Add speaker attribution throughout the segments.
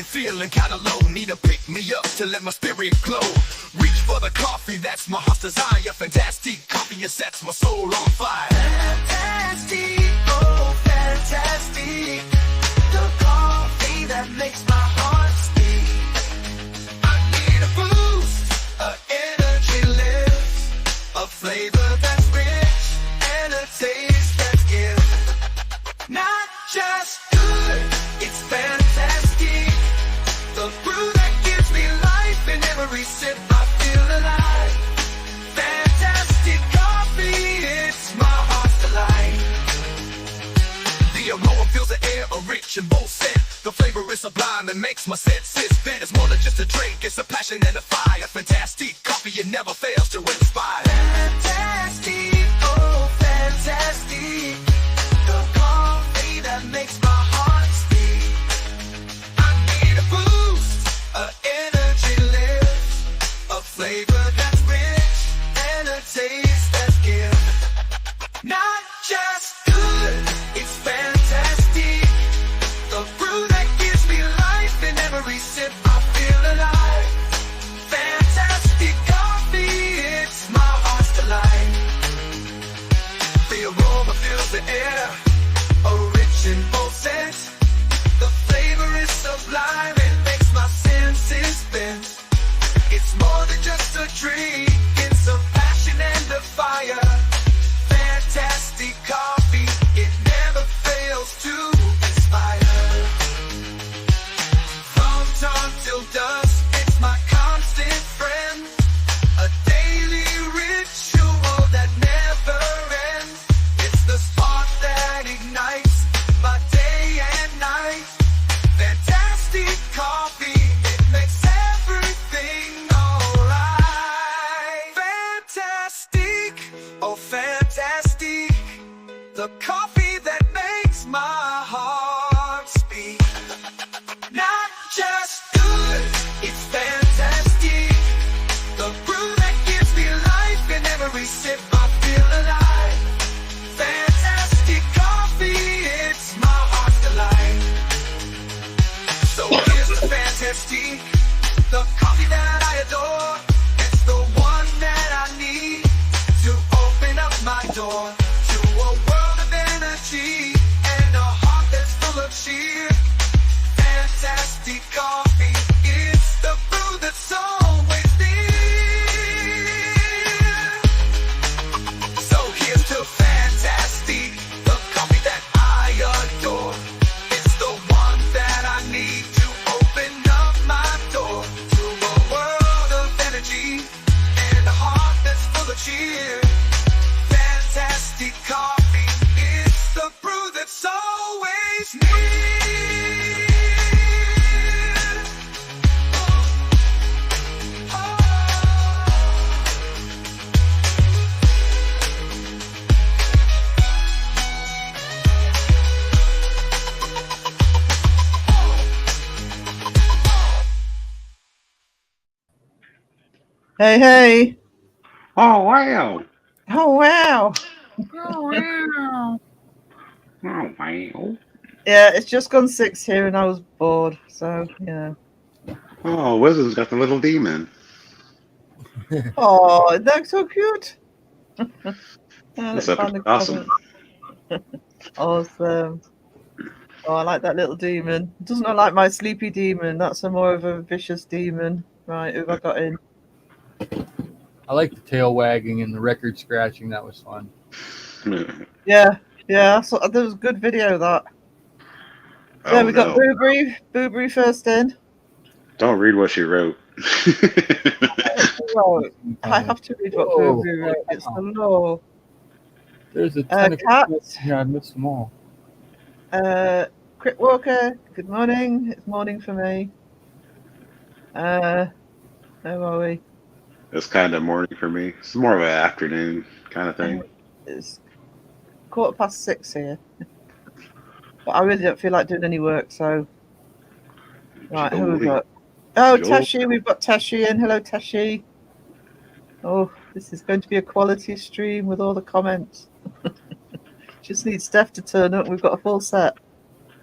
Speaker 1: feeling kinda low, need to pick me up to let my spirit glow. Reach for the coffee, that's my heart's desire. Fantastic coffee, it sets my soul on fire. Fantastic, oh fantastic, the coffee that makes my heart speak. I need a boost, a energy lift, a flavor that's rich, and a taste that's gift. Not just good, it's fantastic. The brew that gives me life, in every sip I feel alive. Fantastic coffee, it's my heart's delight. The aroma fills the air, a rich and bold scent. The flavor is sublime and makes my senses bend. It's more than just a drink, it's a passion and a fire. Fantastic coffee, it never fails to inspire. Fantastic, oh fantastic, the coffee that makes my heart speak. I need a boost, an energy lift, a flavor that's rich, and a taste that's gift. Not just good, it's fantastic. The brew that gives me life, in every sip I feel alive. Fantastic coffee, it's my heart's delight. The aroma fills the air, a rich and bold scent. The flavor is sublime, it makes my senses bend. It's more than just a drink, it's a passion and a fire. Fantastic coffee, it never fails to inspire. From dawn till dusk, it's my constant friend. A daily ritual that never ends. It's the spark that ignites my day and night. Fantastic coffee, it makes everything alright. Fantastic, oh fantastic, the coffee that makes my heart speak. Not just good, it's fantastic. The brew that gives me life, in every sip I feel alive. Fantastic coffee, it's my heart's delight. So here's the fantastic, the coffee that I adore. It's the one that I need to open up my door to a world of energy and a heart that's full of cheer. Fantastic coffee, it's the brew that's always near. So here's to fantastic, the coffee that I adore. It's the one that I need to open up my door to a world of energy and a heart that's full of cheer. Fantastic coffee, it's the brew that's always near.
Speaker 2: Hey, hey.
Speaker 3: Oh, wow.
Speaker 2: Oh, wow.
Speaker 3: Oh, wow. Oh, wow.
Speaker 2: Yeah, it's just gone 6 here and I was bored. So, yeah.
Speaker 3: Oh, Wisdom's got the little demon.
Speaker 2: Oh, that's so cute.
Speaker 3: That's awesome.
Speaker 2: Awesome. Oh, I like that little demon. It doesn't look like my sleepy demon. That's a more of a vicious demon. Right, who have I got in?
Speaker 4: I like the tail wagging and the record scratching. That was fun.
Speaker 2: Yeah. That was a good video, that. Yeah, we got Boobry first in.
Speaker 3: Don't read what she wrote.
Speaker 2: I have to read what Boobry wrote. It's the law.
Speaker 4: There's a ton of
Speaker 2: Cat.
Speaker 4: Yeah, I missed them all.
Speaker 2: Crit Walker, good morning. It's morning for me. Where are we?
Speaker 3: It's kind of morning for me. It's more of an afternoon kind of thing.
Speaker 2: It's 6:15 here. But I really don't feel like doing any work, so. Right, who have we got? Oh, Tashi, we've got Tashi in. Hello, Tashi. Oh, this is going to be a quality stream with all the comments. Just need Steph to turn up. We've got a full set.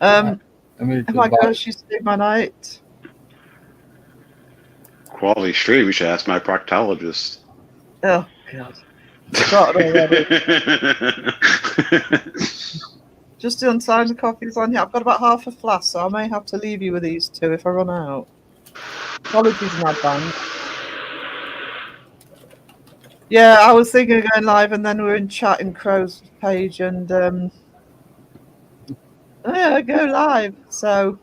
Speaker 2: Oh my gosh, she saved my night.
Speaker 3: Quality stream. You should ask my proctologist.
Speaker 2: Oh God, started already. Just the unsigned copies on here. I've got about half a flask, so I may have to leave you with these two if I run out. Apologies in advance. Yeah, I was thinking of going live, and then we were in chat in Crow's page, and yeah, go live. So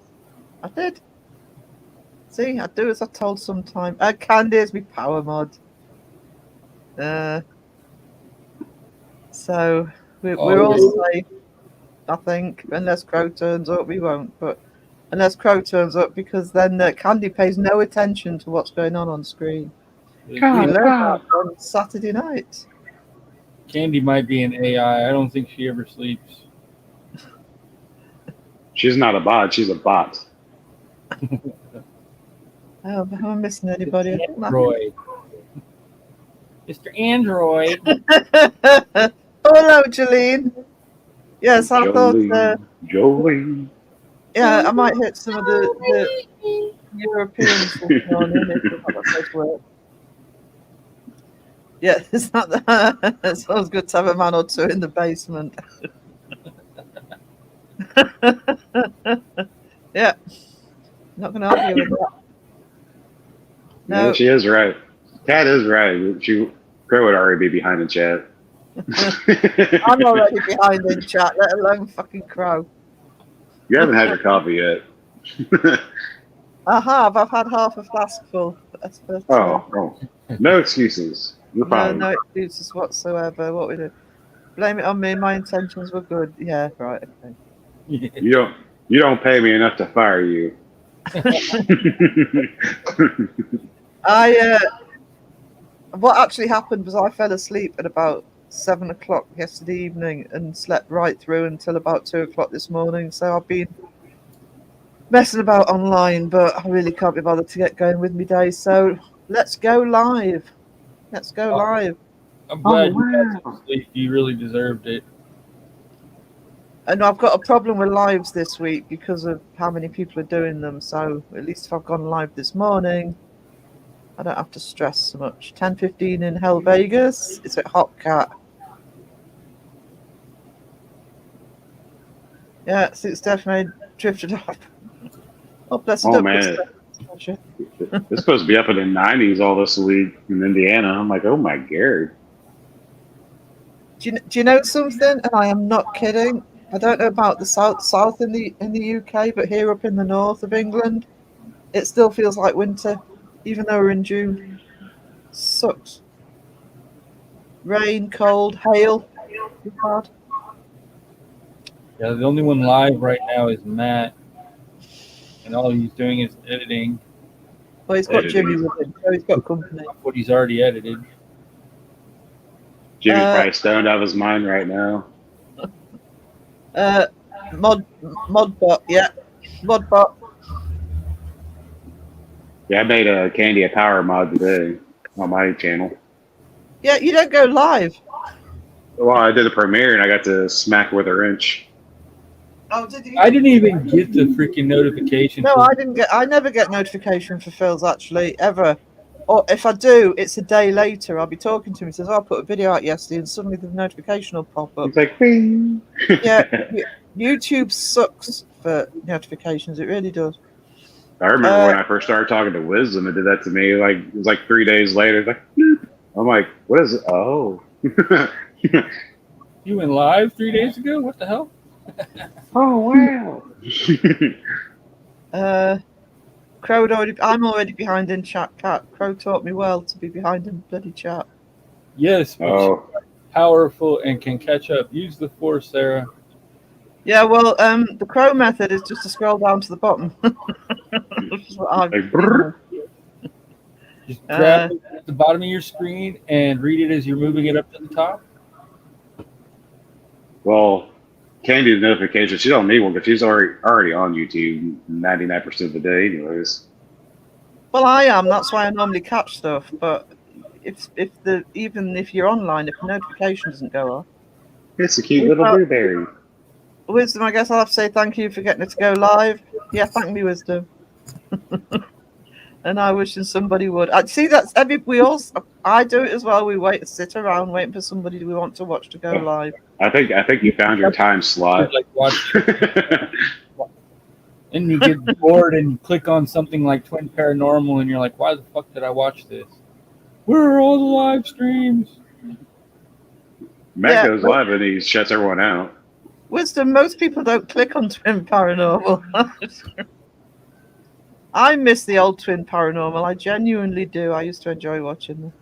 Speaker 2: I did. See, I do as I told sometime. Candy is my power mod. So we're all safe, I think, unless Crow turns up. We won't, but unless Crow turns up, because then Candy pays no attention to what's going on screen. We learned that on Saturday night.
Speaker 4: Candy might be an AI. I don't think she ever sleeps.
Speaker 3: She's not a bot. She's a bot.
Speaker 2: Oh, am I missing anybody?
Speaker 4: Android. Mr. Android.
Speaker 2: Hello, Jolene. Yes, I thought.
Speaker 3: Jolene.
Speaker 2: Yeah, I might hit some of the Europeans this morning if we've got that to work. Yeah, it's not that. It's always good to have a man or two in the basement. Yeah, not going to argue with that. No,
Speaker 3: Yeah, she is right. Kat is right. Crow would already be behind the chat.
Speaker 2: I'm already behind in chat, let alone fucking Crow.
Speaker 3: You haven't had your coffee yet.
Speaker 2: I have. I've had half a flask full. But,
Speaker 3: Oh, no excuses. You're fine.
Speaker 2: no excuses whatsoever. What we do? Blame it on me. My intentions were good. Yeah, right. Okay.
Speaker 3: You don't pay me enough to fire you.
Speaker 2: What actually happened was I fell asleep at about 7 o'clock yesterday evening and slept right through until about 2 o'clock this morning. So I've been messing about online, but I really can't be bothered to get going with me day. So let's go live. Let's go live.
Speaker 4: I'm glad you got some sleep. You really deserved it.
Speaker 2: And I've got a problem with lives this week because of how many people are doing them. So at least if I've gone live this morning, I don't have to stress so much. 10:15 in Hell Vegas. It's at Hopcat. Yeah, it's definitely drifted up. Oh, bless
Speaker 3: Oh, man. It's supposed to be up in the 90s all this week in Indiana. I'm like, oh my God.
Speaker 2: Do you know something? And I am not kidding. I don't know about the south in the UK, but here up in the north of England, it still feels like winter, even though we're in June. Sucks. Rain, cold, hail. It's hard.
Speaker 4: Yeah, the only one live right now is Matt, and all he's doing is editing.
Speaker 2: Well, he's got Jimmy with him, so he's got company.
Speaker 4: What he's already edited.
Speaker 3: Jimmy's probably stoned out of his mind right now.
Speaker 2: Modbot, yeah. Modbot.
Speaker 3: Yeah, I made a Candy a power mod today on my channel.
Speaker 2: Yeah, you don't go live.
Speaker 3: Well, I did a premiere and I got to smack her with a wrench.
Speaker 2: Oh, did you?
Speaker 4: I didn't even get the freaking notification.
Speaker 2: No, I didn't get. I never get notification for Phil's actually ever. Or if I do, it's a day later. I'll be talking to him. He says, "Oh, I put a video out yesterday," and suddenly the notification will pop up.
Speaker 3: It's like, bing.
Speaker 2: Yeah, YouTube sucks for notifications. It really does.
Speaker 3: I remember when I first started talking to Wisdom, it did that to me. Like it was like 3 days later. It's like, bloop. I'm like, what is it? Oh.
Speaker 4: You went live 3 days ago? What the hell?
Speaker 3: Oh wow.
Speaker 2: Crow I'm already behind in chat. Cat Crow taught me well to be behind in bloody chat.
Speaker 4: Yes, but
Speaker 3: Oh.
Speaker 4: she's powerful and can catch up. Use the force, Sarah.
Speaker 2: Yeah, well, the Crow method is just to scroll down to the bottom. Which is what I've
Speaker 3: Like, brrr.
Speaker 4: Just grab it at the bottom of your screen and read it as you're moving it up to the top.
Speaker 3: Well, Candy's notification, she don't need one, but she's already on YouTube 99% of the day anyways.
Speaker 2: Well, I am. That's why I normally catch stuff. But even if you're online, if the notification doesn't go off,
Speaker 3: It's a cute little blueberry.
Speaker 2: Wisdom, I guess I'll have to say thank you for getting it to go live. Yeah, thank me, Wisdom. And I wishing somebody would. I see that's I do it as well. We sit around waiting for somebody we want to watch to go live.
Speaker 3: I think you found your time slot.
Speaker 4: Like watch, and you get bored and you click on something like Twin Paranormal, and you're like, "Why the fuck did I watch this? Where are all the live streams?"
Speaker 3: Matt goes live and he shuts everyone out.
Speaker 2: Wisdom, most people don't click on Twin Paranormal. I miss the old Twin Paranormal. I genuinely do. I used to enjoy watching them.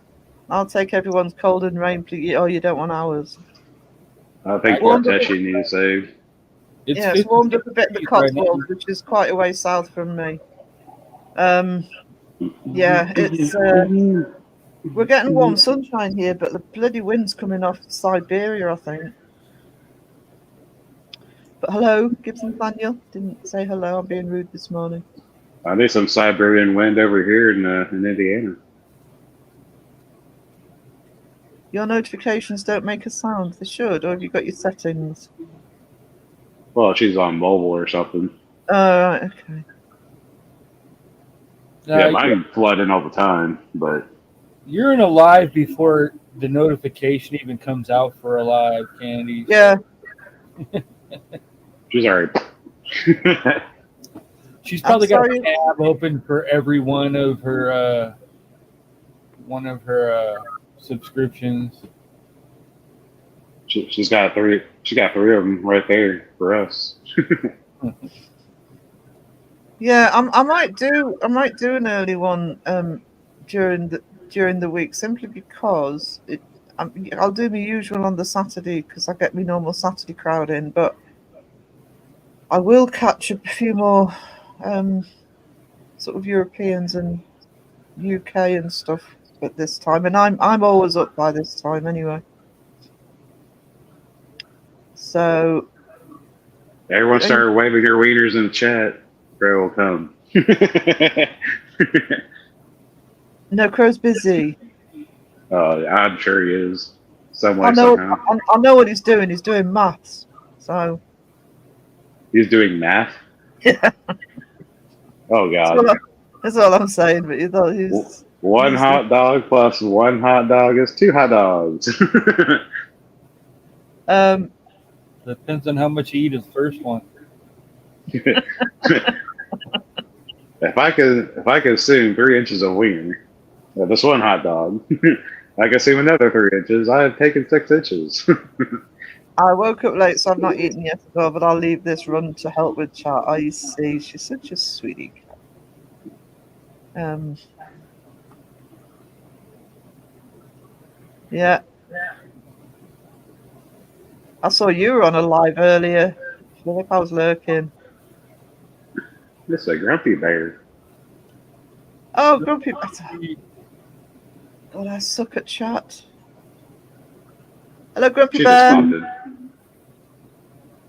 Speaker 2: I'll take everyone's Cold and Rain, please. Oh, you don't want ours.
Speaker 3: I think Teshi needs saved.
Speaker 2: It's warmed up a bit in the Cotswolds, which is quite a way south from me. It's we're getting warm sunshine here, but the bloody wind's coming off Siberia, I think. But hello, Gibson Daniel. Didn't say hello. I'm being rude this morning.
Speaker 3: I need some Siberian wind over here in Indiana.
Speaker 2: Your notifications don't make a sound. They should, or have you got your settings?
Speaker 3: Well, she's on mobile or something.
Speaker 2: Right, okay.
Speaker 3: Yeah, mine flooding all the time, but
Speaker 4: you're in a live before the notification even comes out for a live, Candy.
Speaker 2: Yeah.
Speaker 3: She's all right.
Speaker 4: She's probably got a tab open for every one of her subscriptions.
Speaker 3: She's got three. She got three of them right there for us.
Speaker 2: Yeah, I might do an early one during the week, simply because I'll do my usual on the Saturday because I get my normal Saturday crowd in, but I will catch a few more sort of Europeans and UK and stuff at this time, and I'm always up by this time anyway. So
Speaker 3: everyone started waving your wieners in the chat. Crow will come.
Speaker 2: No, Crow's busy.
Speaker 3: I'm sure he is. Somehow.
Speaker 2: I know what he's doing. He's doing maths. So
Speaker 3: he's doing math.
Speaker 2: Yeah.
Speaker 3: Oh God.
Speaker 2: That's all I'm saying. But he's
Speaker 3: one hot dog plus one hot dog is two hot dogs.
Speaker 4: Depends on how much you eat is the first one.
Speaker 3: If I could assume 3 inches of wiener, this one hot dog, I could assume another 3 inches. I have taken 6 inches.
Speaker 2: I woke up late, so I've not eaten yet at all, but I'll leave this run to help with chat. I see. She's such a sweetie. Yeah. I saw you were on a live earlier. I think I was lurking.
Speaker 3: It's a grumpy bear.
Speaker 2: Oh, grumpy bear. God, I suck at chat. Hello, Grumpy Bear.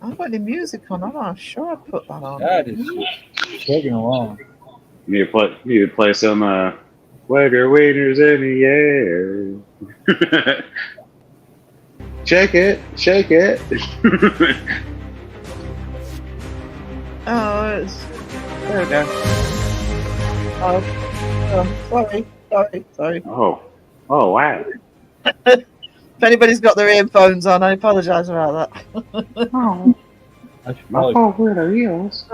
Speaker 2: I've got any music on. I'm not sure I put that on.
Speaker 4: That is just chugging along.
Speaker 3: You need to play some wave your wieners in the air. Shake it.
Speaker 2: Oh, there we go. Oh, sorry.
Speaker 3: Oh, wow.
Speaker 2: If anybody's got their earphones on, I apologise about that.
Speaker 3: Oh, my favorite are eels.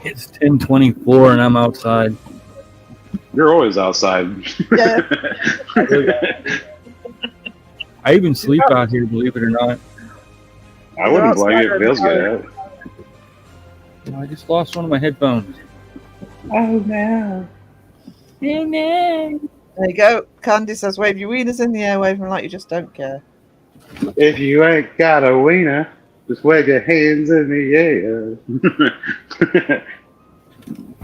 Speaker 4: It's 10:24 and I'm outside.
Speaker 3: You're always outside.
Speaker 2: Yeah.
Speaker 4: I even sleep out here, believe it or not.
Speaker 3: I wouldn't blame you. It feels good.
Speaker 4: I just lost one of my headphones.
Speaker 3: Oh no.
Speaker 2: There you go. Candy says, wave your wieners in the air, wave them like you just don't care.
Speaker 3: If you ain't got a wiener, just wave your hands in the air.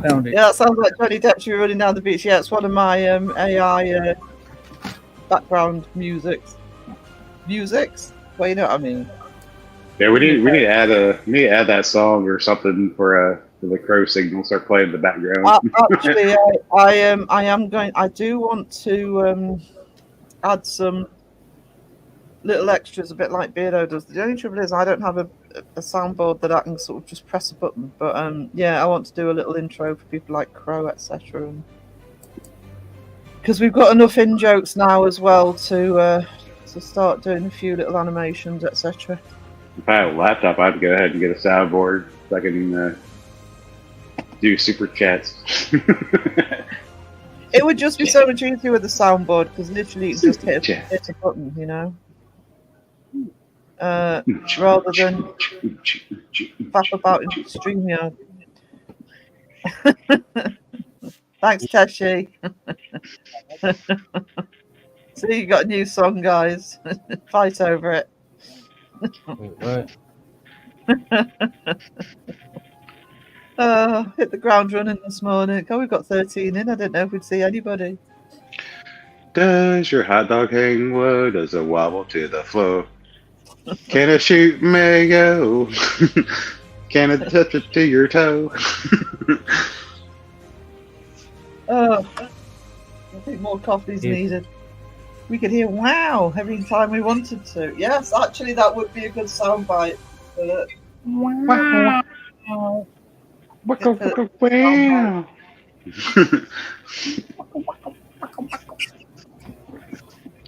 Speaker 4: Found it.
Speaker 2: Yeah, that sounds like Johnny Depp running down the beach. Yeah, it's one of my AI background musics. Well, you know what I mean.
Speaker 3: Yeah, we need to add that song or something for the crow signal. Start playing in the background.
Speaker 2: Actually, I do want to add some little extras, a bit like Beardo does. The only trouble is I don't have a soundboard that I can sort of just press a button. But yeah, I want to do a little intro for people like Crow, etc. Because we've got enough in jokes now as well to start doing a few little animations, etc.
Speaker 3: If I had a laptop, I'd go ahead and get a soundboard so I can do super chats.
Speaker 2: It would just be so much easier with the soundboard because literally you can just hit a button, you know, rather than faff about in StreamYard. Thanks, Teshi. So you got a new song, guys. Fight over it.
Speaker 4: Wait, what?
Speaker 2: Hit the ground running this morning. Oh, we've got 13 in. I didn't know if we'd see anybody.
Speaker 3: Does your hot dog hang low? Does it wobble to the floor? Can it shoot mayo? Can it touch it to your toe?
Speaker 2: I think more coffee's needed. We could hear wow every time we wanted to. Yes, actually, that would be a good soundbite. Wow.
Speaker 3: Wow.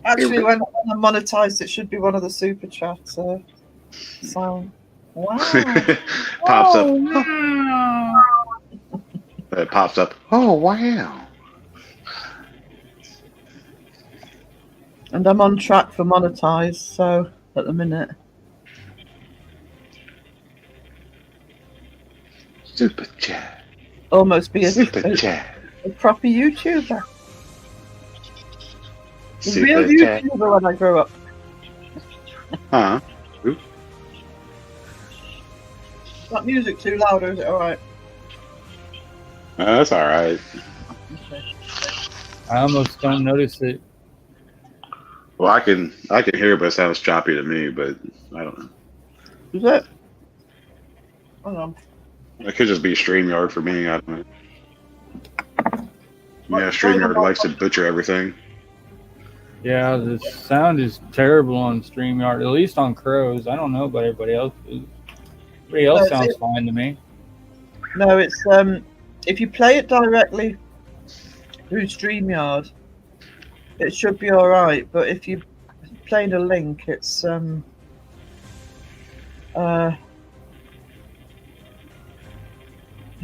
Speaker 2: Actually, when I'm monetized, it should be one of the super chats. Sound. Wow.
Speaker 3: Pops up.
Speaker 2: Wow.
Speaker 3: It pops up. Oh, wow.
Speaker 2: And I'm on track for monetized, so at the minute.
Speaker 3: Super chat.
Speaker 2: Almost be a
Speaker 3: Chat.
Speaker 2: a proper YouTuber. A
Speaker 3: Super
Speaker 2: real
Speaker 3: chat.
Speaker 2: YouTuber when I grow up.
Speaker 3: Huh?
Speaker 2: Is that music too loud or is it alright?
Speaker 3: That's all right.
Speaker 4: I almost don't notice it.
Speaker 3: Well, I can hear, but it sounds choppy to me. But I don't know.
Speaker 2: Is it? Hold on.
Speaker 3: It could just be StreamYard for me. I don't know. Yeah, StreamYard likes to butcher everything.
Speaker 4: Yeah, the sound is terrible on StreamYard, at least on Crows. I don't know about everybody else. Everybody else sounds fine to me.
Speaker 2: No, it's if you play it directly through StreamYard, it should be alright, but if you're playing a link, it's hang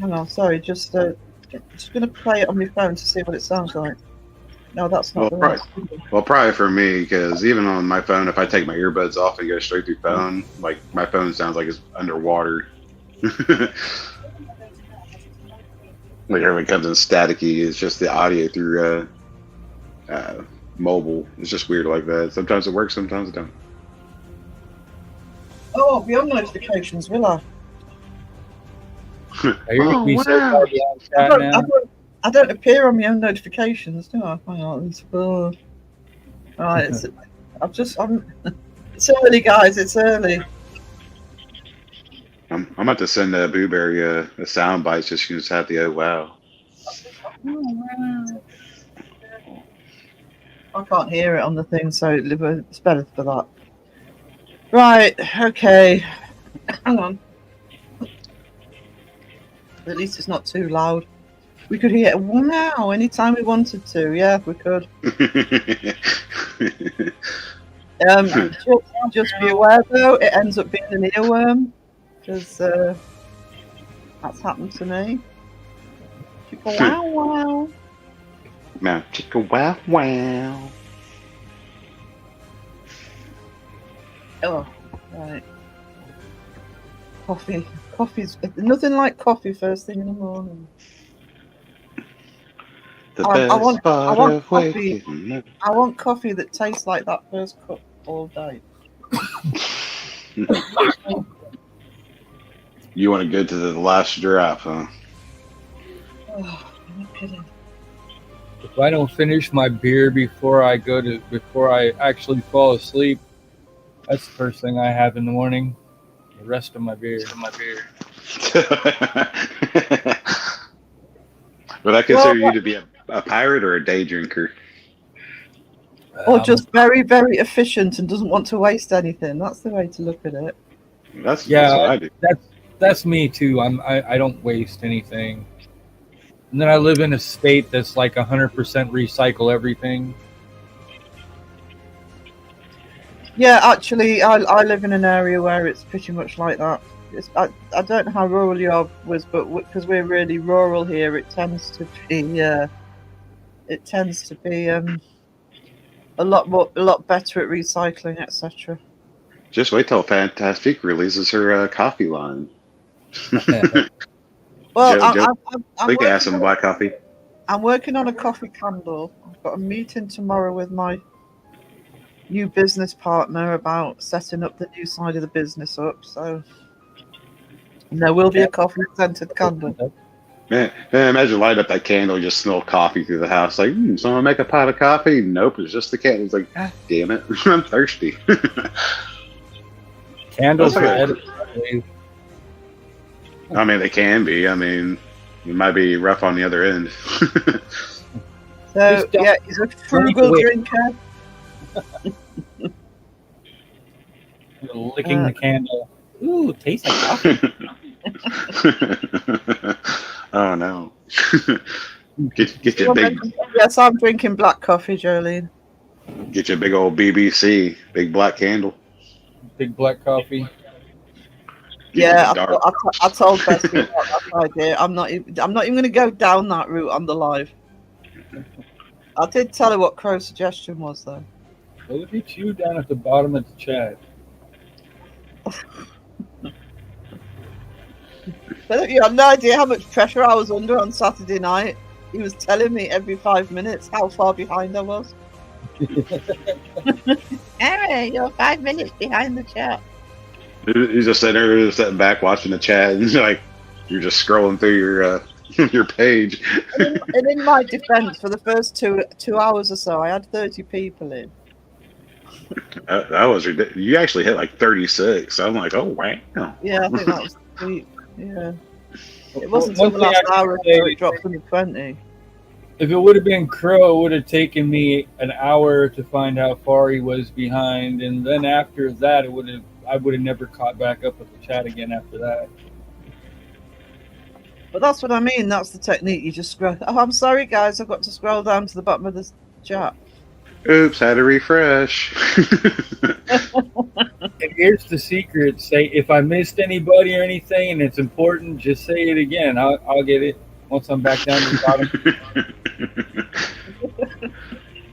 Speaker 2: on, sorry, just gonna play it on my phone to see what it sounds like. No, that's not
Speaker 3: Well, probably for me, because even on my phone, if I take my earbuds off and go straight through phone, like my phone sounds like it's underwater. Like everything comes in staticky. It's just the audio through mobile. It's just weird like that. Sometimes it works, sometimes it don't.
Speaker 2: Oh, I'll be on notifications, will I?
Speaker 4: Are you gonna be so
Speaker 3: wow.
Speaker 4: far beyond chat now?
Speaker 2: I don't appear on my own notifications, do I? Hang on. Right, it's early, guys. It's early.
Speaker 3: I'm about to send Booberry a sound bite so she can just have the oh wow.
Speaker 2: I can't hear it on the thing, so it's better for that. Right, okay. Hang on. At least it's not too loud. We could hear wow anytime we wanted to. Yeah, we could. Just be aware though, it ends up being an earworm because that's happened to me. People, wow, wow.
Speaker 3: Now, chicka wow wow.
Speaker 2: Oh, right. Coffee's nothing like coffee first thing in the morning.
Speaker 3: The
Speaker 2: I
Speaker 3: best
Speaker 2: want
Speaker 3: part of
Speaker 2: coffee.
Speaker 3: waking up.
Speaker 2: I want coffee that tastes like that first cup all day.
Speaker 3: You want to go to the last drop, huh?
Speaker 2: Oh, I'm not kidding.
Speaker 4: If I don't finish my beer before I actually fall asleep, that's the first thing I have in the morning. The rest of my beer.
Speaker 3: Would I consider you to be a pirate or a day drinker?
Speaker 2: Or just very, very efficient and doesn't want to waste anything. That's the way to look at it.
Speaker 3: That's
Speaker 4: Yeah,
Speaker 3: what I do.
Speaker 4: that's me too. I don't waste anything. And then I live in a state that's like 100% recycle everything.
Speaker 2: Yeah, actually, I live in an area where it's pretty much like that. I don't know how rural you are, but because we're really rural here, it tends to be a lot better at recycling, etc.
Speaker 3: Just wait till Fantastique releases her coffee line.
Speaker 2: Well,
Speaker 3: Joe,
Speaker 2: I'm
Speaker 3: we can have
Speaker 2: working
Speaker 3: some
Speaker 2: on,
Speaker 3: black coffee.
Speaker 2: I'm working on a coffee candle. I've got a meeting tomorrow with my new business partner about setting up the new side of the business up. So there will be a coffee scented candle.
Speaker 3: Man, imagine light up that candle, you just smell coffee through the house. Like, someone make a pot of coffee? Nope, it's just the candle. It's like, God damn it, I'm thirsty.
Speaker 4: Candles
Speaker 3: That's
Speaker 4: are
Speaker 3: okay.
Speaker 4: edible.
Speaker 3: I mean, they can be. I mean, it might be rough on the other end.
Speaker 2: So
Speaker 4: Just don't
Speaker 2: yeah, he's a frugal
Speaker 4: away.
Speaker 2: drinker.
Speaker 4: Licking the candle. Ooh, tastes like coffee.
Speaker 3: Oh no! get your big
Speaker 2: Yes, I'm drinking black coffee, Jolene.
Speaker 3: get your big old BBC, big black candle.
Speaker 4: Big black coffee.
Speaker 2: Yeah,
Speaker 3: Dark.
Speaker 2: I told Bessie about that idea. I'm not even going to go down that route on the live. I did tell her what Crow's suggestion was, though.
Speaker 4: Well, look at you down at the bottom of the chat.
Speaker 2: But you have no idea how much pressure I was under on Saturday night. He was telling me every 5 minutes how far behind I was. Harry, you're 5 minutes behind the chat.
Speaker 3: He's just sitting there, just sitting back, watching the chat, and like you're just scrolling through your your page.
Speaker 2: And in my defense, for the first two hours or so, I had 30 people in.
Speaker 3: That was ridiculous. You actually hit like 36. I'm like, oh wow.
Speaker 2: Yeah, I think that was sweet. Yeah. It wasn't
Speaker 4: One
Speaker 2: until the
Speaker 4: thing
Speaker 2: last
Speaker 4: I
Speaker 2: hour
Speaker 4: can say-
Speaker 2: so it dropped under 20.
Speaker 4: If it would have been Crow, it would have taken me an hour to find how far he was behind, and then after that, I would have never caught back up with the chat again after that.
Speaker 2: But that's what I mean. That's the technique. You just scroll. Oh, I'm sorry, guys. I've got to scroll down to the bottom of the chat.
Speaker 3: Oops, had to refresh.
Speaker 4: And here's the secret: say if I missed anybody or anything, and it's important, just say it again. I'll get it once I'm back down to the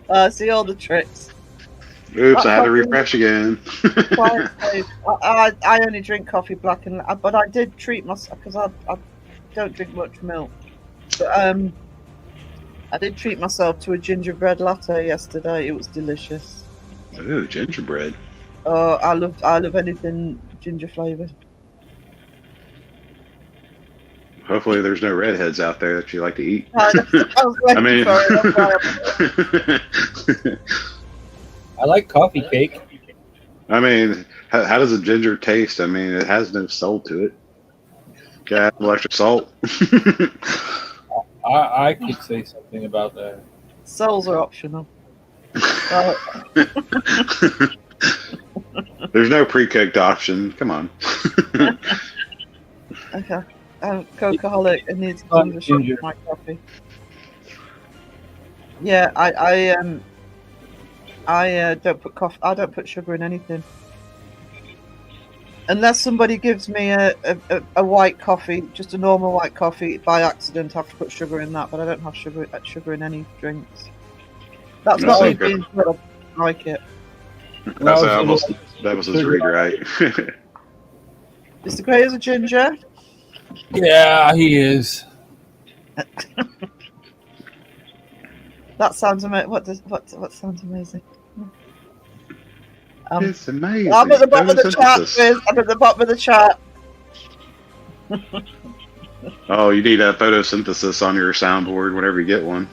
Speaker 4: bottom.
Speaker 2: See all the tricks.
Speaker 3: Oops, I had to refresh again.
Speaker 2: Quiet place. I only drink coffee black, but I did treat myself because I don't drink much milk. But I did treat myself to a gingerbread latte yesterday. It was delicious.
Speaker 3: Ooh, gingerbread.
Speaker 2: Oh, I love anything ginger flavored.
Speaker 3: Hopefully, there's no redheads out there that you like to eat.
Speaker 2: I was waiting
Speaker 3: I mean,
Speaker 2: for it. That's why
Speaker 4: I like coffee cake.
Speaker 3: I mean, how does a ginger taste? I mean, it has no soul to it. Got extra salt.
Speaker 4: I could say something about that.
Speaker 2: Souls are optional.
Speaker 3: There's no pre-cooked option. Come on.
Speaker 2: Okay. I'm Coca-holic and needs
Speaker 4: Fun
Speaker 2: ginger sugar
Speaker 4: ginger.
Speaker 2: in my coffee. Yeah, I don't put coffee. I don't put sugar in anything, unless somebody gives me a white coffee, just a normal white coffee by accident. I have to put sugar in that, but I don't have sugar in any drinks. That's
Speaker 3: That's
Speaker 2: not me
Speaker 3: okay.
Speaker 2: being good. I like it.
Speaker 3: That was his read right.
Speaker 2: Mr. Gray is a ginger.
Speaker 4: Yeah, he is.
Speaker 2: That sounds amazing. What sounds amazing?
Speaker 3: It's amazing.
Speaker 2: I'm at the bottom of the chat,
Speaker 3: Photosynthesis.
Speaker 2: Liz. I'm at the bottom of the chat.
Speaker 3: Oh, you need a photosynthesis on your soundboard whenever you get one.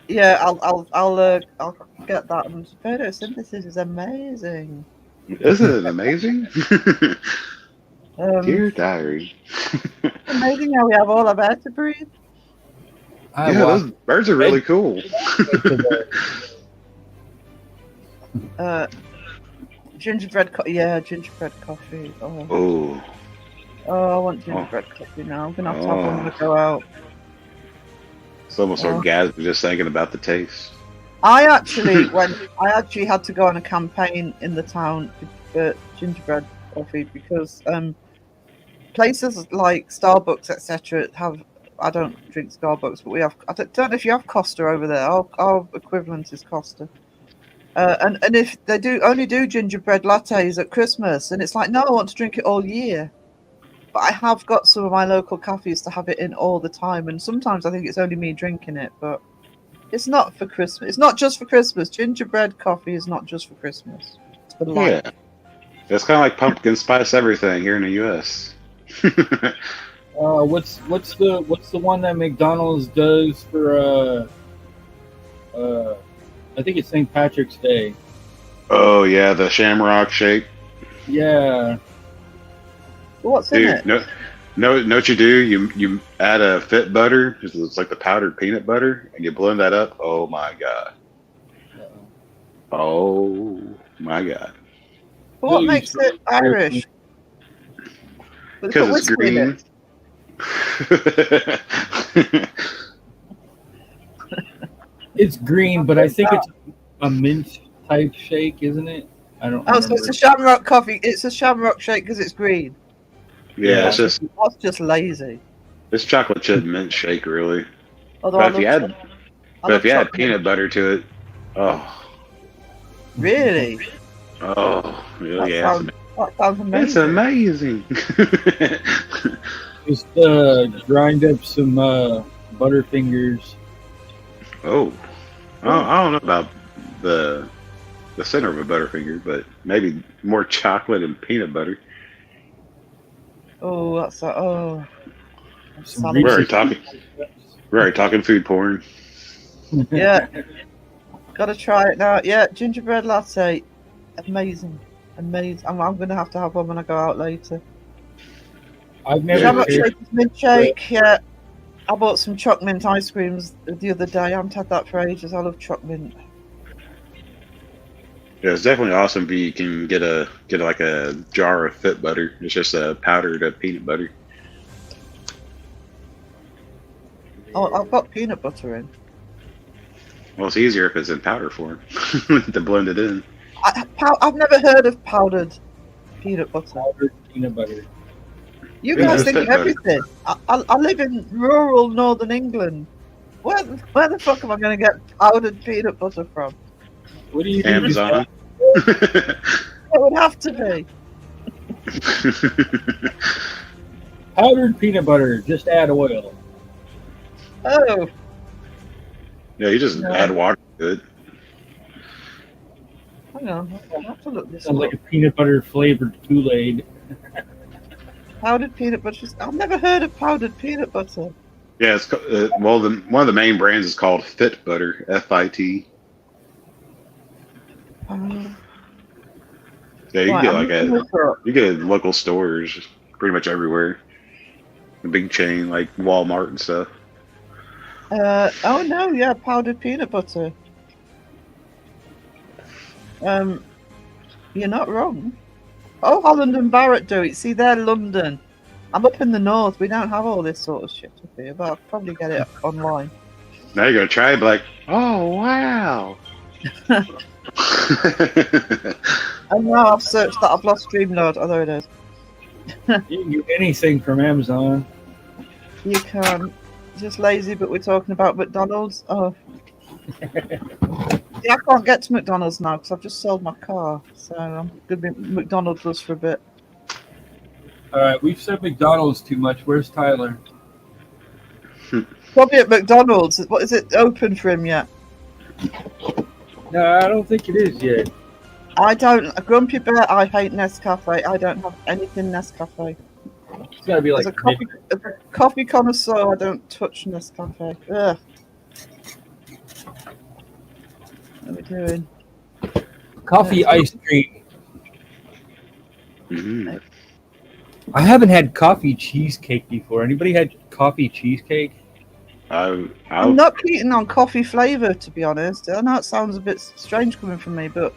Speaker 2: Yeah, I'll get that. And photosynthesis is amazing.
Speaker 3: Isn't it amazing?
Speaker 2: Um,
Speaker 3: Dear diary.
Speaker 2: amazing how we have all of air to breathe.
Speaker 4: I
Speaker 3: Yeah,
Speaker 4: watched
Speaker 3: those birds are really cool.
Speaker 2: Uh, gingerbread gingerbread coffee.
Speaker 3: Oh,
Speaker 2: I want gingerbread coffee now. I'm gonna have to have one when I go out.
Speaker 3: it's almost orgasmic just thinking about the taste.
Speaker 2: I actually had to go on a campaign in the town for gingerbread coffee because places like Starbucks, etc., have. I don't drink Starbucks, but we have. I don't know if you have Costa over there. Our equivalent is Costa. And if they only do gingerbread lattes at Christmas, and it's like, no, I want to drink it all year. But I have got some of my local cafes to have it in all the time, and sometimes I think it's only me drinking it, but it's not for Christmas. It's not just for Christmas. Gingerbread coffee is not just for Christmas. It's for life.
Speaker 3: Yeah, it's kind of like pumpkin spice everything here in the U.S.
Speaker 4: What's the one that McDonald's does for I think it's St. Patrick's Day.
Speaker 3: Oh yeah, the Shamrock Shake.
Speaker 4: Yeah.
Speaker 2: What's in it?
Speaker 3: Know what you do? You add a fit butter, it's like the powdered peanut butter, and you blend that up. Oh my god. Oh my god.
Speaker 2: What makes it Irish?
Speaker 3: Because it's green.
Speaker 4: It's green, but I think it's a mint type shake, isn't it? I don't.
Speaker 2: Oh, so it's a Shamrock coffee. It's a Shamrock shake because it's green.
Speaker 3: Yeah, it's just
Speaker 2: that's just lazy.
Speaker 3: It's chocolate chip mint shake, really.
Speaker 2: Although
Speaker 3: But if you add peanut butter to it, oh,
Speaker 2: really?
Speaker 3: oh, really?
Speaker 2: That sounds amazing.
Speaker 3: It's amazing.
Speaker 4: Just grind up some Butterfingers.
Speaker 3: Oh, I don't know about the center of a Butterfinger, but maybe more chocolate and peanut butter.
Speaker 2: Oh, that's
Speaker 4: Some
Speaker 3: We're already talking food porn.
Speaker 2: Yeah. Gotta try it now. Yeah, gingerbread latte. Amazing. Amazing. I'm gonna have to have one when I go out later.
Speaker 4: I've never.
Speaker 2: Shamrock shake is mint shake. Yeah. I bought some choc mint ice creams the other day. I haven't had that for ages. I love choc mint.
Speaker 3: Yeah, it's definitely awesome if you can get like a jar of fit butter. It's just a powdered peanut butter.
Speaker 2: Oh, I've got peanut butter in.
Speaker 3: Well, it's easier if it's in powder form to blend it in.
Speaker 2: I've never heard of powdered peanut butter.
Speaker 4: Powdered peanut butter.
Speaker 2: You
Speaker 3: Yeah,
Speaker 2: guys
Speaker 3: it's
Speaker 2: think of
Speaker 3: fit butter.
Speaker 2: everything. I live in rural northern England. Where the fuck am I going to get powdered peanut butter from?
Speaker 4: What do you
Speaker 3: Amazon.
Speaker 2: It would have to be.
Speaker 4: Powdered peanut butter. Just add oil.
Speaker 2: Oh,
Speaker 3: Yeah, you just add water to it.
Speaker 2: hang on. I'll have to look this
Speaker 4: Sounds
Speaker 2: up.
Speaker 4: like a peanut butter flavored Kool-Aid.
Speaker 2: Powdered peanut butter. I've never heard of powdered peanut butter.
Speaker 3: Yeah, it's one of the main brands is called Fit Butter, FIT. Yeah, you can get you get it in local stores pretty much everywhere. A big chain like Walmart and stuff.
Speaker 2: Oh no, yeah, powdered peanut butter. You're not wrong. Oh, Holland and Barrett do it. See, they're London. I'm up in the north. We don't have all this sort of shit up here, but I'll probably get it online.
Speaker 3: Now you're gonna try it, be like, oh wow.
Speaker 2: And now I've searched that. I've lost Streamlord. Oh, there it is.
Speaker 4: You can get anything from Amazon.
Speaker 2: You can. Just lazy, but we're talking about McDonald's. Oh. Yeah, I can't get to McDonald's now because I've just sold my car. So I'm going to be McDonald's for a bit.
Speaker 4: All right, we've said McDonald's too much. Where's Tyler?
Speaker 2: Probably at McDonald's. What is it open for him yet?
Speaker 4: No, I don't think it is yet.
Speaker 2: I don't. A Grumpy Bear, I hate Nescafe. I don't have anything Nescafe.
Speaker 4: It's got to be like
Speaker 2: As a coffee connoisseur, I don't touch Nescafe. Ugh. What are we doing?
Speaker 4: coffee ice cream.
Speaker 3: Mm-hmm.
Speaker 4: I haven't had coffee cheesecake before. Anybody had coffee cheesecake?
Speaker 2: I'm not keen on coffee flavour, to be honest. I know it sounds a bit strange coming from me, but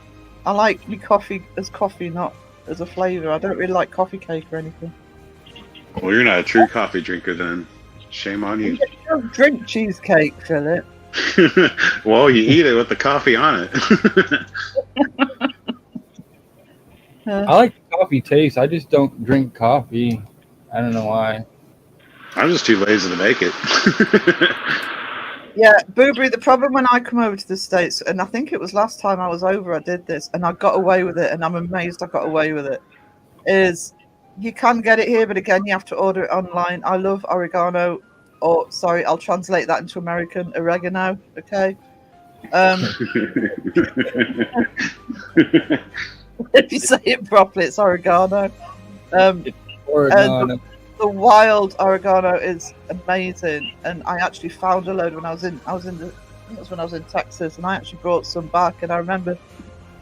Speaker 2: I like me coffee as coffee, not as a flavour. I don't really like coffee cake or anything.
Speaker 3: Well, you're not a true coffee drinker then. Shame on you.
Speaker 2: You don't drink cheesecake, Philip.
Speaker 3: Well, you eat it with the coffee on it.
Speaker 4: I like the coffee taste. I just don't drink coffee. I don't know why.
Speaker 3: I'm just too lazy to make it.
Speaker 2: Yeah, Boobury, the problem when I come over to the States, and I think it was last time I was over I did this, and I got away with it, and I'm amazed I got away with it, is you can get it here, but again, you have to order it online. I love oregano, or sorry, I'll translate that into American, oregano, okay? If you say it properly, it's oregano.
Speaker 4: Oregano.
Speaker 2: The wild oregano is amazing, and I actually found a load when I think it was when I was in Texas, and I actually brought some back. And I remember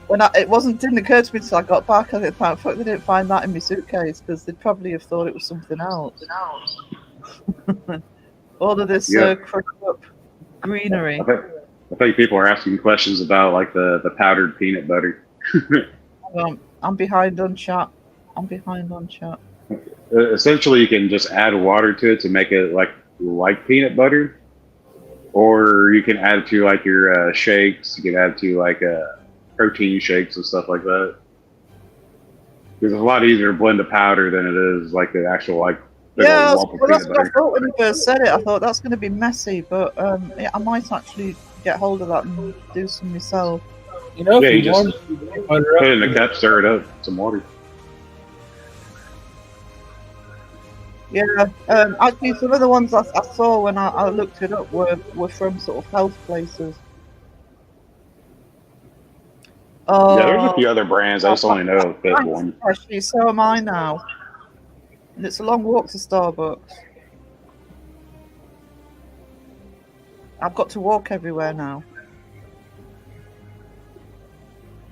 Speaker 2: when didn't occur to me until I got back. I think, they didn't find that in my suitcase because they'd probably have thought it was something else. All of this crushed up greenery.
Speaker 3: I think people are asking questions about like the powdered peanut butter.
Speaker 2: I'm behind on chat.
Speaker 3: Essentially, you can just add water to it to make it like peanut butter, or you can add it to like your shakes. You can add it to like protein shakes and stuff like that. Because it's a lot easier to blend a powder than it is like the actual like.
Speaker 2: Yeah, that's what I thought when you first said it. I thought that's going to be messy, but I might actually get hold of that and do some myself.
Speaker 4: You know, if
Speaker 3: you
Speaker 4: you
Speaker 3: just put it in a cup, stir it up, some water.
Speaker 2: Yeah, actually, some of the ones I saw when I looked it up were from sort of health places. Oh,
Speaker 3: Yeah, there's a few other brands. I just only know that one.
Speaker 2: Actually, so am I now. And it's a long walk to Starbucks. I've got to walk everywhere now.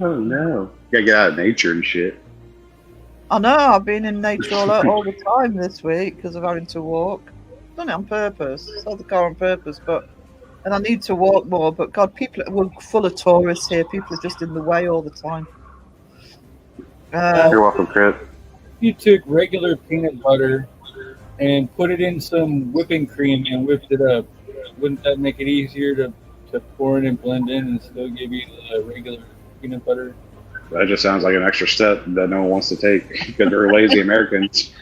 Speaker 3: Oh no! You gotta get out of nature and shit.
Speaker 2: I know, I've been in nature all the time this week because of having to walk. I've done it on purpose. Sold the car on purpose, and I need to walk more. But God, we're full of tourists here. People are just in the way all the time.
Speaker 3: You're welcome, Chris.
Speaker 4: You took regular peanut butter and put it in some whipping cream and whipped it up. Wouldn't that make it easier to pour it and blend in and still give you the regular peanut butter?
Speaker 3: That just sounds like an extra step that no one wants to take because they're lazy Americans.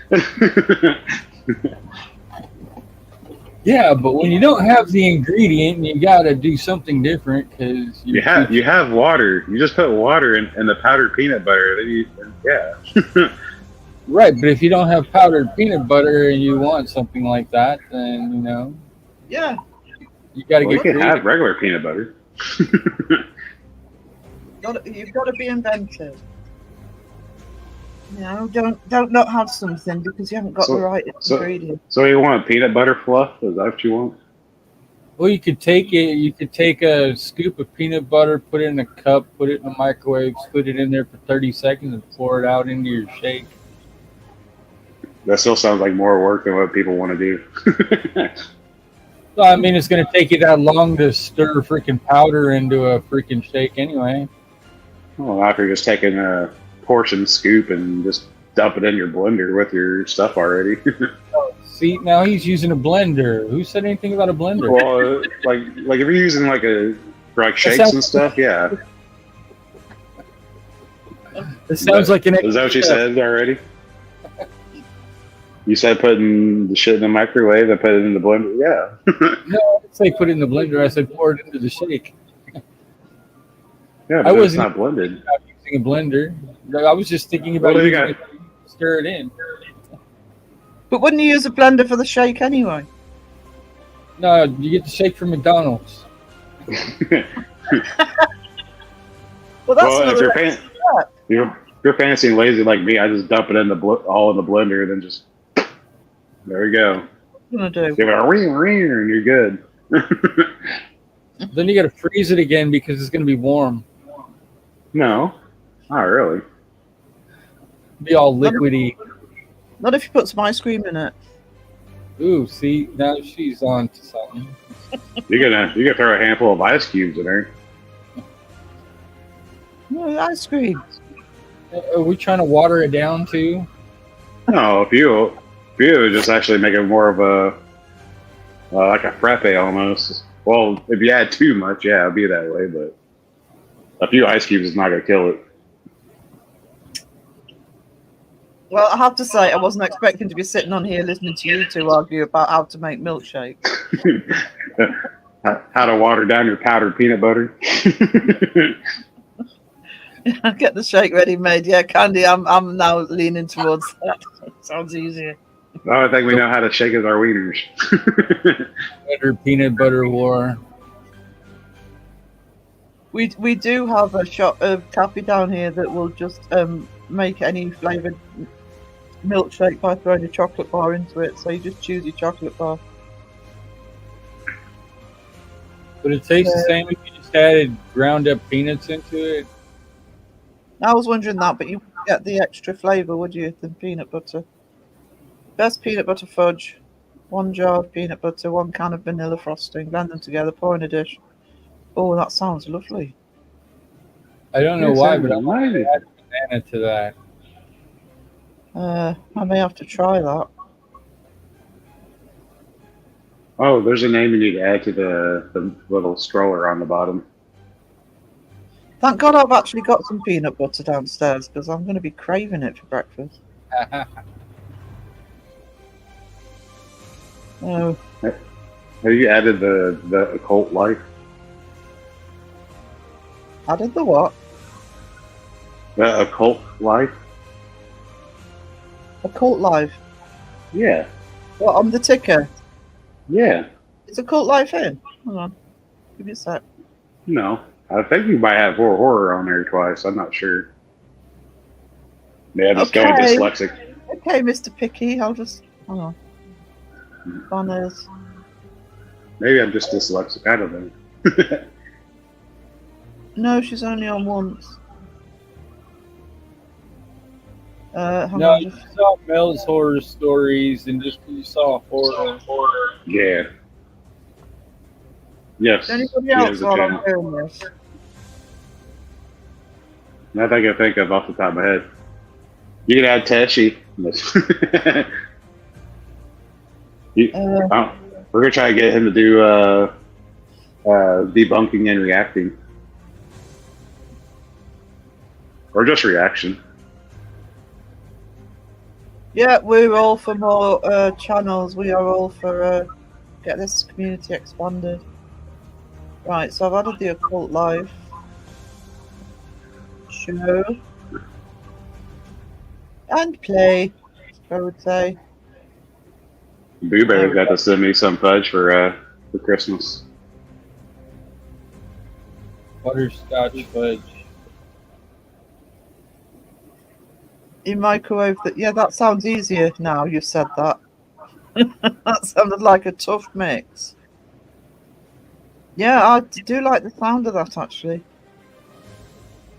Speaker 4: Yeah, but when you don't have the ingredient, you got to do something different because
Speaker 3: you have water. You just put water in the powdered peanut butter. Yeah.
Speaker 4: Right, but if you don't have powdered peanut butter and you want something like that, then
Speaker 2: Yeah.
Speaker 4: You got to get.
Speaker 3: You can have regular peanut butter.
Speaker 2: You've got to be inventive. Don't not have something because you haven't got the right ingredients.
Speaker 3: So you want peanut butter fluff? Is that what you want?
Speaker 4: Well, you could take it. You could take a scoop of peanut butter, put it in a cup, put it in the microwave, put it in there for 30 seconds, and pour it out into your shake.
Speaker 3: That still sounds like more work than what people want to do.
Speaker 4: So, I mean, it's going to take you that long to stir freaking powder into a freaking shake anyway.
Speaker 3: Well, after just taking a portion scoop and just dump it in your blender with your stuff already.
Speaker 4: See, now he's using a blender. Who said anything about a blender?
Speaker 3: Well, like if you're using for shakes and stuff, yeah.
Speaker 4: This sounds like an.
Speaker 3: Is that what you said already? You said putting the shit in the microwave and put it in the blender? Yeah.
Speaker 4: No, I didn't say put it in the blender. I said pour it into the shake.
Speaker 3: Yeah, but it's not blended.
Speaker 4: Using a blender. I was just thinking about stir it in.
Speaker 2: But wouldn't you use a blender for the shake anyway?
Speaker 4: No, you get the shake from McDonald's.
Speaker 2: Well,
Speaker 3: if you're fancy and lazy like me, I just dump it in all in the blender and then just there we go.
Speaker 2: What do?
Speaker 3: Give it a ring, and you're good.
Speaker 4: Then you got to freeze it again because it's going to be warm.
Speaker 3: No, not really.
Speaker 4: Be all liquidy.
Speaker 2: Not if you put some ice cream in it.
Speaker 4: Ooh, see, now she's on to something.
Speaker 3: You can throw a handful of ice cubes in there.
Speaker 2: No, ice cream.
Speaker 4: Are we trying to water it down too?
Speaker 3: No, if you would just actually make it more of a like a frappe almost. Well, if you add too much, yeah, it'd be that way. But a few ice cubes is not gonna kill it.
Speaker 2: Well, I have to say, I wasn't expecting to be sitting on here listening to you two argue about how to make milkshake.
Speaker 3: How to water down your powdered peanut butter.
Speaker 2: Get the shake ready made. Yeah, Candy, I'm now leaning towards that. Sounds easier.
Speaker 3: The only thing we know how to shake is our wieners.
Speaker 4: Better peanut butter war.
Speaker 2: We do have a shop of coffee down here that will just make any flavoured milkshake by throwing a chocolate bar into it. So you just choose your chocolate bar.
Speaker 4: But it tastes the same if you just added ground up peanuts into it.
Speaker 2: I was wondering that, but you wouldn't get the extra flavour, would you, than peanut butter? Best peanut butter fudge. 1 jar of peanut butter, 1 can of vanilla frosting. Blend them together, pour in a dish. Oh, that sounds lovely.
Speaker 4: I don't know why, but I might add banana to that.
Speaker 2: I may have to try that.
Speaker 3: Oh, there's a name you need to add to the little stroller on the bottom.
Speaker 2: Thank God I've actually got some peanut butter downstairs because I'm going to be craving it for breakfast. Oh,
Speaker 3: Have you added the occult life?
Speaker 2: added the what?
Speaker 3: The occult life?
Speaker 2: Occult Life.
Speaker 3: Yeah.
Speaker 2: What, on the ticker?
Speaker 3: Yeah.
Speaker 2: Is Occult Life in? Hang on. Give me a sec.
Speaker 3: No. I think you might have horror on there twice. I'm not sure. Yeah, just going
Speaker 2: Okay.
Speaker 3: dyslexic.
Speaker 2: Okay, Mr. Picky, I'll just... Hang on. Banners.
Speaker 3: Maybe I'm just dyslexic. I don't know.
Speaker 2: No, she's only on once. Hang
Speaker 4: No,
Speaker 2: on.
Speaker 4: you saw Mel's horror stories and just you saw horror.
Speaker 3: Yeah. Yes.
Speaker 2: Anybody
Speaker 3: she
Speaker 2: else
Speaker 3: has a
Speaker 2: while I'm
Speaker 3: channel.
Speaker 2: doing this?
Speaker 3: Nothing I can think of off the top of my head. You can add Tashi. We're gonna try to get him to do debunking and reacting, or just reaction.
Speaker 2: Yeah, we're all for more channels. We are all for get this community expanded. Right, so I've added the Occult Life show and play, I would say.
Speaker 3: Boo Bear got to send me some fudge for Christmas.
Speaker 4: Butterscotch fudge.
Speaker 2: You microwave that. Yeah, that sounds easier now you've said that. That sounded like a tough mix. Yeah, I do like the sound of that actually.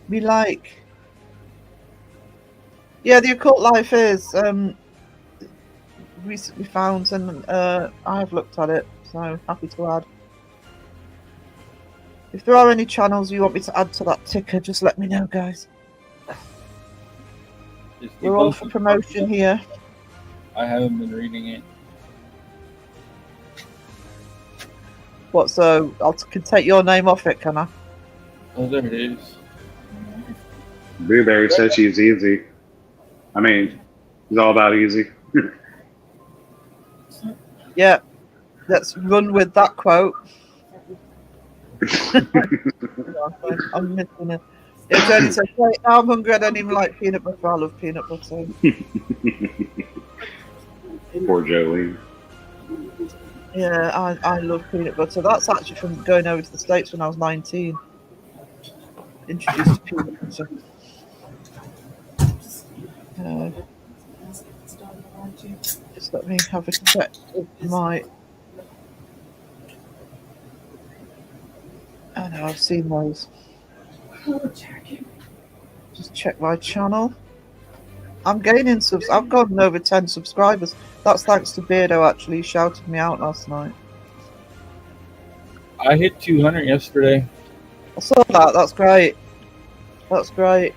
Speaker 2: We like. Yeah, the Occult Life is recently found, and I have looked at it, so happy to add. If there are any channels you want me to add to that ticker, just let me know, guys.
Speaker 4: Just
Speaker 2: We're all
Speaker 4: debunking
Speaker 2: for promotion here.
Speaker 4: I haven't been reading it.
Speaker 2: What, so I can take your name off it, can I?
Speaker 4: Oh, there it is.
Speaker 3: Boo Bear said she's easy. I mean, it's all about easy.
Speaker 2: Yeah, let's run with that quote. I'm missing it. It's only says, "Wait, now I'm hungry. I don't even like peanut butter. I love peanut butter."
Speaker 3: Poor Jolene.
Speaker 2: Yeah, I love peanut butter. That's actually from going over to the States when I was 19. Introduced to peanut butter. Just let me have a check of my... I know, I've seen those. Just check my channel. I'm gaining subs. I've gotten over 10 subscribers. That's thanks to Beardo, actually. He shouted me out last night.
Speaker 4: I hit 200 yesterday.
Speaker 2: I saw that. That's great. That's great.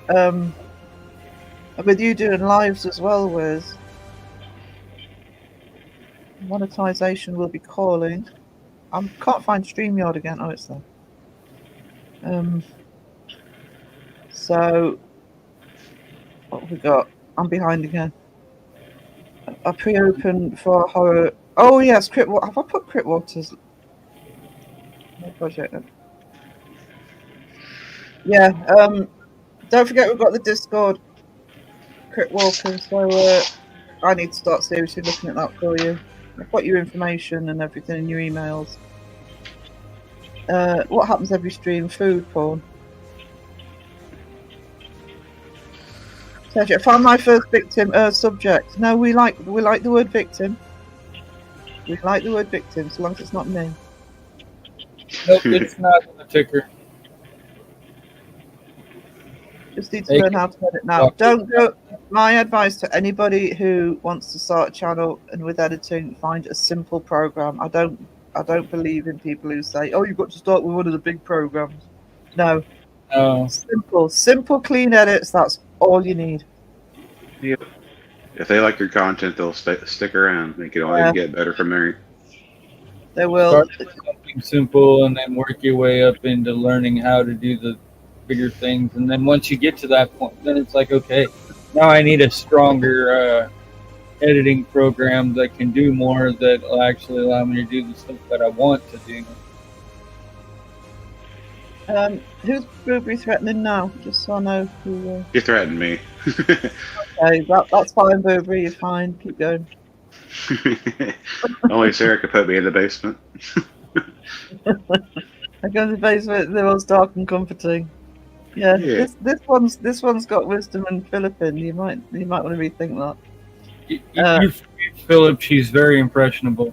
Speaker 2: With you doing lives as well, Wiz, monetization will be calling. I can't find StreamYard again. Oh, it's there. So, what have we got? I'm behind again. I pre-opened for horror. Oh yes, Crypt. Have I put Crypt Waters? No project. Yeah. Don't forget we've got the Discord, Crypt Walker. So I need to start seriously looking at that for you. I've got your information and everything in your emails. What happens every stream? Food porn. I found my first victim. Subject. No, we like the word victim. We like the word victim, so long as it's not me.
Speaker 4: Nope, it's not in the ticker.
Speaker 2: Just need to learn how to edit now. Don't go. My advice to anybody who wants to start a channel and with editing, find a simple program. I don't believe in people who say, "Oh, you've got to start with one of the big programs." No. Simple, clean edits. That's all you need.
Speaker 3: Yep. If they like your content, they'll stick around. They can only get better from there.
Speaker 2: They will.
Speaker 4: Start with something simple and then work your way up into learning how to do the bigger things. And then once you get to that point, then it's like, okay, now I need a stronger editing program that can do more, that will actually allow me to do the stuff that I want to do.
Speaker 2: Who's Booby threatening now? Just so I know who.
Speaker 3: You threatened me.
Speaker 2: Okay, that's fine, Booby. You're fine. Keep going.
Speaker 3: Only Sarah could put me in the basement.
Speaker 2: I go to the basement. They're all dark and comforting. Yeah. This one's got wisdom and Philippine. You might want to rethink that.
Speaker 4: You Philip, she's very impressionable.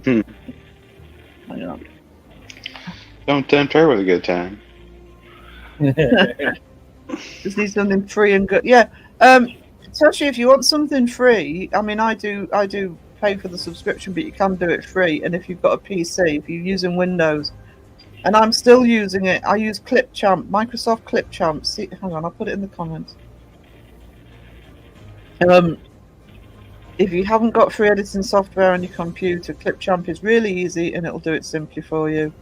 Speaker 2: Hang on.
Speaker 3: Don't tempt her with a good time.
Speaker 2: Just need something free and good. Yeah. Especially if you want something free. I mean, I do pay for the subscription, but you can do it free. And if you've got a PC, if you're using Windows, and I'm still using it, I use Clipchamp, Microsoft Clipchamp. See, hang on, I'll put it in the comments. If you haven't got free editing software on your computer, Clipchamp is really easy and it'll do it simply for you.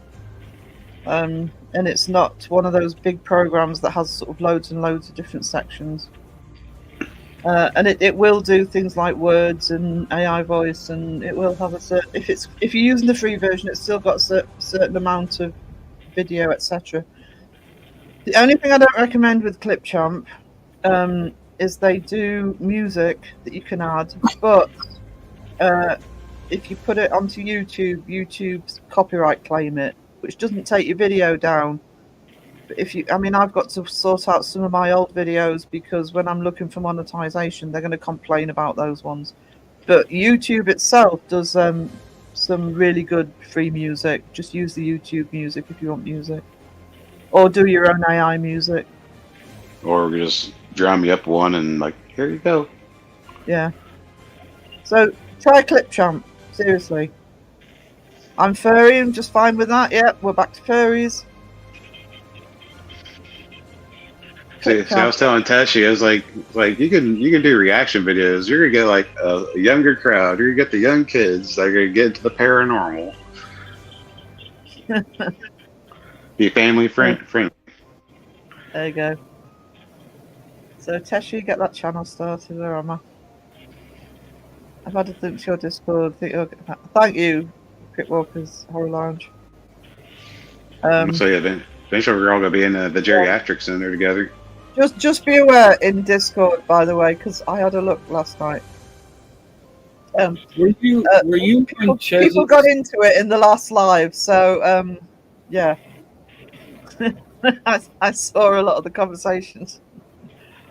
Speaker 2: And it's not one of those big programs that has sort of loads and loads of different sections. And it will do things like words and AI voice, and it will have a certain. If you're using the free version, it's still got a certain amount of video, etc. The only thing I don't recommend with Clipchamp is they do music that you can add, but if you put it onto YouTube, YouTube's copyright claim it, which doesn't take your video down. But I've got to sort out some of my old videos because when I'm looking for monetization, they're going to complain about those ones. But YouTube itself does some really good free music. Just use the YouTube music if you want music, or do your own AI music,
Speaker 3: or just drum me up one and like, here you go.
Speaker 2: Yeah. So try Clipchamp, seriously. I'm furry. I'm just fine with that. Yep, we're back to furries.
Speaker 3: See, I was telling Tashi, I was like you can do reaction videos. You're gonna get like a younger crowd. You're gonna get the young kids. They're gonna get into the paranormal. Be family friendly.
Speaker 2: There you go. So Tashi, get that channel started. Where am I? I've had to think to your Discord. Thank you, Crypt Walkers Horror Lounge.
Speaker 3: So yeah, eventually we're all gonna be in the geriatric center together.
Speaker 2: Just be aware in Discord, by the way, because I had a look last night.
Speaker 4: Were you
Speaker 2: people got into it in the last live, so yeah. I saw a lot of the conversations,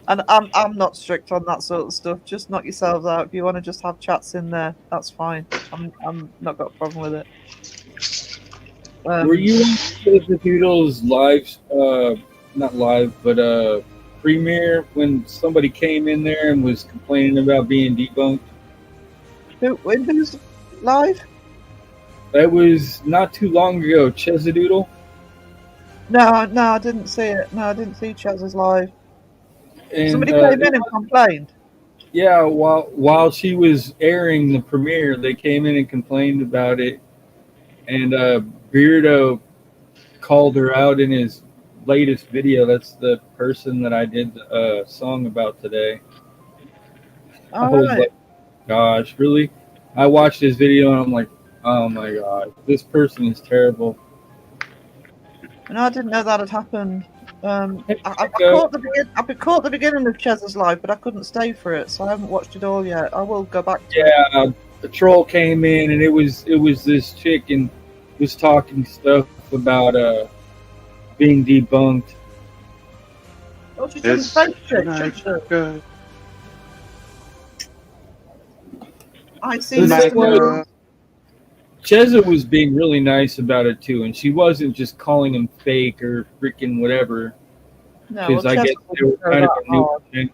Speaker 2: and I'm not strict on that sort of stuff. Just knock yourselves out. If you want to just have chats in there, that's fine. I'm not got a problem with it.
Speaker 4: Were you on the Doodles live? Not live, but premiere when somebody came in there and was complaining about being debunked?
Speaker 2: Who's live?
Speaker 4: That was not too long ago. Chesadoodle.
Speaker 2: No, I didn't see it. No, I didn't see Chaz's live.
Speaker 4: And
Speaker 2: Somebody came in and complained.
Speaker 4: yeah, while she was airing the premiere, they came in and complained about it, and Beardo called her out in his latest video. That's the person that I did the song about today. I
Speaker 2: All
Speaker 4: was
Speaker 2: right.
Speaker 4: like, gosh, really? I watched his video and I'm like, oh my god, this person is terrible.
Speaker 2: No, I didn't know that had happened. I
Speaker 4: Go.
Speaker 2: caught the beginning of Chez's live, but I couldn't stay for it, so I haven't watched it all yet. I will go back to it.
Speaker 4: Yeah, the troll came in and it was this chick and was talking stuff about being debunked.
Speaker 2: Oh, she shouldn't
Speaker 3: It's
Speaker 2: say shit, should she?
Speaker 3: good.
Speaker 2: I see
Speaker 4: The thing
Speaker 2: Mr.
Speaker 4: was-
Speaker 2: Moon.
Speaker 4: Cheza was being really nice about it too, and she wasn't just calling him fake or freaking whatever.
Speaker 2: No,
Speaker 4: Because
Speaker 2: well,
Speaker 4: I
Speaker 2: Cheza
Speaker 4: guess they were
Speaker 2: wouldn't go
Speaker 4: kind of
Speaker 2: that
Speaker 4: a new
Speaker 2: hard.
Speaker 4: thing.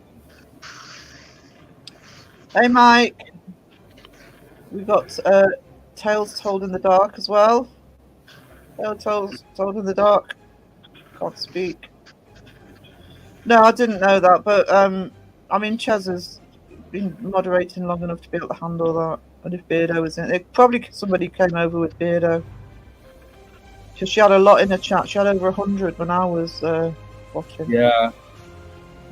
Speaker 2: Hey, Mike. We've got Tales Told in the Dark as well. Tales Told in the Dark. Can't speak. No, I didn't know that, but I mean, Chaz has been moderating long enough to be able to handle that. And if Beardo was in it, probably somebody came over with Beardo. Because she had a lot in the chat. She had over 100 when I was watching.
Speaker 4: Yeah.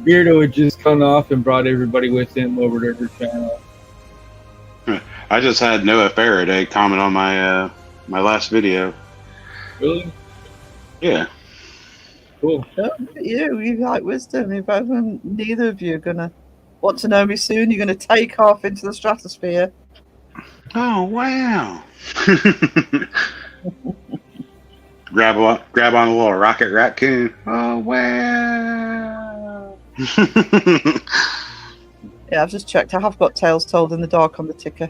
Speaker 4: Beardo had just come off and brought everybody with him over to her channel.
Speaker 3: I just had Noah Faraday comment on my my last video.
Speaker 4: Really?
Speaker 3: Yeah.
Speaker 4: Cool.
Speaker 2: Look at you like wisdom. You both, neither of you are gonna want to know me soon. You're gonna take off into the stratosphere.
Speaker 3: Oh wow! grab on a little rocket raccoon. Oh wow!
Speaker 2: Yeah, I've just checked. I have got Tales Told in the Dark on the ticker.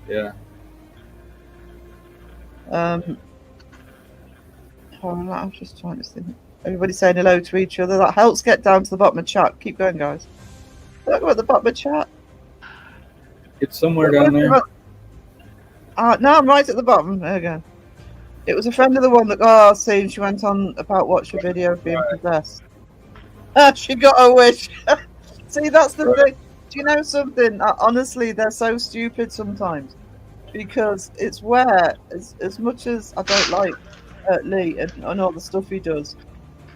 Speaker 4: Yeah.
Speaker 2: I'm just trying to think. Everybody saying hello to each other. That helps get down to the bottom of chat. Keep going, guys. Look at the bottom of chat.
Speaker 4: It's somewhere down there.
Speaker 2: No, I'm right at the bottom. There we go. It was a friend of the one that got seen. She went on about watch a video of being possessed. She got a wish. See, that's the thing. Do you know something? Honestly, they're so stupid sometimes. Because it's where, as much as I don't like Lee and all the stuff he does,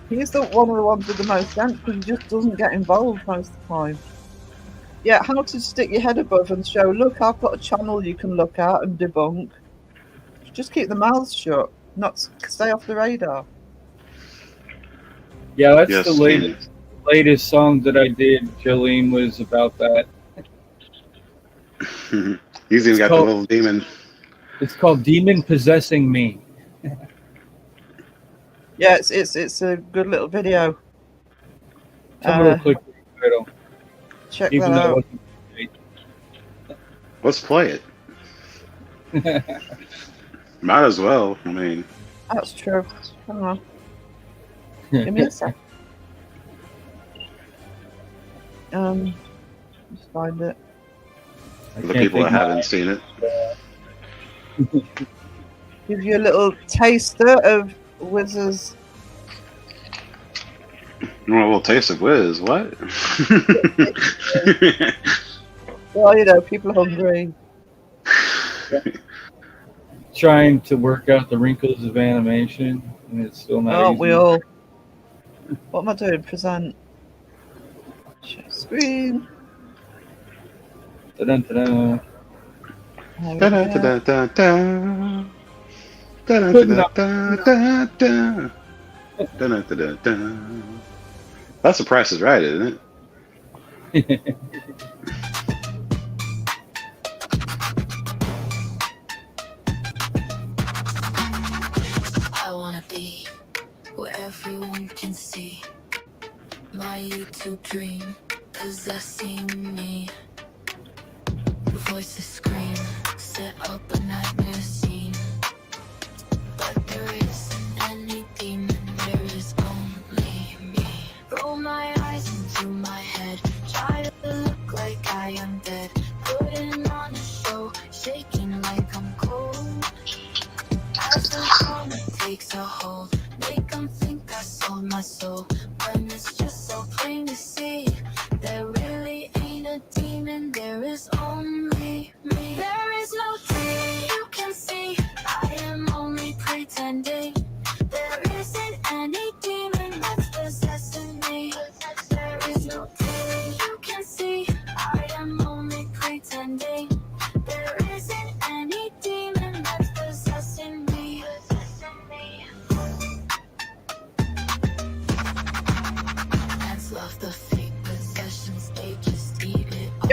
Speaker 2: he's one of the ones with the most sense because he just doesn't get involved most of the time. Yeah, how to stick your head above and show, look, I've got a channel you can look at and debunk. Just keep the mouths shut, not stay off the radar.
Speaker 4: Yeah, that's
Speaker 3: Yes,
Speaker 4: the latest song that I did, Jolene, was about that.
Speaker 3: He's even got
Speaker 4: called-
Speaker 3: the little demon.
Speaker 4: It's called Demon Possessing Me.
Speaker 2: Yeah, it's a good little video.
Speaker 4: Someone will click the title,
Speaker 2: Check
Speaker 4: even
Speaker 2: that
Speaker 4: though
Speaker 2: out.
Speaker 4: it
Speaker 3: Let's play it.
Speaker 4: wasn't.
Speaker 3: Might as well. I mean,
Speaker 2: That's true. Hang on, give me a sec. Just find it.
Speaker 4: I
Speaker 3: the
Speaker 4: can't
Speaker 3: people that
Speaker 4: think of-
Speaker 3: haven't seen it.
Speaker 2: Give you a little taster of Wiz's.
Speaker 3: You want a little taste of whiz? What?
Speaker 2: Well, you know, people are hungry.
Speaker 4: Trying to work out the wrinkles of animation, and it's still not
Speaker 2: Aren't
Speaker 4: easy.
Speaker 2: we all? What am I doing? Present. Share screen.
Speaker 4: Dun-dun-dun-dun.
Speaker 2: There we go.
Speaker 3: Da-da-da-da-da. Da-da-da-da-da-da. Da-da-da-da-da. That's the Price is Right, isn't it?
Speaker 5: I wanna be where everyone can see my YouTube dream possessing me. Voices scream, set up a nightmare scene. But there isn't any demon, there is only me. Roll my eyes into my head, try to look like I am dead. Putting on a show, shaking like I'm cold. As the moment takes a hold, make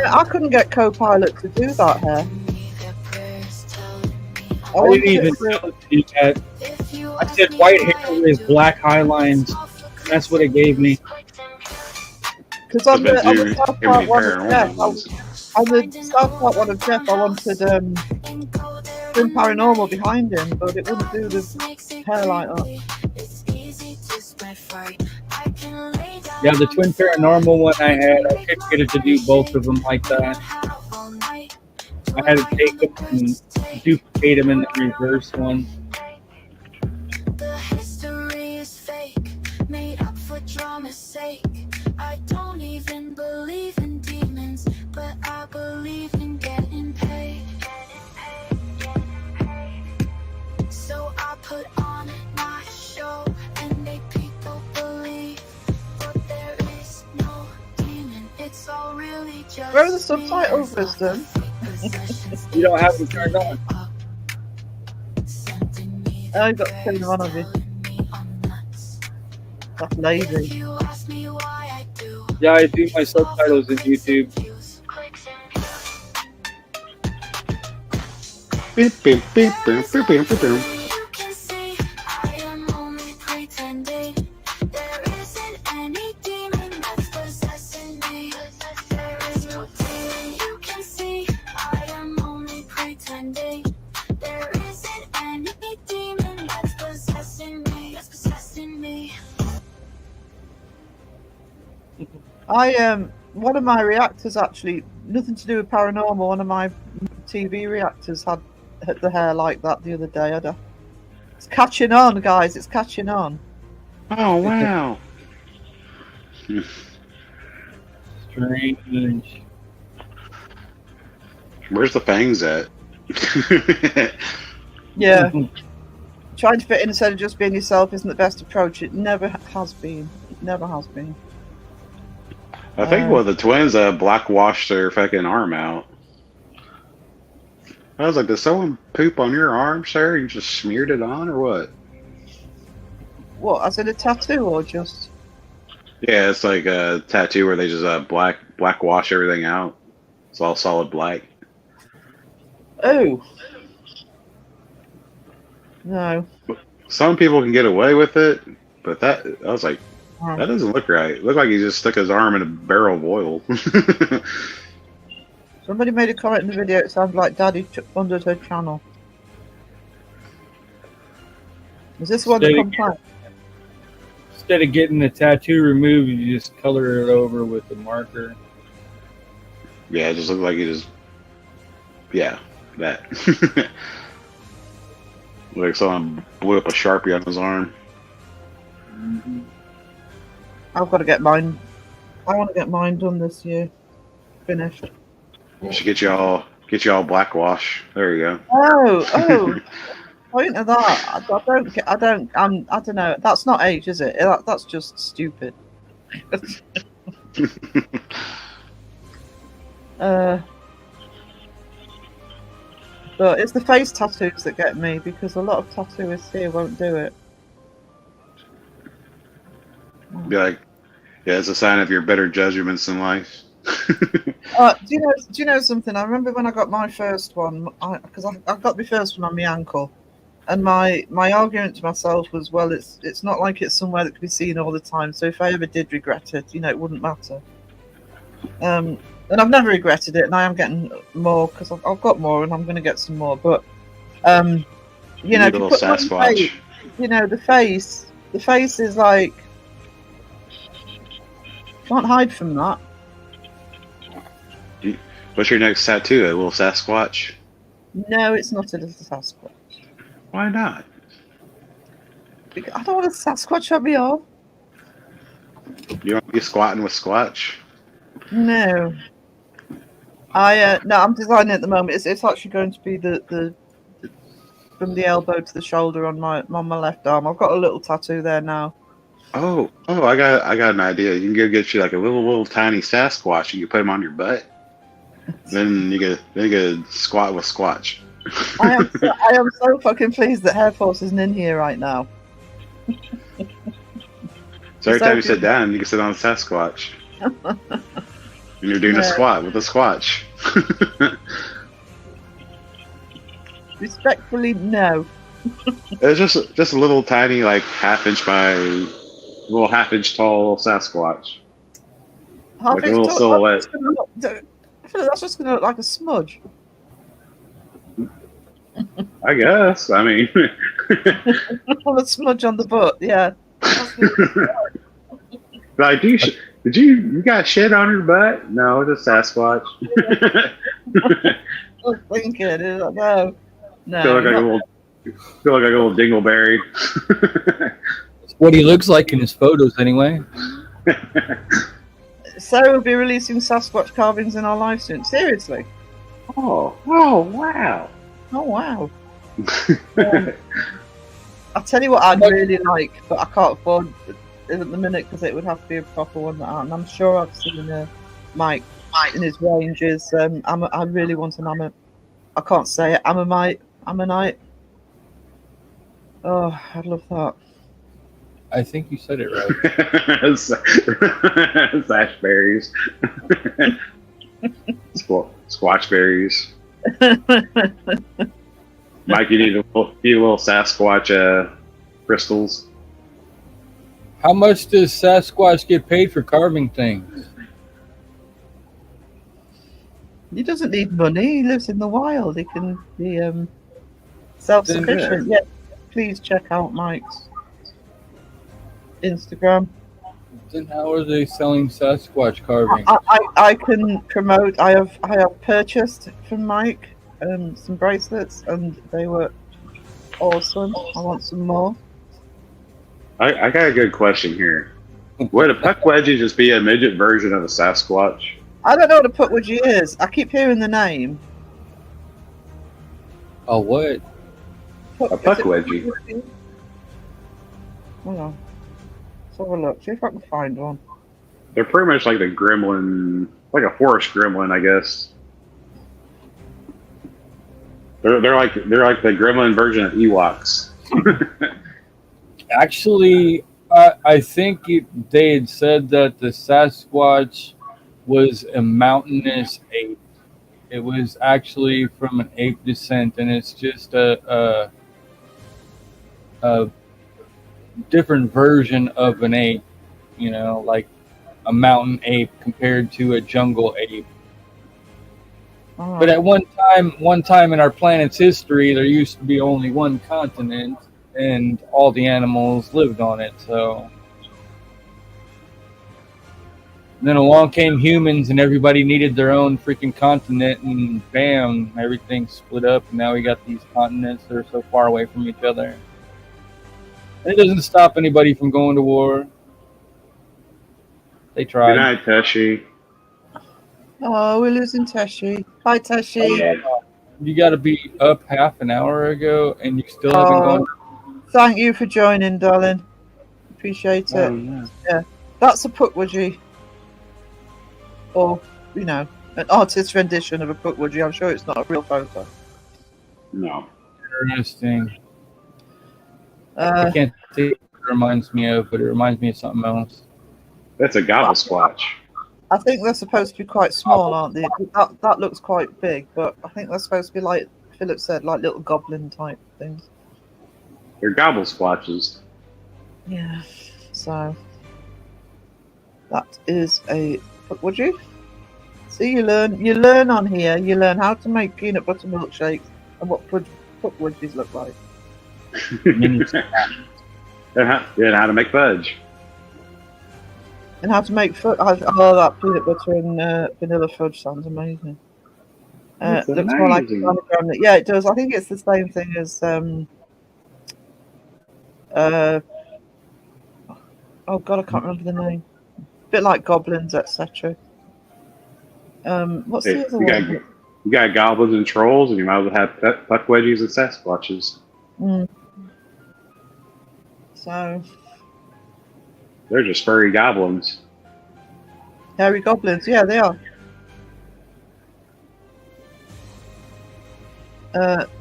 Speaker 2: Yeah, I couldn't get Copilot to do that hair. I
Speaker 4: I
Speaker 2: wanted
Speaker 4: didn't even
Speaker 2: it to-
Speaker 4: tell it to do that. I said white hair with black highlines. That's what it gave me.
Speaker 2: Because on the
Speaker 3: Give
Speaker 2: South
Speaker 3: me
Speaker 2: Park one of
Speaker 3: paranormal
Speaker 2: Jeff,
Speaker 3: ones.
Speaker 2: on the South Park one of Jeff, I wanted Twin Paranormal behind him, but it wouldn't do the hair light up.
Speaker 4: Yeah, the Twin Paranormal one I had, I couldn't get it to do both of them like that. I had to take them and duplicate them in the reverse one.
Speaker 5: The history is fake, made up for drama's sake. I don't even believe in demons, but I believe in getting paid. So I put on my show and make people believe, but there is no demon. It's all really just
Speaker 2: Where are the subtitles, Wisdom?
Speaker 4: You don't have them turned on.
Speaker 2: Oh, you've got to turn them on, have you? That's lazy.
Speaker 4: Yeah, I do my subtitles in YouTube.
Speaker 3: Beep, beep, beep, beep, beep, beep, beep, beep.
Speaker 5: You can see I am only pretending. There isn't any demon that's possessing me. There is no demon. You can see I am only pretending. There isn't any demon that's possessing me. That's possessing me.
Speaker 2: One of my reactors actually, nothing to do with paranormal, one of my TV reactors had the hair like that the other day. It's catching on, guys, it's catching on.
Speaker 3: Oh, wow.
Speaker 4: Strange.
Speaker 3: Where's the fangs at?
Speaker 2: Yeah. Trying to fit in instead of just being yourself isn't the best approach. It never has been. It never has been.
Speaker 3: I think one of the twins black washed their fucking arm out. I was like, did someone poop on your arm, sir? You just smeared it on, or what?
Speaker 2: What, as in a tattoo or just?
Speaker 3: Yeah, it's like a tattoo where they just black wash everything out. It's all solid black.
Speaker 2: Oh. No.
Speaker 3: Some people can get away with it, but that I was like,
Speaker 2: Oh.
Speaker 3: that doesn't look right. It looked like he just stuck his arm in a barrel of oil.
Speaker 2: Somebody made a comment in the video, it sounds like Daddy funded her channel. Is this one the complaint?
Speaker 4: Instead of getting the tattoo removed, you just color it over with the marker.
Speaker 3: Yeah, it just looked like he just, yeah, that. Like someone blew up a Sharpie on his arm.
Speaker 4: Mm-hmm.
Speaker 2: I've got to get mine. I want to get mine done this year. Finished.
Speaker 3: Should get you all black wash. There you go.
Speaker 2: Oh. Point of that. I don't know. That's not age, is it? That's just stupid. But it's the face tattoos that get me because a lot of tattooists here won't do it.
Speaker 3: Be like, yeah, it's a sign of your better judgments in life.
Speaker 2: Do you know something? I remember when I got my first one, because I got my first one on my ankle, and my argument to myself was, well, it's not like it's somewhere that can be seen all the time. So if I ever did regret it, it wouldn't matter. And I've never regretted it, and I am getting more because I've got more, and I'm going to get some more. But if you put
Speaker 3: Sasquatch.
Speaker 2: The face is like, can't hide from that.
Speaker 3: What's your next tattoo? A little Sasquatch?
Speaker 2: No, it's not a little Sasquatch.
Speaker 3: Why not?
Speaker 2: Because I don't want a Sasquatch on me arm.
Speaker 3: You want to be squatting with Squatch?
Speaker 2: No. I'm designing at the moment. It's actually going to be the from the elbow to the shoulder on my left arm. I've got a little tattoo there now.
Speaker 3: Oh! I got an idea. You can go get you like a little tiny Sasquatch, and you put him on your butt. Then you get squat with Squatch.
Speaker 2: I am so fucking pleased that Hair Force isn't in here right now.
Speaker 3: So every time you sit down, you can sit on a Sasquatch. And you're doing a
Speaker 2: Yeah.
Speaker 3: squat with a squatch.
Speaker 2: Respectfully, no.
Speaker 3: It's just a little tiny, like half-inch tall Sasquatch.
Speaker 2: Half
Speaker 3: Like a
Speaker 2: inch
Speaker 3: little
Speaker 2: tall-
Speaker 3: silhouette.
Speaker 2: I feel like that's just going to look like a smudge.
Speaker 3: I guess. I mean,
Speaker 2: Well, a smudge on the butt, yeah. That's good.
Speaker 3: like, did you got shit on your butt? No, it's a Sasquatch.
Speaker 2: I was thinking, no. No.
Speaker 3: Feel like
Speaker 2: not-
Speaker 3: a little dingleberry.
Speaker 4: That's what he looks like in his photos, anyway.
Speaker 2: Sarah will be releasing Sasquatch carvings in our live soon. Seriously?
Speaker 3: Oh wow.
Speaker 2: Oh, wow. I'll tell you what I'd really like, but I can't afford it at the minute because it would have to be a proper one. And I'm sure I've seen Mike in his ranges. I really want an I can't say it. Ammonite. Oh, I'd love that.
Speaker 4: I think you said it right.
Speaker 3: Sashberries. Squatchberries. Mike, you need a little Sasquatch crystals.
Speaker 4: How much does Sasquatch get paid for carving things?
Speaker 2: He doesn't need money. He lives in the wild. He can be self-sufficient. Yeah, please check out Mike's Instagram.
Speaker 4: Then how are they selling Sasquatch carving?
Speaker 2: I can promote. I have purchased from Mike some bracelets, and they were awesome. I want some more.
Speaker 3: I got a good question here. Would a Puckwudgie just be a midget version of a Sasquatch?
Speaker 2: I don't know what a Puckwudgie is. I keep hearing the name.
Speaker 4: Oh, what?
Speaker 3: A Puckwudgie.
Speaker 2: Hold on. Let's have a look. See if I can find one.
Speaker 3: They're pretty much like the gremlin, like a forest gremlin, I guess. They're like the gremlin version of Ewoks.
Speaker 4: Actually, I think they had said that the Sasquatch was a mountainous ape. It was actually from an ape descent, and it's just a different version of an ape. You know, like a mountain ape compared to a jungle ape.
Speaker 2: Oh,
Speaker 4: But at one time in our planet's history, there used to be only one continent, and all the animals lived on it. So then along came humans, and everybody needed their own freaking continent, and bam, everything split up. And now we got these continents that are so far away from each other. And it doesn't stop anybody from going to war. They
Speaker 3: Good
Speaker 4: tried.
Speaker 3: night, Teshi.
Speaker 2: oh, we're losing Teshi. Hi, Teshi.
Speaker 4: You got to be up half an hour ago, and you still haven't gone.
Speaker 2: Thank you for joining, darling. Appreciate it.
Speaker 3: Yeah.
Speaker 2: That's a Puckwudgie. Or, you know, an artist's rendition of a Puckwudgie. I'm sure it's not a real photo.
Speaker 3: No.
Speaker 4: Interesting. I can't think what it reminds me of, but it reminds me of something else.
Speaker 3: That's a gobble squatch.
Speaker 2: I think they're supposed to be quite small, aren't they? That looks quite big, but I think they're supposed to be, like Philip said, like little goblin type things.
Speaker 3: They're gobble squatches.
Speaker 2: Yeah. So that is a Puckwudgie. See, you learn on here. You learn how to make peanut butter milkshakes and what Puckwudgies look like.
Speaker 4: Mini-
Speaker 3: And how to make fudge.
Speaker 2: And how to make fudge. Oh, that peanut butter and vanilla fudge sounds amazing.
Speaker 3: That's
Speaker 2: Looks more like a
Speaker 3: amazing.
Speaker 2: sonogram. Yeah, it does. I think it's the same thing as oh god, I can't remember the name. A bit like goblins, etc. What's the
Speaker 3: Hey,
Speaker 2: other
Speaker 3: you
Speaker 2: one?
Speaker 3: got goblins and trolls, and you might as well have Puckwudgies and Sasquatches.
Speaker 2: Mm. So
Speaker 3: They're just furry goblins.
Speaker 2: hairy goblins, yeah, they are.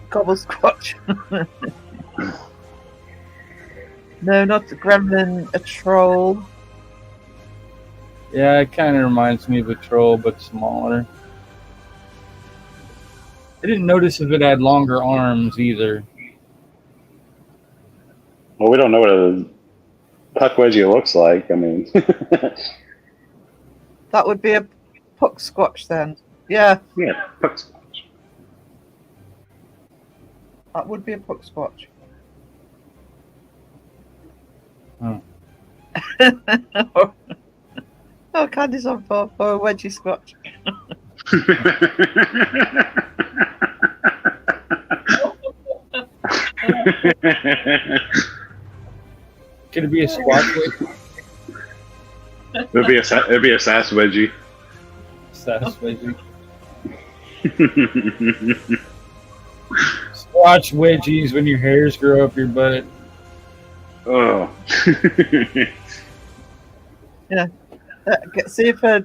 Speaker 2: Gobble squatch. No, not a gremlin, a troll.
Speaker 4: Yeah, it kind of reminds me of a troll, but smaller. I didn't notice if it had longer arms either.
Speaker 3: Well, we don't know what a puck wedgie looks like. I mean,
Speaker 2: That would be a puck squatch then. Yeah,
Speaker 3: yeah, puck squatch.
Speaker 2: that would be a puck squatch.
Speaker 4: Oh.
Speaker 2: Oh, Candy's on for a wedgie squatch.
Speaker 4: Could it be a squat wedgie?
Speaker 3: It'd be a sass wedgie.
Speaker 4: Sass wedgie. Squatch wedgies when your hairs grow up your butt.
Speaker 3: Oh.
Speaker 2: See if oh,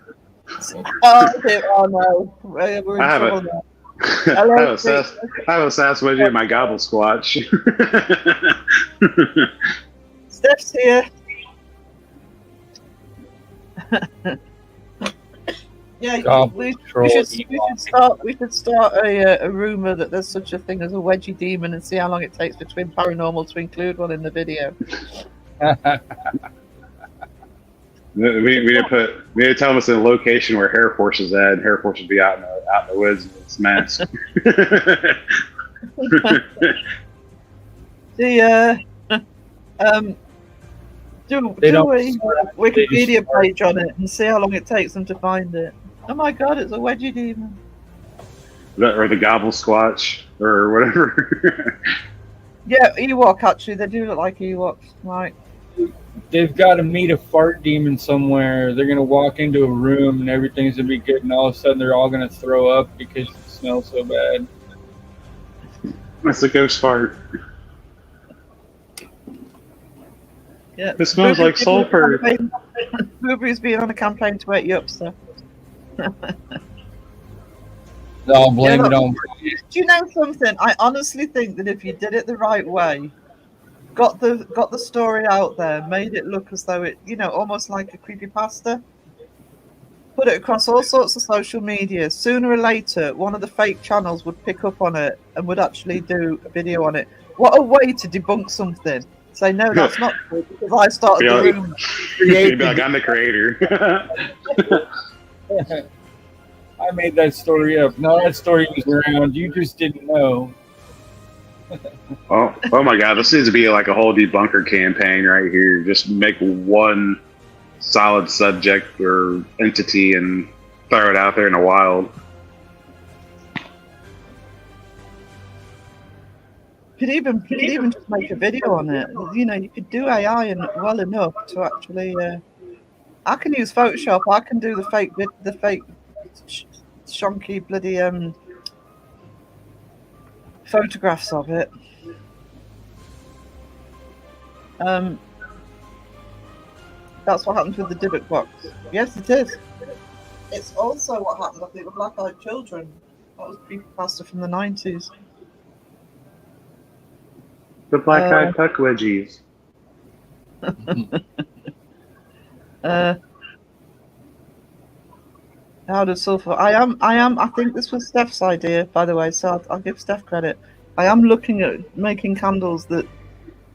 Speaker 2: okay. Oh no, we're in
Speaker 3: I have
Speaker 2: trouble
Speaker 3: it.
Speaker 2: now.
Speaker 3: I have a sass wedgie in my gobble squatch.
Speaker 2: Steph's here. Yeah,
Speaker 4: Gobble
Speaker 2: we
Speaker 4: troll
Speaker 2: should
Speaker 4: Ewok.
Speaker 2: we should start a rumor that there's such a thing as a wedgie demon and see how long it takes for Twin Paranormal to include one in the video.
Speaker 3: we need to tell them it's in a location where Hair Force is at, and Hair Force would be out in the woods with its mask.
Speaker 2: Do
Speaker 4: They
Speaker 2: a
Speaker 4: don't-
Speaker 2: Wikipedia
Speaker 4: start-
Speaker 2: page on it and see how long it takes them to find it. Oh my god, it's a wedgie demon.
Speaker 3: Or the gobble squatch, or whatever.
Speaker 2: Yeah, Ewok actually, they do look like Ewoks. Right.
Speaker 4: They've got to meet a fart demon somewhere. They're gonna walk into a room and everything's gonna be good, and all of a sudden they're all gonna throw up because it smells so bad.
Speaker 3: That's a ghost fart.
Speaker 2: Yeah.
Speaker 3: It smells like sulfur.
Speaker 2: Booby's been on a campaign to wake you up, so.
Speaker 4: I'll blame
Speaker 2: Yeah,
Speaker 4: it on.
Speaker 2: Do you know something? I honestly think that if you did it the right way, got the story out there, made it look as though it, almost like a creepypasta, put it across all sorts of social media, sooner or later, one of the fake channels would pick up on it and would actually do a video on it. What a way to debunk something. Say, no, that's not true, because I started the room.
Speaker 3: You'd be like, I'm the creator.
Speaker 4: I made that story up. No, that story was around. You just didn't know.
Speaker 3: oh my god, this needs to be like a whole debunker campaign right here. Just make one solid subject or entity and throw it out there in the wild.
Speaker 2: You could even just make a video on it. You could do AI and well enough to actually. I can use Photoshop. I can do the fake shonky bloody photographs of it. That's what happens with the Dybbuk box. Yes, it is. It's also what happened, I think, with Black Eyed Children. That was creepypasta from the 90s.
Speaker 3: The black eyed puck wedgies.
Speaker 2: How does sulfur? I think this was Steph's idea, by the way, so I'll give Steph credit. I am looking at making candles that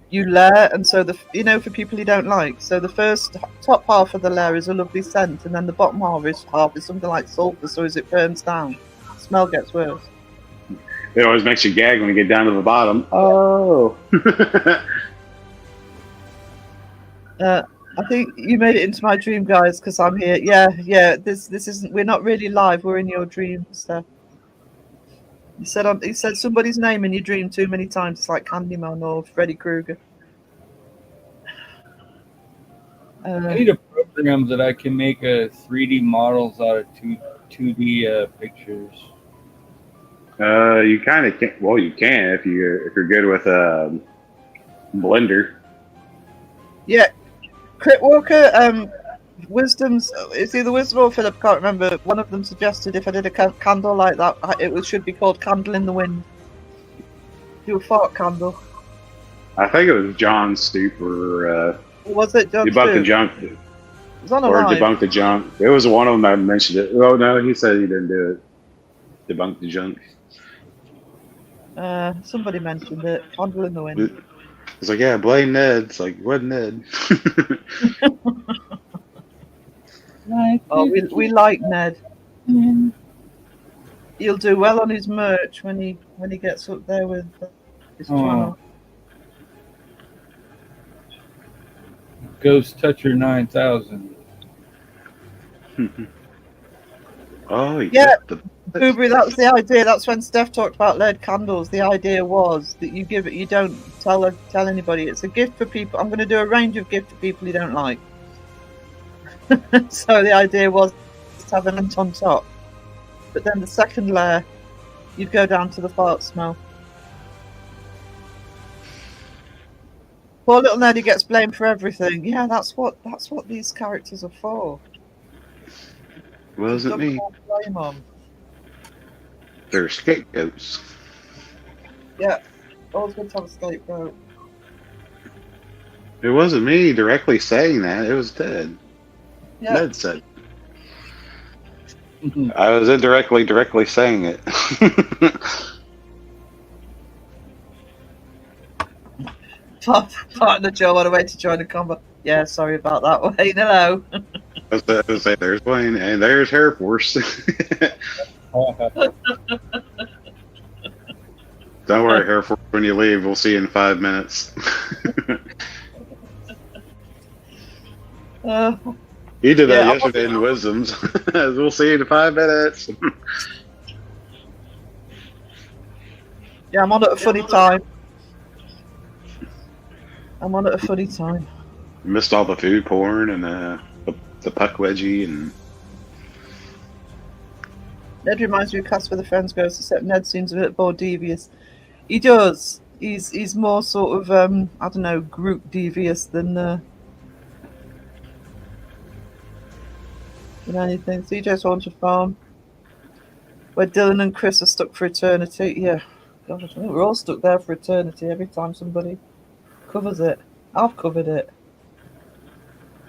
Speaker 2: you layer, and so for people you don't like, so the first top half of the layer is a lovely scent, and then the bottom half is something like sulfur, so as it burns down, the smell gets worse.
Speaker 3: It always makes you gag when you get down to the bottom. Oh.
Speaker 2: I think you made it into my dream, guys, because I'm here. Yeah. This isn't. We're not really live. We're in your dream, Steph. You said somebody's name in your dream too many times. It's like Candyman or Freddy Krueger.
Speaker 4: I need a program that I can make 3D models out of 2D pictures.
Speaker 3: You kind of can. Well, you can if you're good with Blender.
Speaker 2: Yeah, Crit Walker. Wisdom's. It's either Wisdom or Philip. Can't remember. One of them suggested if I did a candle like that, should be called Candle in the Wind. Do a fart candle.
Speaker 3: I think it was John Stooper.
Speaker 2: Was it John
Speaker 3: Debunking
Speaker 2: Stewart?
Speaker 3: Junk.
Speaker 2: It was on a
Speaker 3: Or
Speaker 2: live.
Speaker 3: debunk the junk. There was one of them that mentioned it. Oh no, he said he didn't do it. Debunk the junk.
Speaker 2: Somebody mentioned it. Candle in the wind.
Speaker 3: It's like, yeah, blame Ned. It's like, what Ned?
Speaker 2: Oh, we like Ned. He'll do well on his merch when he gets up there with his channel.
Speaker 4: Ghost Toucher 9000.
Speaker 3: Oh,
Speaker 2: Yeah. Kubri, that's the idea. That's when Steph talked about lead candles. The idea was that you give it, you don't tell anybody. It's a gift for people. I'm going to do a range of gifts for people you don't like. So the idea was to have an ant on top, but then the second layer, you'd go down to the fart smell. Poor little Neddy gets blamed for everything. Yeah, that's what these characters are for.
Speaker 3: Wasn't me.
Speaker 2: Blame on.
Speaker 3: They're scapegoats.
Speaker 2: Yeah, always good to have a scapegoat.
Speaker 3: It wasn't me directly saying that. It was Ted.
Speaker 2: Yeah.
Speaker 3: Ned said. I was indirectly directly saying it.
Speaker 2: Partner Joe on the way to join the combo. Yeah, sorry about that. Wayne, hello.
Speaker 3: I was going to say, there's Wayne, and there's Hair Force. Don't worry, Hair Force, when you leave, we'll see you in 5 minutes. He did that yesterday in Wisdoms. We'll see you in 5 minutes.
Speaker 2: Yeah, I'm on at a funny time.
Speaker 3: Missed all the food porn and the puck wedgie and.
Speaker 2: Ned reminds me of Cast with the Friends Ghost, except Ned seems a bit more devious. He does. He's more sort of I don't know, group devious than anything. CJ's Haunted Farm, where Dylan and Chris are stuck for eternity. Yeah, God, I think we're all stuck there for eternity every time somebody covers it. I've covered it.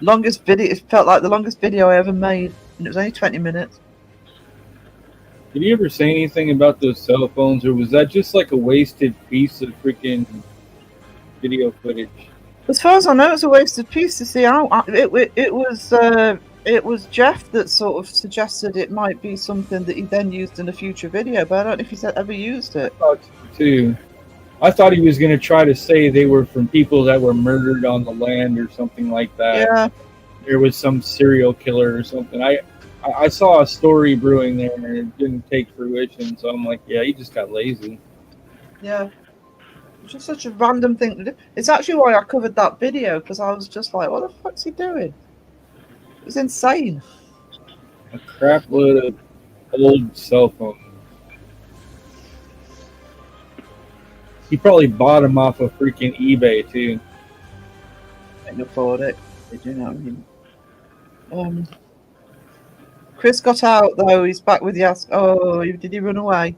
Speaker 2: Longest video. It felt like the longest video I ever made, and it was only 20 minutes.
Speaker 4: Did you ever say anything about those cell phones, or was that just like a wasted piece of freaking video footage?
Speaker 2: As far as I know, it's a wasted piece. To see how it was Jeff that sort of suggested it might be something that he then used in a future video, but I don't know if he's ever used it.
Speaker 4: Too. I thought he was going to try to say they were from people that were murdered on the land or something like that.
Speaker 2: Yeah.
Speaker 4: There was some serial killer or something. I saw a story brewing there and it didn't take fruition, so I'm like, yeah, he just got lazy.
Speaker 2: Yeah. It's just such a random thing to do. It's actually why I covered that video, because I was just like, what the fuck's he doing? It was insane.
Speaker 4: A crap load of old cell phones. He probably bought them off of freaking eBay too.
Speaker 2: I can afford it. Do you know what I mean? Chris got out though. He's back with the ask. Oh, did he run away?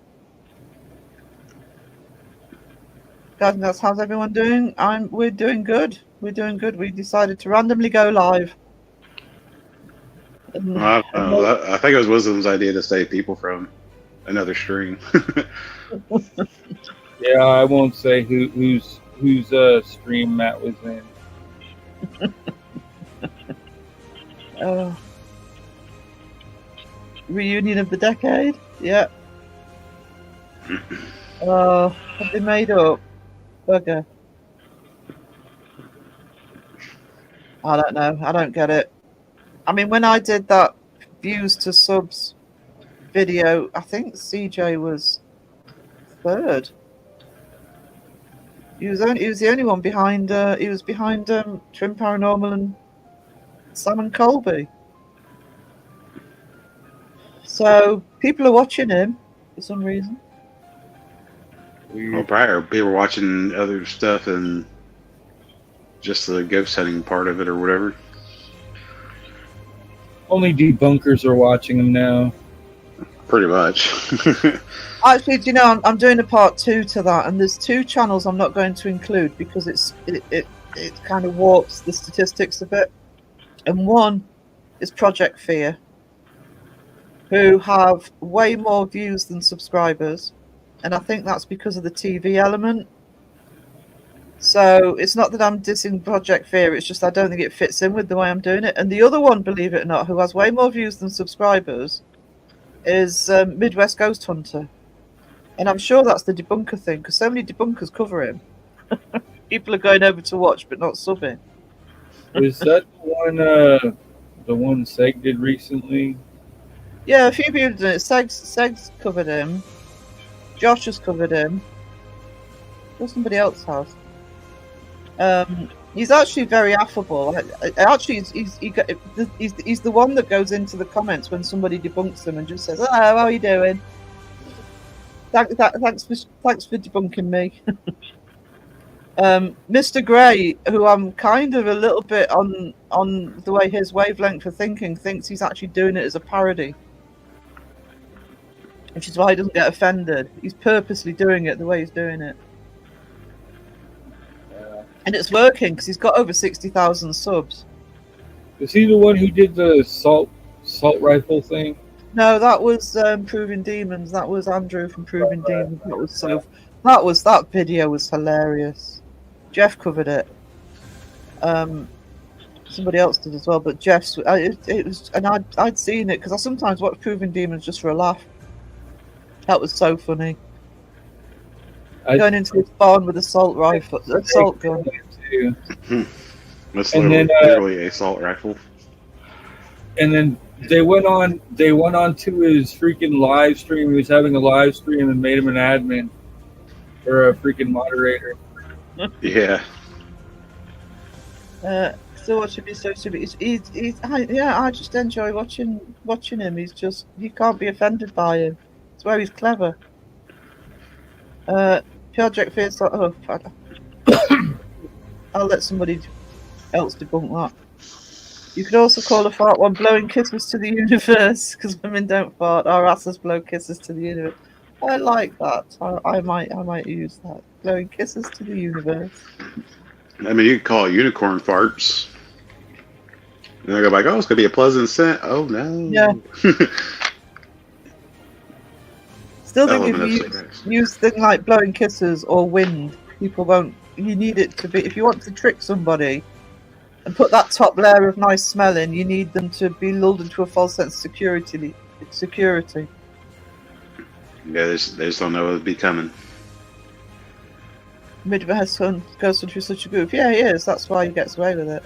Speaker 2: Guys, how's everyone doing? We're doing good. We're doing good. We decided to randomly go live.
Speaker 3: Well, I think it was Wisdom's idea to save people from another stream.
Speaker 4: Yeah, I won't say whose stream Matt was in.
Speaker 2: Reunion of the decade. Yeah. Have they made up? Bugger. I don't know. I don't get it. I mean, when I did that views to subs video, I think CJ was third. He was the only one behind. He was behind Trim Paranormal and Sam and Colby. So people are watching him for some reason.
Speaker 3: Well, prior, people were watching other stuff and just the ghost hunting part of it or whatever.
Speaker 4: Only debunkers are watching him now.
Speaker 3: Pretty much.
Speaker 2: Actually, do you know, I'm doing a part 2 to that, and there's 2 channels I'm not going to include because it kind of warps the statistics a bit. And one is Project Fear, who have way more views than subscribers, and I think that's because of the TV element. So it's not that I'm dissing Project Fear, it's just I don't think it fits in with the way I'm doing it. And the other one, believe it or not, who has way more views than subscribers, is Midwest Ghost Hunter. And I'm sure that's the debunker thing, because so many debunkers cover him. People are going over to watch, but not subbing.
Speaker 4: Was that the one Seg did recently?
Speaker 2: Yeah, a few people did it. Seg's covered him. Josh has covered him. Or somebody else has. He's actually very affable. Actually, he's the one that goes into the comments when somebody debunks them and just says, "Hello, how are you doing? Thanks for debunking me." Mr. Gray, who I'm kind of a little bit on the way his wavelength of thinking, thinks he's actually doing it as a parody, which is why he doesn't get offended. He's purposely doing it the way he's doing it. And it's working because he's got over 60,000 subs.
Speaker 4: Was he the one who did the salt rifle thing?
Speaker 2: No, that was Proving Demons. That was Andrew from Proving Demons. That video was hilarious. Jeff covered it. Somebody else did as well, but Jeff's it was, and I'd seen it because I sometimes watch Proving Demons just for a laugh. That was so funny. Going into this barn with assault rifle, assault gun.
Speaker 3: That's
Speaker 4: And
Speaker 3: literally a assault rifle.
Speaker 4: And then they went on to his freaking live stream. He was having a live stream and made him an admin or a freaking moderator.
Speaker 3: Yeah.
Speaker 2: So what should be so stupid? I just enjoy watching him. He can't be offended by him. It's where he's clever. Project Fear. I'll let somebody else debunk that. You could also call a fart one blowing kisses to the universe, because women don't fart. Our asses blow kisses to the universe. I like that. I might use that. Blowing kisses to the universe.
Speaker 3: I mean, you could call it unicorn farts. And they go like, "Oh, it's gonna be a pleasant scent." Oh no.
Speaker 2: Yeah. Still think
Speaker 3: Element
Speaker 2: if
Speaker 3: of
Speaker 2: you
Speaker 3: cigarettes.
Speaker 2: use things like blowing kisses or wind, people won't. You need it to be. If you want to trick somebody and put that top layer of nice smell in, you need them to be lulled into a false sense of security.
Speaker 3: Yeah, they just don't know what'll be coming.
Speaker 2: Midwest goes into such a goof. Yeah, he is. That's why he gets away with it.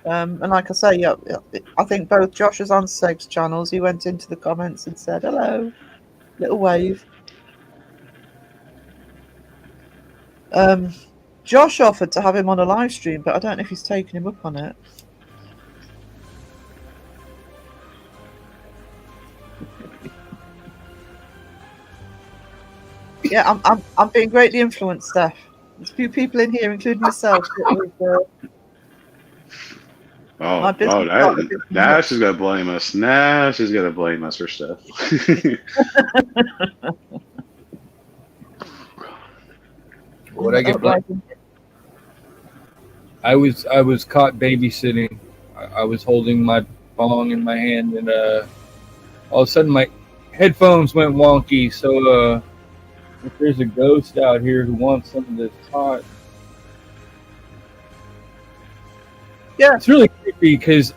Speaker 2: And like I say, yeah, I think both Josh's and Seg's channels, he went into the comments and said, "Hello," little wave. Josh offered to have him on a live stream, but I don't know if he's taken him up on it. Yeah, I'm being greatly influenced, Steph. There's a few people in here, including myself.
Speaker 3: Now she's gonna blame us. Now she's gonna blame us for stuff.
Speaker 4: What I get blamed? I was caught babysitting. I was holding my bong in my hand, and all of a sudden my headphones went wonky. So if there's a ghost out here who wants some of this pot,
Speaker 2: yeah,
Speaker 4: it's really creepy because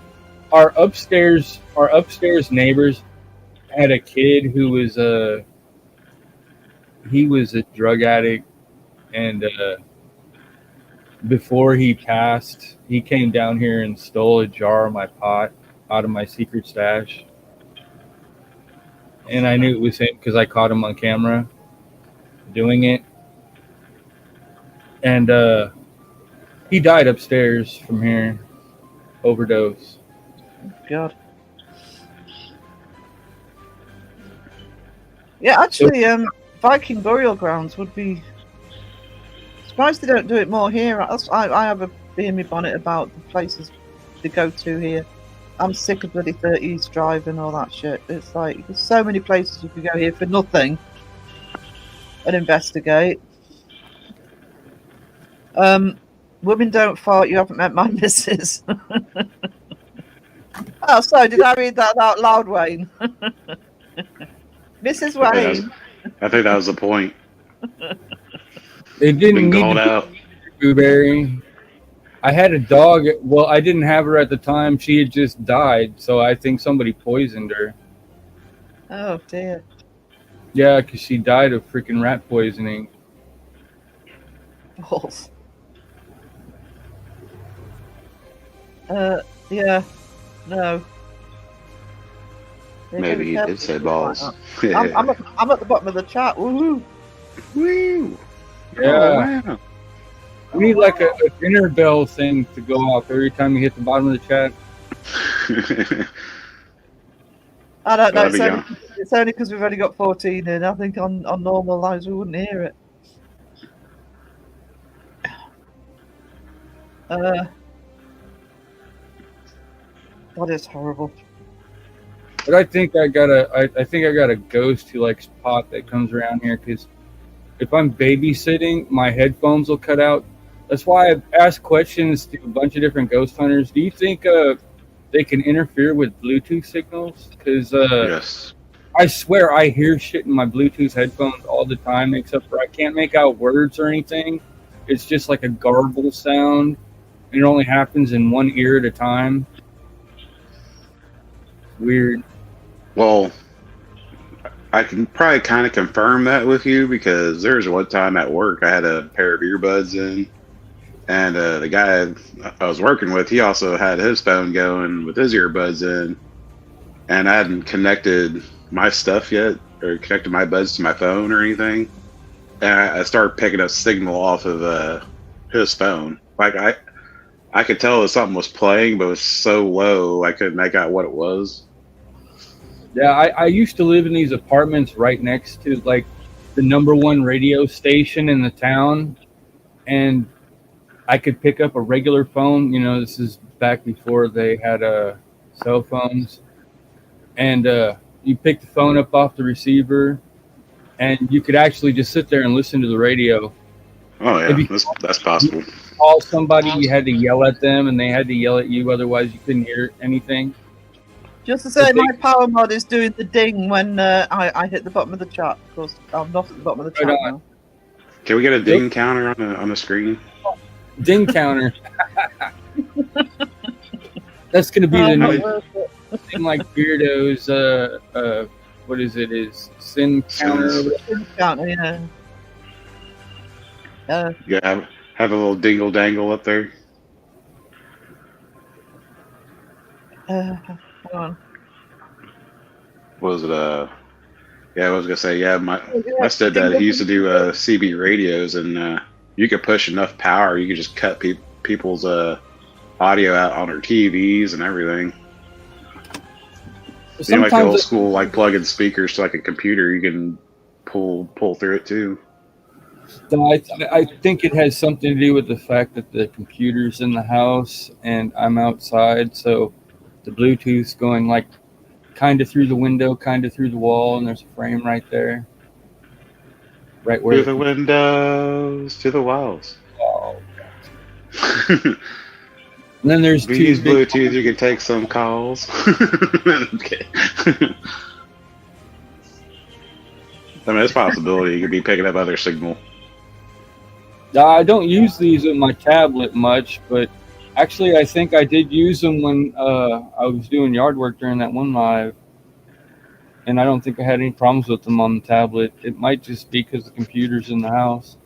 Speaker 4: our upstairs neighbors had a kid who was a drug addict, and before he passed, he came down here and stole a jar of my pot out of my secret stash, and I knew it was him because I caught him on camera doing it, and he died upstairs from here, overdose.
Speaker 2: God. Yeah, actually, Viking burial grounds would be. Surprised they don't do it more here. I have a bee in my bonnet about the places to go to here. I'm sick of bloody 30s Drive and all that shit. It's like there's so many places you could go here for nothing and investigate. Women don't fart. You haven't met my missus. Oh, so did I read that out loud, Wayne? Mrs. Wayne.
Speaker 3: I think that was the point.
Speaker 4: They didn't
Speaker 3: Been
Speaker 4: need
Speaker 3: called
Speaker 4: to
Speaker 3: out.
Speaker 4: Blueberry. I had a dog. Well, I didn't have her at the time. She had just died, so I think somebody poisoned her.
Speaker 2: Oh dear.
Speaker 4: Yeah, because she died of freaking rat poisoning.
Speaker 2: Balls. Yeah. No. Yeah,
Speaker 3: Maybe he
Speaker 2: careful
Speaker 3: did say
Speaker 2: with
Speaker 3: balls.
Speaker 2: that. I'm at the bottom of the chat. Woohoo!
Speaker 3: Woo!
Speaker 4: Yeah.
Speaker 3: Oh, wow.
Speaker 4: We need like a dinner bell thing to go off every time you hit the bottom of the chat.
Speaker 2: I don't know.
Speaker 3: There we go.
Speaker 2: It's only because we've only got 14 in. I think on normal lives we wouldn't hear it. That is horrible.
Speaker 4: But I think I got a ghost who likes pot that comes around here because if I'm babysitting, my headphones will cut out. That's why I've asked questions to a bunch of different ghost hunters. Do you think they can interfere with Bluetooth signals? Because
Speaker 3: Yes.
Speaker 4: I swear I hear shit in my Bluetooth headphones all the time, except for I can't make out words or anything. It's just like a garble sound, and it only happens in one ear at a time. Weird.
Speaker 3: Well, I can probably kind of confirm that with you because there was one time at work I had a pair of earbuds in, and the guy I was working with, he also had his phone going with his earbuds in, and I hadn't connected my stuff yet or connected my buds to my phone or anything, and I started picking up signal off of his phone. Like I could tell that something was playing, but it was so low I couldn't make out what it was.
Speaker 4: Yeah, I used to live in these apartments right next to like the #1 radio station in the town, and I could pick up a regular phone. You know, this is back before they had cell phones, and you pick the phone up off the receiver, and you could actually just sit there and listen to the radio.
Speaker 3: Oh yeah,
Speaker 4: If you
Speaker 3: that's possible.
Speaker 4: call somebody, you had to yell at them, and they had to yell at you. Otherwise, you couldn't hear anything.
Speaker 2: Just to say, my power mod is doing the ding when I hit the bottom of the chat. Of course, I'm not at the bottom of the chat
Speaker 4: Right on.
Speaker 2: now.
Speaker 3: Can we get a ding counter on the screen?
Speaker 4: Ding counter. That's gonna be the new thing, like Beardo's. What is it? Is sin counter?
Speaker 2: Counter, yeah.
Speaker 3: You have a little dingle dangle up there.
Speaker 2: Hang on.
Speaker 3: What was it? Yeah, I was gonna say, yeah, my stepdad, he used to do CB radios, and you could push enough power, you could just cut people's audio out on their TVs and everything. You know, like the old school, like plug-in speakers to like a computer, you can pull through it too.
Speaker 4: I think it has something to do with the fact that the computer's in the house and I'm outside, so the Bluetooth's going like kind of through the window, kind of through the wall, and there's a frame right there. Right where
Speaker 3: Through the windows, to the walls.
Speaker 4: Oh. And then there's
Speaker 3: If you
Speaker 4: two
Speaker 3: use
Speaker 4: big,
Speaker 3: Bluetooth, you can take some calls. Okay. I mean, it's a possibility. You could be picking up other signal.
Speaker 4: I don't use these with my tablet much, but actually I think I did use them when I was doing yard work during that one live, and I don't think I had any problems with them on the tablet. It might just be because the computer's in the house.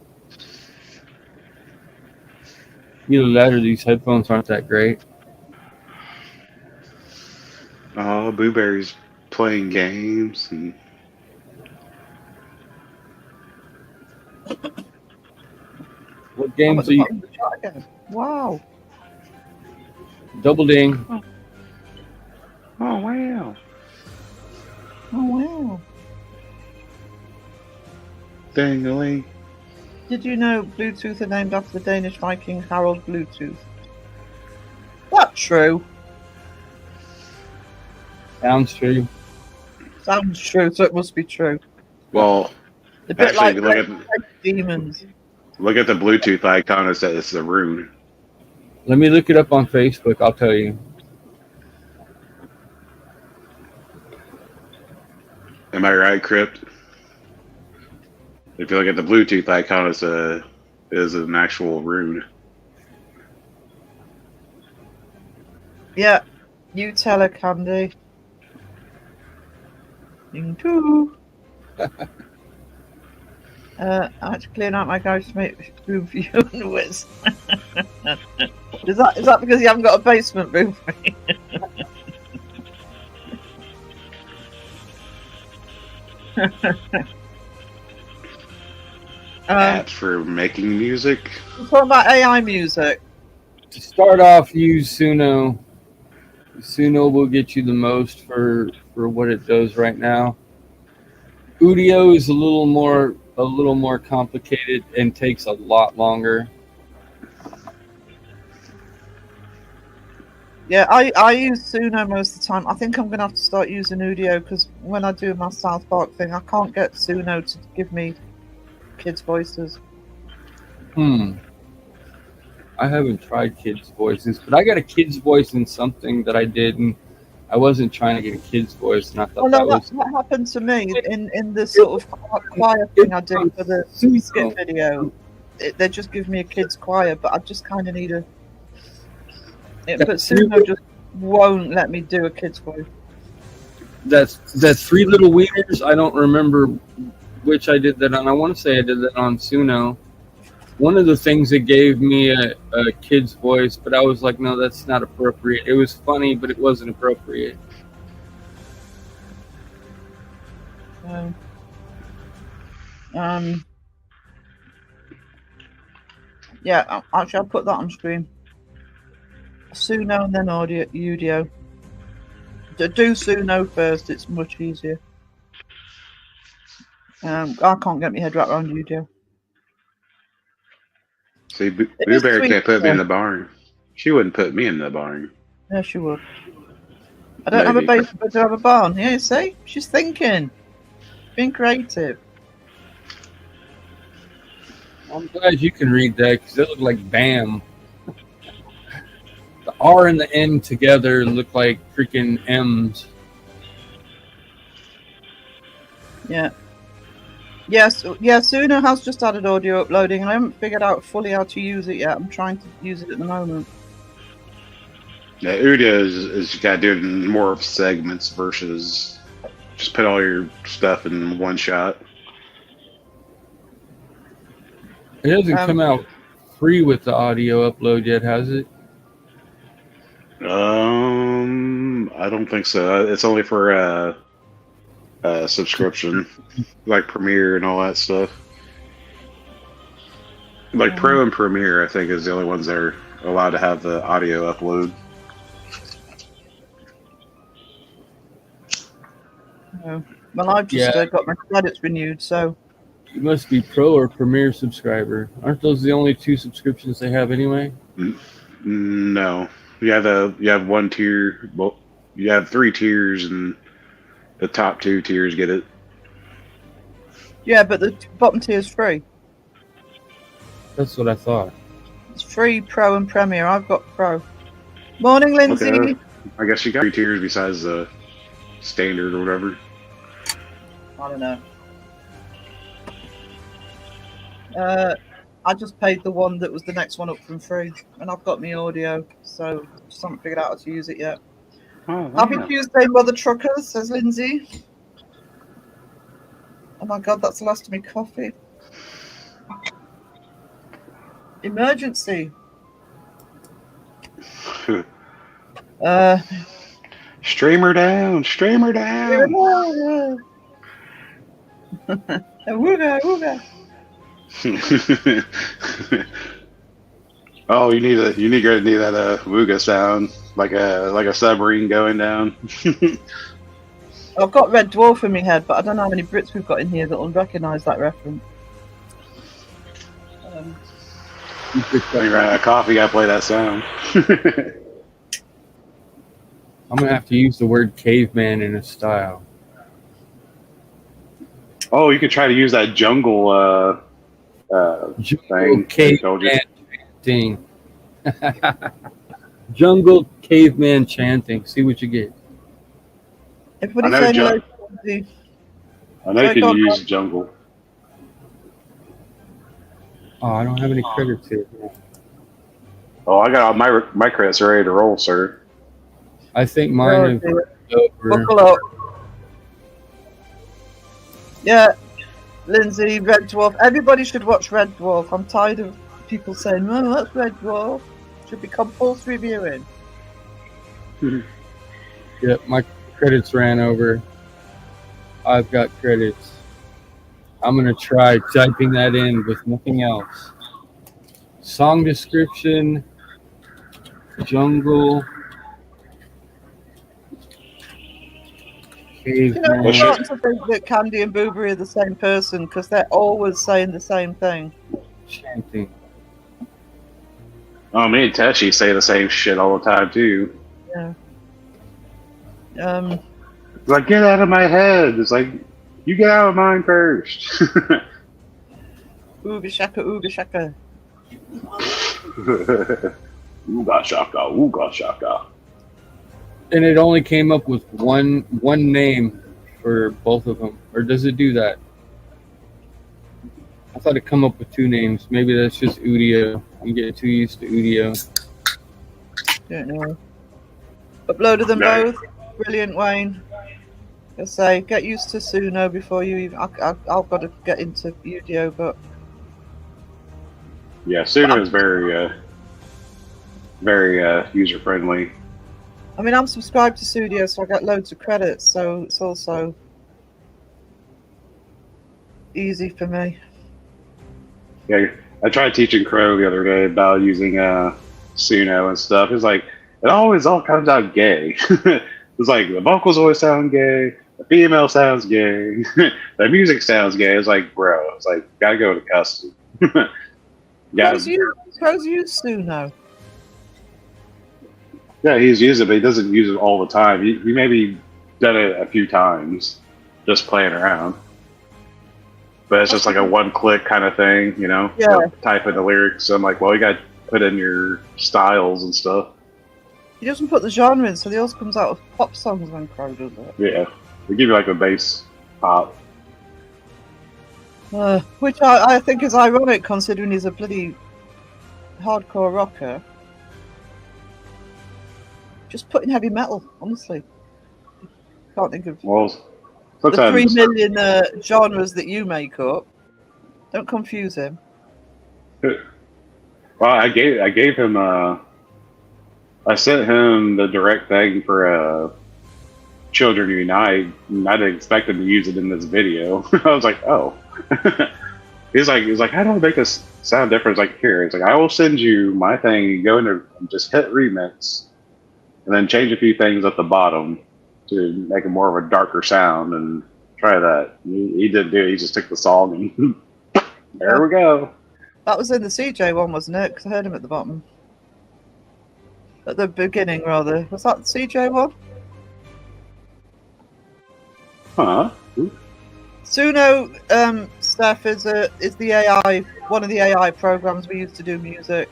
Speaker 4: Either that or these headphones aren't that great.
Speaker 3: Oh, Blueberry's playing games. And
Speaker 4: What games are you?
Speaker 2: Wow.
Speaker 4: Double ding.
Speaker 3: oh, wow.
Speaker 2: Oh, wow.
Speaker 3: Ding-a-ling.
Speaker 2: Did you know Bluetooth are named after the Danish Viking Harald Bluetooth? That's true.
Speaker 4: Sounds true.
Speaker 2: Sounds true, so it must be true.
Speaker 3: Well,
Speaker 2: A bit
Speaker 3: actually,
Speaker 2: like
Speaker 3: if you
Speaker 2: demons.
Speaker 3: look at the Bluetooth icon, it's a rune.
Speaker 4: Let me look it up on Facebook. I'll tell you.
Speaker 3: Am I right, Crypt? If you look at the Bluetooth icon, is an actual rune.
Speaker 2: Yeah, you tell her, Candy. You too. I had to clean out my ghost room for you and Wiz. Is that because you haven't got a basement room for me?
Speaker 3: Apps for making music.
Speaker 2: We're talking about AI music.
Speaker 4: To start off, use Suno. Suno will get you the most for what it does right now. Udio is a little more complicated and takes a lot longer.
Speaker 2: Yeah, I use Suno most of the time. I think I'm going to have to start using Udio because when I do my South Park thing, I can't get Suno to give me kids' voices.
Speaker 4: I haven't tried kids' voices, but I got a kid's voice in something that I did, and I wasn't trying to get a kid's voice, and I thought
Speaker 2: That happened to me in the sort of choir thing I did for the skit video. They just give me a kid's choir, but I just kind of need a... but Suno just won't let me do a kid's voice.
Speaker 4: That's Three Little Wieners. I don't remember which I did that on. I want to say I did that on Suno. One of the things that gave me a kid's voice, but I was like, no, that's not appropriate. It was funny, but it wasn't appropriate.
Speaker 2: Yeah, actually, I'll put that on screen. Suno and then Udio. Do Suno first, it's much easier. I can't get my head wrapped around Udio.
Speaker 3: See, Blueberry can't put me in the barn. She wouldn't put me in the barn.
Speaker 2: Yeah, she would. I don't have a basement, but I have a barn. Yeah, see? She's thinking. Being creative.
Speaker 4: I'm glad you can read that because it looked like BAM. The R and the N together look like freaking M's.
Speaker 2: Yeah. Yes, yeah, Suno has just added audio uploading, and I haven't figured out fully how to use it yet. I'm trying to use it at the moment.
Speaker 3: Yeah, Udio is you gotta do it in more of segments versus just put all your stuff in one shot.
Speaker 4: It hasn't come out free with the audio upload yet, has it?
Speaker 3: I don't think so. It's only for subscription, like Premiere and all that stuff. Like Pro and Premiere, I think, is the only ones that are allowed to have the audio upload.
Speaker 2: Well, I've just got my credits renewed, so...
Speaker 4: You must be Pro or Premiere subscriber. Aren't those the only two subscriptions they have anyway?
Speaker 3: No. You have one tier. Well, you have 3 tiers, and the top 2 tiers get it.
Speaker 2: Yeah, but the bottom tier is free.
Speaker 4: That's what I thought.
Speaker 2: It's free, Pro and Premiere. I've got Pro. Morning, Lindsay.
Speaker 3: Okay. I guess you got 3 tiers besides the standard or whatever.
Speaker 2: I don't know. I just paid the one that was the next one up from free, and I've got my audio, so just haven't figured out how to use it yet.
Speaker 3: Oh,
Speaker 2: Happy Tuesday, Mother Truckers, says Lindsay. Oh my god, that's the last of my coffee. Emergency.
Speaker 3: Streamer down, streamer down.
Speaker 2: Wooga, wooga.
Speaker 3: Oh, you need that wooga sound, like a submarine going down.
Speaker 2: I've got Red Dwarf in my head, but I don't know how many Brits we've got in here that will recognise that reference.
Speaker 3: When you run out of coffee, you gotta play that sound.
Speaker 4: I'm gonna have to use the word caveman in a style.
Speaker 3: Oh, you could try to use that jungle thing.
Speaker 4: Caveman thing. Jungle caveman chanting. See what you get.
Speaker 2: Everybody
Speaker 3: I know
Speaker 2: saying
Speaker 3: Ju-
Speaker 2: hello to Lindsay.
Speaker 3: I know you
Speaker 2: Sorry,
Speaker 3: can
Speaker 2: go on,
Speaker 3: use jungle.
Speaker 4: Oh, I don't have any credits here.
Speaker 3: Oh, I got all my credits ready to roll, sir.
Speaker 4: I think mine
Speaker 2: Oh,
Speaker 4: have
Speaker 2: dear.
Speaker 4: over.
Speaker 2: Buckle up. Yeah, Lindsay, Red Dwarf. Everybody should watch Red Dwarf. I'm tired of people saying, "Oh, that's Red Dwarf." Should be compulsory viewing.
Speaker 4: Yep, my credits ran over. I've got credits. I'm gonna try typing that in with nothing else. Song description, jungle,
Speaker 2: You know, I'm
Speaker 3: Well,
Speaker 4: caveman.
Speaker 3: shit.
Speaker 2: starting to think that Candy and Boobery are the same person because they're always saying the same thing.
Speaker 4: Chanting.
Speaker 3: Oh, me and Teshi say the same shit all the time too.
Speaker 2: Um,
Speaker 3: It's like, get out of my head. It's like, you get out of mine first.
Speaker 2: ooga shaka, ooga shaka.
Speaker 3: Ooga shaka, ooga shaka.
Speaker 4: And it only came up with one name for both of them, or does it do that? I thought it come up with two names. Maybe that's just Udio. I'm getting too used to Udio.
Speaker 2: Don't know. Uploaded them
Speaker 3: Right.
Speaker 2: both. Brilliant, Wayne. I say, get used to Suno before you even. I've got to get into Udio, but
Speaker 3: Yeah, Suno is very user friendly.
Speaker 2: I mean, I'm subscribed to Studio, so I get loads of credits, so it's also easy for me.
Speaker 3: Yeah, I tried teaching Crow the other day about using Suno and stuff. It's like it always all comes out gay. It's like the vocals always sound gay, the female sounds gay, the music sounds gay. It's like, bro, it's like gotta go to custom.
Speaker 2: Suppose you use Suno.
Speaker 3: Yeah, he's used it, but he doesn't use it all the time. He maybe done it a few times, just playing around. But it's just like a one-click kind of thing, you know?
Speaker 2: Yeah.
Speaker 3: Like, type in the lyrics. So I'm like, well, you got to put in your styles and stuff.
Speaker 2: He doesn't put the genre in, so the yours comes out of pop songs when Crow does it.
Speaker 3: Yeah, they give you like a bass pop.
Speaker 2: Which I think is ironic, considering he's a bloody hardcore rocker. Just put in heavy metal, honestly. Can't think of
Speaker 3: Well,
Speaker 2: the 3
Speaker 3: sometimes
Speaker 2: million genres that you make up. Don't confuse him.
Speaker 3: well, I gave him I sent him the direct thing for Children Unite, and I didn't expect him to use it in this video. I was like, oh. He's like, how do I make this sound different? It's like, here. It's like, I will send you my thing. You go into just hit remix, and then change a few things at the bottom to make it more of a darker sound, and try that. He didn't do it. He just took the song and there we go.
Speaker 2: That was in the CJ one, wasn't it? Because I heard him at the bottom. At the beginning, rather. Was that the CJ one?
Speaker 3: Huh?
Speaker 2: Suno, Steph, is the AI, one of the AI programs we use to do music.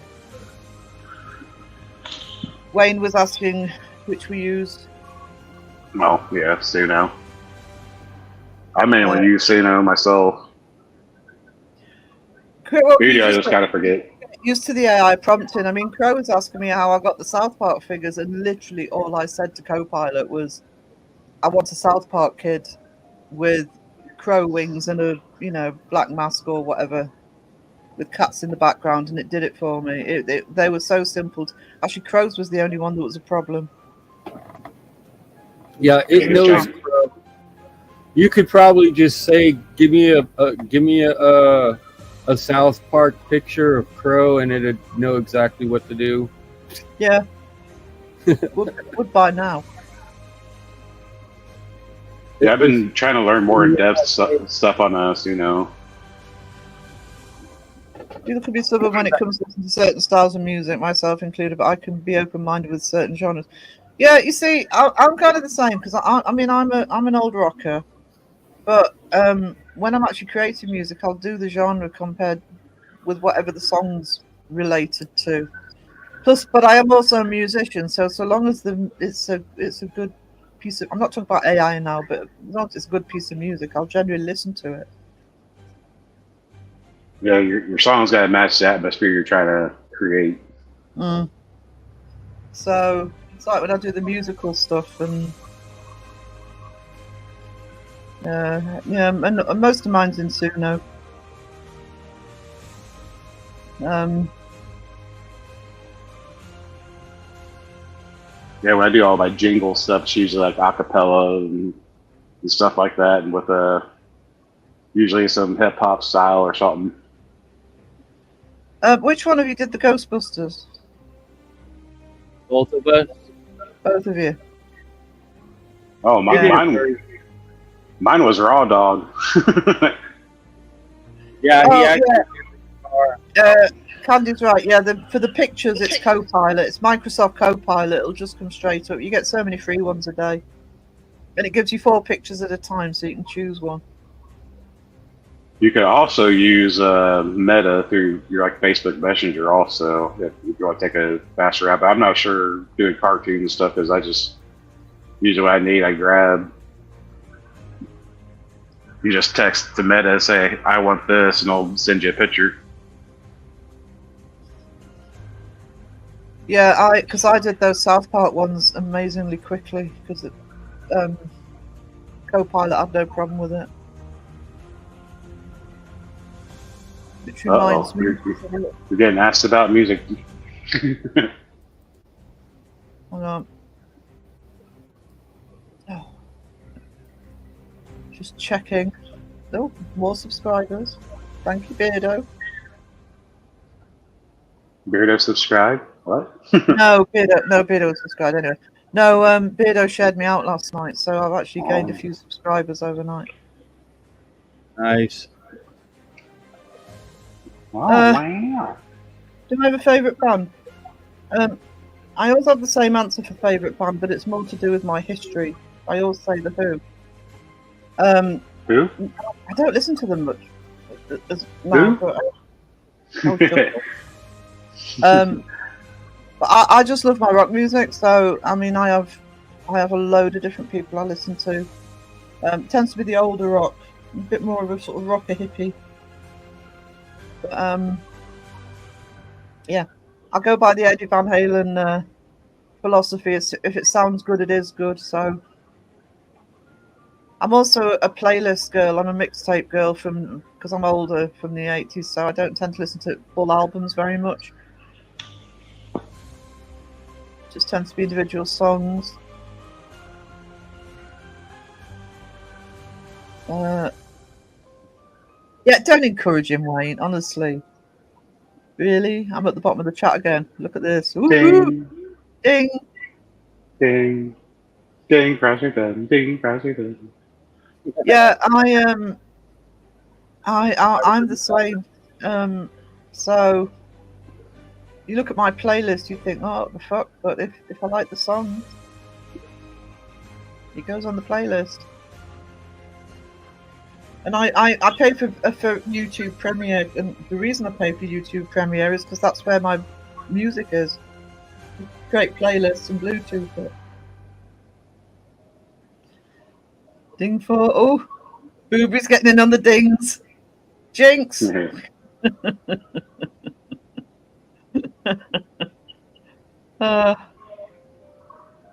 Speaker 2: Wayne was asking which we used.
Speaker 3: Oh, yeah, Suno. I mainly use Suno myself. Udio I just kind of forget.
Speaker 2: Used to the AI prompting. I mean, Crow was asking me how I got the South Park figures, and literally all I said to Copilot was, I want a South Park kid with crow wings and a black mask or whatever, with cats in the background, and it did it for me. They were so simple. Actually, Crow's was the only one that was a problem.
Speaker 4: Yeah, it knows. You could probably just say, "Give me a South Park picture of Crow," and it'd know exactly what to do.
Speaker 2: Yeah, would by now.
Speaker 3: Yeah, I've been trying to learn more in-depth stuff on Suno.
Speaker 2: You could be stubborn when it comes to certain styles of music, myself included, but I can be open-minded with certain genres. Yeah, you see, I'm kind of the same because I'm an old rocker, but when I'm actually creating music, I'll do the genre compared with whatever the song's related to. Plus, but I am also a musician, so long as it's a good piece of, I'm not talking about AI now, but as long as it's a good piece of music, I'll generally listen to it.
Speaker 3: Yeah, your song's got to match the atmosphere you're trying to create.
Speaker 2: Mm. So it's like when I do the musical stuff, and yeah, and most of mine's in Suno.
Speaker 3: Yeah, when I do all my jingle stuff, it's usually like acapella and stuff like that, and with usually some hip hop style or something.
Speaker 2: Which one of you did the Ghostbusters?
Speaker 4: Both of us.
Speaker 2: Both of you.
Speaker 3: Oh,
Speaker 2: Yeah.
Speaker 3: mine was Raw Dog.
Speaker 4: Yeah,
Speaker 2: Oh,
Speaker 4: he actually.
Speaker 2: Candy's right. Yeah, for the pictures, it's Copilot. It's Microsoft Copilot. It'll just come straight up. You get so many free ones a day, and it gives you 4 pictures at a time, so you can choose one.
Speaker 3: You can also use Meta through your like Facebook Messenger also if you want to take a faster route. But I'm not sure doing cartoons and stuff because I just usually what I need I grab. You just text the Meta and say I want this, and I'll send you a picture.
Speaker 2: Yeah, because I did those South Park ones amazingly quickly because Copilot had no problem with it. Which reminds me.
Speaker 3: You're getting asked about music.
Speaker 2: Hang on. Oh. Just checking. Oh, more subscribers. Thank you, Beardo.
Speaker 3: Beardo subscribe? What?
Speaker 2: No, Beardo was subscribed anyway. No, Beardo shared me out last night, so I've actually gained a few subscribers overnight.
Speaker 4: Nice.
Speaker 3: Wow.
Speaker 2: Do I have a favourite band? I always have the same answer for favourite band, but it's more to do with my history. I always say The Who.
Speaker 3: Who?
Speaker 2: I don't listen to them much. Now, but I just love my rock music, so I mean I have a load of different people I listen to. It tends to be the older rock, a bit more of a sort of rocker hippie. But, yeah, I go by the Eddie Van Halen philosophy. If it sounds good, it is good. So I'm also a playlist girl. I'm a mixtape girl because I'm older, from the 80s, so I don't tend to listen to full albums very much. Just tends to be individual songs. Yeah, don't encourage him, Wayne, honestly. Really? I'm at the bottom of the chat again. Look at this. Ooh,
Speaker 3: Ding.
Speaker 2: ding.
Speaker 3: Ding. Ding, browser done. Ding, browser done.
Speaker 2: Yeah, I'm the same. So you look at my playlist, you think, oh, what the fuck? But if I like the song, it goes on the playlist. And I pay for YouTube Premiere, and the reason I pay for YouTube Premiere is because that's where my music is. Great playlists and Bluetooth. Ding for Booby's getting in on the dings. Jinx. Do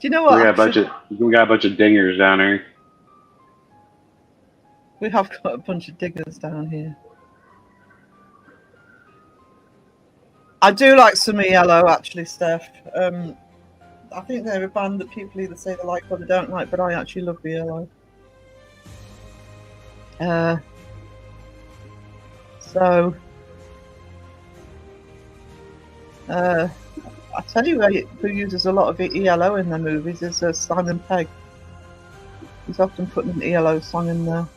Speaker 2: you know what?
Speaker 3: We got a bunch of dingers down here.
Speaker 2: We have got a bunch of diggers down here. I do like Summer Yellow, actually, Steph. I think they're a band that people either say they like or they don't like, but I actually love the Yellow. So, I tell you who uses a lot of ELO in their movies is Simon Pegg. He's often putting an ELO song in there.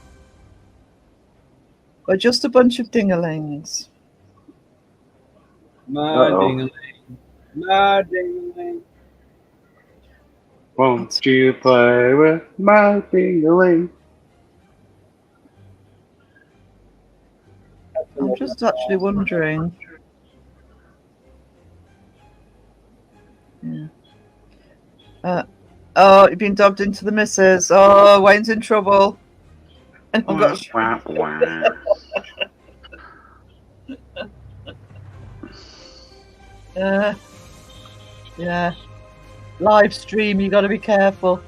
Speaker 2: We're just a bunch of dingalings.
Speaker 4: My ding-a-ling. My ding-a-ling.
Speaker 3: Won't you play with my ding-a-ling?
Speaker 2: I'm just actually wondering. Yeah. Oh, you've been dubbed into the missus. Oh, Wayne's in trouble. And I've got
Speaker 3: Wah, wah.
Speaker 2: yeah. Live stream, you got to be careful.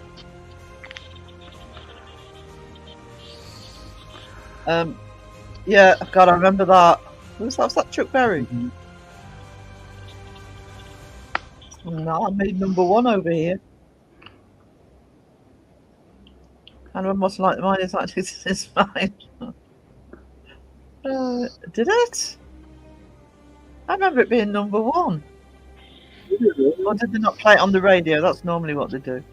Speaker 2: Yeah, God, I remember that. Was that Chuck Berry?
Speaker 4: Mhm.
Speaker 2: No, I made number one over here. And I must like mine is actually is fine. Did it? I remember it being number one. Or did they not play it on the radio? That's normally what they do.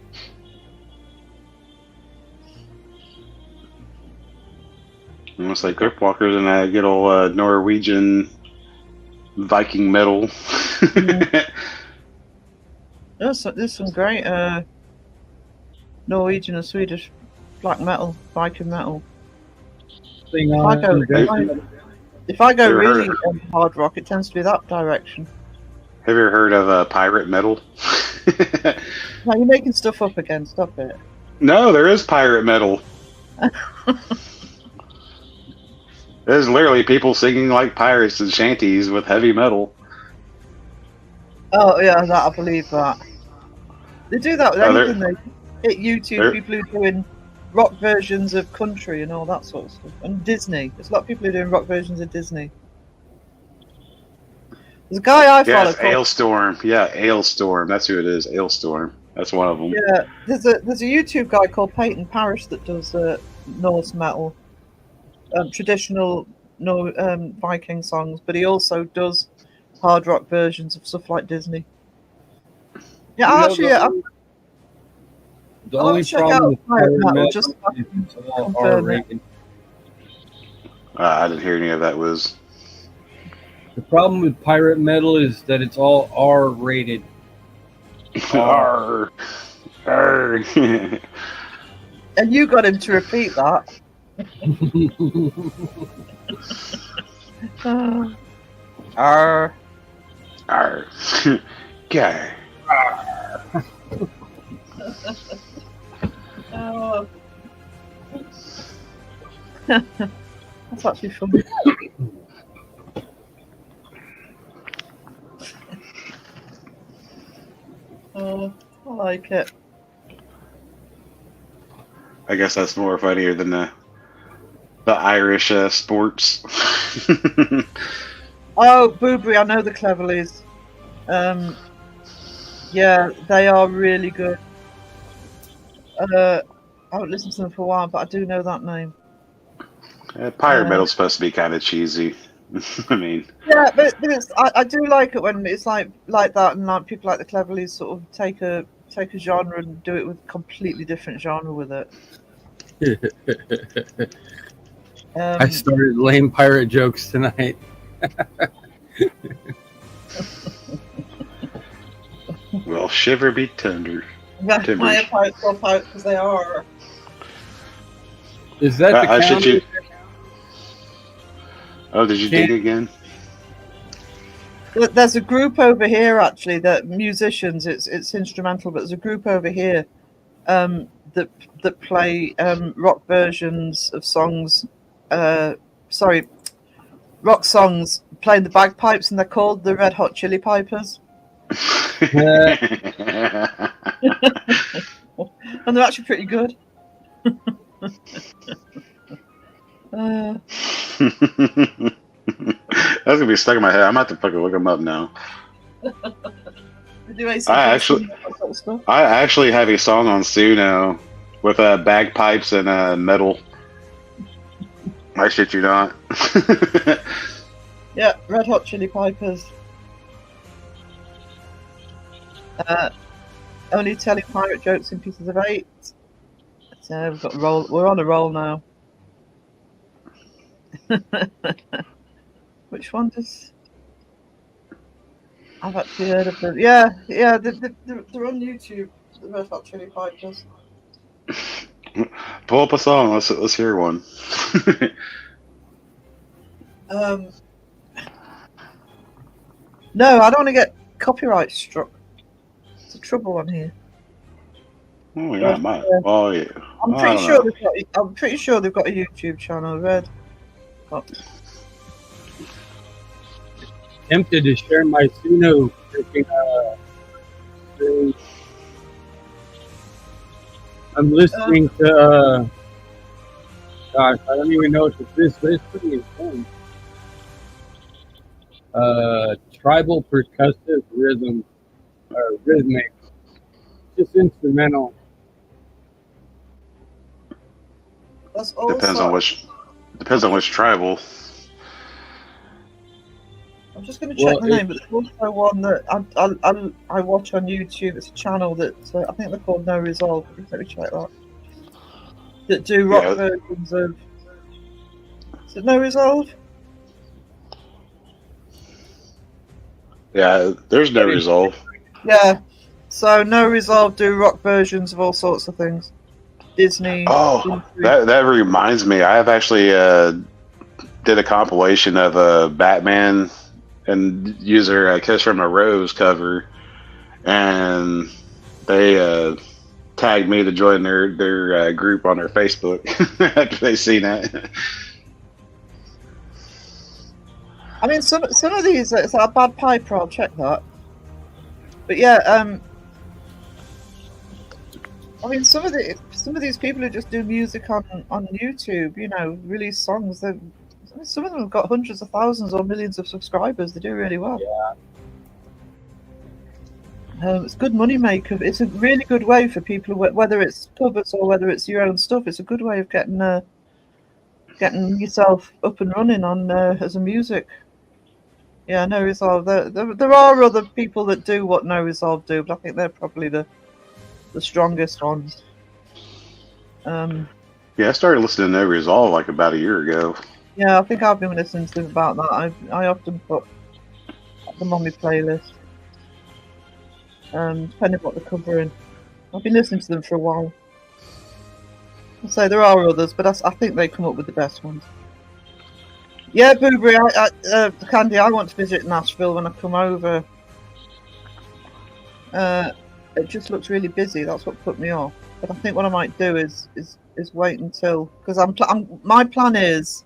Speaker 3: Almost like Grip Walkers and that good old Norwegian Viking metal.
Speaker 2: There's some great Norwegian and Swedish black metal, Viking metal.
Speaker 4: Thing
Speaker 2: If I
Speaker 4: on
Speaker 2: go,
Speaker 4: the-
Speaker 2: if I go
Speaker 3: Ever
Speaker 2: really
Speaker 3: heard
Speaker 2: hard rock, it tends to be that direction.
Speaker 3: Have you ever heard of pirate metal?
Speaker 2: No, you're making stuff up again. Stop it.
Speaker 3: No, there is pirate metal. There's literally people singing like pirates and shanties with heavy metal.
Speaker 2: Oh yeah, that I believe that. They do that with
Speaker 3: Oh,
Speaker 2: anything. They hit YouTube
Speaker 3: they're-
Speaker 2: people who are doing rock versions of country and all that sort of stuff, and Disney. There's a lot of people who are doing rock versions of Disney. There's a guy I follow
Speaker 3: Yes,
Speaker 2: called
Speaker 3: Ailstorm. Yeah, Ailstorm. That's who it is. Ailstorm. That's one of them.
Speaker 2: Yeah, there's a YouTube guy called Peyton Parrish that does Norse metal, traditional Viking songs, but he also does hard rock versions of stuff like Disney. Yeah,
Speaker 4: You know,
Speaker 2: actually,
Speaker 4: the
Speaker 2: I'll
Speaker 4: only
Speaker 2: check
Speaker 4: problem
Speaker 2: out
Speaker 4: with
Speaker 2: Pirate
Speaker 4: pirate
Speaker 2: Metal,
Speaker 4: metal
Speaker 2: just
Speaker 4: is it's all
Speaker 2: confirm it.
Speaker 4: R-rated.
Speaker 3: I didn't hear any of that. Was
Speaker 4: The problem with pirate metal is that it's all R-rated.
Speaker 3: Arr. Arr.
Speaker 2: and you got him to repeat that. Arr.
Speaker 3: Arr. Gah.
Speaker 2: Oh. That's actually funny. Oh, I like it.
Speaker 3: I guess that's more funnier than the Irish sports.
Speaker 2: Oh, Boobry, I know the Cleverleys. Yeah, they are really good. I haven't listened to them for a while, but I do know that name.
Speaker 3: Pirate metal's supposed to be kind of cheesy. I mean,
Speaker 2: Yeah, but I do like it when it's like that, and like people like the Cleverleys sort of take a genre and do it with a completely different genre with it.
Speaker 4: I started lame pirate jokes tonight.
Speaker 3: well, shiver be tender. Timbers.
Speaker 2: My pirates are pirates because they are.
Speaker 4: Is that the
Speaker 3: should
Speaker 4: counter?
Speaker 3: you? Oh, did you dig again?
Speaker 2: There's a group over here actually that musicians. It's instrumental, but there's a group over here that play rock versions of songs. Rock songs playing the bagpipes, and they're called the Red Hot Chili Pipers, and they're actually pretty good.
Speaker 3: That's gonna be stuck in my head. I'm gonna have to fucking look them up now.
Speaker 2: They do AC/DC
Speaker 3: I actually-
Speaker 2: and that sort of stuff.
Speaker 3: I actually have a song on Suno with bagpipes and metal. I shit you not.
Speaker 2: Yeah, Red Hot Chili Pipers. Only telling pirate jokes in pieces of 8. So we've got a roll. We're on a roll now. Which one does? I've actually heard of them. Yeah, they're on YouTube. The Red Hot Chili Pipers.
Speaker 3: Pull up a song. Let's hear one.
Speaker 2: No, I don't want to get copyright struck. the trouble on here?
Speaker 3: Oh, yeah, mine. Oh, yeah.
Speaker 2: I'm
Speaker 3: I
Speaker 2: pretty
Speaker 3: don't
Speaker 2: sure
Speaker 3: know.
Speaker 2: I'm pretty sure they've got a YouTube channel, Red. Oh,
Speaker 4: Tempted to share my Suno freaking screen. I'm listening to gosh, I don't even know what this is, but it's pretty intense. Tribal percussive rhythm or rhythmic. Just instrumental.
Speaker 2: that's
Speaker 3: Depends
Speaker 2: also.
Speaker 3: on which tribal.
Speaker 2: I'm just going to check
Speaker 4: Well,
Speaker 2: the name, but there's also one that I watch on YouTube. It's a channel that I think they're called No Resolve. Let me check that. That do rock
Speaker 3: Yeah.
Speaker 2: versions of. Is it No Resolve?
Speaker 3: Yeah, there's no resolve.
Speaker 2: Yeah. So No Resolve do rock versions of all sorts of things. Disney.
Speaker 3: Oh,
Speaker 2: Disney.
Speaker 3: that reminds me. I have actually did a compilation of Batman and user Kiss from a Rose cover, and they tagged me to join their group on their Facebook after they seen that.
Speaker 2: I mean, some of these, it's like a Bad Piper. I'll check that. But yeah, I mean, some of these people who just do music on YouTube, you know, release songs. Some of them have got hundreds of thousands or millions of subscribers. They do really well.
Speaker 4: Yeah.
Speaker 2: It's good money maker. It's a really good way for people, whether it's covers or whether it's your own stuff. It's a good way of getting yourself up and running on as a music. Yeah, No Resolve. There are other people that do what No Resolve do, but I think they're probably the strongest ones.
Speaker 3: Yeah, I started listening to No Resolve like about a year ago.
Speaker 2: Yeah, I think I've been listening to them about that. I often put them on my playlist, depending on what they're covering. I've been listening to them for a while. I'll say there are others, but I think they come up with the best ones. Yeah, Boobury, Candy, I want to visit Nashville when I come over. It just looks really busy. That's what put me off. But I think what I might do is wait until, because my plan is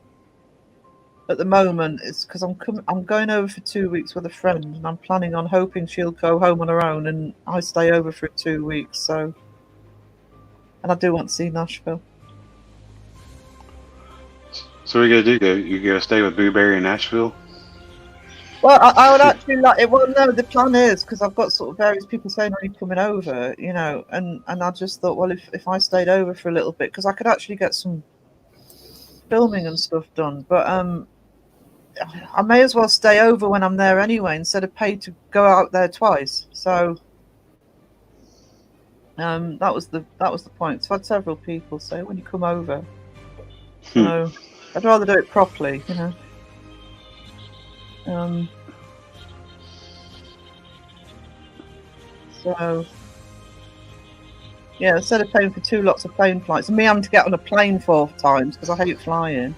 Speaker 2: at the moment is because I'm going over for 2 weeks with a friend, and I'm planning on hoping she'll go home on her own and I stay over for 2 weeks. So, and I do want to see Nashville.
Speaker 3: So what are you gonna do? You gonna stay with Blueberry in Nashville?
Speaker 2: Well, I would actually like it. Well, no, the plan is because I've got sort of various people saying, "Are you coming over?" You know, and I just thought, well, if I stayed over for a little bit, because I could actually get some filming and stuff done, but I may as well stay over when I'm there anyway, instead of pay to go out there twice. So that was the point. So I had several people say, when you come over, so I'd rather do it properly, you know. So yeah, instead of paying for 2 lots of plane flights, and me having to get on a plane 4 times because I hate flying.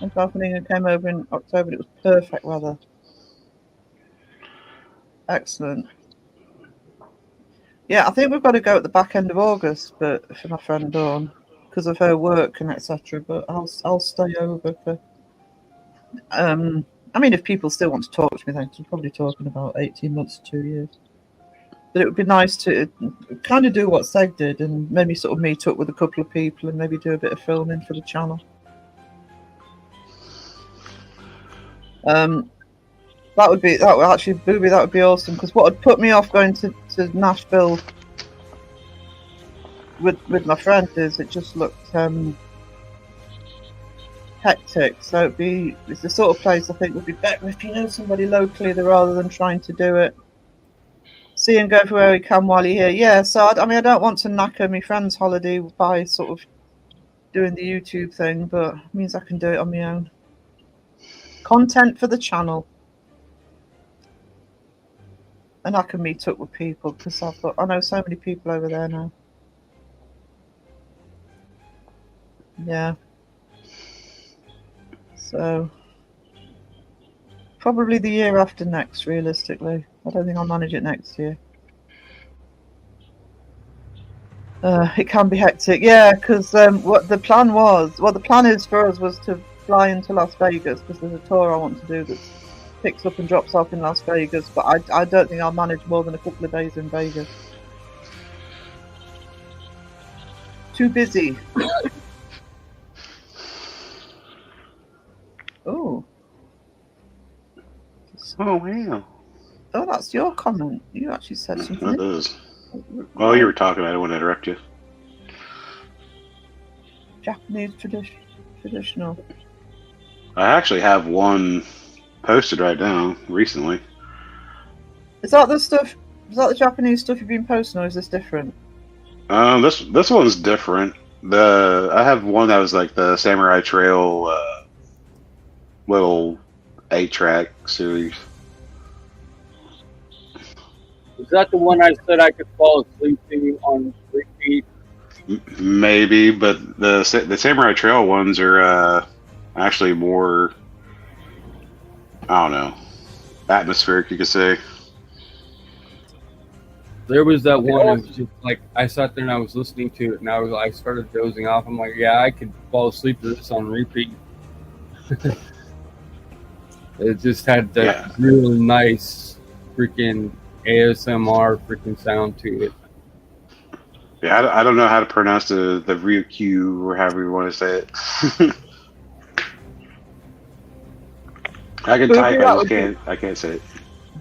Speaker 2: And Falconing came over in October, and it was perfect weather. Excellent. Yeah, I think we've got to go at the back end of August, but for my friend Dawn, because of her work and etc. But I'll stay over for. I mean, if people still want to talk to me, then we're probably talking about 18 months to 2 years. But it would be nice to kind of do what Seg did and maybe sort of meet up with a couple of people and maybe do a bit of filming for the channel. That would actually, Booby, that would be awesome, because what would put me off going to Nashville with my friend is it just looked hectic. So it's the sort of place I think would be better if you know somebody locally rather than trying to do it. See and go for where we can while you're here. Yeah, so I mean, I don't want to knacker my friend's holiday by sort of doing the YouTube thing, but it means I can do it on my own. Content for the channel. And I can meet up with people because I know so many people over there now. Yeah. So probably the year after next, realistically. I don't think I'll manage it next year. It can be hectic, yeah, because what the plan is for us was to fly into Las Vegas because there's a tour I want to do that picks up and drops off in Las Vegas, but I don't think I'll manage more than a couple of days in Vegas. Too busy. Oh.
Speaker 3: Oh, wow.
Speaker 2: Oh, that's your comment. You actually said something.
Speaker 3: That is. Well, you were talking. I didn't want to interrupt you.
Speaker 2: Japanese traditional.
Speaker 3: I actually have one posted right now recently.
Speaker 2: Is that the stuff? Is that the Japanese stuff you've been posting, or is this different?
Speaker 3: This one's different. I have one that was like the Samurai Trail little 8-track series.
Speaker 4: Is that the one I said I could fall asleep to on repeat?
Speaker 3: Maybe, but the Samurai Trail ones are actually more, I don't know, atmospheric, you could say.
Speaker 4: There was that one. It was just like I sat there and I was listening to it, and I started dozing off. I'm like, yeah, I could fall asleep to this on repeat. It just had that real nice freaking ASMR freaking sound to it.
Speaker 3: Yeah, I don't know how to pronounce the Ryukyu or however you want to say it. I can type, I can't say it.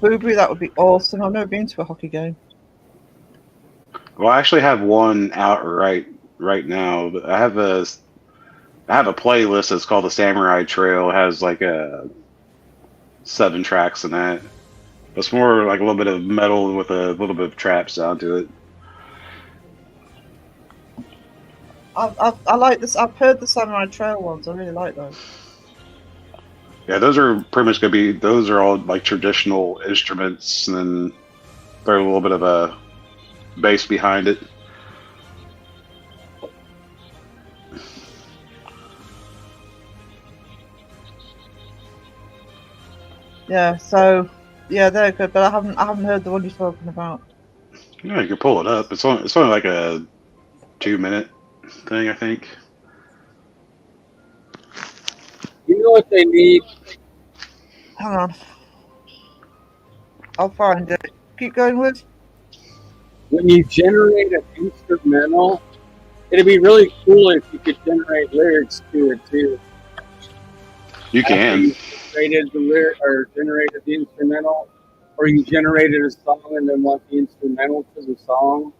Speaker 2: Boobry, that would be awesome. I've never been to a hockey game.
Speaker 3: Well, I actually have one out right now. But I have a playlist that's called the Samurai Trail. It has like 7 tracks in that. It's more like a little bit of metal with a little bit of trap sound to it.
Speaker 2: I like this. I've heard the Samurai Trail ones. I really like those.
Speaker 3: Yeah, those are pretty much going to be, those are all like traditional instruments and then throw a little bit of a bass behind it.
Speaker 2: Yeah, so yeah, they're good, but I haven't heard the one you're talking about.
Speaker 3: Yeah, you can pull it up. It's only like a 2-minute thing, I think.
Speaker 4: You know what they need?
Speaker 2: Hang on. I'll find it. Keep going with.
Speaker 4: When you generate an instrumental, it'd be really cool if you could generate lyrics to it too.
Speaker 3: You can.
Speaker 4: Generated the lyric or generated the instrumental, or you generated a song and then want the instrumental to the song.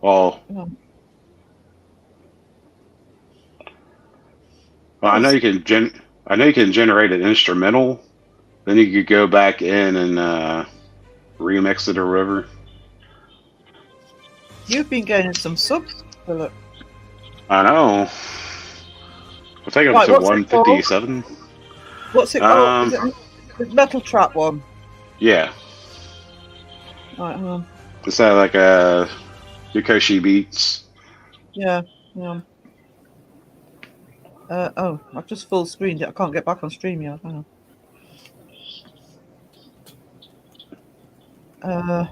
Speaker 3: Well, I know you can generate an instrumental. Then you could go back in and remix it or whatever.
Speaker 2: You've been gaining some subs, Philip.
Speaker 3: I know. We'll take up to 157.
Speaker 2: What's it called? Is it the Metal Trap one?
Speaker 3: Yeah.
Speaker 2: Right, hang on.
Speaker 3: Is that like a Yukoshi Beats?
Speaker 2: Yeah. Oh, I've just full screened it. I can't get back on StreamYard. Hang on.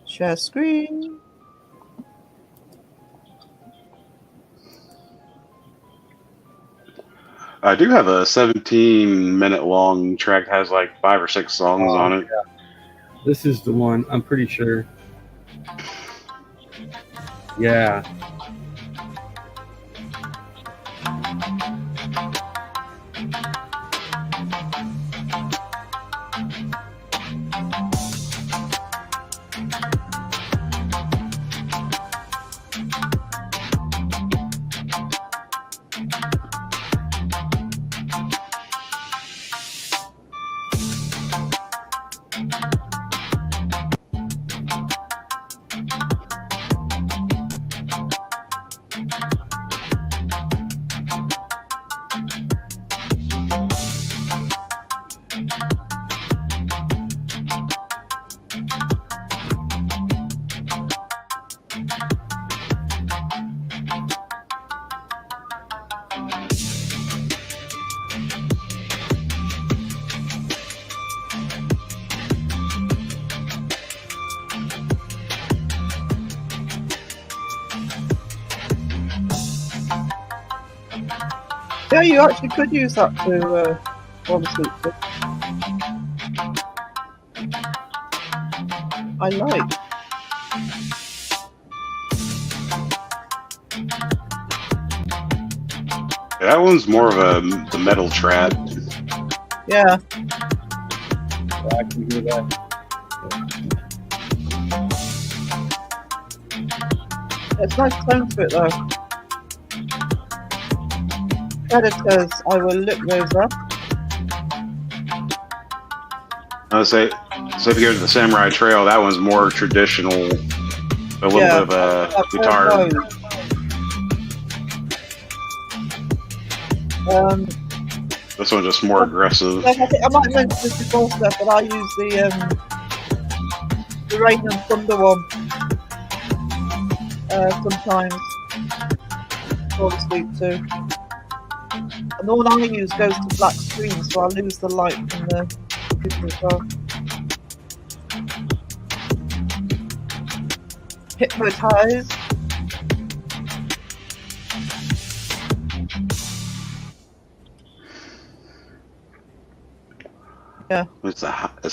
Speaker 2: Share screen.
Speaker 3: I do have a 17-minute long track that has like 5 or 6 songs on it.
Speaker 4: Yeah. This is the one, I'm pretty sure. Yeah.
Speaker 2: Yeah, you actually could use that to fall asleep with. I like.
Speaker 3: That one's more of the metal trap.
Speaker 2: Yeah.
Speaker 4: So I can hear that.
Speaker 2: It's nice tone to it though. Predators, I will look those up.
Speaker 3: I would say, so if you go to the Samurai Trail, that one's more traditional, a little
Speaker 2: Yeah,
Speaker 3: bit of
Speaker 2: I've heard
Speaker 3: guitar.
Speaker 2: those.
Speaker 3: This one's just more aggressive.
Speaker 2: Like I think I might have mentioned this before, Steph, but I use the Rain and Thunder one sometimes fall asleep too. And the one I use goes to black screen, so I lose the light from the computer as well. Hypnotize. Yeah.
Speaker 3: It's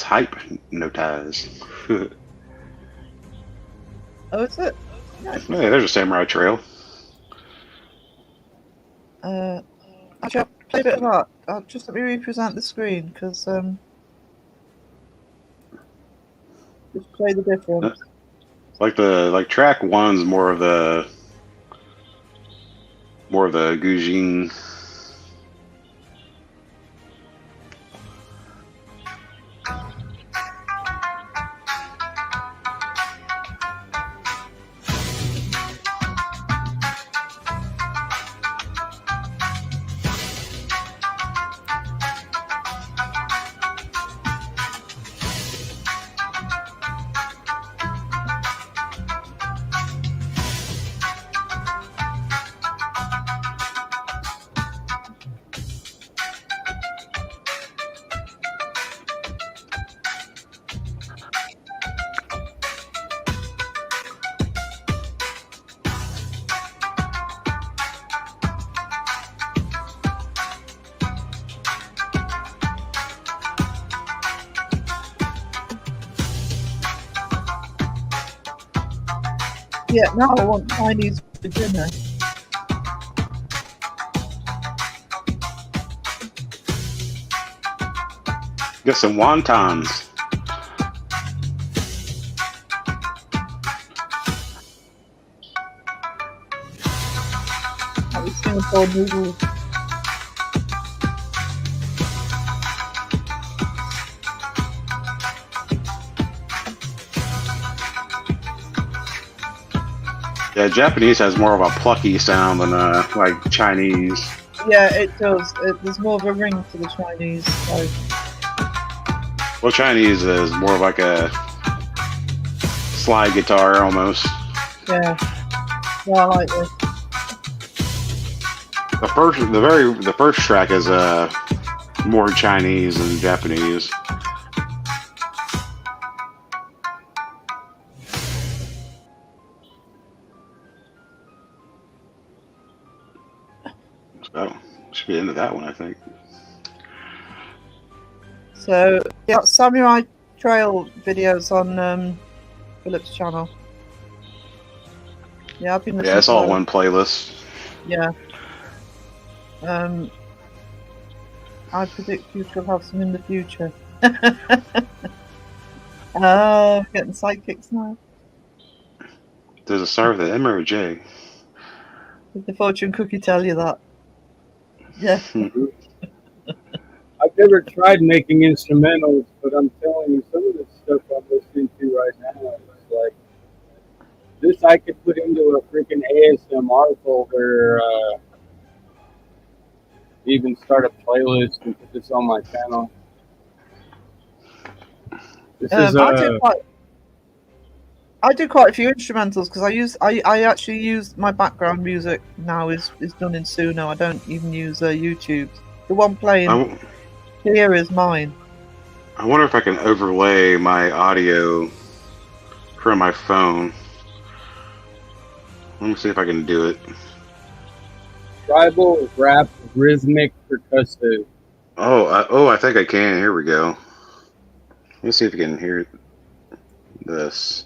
Speaker 3: hypnotized.
Speaker 2: Oh, is it? Nice.
Speaker 3: Yeah, there's a Samurai Trail.
Speaker 2: Actually, I'll play a bit of that. I'll just let me represent the screen because just play the difference.
Speaker 3: Like track one's more of the Gujin.
Speaker 2: Yeah, now I want Chinese for dinner.
Speaker 3: Get some wontons.
Speaker 2: That was Singapore noodles.
Speaker 3: Yeah, Japanese has more of a plucky sound than like Chinese.
Speaker 2: Yeah, it does. There's more of a ring to the Chinese. So.
Speaker 3: Well, Chinese is more of like a slide guitar almost.
Speaker 2: Yeah. Yeah, I like this.
Speaker 3: The first track is more Chinese than Japanese. So should be into that one, I think.
Speaker 2: So, yeah, Samurai Trail videos on Philip's channel. Yeah, I've been listening
Speaker 3: Yeah, it's
Speaker 2: to
Speaker 3: all
Speaker 2: those.
Speaker 3: one playlist.
Speaker 2: Yeah. I predict you shall have some in the future. Oh, getting sidekicks now.
Speaker 3: Does it start with an M or a J?
Speaker 2: Did the fortune cookie tell you that? Yeah.
Speaker 4: I've never tried making instrumentals, but I'm telling you, some of the stuff I'm listening to right now is like this. I could put into a freaking ASMR folder. Even start a playlist and put this on my channel. This is
Speaker 2: I do quite a few instrumentals because I actually use my background music now is done in Suno. I don't even use YouTube. The one playing here is mine.
Speaker 3: I wonder if I can overlay my audio from my phone. Let me see if I can do it.
Speaker 4: tribal rap rhythmic percussive.
Speaker 3: I think I can. Here we go. Let's see if you can hear this.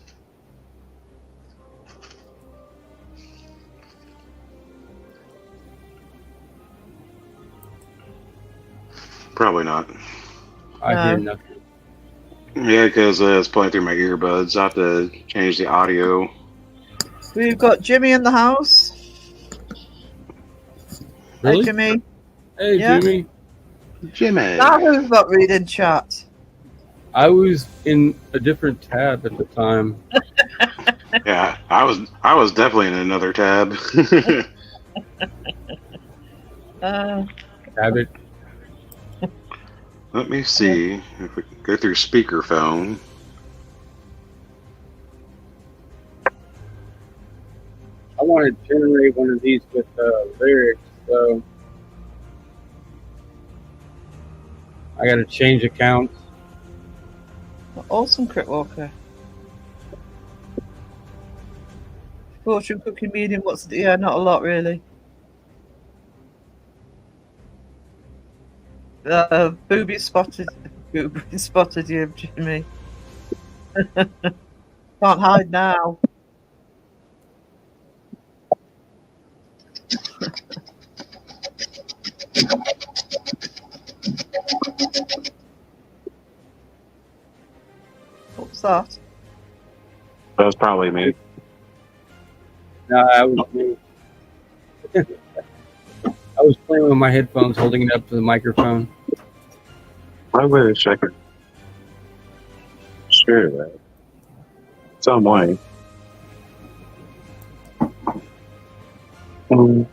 Speaker 3: Probably not.
Speaker 4: I hear
Speaker 2: No.
Speaker 4: nothing.
Speaker 3: Yeah, because it's playing through my earbuds. I have to change the audio.
Speaker 2: We've got Jimmy in the house. Hey,
Speaker 4: Really?
Speaker 2: Jimmy.
Speaker 4: Hey,
Speaker 2: Yeah.
Speaker 4: Jimmy.
Speaker 3: Jimmy.
Speaker 2: Now who's not reading chat?
Speaker 4: I was in a different tab at the time.
Speaker 3: Yeah, I was definitely in another tab.
Speaker 4: Habit.
Speaker 3: Let me see if we can go through speakerphone.
Speaker 4: I want to generate one of these with lyrics, so I got to change accounts.
Speaker 2: Awesome, Crit Walker. Fortune cooking medium. Yeah, not a lot really. Booby spotted you, Jimmy. Can't hide now. What's that?
Speaker 3: That was probably me.
Speaker 4: No, I was playing with my headphones, holding it up to the microphone.
Speaker 3: Wait a second. Sure, that. Some way.
Speaker 2: Probably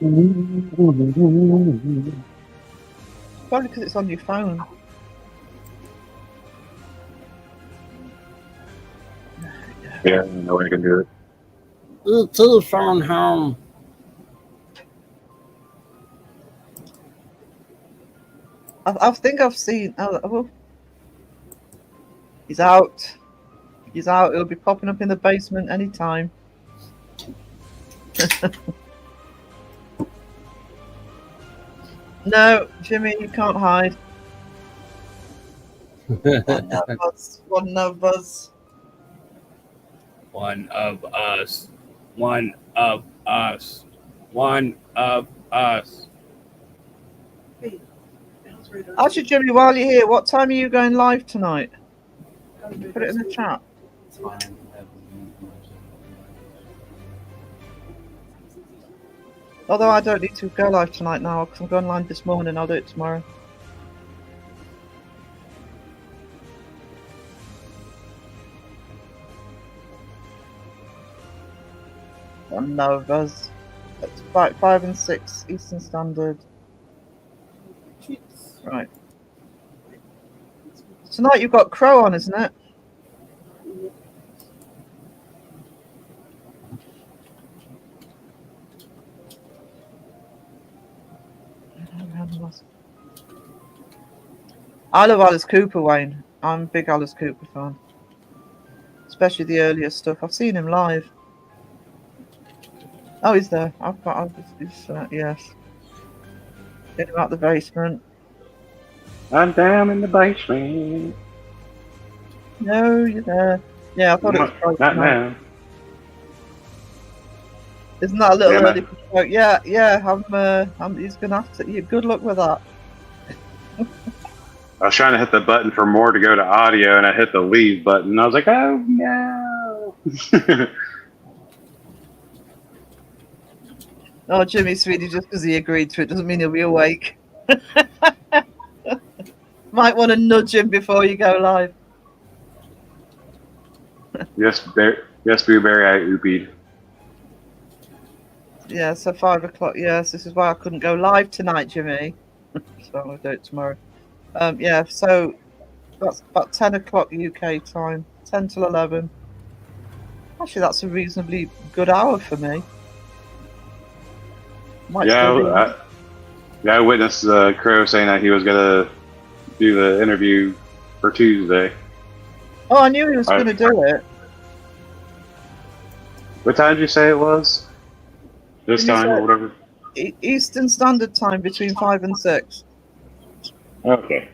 Speaker 2: because it's on your phone.
Speaker 3: Yeah, no way I can do it.
Speaker 4: The telephone home.
Speaker 2: I think I've seen. Oh, he's out. He's out. He'll be popping up in the basement anytime. No, Jimmy, you can't hide. One of us. One of us.
Speaker 4: One of us. One of us. One of us.
Speaker 2: Actually, Jimmy, while you're here, what time are you going live tonight? Put it in the chat. Although I don't need to go live tonight now because I'm going live this morning. I'll do it tomorrow. One of us. It's 5 and 6 Eastern Standard. Right. Tonight you've got Crow on, isn't it? I love Alice Cooper, Wayne. I'm a big Alice Cooper fan. Especially the earlier stuff. I've seen him live. Oh, he's there. Yes. Get him out the basement.
Speaker 3: I'm down in the basement.
Speaker 2: No, you're there. Yeah, I thought it was Crow
Speaker 3: Not
Speaker 2: tonight.
Speaker 3: now.
Speaker 2: Isn't that a little
Speaker 3: Yeah,
Speaker 2: early for Crow? Yeah. He's gonna have to. Good luck with that.
Speaker 3: I was trying to hit the button for more to go to audio, and I hit the leave button. I was like, oh no.
Speaker 2: Oh, Jimmy, sweetie, just because he agreed to it doesn't mean he'll be awake. Might want to nudge him before you go live.
Speaker 3: Yes, Blueberry, I oopied.
Speaker 2: Yeah, so 5 o'clock. Yes, this is why I couldn't go live tonight, Jimmy. So I'm going to do it tomorrow. Yeah, so that's about 10 o'clock UK time. 10 till 11. Actually, that's a reasonably good hour for me. Might still be-
Speaker 3: I witnessed Crow saying that he was going to do the interview for Tuesday.
Speaker 2: Oh, I knew he was going to do it.
Speaker 3: What time did you say it was? This
Speaker 2: Did you
Speaker 3: time
Speaker 2: say-
Speaker 3: or whatever?
Speaker 2: Eastern Standard Time between 5 and 6.
Speaker 3: Okay.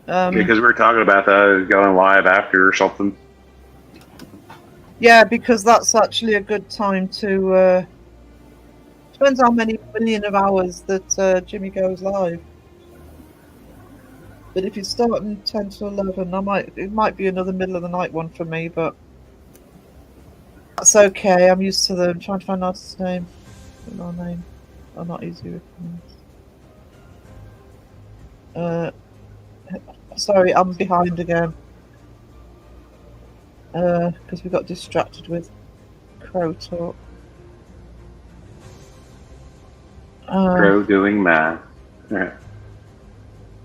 Speaker 2: Um,
Speaker 3: Because we were talking about that going live after or something.
Speaker 2: Yeah, because that's actually a good time to. Depends how many million of hours that Jimmy goes live. But if you start in 10 to 11, it might be another middle of the night one for me, but that's okay. I'm used to them. I'm trying to find out his name. No name. Oh, not easy with names. Sorry, I'm behind again. Because we got distracted with Crow talk.
Speaker 3: Crow doing math. Yeah.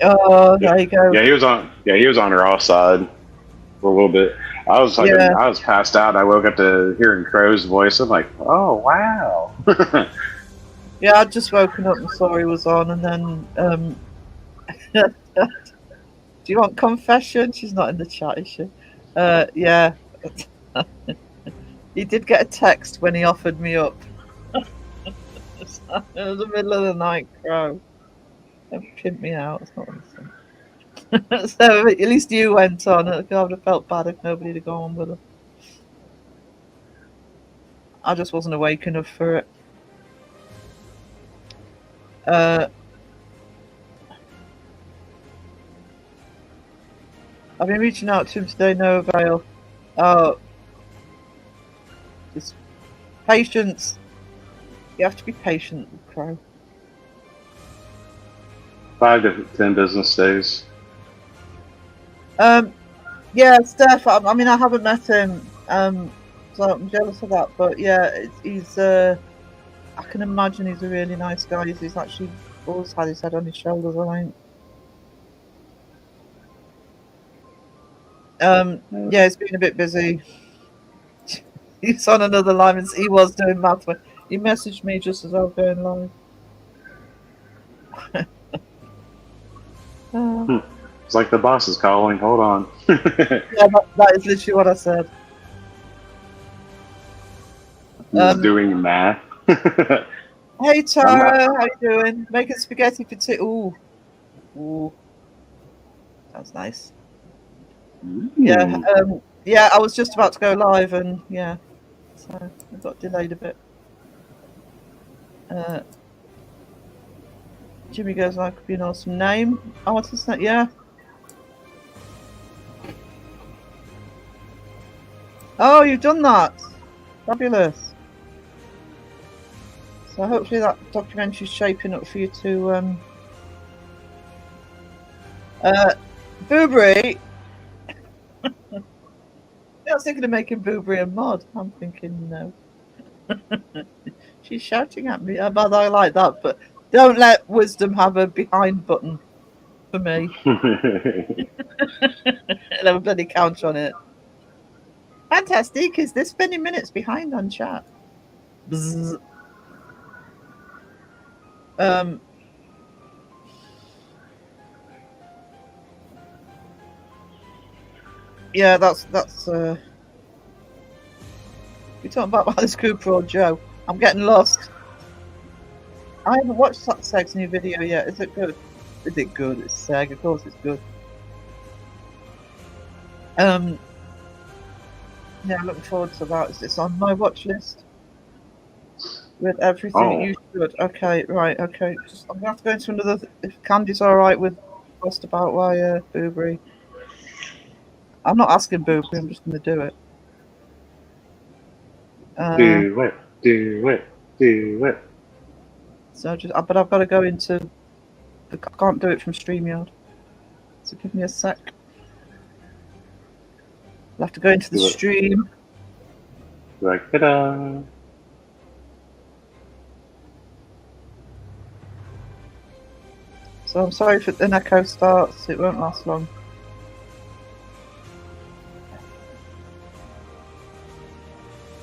Speaker 2: Oh, there you go.
Speaker 3: Yeah, he was on. Yeah, he was on her offside for a little bit. I was like,
Speaker 2: Yeah.
Speaker 3: I was passed out. I woke up to hearing Crow's voice. I'm like, oh wow.
Speaker 2: Yeah, I'd just woken up and saw he was on, and then do you want confession? She's not in the chat, is she? Yeah. He did get a text when he offered me up. It was the middle of the night, Crow. Don't pimp me out. It's not what I'm saying. So at least you went on. I would have felt bad if nobody had gone on with her. I just wasn't awake enough for it. I've been reaching out to him today, no avail. Oh, just patience. You have to be patient with Crow.
Speaker 3: 5 to 10 business days.
Speaker 2: Yeah, Steph. I mean, I haven't met him, so I'm jealous of that. But yeah, he's. I can imagine he's a really nice guy. He's actually always had his head on his shoulders, I think. Yeah, he's been a bit busy. He's on another line, and he was doing math. When he messaged me just as I was going live.
Speaker 3: It's like the boss is calling. Hold on.
Speaker 2: Yeah, that is literally what I said.
Speaker 3: He's doing math.
Speaker 2: Hey Tara, how you doing? Making spaghetti for tea. Ooh, sounds nice. Yeah, yeah. I was just about to go live, and yeah, so I got delayed a bit. Jimmy goes like could be an awesome name. Artist, that yeah. Oh, you've done that. Fabulous. So hopefully that documentary's shaping up for you to Boobery. I was thinking of making Boobery a mod. I'm thinking no. She's shouting at me. I like that, but don't let Wisdom have a behind button for me. I'll have a bloody count on it. Fantastic. Is this spending minutes behind on chat? Bzz. Yeah, that's we're talking about Alice Cooper or Joe. I'm getting lost. I haven't watched that Seg's new video yet. Is it good? Is it good? It's Seg, of course it's good. Yeah, I'm looking forward to that. It's on my watch list. With everything you should. Okay, right, okay. I'm gonna have to go into another if Candy's alright with post about why Boobery. I'm not asking Boobery, I'm just gonna do it.
Speaker 3: Do it.
Speaker 2: So but I've got to go into. I can't do it from StreamYard. So give me a sec. I'll have to go into the stream.
Speaker 3: Like ta-da.
Speaker 2: So I'm sorry if an echo starts. It won't last long.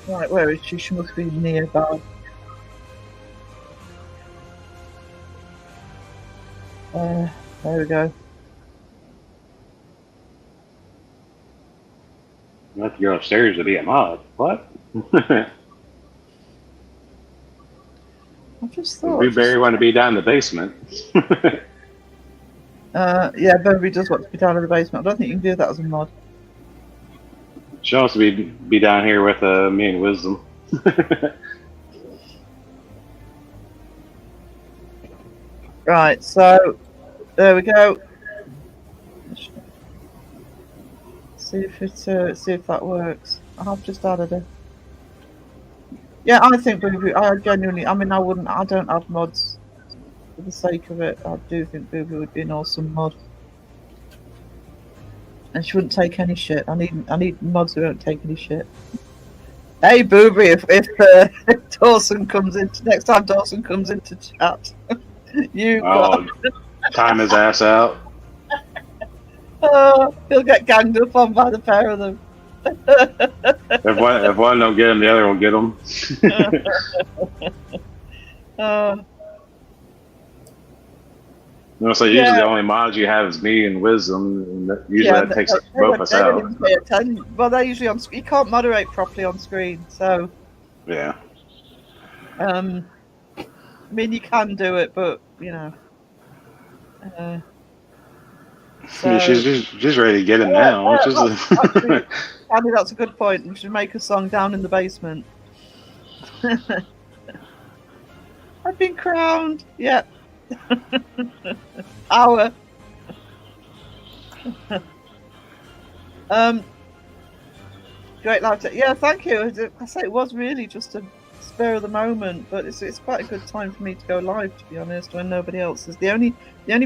Speaker 2: Right, where is she? She must be nearby. There we go.
Speaker 3: You have to go upstairs to be a mod. What?
Speaker 2: I just thought.
Speaker 3: Blueberry want to be down in the basement.
Speaker 2: Yeah, Burberry does want to be down in the basement. I don't think you can do that as a mod.
Speaker 3: She wants to be down here with me and Wisdom.
Speaker 2: Right, so there we go. See if that works. I've just added it. Yeah, I think Boo-Boo. I genuinely. I mean, I don't add mods for the sake of it. I do think Boo-Boo would be an awesome mod, and she wouldn't take any shit. I need mods who don't take any shit. Hey, Boo-Boo, if Dawson comes into next time, Dawson comes into chat.
Speaker 3: Time his ass out.
Speaker 2: He'll get ganged up on by the pair of them.
Speaker 3: If one don't get him, the other will get him. So usually the only mods you have is me and Wisdom, and usually that takes both us out.
Speaker 2: Well, they're usually on screen. You can't moderate properly on screen, so
Speaker 3: yeah.
Speaker 2: I mean, you can do it, but you know. So,
Speaker 3: she's ready to get in now.
Speaker 2: Actually, Andy, that's a good point. We should make a song down in the basement. I've been crowned. Yep. Hour. Great live tech. Yeah, thank you. I say it was really just a spur of the moment, but it's quite a good time for me to go live, to be honest, when nobody else is. The only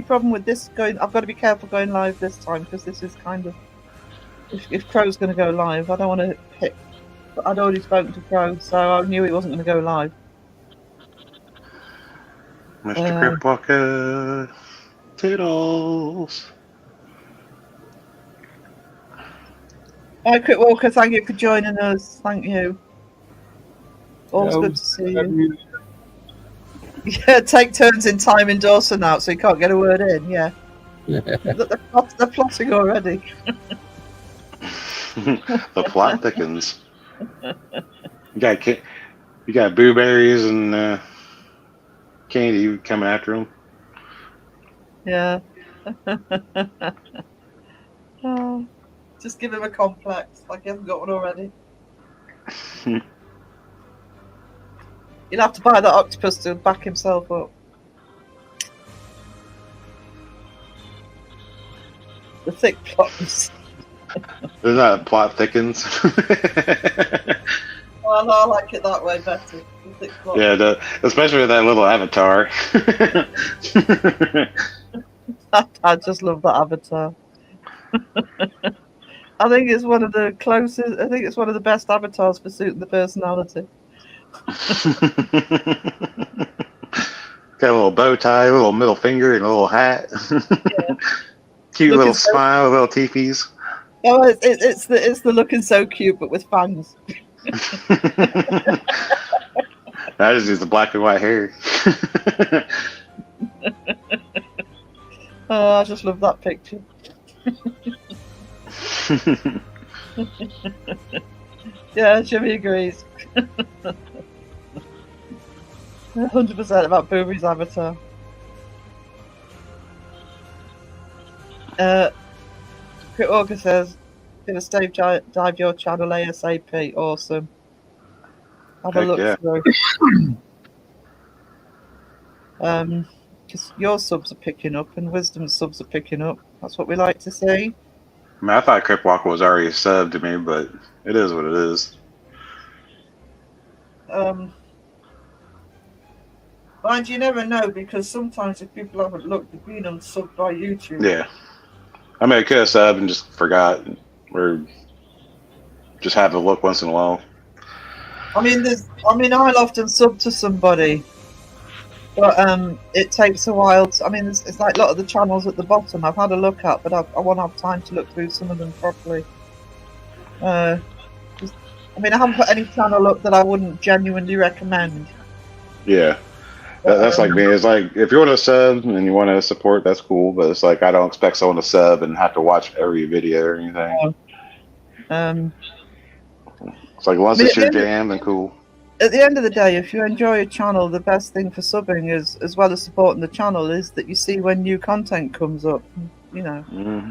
Speaker 2: problem with this I've got to be careful going live this time, because this is kind of, if Crow's going to go live, I don't want to pick. But I'd already spoken to Crow, so I knew he wasn't going to go live.
Speaker 3: Mr. Cripwalker, Toodles.
Speaker 2: Hi, Cripwalker, thank you for joining us. Thank you. Always good to see you. Yeah, take turns in timing Dawson out so he can't get a word in. Yeah. They're plotting already.
Speaker 3: The plot thickens. You got blueberries and candy coming after him.
Speaker 2: Yeah. Just give him a complex, like he hasn't got one already. You'll have to buy that octopus to back himself up. The thick plots.
Speaker 3: There's not plot thickens.
Speaker 2: Well, I like it that way better. The thick plot.
Speaker 3: Yeah, especially with that little avatar.
Speaker 2: I just love that avatar. I think it's one of the closest. I think it's one of the best avatars for suiting the personality.
Speaker 3: Got a little bow tie, a little middle finger, and a little hat.
Speaker 2: Yeah.
Speaker 3: Cute little smile, little teepees.
Speaker 2: Oh, it's the looking so cute, but with fangs.
Speaker 3: I just use the black and white hair.
Speaker 2: Oh, I just love that picture. Yeah, Jimmy agrees. 100% about Booby's avatar. Crit Walker says, "Gonna Stave dive your channel ASAP." Awesome. Have a
Speaker 3: Heck
Speaker 2: look
Speaker 3: yeah.
Speaker 2: through. Because your subs are picking up and Wisdom's subs are picking up. That's what we like to see.
Speaker 3: I mean, I thought Cripwalker was already subbed to me, but it is what it is.
Speaker 2: Mind you never know, because sometimes if people haven't looked, they've been unsubbed by YouTube.
Speaker 3: Yeah. I mean, I could have subbed and just forgot, or just have a look once in a while.
Speaker 2: I mean, I'll often sub to somebody, but it takes a while. It's like a lot of the channels at the bottom I've had a look at, but I want to have time to look through some of them properly. I haven't put any channel up that I wouldn't genuinely recommend.
Speaker 3: Yeah. That's like me. It's like, if you want to sub and you want to support, that's cool. But it's like, I don't expect someone to sub and have to watch every video or anything. It's like, once it's your jam, then cool.
Speaker 2: at the end of the day, if you enjoy a channel, the best thing for subbing is, as well as supporting the channel, is that you see when new content comes up. You know.
Speaker 3: Mm-hmm.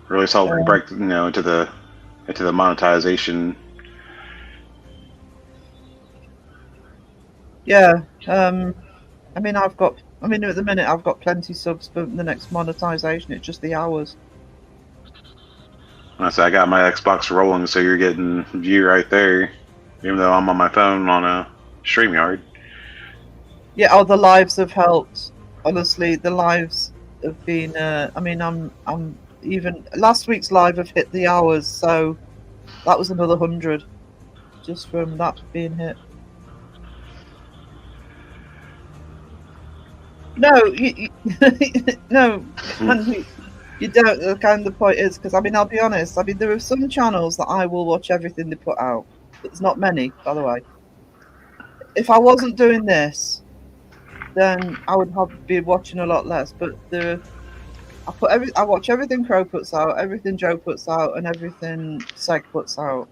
Speaker 3: Really solid break, into the monetization.
Speaker 2: Yeah. I mean, at the minute, I've got plenty subs for the next monetization. It's just the hours.
Speaker 3: I got my Xbox rolling, so you're getting view right there, even though I'm on my phone on a StreamYard.
Speaker 2: Yeah. Oh, the lives have helped. Honestly, the lives have been. I mean, I'm even last week's live have hit the hours, so that was another 100 just from that being hit. No, no, you don't. The kind of the point is, because I mean, I'll be honest. I mean, there are some channels that I will watch everything they put out. It's not many, by the way. If I wasn't doing this, then I would be watching a lot less. But I watch everything Crow puts out, everything Joe puts out, and everything Seg puts out.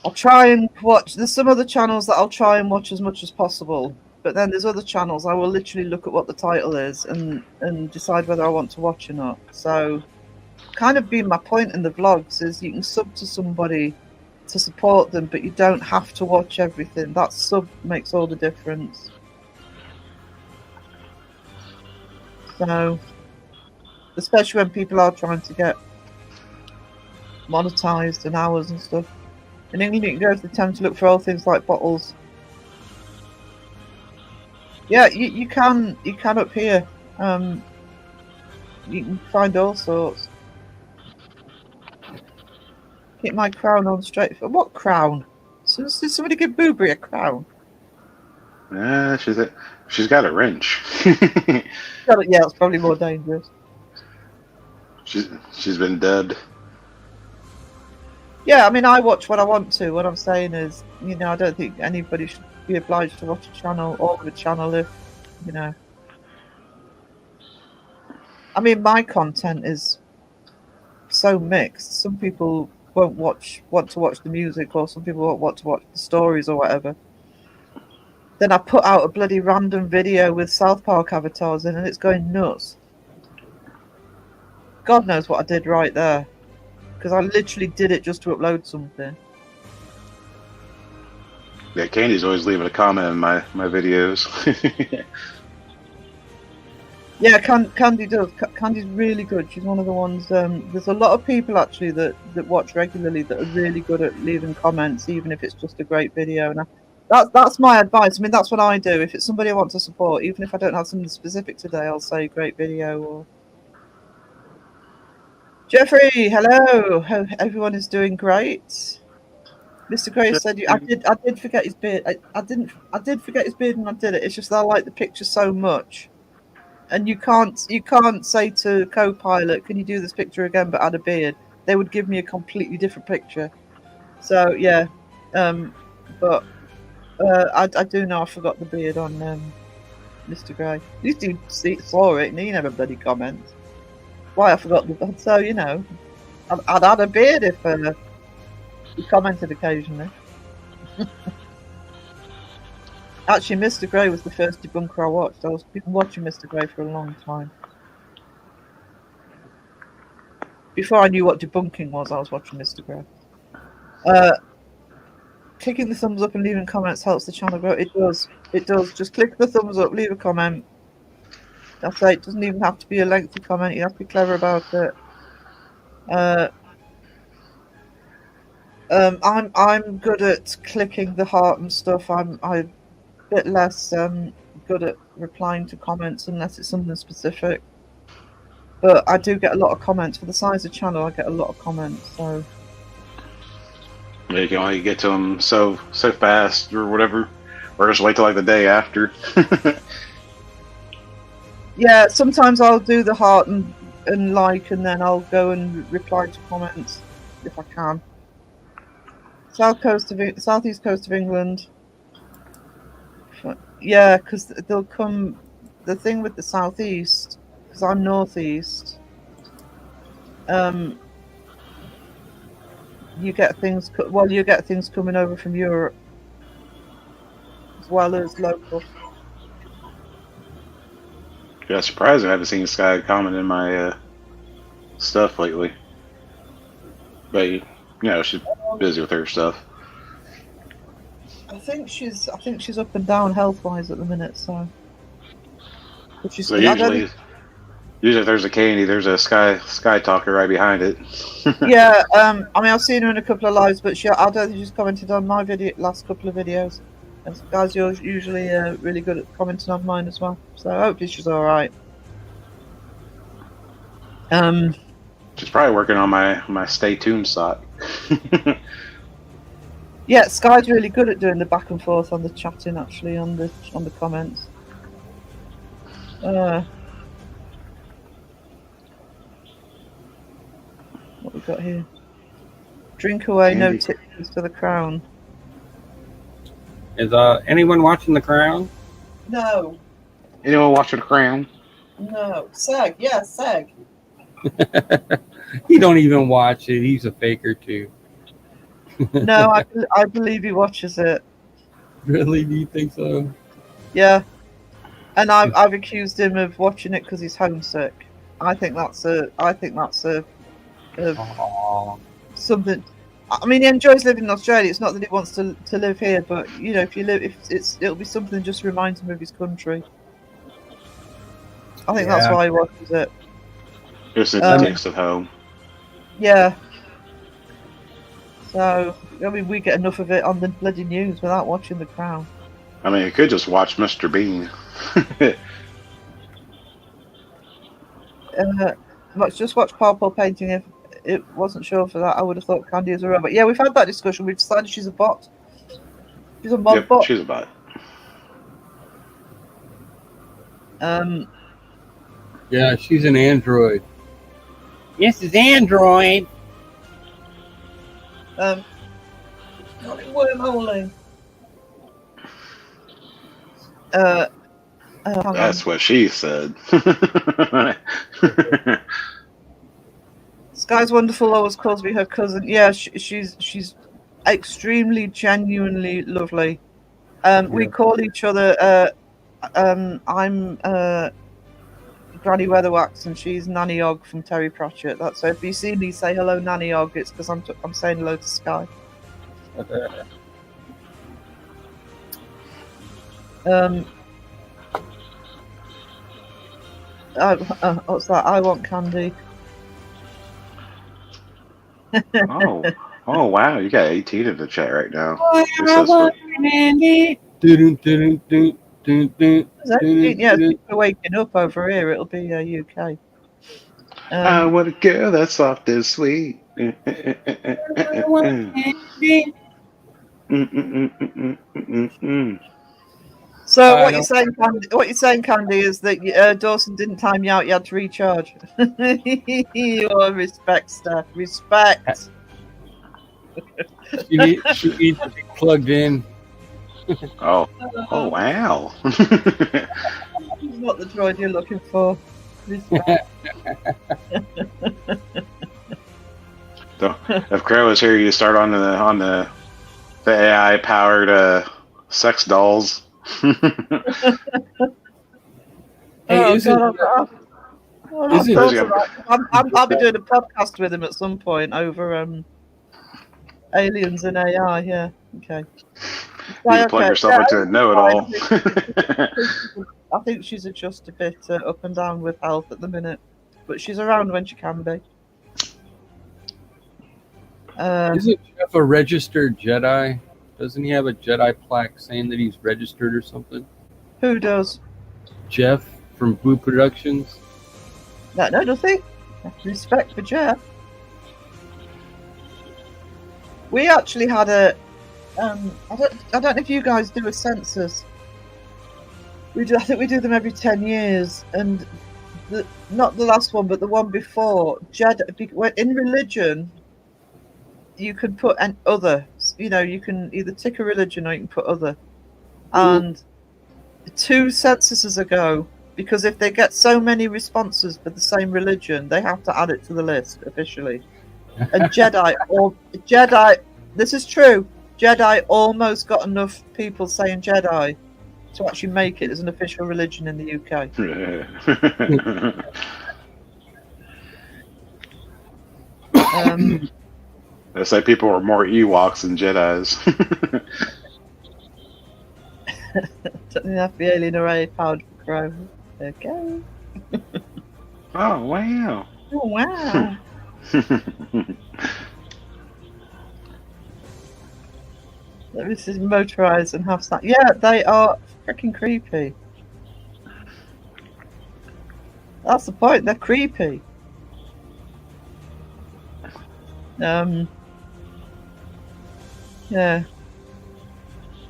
Speaker 2: I'll try and watch. There's some other channels that I'll try and watch as much as possible. But then there's other channels I will literally look at what the title is and decide whether I want to watch or not. So, kind of being my point in the vlogs is you can sub to somebody to support them, but you don't have to watch everything. That sub makes all the difference. So, especially when people are trying to get monetized and hours and stuff. In England, you can go to the Thames to look for all things like bottles. Yeah, you can up here. You can find all sorts. Keep my crown on straight. What crown? So, did somebody give Boobry a crown?
Speaker 3: Yeah, she's got a wrench.
Speaker 2: Yeah, it's probably more dangerous.
Speaker 3: She's been dead.
Speaker 2: Yeah, I mean, I watch what I want to. What I'm saying is, I don't think anybody should be obliged to watch a channel or a channel if, I mean, my content is so mixed. Some people won't want to watch the music, or some people won't want to watch the stories or whatever. Then I put out a bloody random video with South Park avatars in, and it's going nuts. God knows what I did right there, because I literally did it just to upload something.
Speaker 3: Yeah, Candy's always leaving a comment in my videos.
Speaker 2: Yeah, Candy does. Candy's really good. She's one of the ones. There's a lot of people actually that watch regularly that are really good at leaving comments, even if it's just a great video. And that's my advice. I mean, that's what I do. If it's somebody I want to support, even if I don't have something specific today, I'll say great video. Or Jeffrey, hello. Hope everyone is doing great. Mr. Gray said, "I did forget his beard. I did forget his beard when I did it. It's just that I like the picture so much, and you can't say to Copilot, can you do this picture again but add a beard? They would give me a completely different picture. So yeah, but I do know I forgot the beard on Mr. Gray. You do saw it and he never bloody comments. Why I forgot the so I'd add a beard if." He commented occasionally. Actually, Mr. Gray was the first debunker I watched. I've been watching Mr. Gray for a long time. Before I knew what debunking was, I was watching Mr. Gray. Clicking the thumbs up and leaving comments helps the channel grow. It does. It does. Just click the thumbs up, leave a comment. That's it. It doesn't even have to be a lengthy comment. You have to be clever about it. I'm good at clicking the heart and stuff. I'm a bit less good at replying to comments unless it's something specific. But I do get a lot of comments. For the size of the channel, I get a lot of comments. So
Speaker 3: Yeah, you can only get to them so fast or whatever, or just wait till like the day after.
Speaker 2: yeah, sometimes I'll do the heart and like, and then I'll go and reply to comments if I can. Southeast coast of England. Yeah, because they'll come. The thing with the southeast, because I'm northeast. you get things. Well, you get things coming over from Europe as well as local.
Speaker 3: Yeah, surprised I haven't seen Sky comment in my stuff lately. But you know, she's busy with her stuff.
Speaker 2: I think she's up and down health wise at the minute. So, but she's
Speaker 3: So usually if there's a Candy, there's a Sky talker right behind it.
Speaker 2: yeah. I mean, I've seen her in a couple of lives, but I don't think she's commented on my last couple of videos. And guys, you're usually really good at commenting on mine as well. So hopefully she's all right.
Speaker 3: She's probably working on my stay tuned sock.
Speaker 2: Yeah, Sky's really good at doing the back and forth on the chatting. Actually, on the comments. What we got here? Drink away, no
Speaker 3: Candy.
Speaker 2: tips for the crown.
Speaker 6: Is anyone watching The Crown?
Speaker 2: No,
Speaker 3: Anyone watching The Crown?
Speaker 2: no. Seg, yeah, Seg.
Speaker 6: He don't even watch it. He's a faker too.
Speaker 2: No, I believe he watches it.
Speaker 6: Really? Do you think so?
Speaker 2: Yeah, and I've accused him of watching it because he's homesick. I think that's a
Speaker 6: Aw.
Speaker 2: something. I mean, he enjoys living in Australia. It's not that he wants to live here, but you know, it'll be something that just reminds him of his country. I think that's
Speaker 6: Yeah.
Speaker 2: why he watches it.
Speaker 3: Just a taste of home.
Speaker 2: Yeah. So I mean, we get enough of it on the bloody news without watching The Crown.
Speaker 3: I mean, you could just watch Mr. Bean.
Speaker 2: Just watch Purple Painting. If it wasn't sure for that, I would have thought Candy is a robot. Yeah, we've had that discussion. We've decided she's a bot. She's a mod
Speaker 3: Yep,
Speaker 2: bot.
Speaker 3: she's a bot.
Speaker 6: Yeah, she's an android. Yes, it's android.
Speaker 2: Wormholing. Hang on.
Speaker 3: That's what she said.
Speaker 2: Sky's Wonderful always calls me her cousin. Yeah, she's extremely, genuinely lovely. We call each other. I'm Granny Weatherwax, and she's Nanny Og from Terry Pratchett. That's so. If you see me say hello, Nanny Og, it's because I'm saying hello to Sky. What's that? I want candy.
Speaker 3: oh wow, you got 18 in the chat right now.
Speaker 2: Yeah, people are waking up over here. It'll be UK.
Speaker 3: I want a girl that's soft and sweet.
Speaker 2: So what you're saying, Candy, is that Dawson didn't time you out. You had to recharge. Your respect, Steph. Respect.
Speaker 6: She needs to be plugged in.
Speaker 3: Oh wow.
Speaker 2: This is not the droid you're looking for. Respect.
Speaker 3: So, if Crow was here, you start on the AI powered sex dolls.
Speaker 6: Hey,
Speaker 2: I'll be doing a podcast with him at some point over aliens and AI. Yeah, okay.
Speaker 3: You can plug yourself into a know-it-all.
Speaker 2: I think she's just a bit up and down with health at the minute, but she's around when she can be.
Speaker 6: Isn't Jeff a registered Jedi? Doesn't he have a Jedi plaque saying that he's registered or something?
Speaker 2: Who does?
Speaker 6: Jeff from Blue Productions.
Speaker 2: No, nothing. Respect for Jeff. We actually had a. I don't know if you guys do a census. I think we do them every 10 years, and not the last one, but the one before. In religion, you can put an other. You know, you can either tick a religion or you can put other. And 2 censuses ago, because if they get so many responses for the same religion, they have to add it to the list officially. A Jedi. This is true. Jedi almost got enough people saying Jedi to actually make it as an official religion in the UK.
Speaker 3: They say people are more Ewoks than Jedis.
Speaker 2: Don't have the alien array powered for Crow. Okay.
Speaker 3: Oh wow!
Speaker 2: Oh wow. This is motorized and half snack. Yeah, they are freaking creepy. That's the point. They're creepy. Yeah.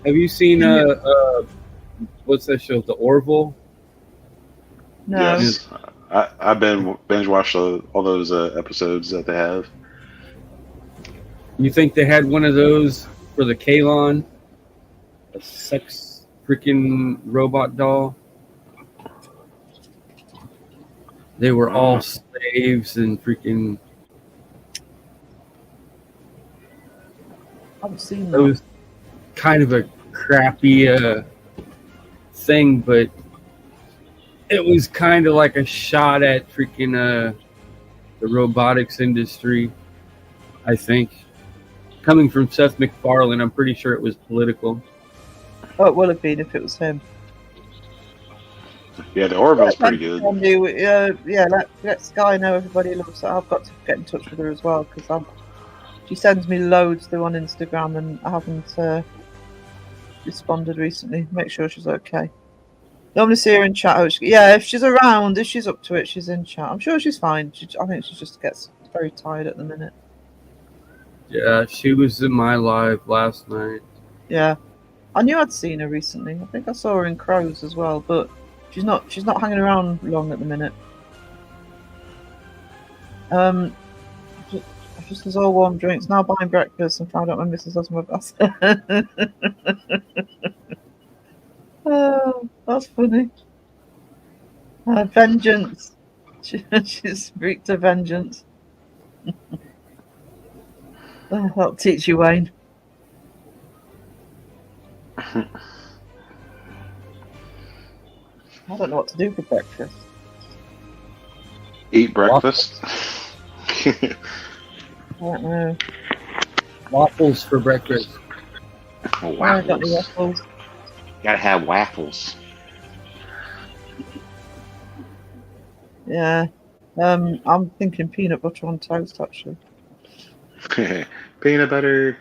Speaker 6: Have you seen what's that show? The Orville?
Speaker 2: No.
Speaker 3: Yes, I've been binge watched all those episodes that they have.
Speaker 6: You think they had one of those for the Kalon? A sex freaking robot doll? They were all slaves and freaking.
Speaker 2: I haven't seen
Speaker 6: It
Speaker 2: that.
Speaker 6: was kind of a crappy thing, but it was kind of like a shot at freaking the robotics industry, I think. Coming from Seth MacFarlane, I'm pretty sure it was political.
Speaker 2: Oh, it would have been if it was him.
Speaker 3: Yeah, the Orville's pretty good.
Speaker 2: Let Sky know everybody loves her. I've got to get in touch with her as well because she sends me loads through on Instagram and I haven't responded recently. Make sure she's okay. Normally see her in chat. If she's around, if she's up to it, she's in chat. I'm sure she's fine. I think she just gets very tired at the minute.
Speaker 6: Yeah, she was in my live last night.
Speaker 2: Yeah, I knew I'd seen her recently. I think I saw her in Crows as well, but she's not hanging around long at the minute. Just as all warm drinks. Now buying breakfast and found out my missus has my bath. Oh, that's funny. Vengeance. She's wreaked a vengeance. That'll teach you, Wayne. I don't know what to do for breakfast.
Speaker 3: Eat breakfast.
Speaker 2: I don't know.
Speaker 6: Waffles for breakfast.
Speaker 3: Oh,
Speaker 2: I got the
Speaker 3: waffles.
Speaker 2: waffles.
Speaker 3: Gotta have waffles.
Speaker 2: Yeah. I'm thinking peanut butter on toast actually.
Speaker 3: Peanut butter.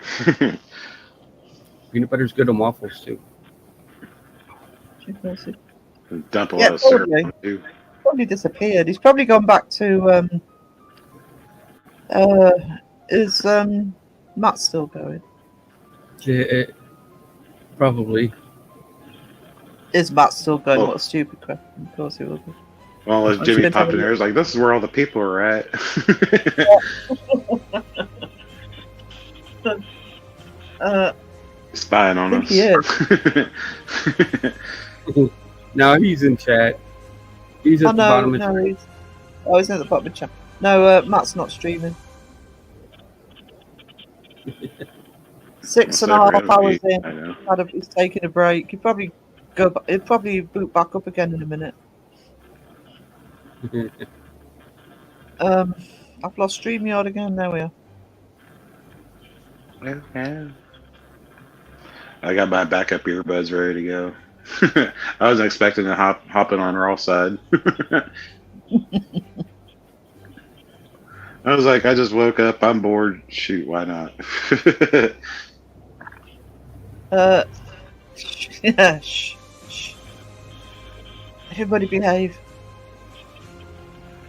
Speaker 6: Peanut butter's good on waffles too.
Speaker 3: Dump a
Speaker 2: Yeah,
Speaker 3: lot of syrup
Speaker 2: totally.
Speaker 3: on it, too.
Speaker 2: Probably disappeared. He's probably gone back to is Matt still going?
Speaker 6: Yeah, probably.
Speaker 2: Is Matt still going?
Speaker 3: Oh.
Speaker 2: What a stupid question. Of course he will be.
Speaker 3: Well, as
Speaker 2: I
Speaker 3: Jimmy
Speaker 2: should've
Speaker 3: popped in
Speaker 2: had
Speaker 3: there, it's like, this is where all the people are at. Spying on
Speaker 2: I think
Speaker 3: us.
Speaker 2: he is.
Speaker 6: No, he's in chat. He's at
Speaker 2: Oh
Speaker 6: the
Speaker 2: no,
Speaker 6: bottom of
Speaker 2: no, he's at the bottom of the chat. No, Matt's not streaming. 6.5 hours in.
Speaker 3: I know.
Speaker 2: He's taking a break. He'll probably he'll probably boot back up again in a minute. I've lost StreamYard again. There we are.
Speaker 3: Yeah. I got my backup earbuds ready to go. I wasn't expecting to hop in on Raw side. I was like, I just woke up. I'm bored. Shoot, why not?
Speaker 2: Yeah. Shh. Everybody behave.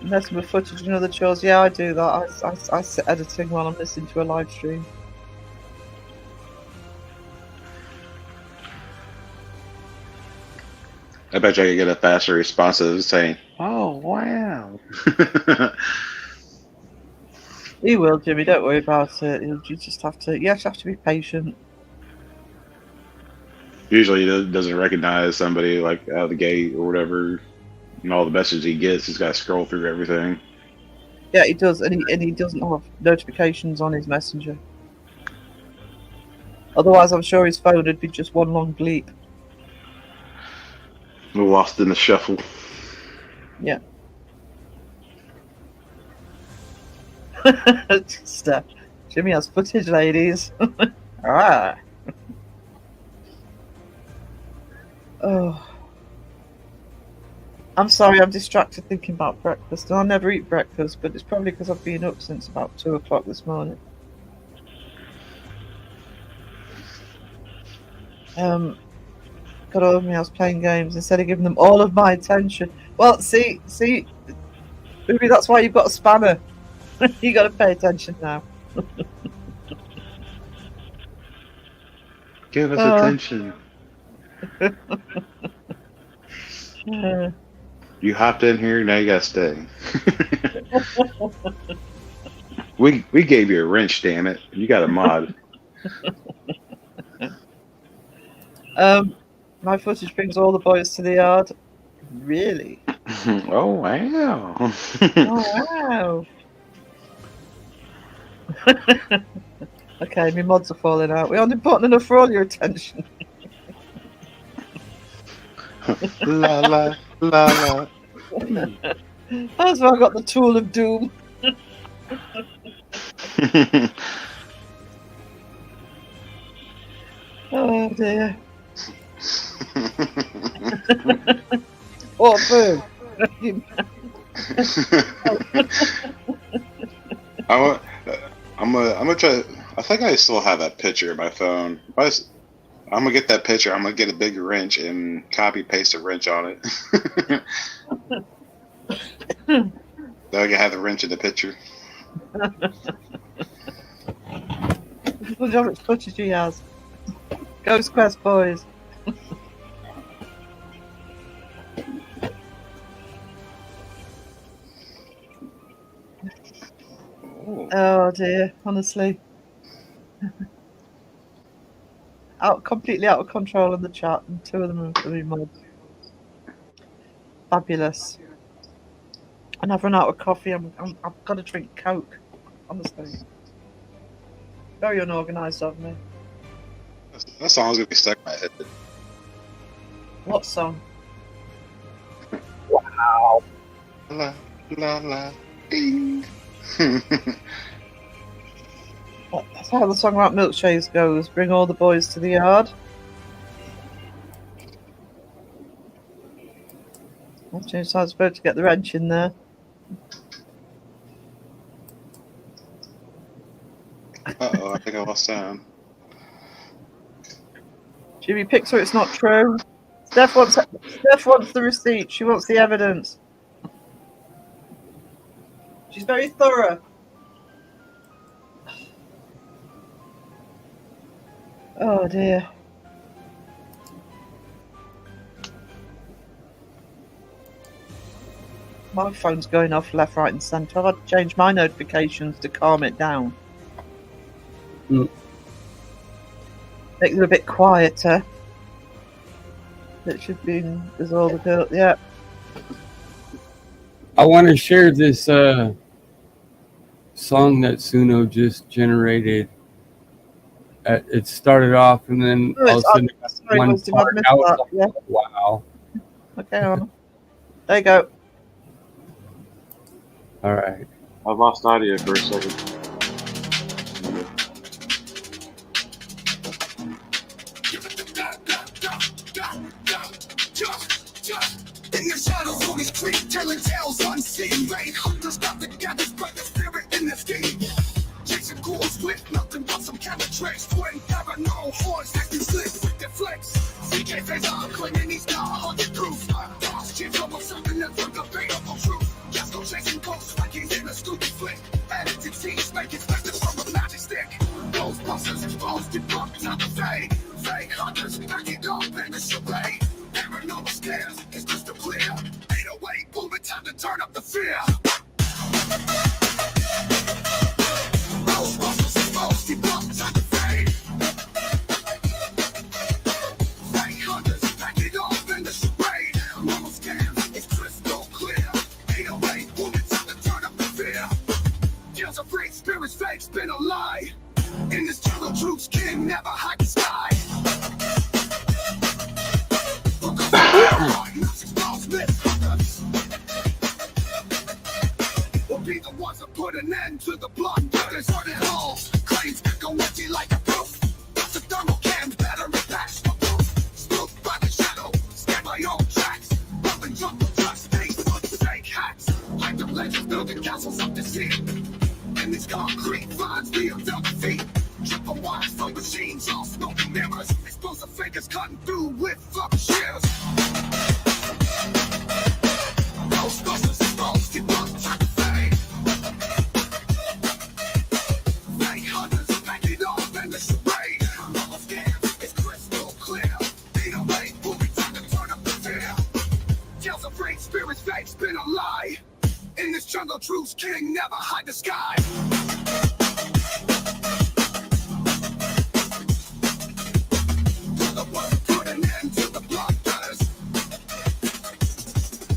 Speaker 2: That's my footage and other chores. Yeah, I do that. I sit editing while I'm listening to a live stream.
Speaker 3: I bet you I could get a faster response of saying, "Oh wow."
Speaker 2: You will, Jimmy. Don't worry about it. You just have to. You have to be patient.
Speaker 3: Usually he doesn't recognize somebody like out of the gate or whatever, and all the messages he gets, he's got to scroll through everything.
Speaker 2: Yeah, he does, and he doesn't have notifications on his messenger. Otherwise, I'm sure his phone would be just one long bleep.
Speaker 7: Lost in the shuffle.
Speaker 2: Yeah. Just, Jimmy has footage, ladies. Ah. Oh. I'm sorry, I'm distracted thinking about breakfast. And I never eat breakfast, but it's probably because I've been up since about 2 o'clock this morning. Got all of me, I was playing games instead of giving them all of my attention. Well, see, Ruby, that's why you've got a spanner. You got to pay attention now.
Speaker 7: Give us attention. You hopped in here, now you gotta stay. we gave you a wrench, damn it. You got a mod.
Speaker 2: My footage brings all the boys to the yard. Really?
Speaker 7: Oh wow.
Speaker 2: Oh wow. Okay, my mods are falling out. We aren't important enough for all your attention.
Speaker 7: La la la la.
Speaker 2: That's why I got the tool of doom. Oh dear. Oh boo.
Speaker 7: I'm gonna try. I think I still have that picture in my phone. I'm gonna get that picture. I'm gonna get a big wrench and copy paste a wrench on it. Then I can have the wrench in the picture.
Speaker 2: Look how much footage he has. Ghost Quest boys. Oh dear, honestly. Completely out of control in the chat, and 2 of them are really mods. Fabulous. And I've run out of coffee. I've got to drink Coke. Honestly. Very unorganised of me.
Speaker 7: That song's gonna be stuck in my head.
Speaker 2: What song?
Speaker 6: Wow.
Speaker 7: La la la ding.
Speaker 2: That's how the song about milkshakes goes. Bring all the boys to the yard. Actually, so I was supposed to get the wrench in there.
Speaker 7: Uh-oh, I think I lost sound.
Speaker 2: Jimmy picks her, it's not true. Steph wants the receipt. She wants the evidence. She's very thorough. Oh dear. My phone's going off left, right, and centre. I've had to change my notifications to calm it down.
Speaker 6: Mm.
Speaker 2: Make them a bit quieter. It should be as all the girls. Yeah.
Speaker 6: I want to share this song that Suno just generated. It started off and then all of a sudden one part out.
Speaker 2: Yeah.
Speaker 6: Wow.
Speaker 2: Okay, on. There you go.
Speaker 6: All right.
Speaker 3: I lost audio for a second.
Speaker 1: In the shadows, all these creep telling tales unseen. Rain hunters got the gathers, but the spirit in this game. Chasing ghouls with nothing but some kind of tricks. Twin paranormal horns acting slick with the flicks. CK face on clinging, he's not haunted proof. Boss chips almost something that's undebatable truth. Just go chasing ghosts like he's in a stupid flick. Edited scenes make it better from a magic stick. Ghostbusters exposed to bumping on the fade. Fake hunters back it up in the charade. Paranormal scares, it's crystal clear. 808, boom, it's time to turn up the fear. Ghostbusters exposed to bumping on the fade. Fake hunters back it up in the charade. Paranormal scares, it's crystal clear. 808, boom, it's time to turn up the fear. Tales of great spirits, fake, spin a lie. In this jungle, truth's king, never hide the sky. We'll be the ones that put an end to the blood. Deserted halls, claims go empty like a proof. The thermal cans, battery packs, the roof. Spooked by the shadow, stand my own tracks. Up and jump the trust, face on fake hats. Like the legends building castles up the sea. In these concrete vines, we unveil the feet. Triple wires from machines, all smoking mirrors. Explosive fingers cutting through with fucking shears. Ghostbusters and bones, keep on trying to fade. Fake hunters, painted off in the charade. All scams, it's crystal clear. Need a late movie time to turn up the fear. Tales of great spirits, fake, spin a lie. In this jungle, truth's king, never hide the sky. The one who put an end to the blood gutters.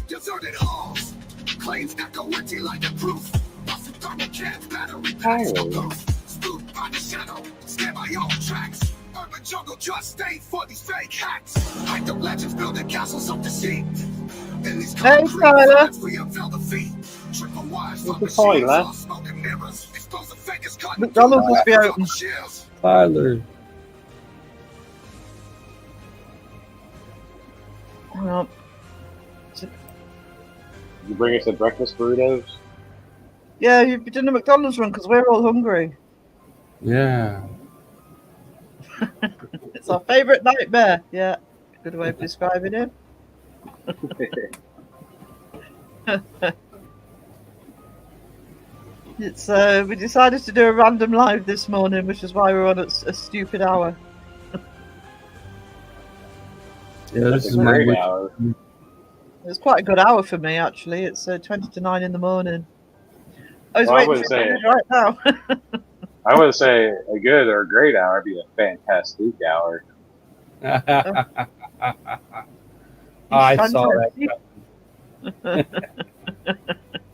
Speaker 1: Deserted halls, claims echo empty like a proof. Busted thermal cans, battery packs, the roof. Spooked by the shadow, stand my own tracks. Urban jungle just stayed for these fake hacks. Like the legends building castles up the sea. In these
Speaker 2: Hey,
Speaker 1: concrete
Speaker 2: Tyler.
Speaker 1: vines, we unveil the feet. Triple wires from
Speaker 8: What's the point,
Speaker 1: machines,
Speaker 8: lad?
Speaker 1: all smoking mirrors. Explosive fingers cutting
Speaker 2: McDonald's must be
Speaker 1: through
Speaker 2: open.
Speaker 1: shields.
Speaker 6: Tyler.
Speaker 2: Well,
Speaker 8: You bring us the breakfast burritos?
Speaker 2: yeah, you've been doing a McDonald's run because we're all hungry.
Speaker 6: Yeah.
Speaker 2: It's our favourite nightmare. Yeah, good way of describing it. It's we decided to do a random live this morning, which is why we're on at a stupid hour.
Speaker 6: Yeah,
Speaker 8: That's
Speaker 6: this
Speaker 8: a
Speaker 6: is my
Speaker 8: great hour.
Speaker 2: It's quite a good hour for me, actually. It's 20 to 9 in the morning. I was
Speaker 8: Well, I
Speaker 2: waiting
Speaker 8: wouldn't
Speaker 2: for
Speaker 8: say
Speaker 2: it right now.
Speaker 8: I wouldn't say a good or a great hour. It'd be a fantastic hour.
Speaker 6: I saw that.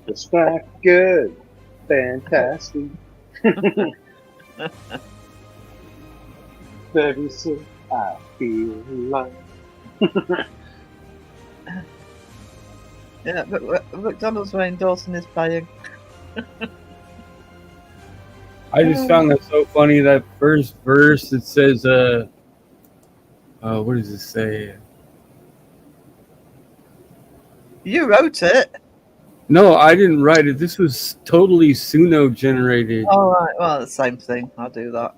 Speaker 8: It's not good. Fantastic. Baby, so I feel like.
Speaker 2: Yeah, but McDonald's Wayne Dawson is playing.
Speaker 6: I just found that so funny. That first verse, it says, what does it say?
Speaker 2: You wrote it.
Speaker 6: No, I didn't write it. This was totally Suno generated.
Speaker 2: All right. Well, the same thing. I'll do that.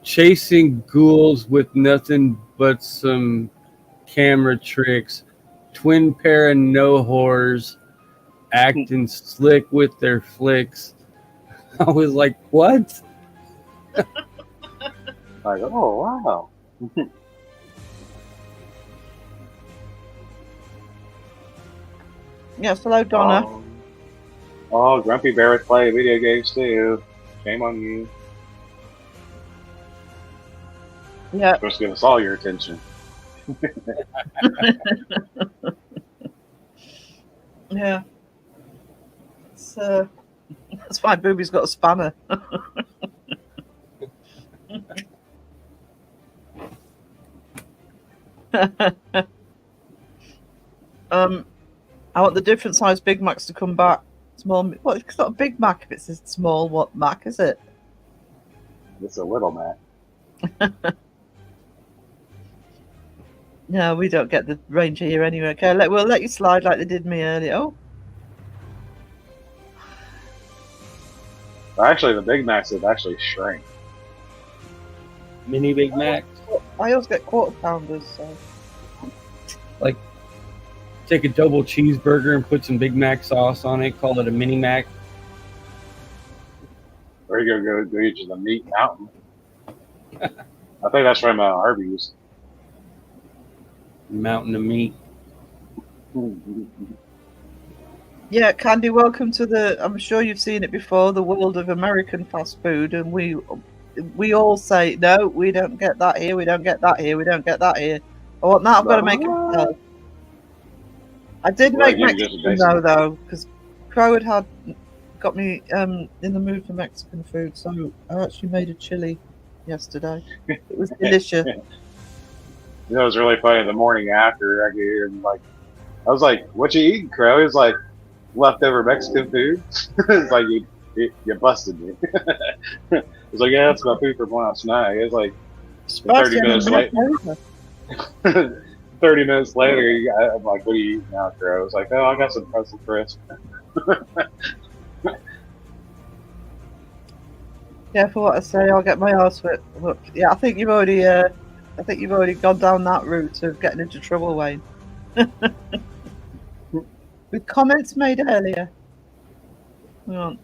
Speaker 6: Chasing ghouls with nothing but some camera tricks. Twin pair of no whores acting slick with their flicks. I was like, what?
Speaker 8: Like, oh wow.
Speaker 2: Yes, hello, Donna.
Speaker 8: Oh, Grumpy Bear was playing video games too. Shame on you.
Speaker 2: Yeah.
Speaker 8: Supposed to give us all your attention.
Speaker 2: Yeah. It's, that's why Booby's got a spanner. I want the different size Big Macs to come back. Small. Well, it's not a Big Mac if it's a small. What Mac is it?
Speaker 8: It's a little man.
Speaker 2: No, we don't get the Ranger here anyway. Okay, we'll let you slide like they did me earlier. Oh,
Speaker 8: Actually, the Big Macs have actually shrank.
Speaker 6: Mini Big Mac.
Speaker 2: I always get quarter pounders. So.
Speaker 6: Take a double cheeseburger and put some Big Mac sauce on it. Call it a Mini Mac.
Speaker 8: Or you go eat you the Meat Mountain. I think that's from Arby's.
Speaker 6: Mountain of meat.
Speaker 2: Yeah, Candy, welcome to the. I'm sure you've seen it before. The world of American fast food, and we all say no. We don't get that here. We don't get that here. We don't get that here. I want that. I've got to make it myself. I did
Speaker 8: Well,
Speaker 2: make
Speaker 8: you can just
Speaker 2: Mexican though, because Crow had got me in the mood for Mexican food, so I actually made a chili yesterday. It was delicious.
Speaker 8: You know, it was really funny. The morning after I get here, and like, I was like, "What you eating, Crow?" He was like, "Leftover Mexican food." It's like you busted me. It's like, "Yeah, that's my food from last night." It's like
Speaker 2: Spicy
Speaker 8: 30 minutes
Speaker 2: and
Speaker 8: later. 30 minutes later, I'm like, "What are you eating now, Crow?" I was like, "Oh, I got some pretzel crisp."
Speaker 2: Yeah, for what I say, I'll get my arse whipped. Look, yeah, I think you've already gone down that route of getting into trouble, Wayne. With comments made earlier. Hang on.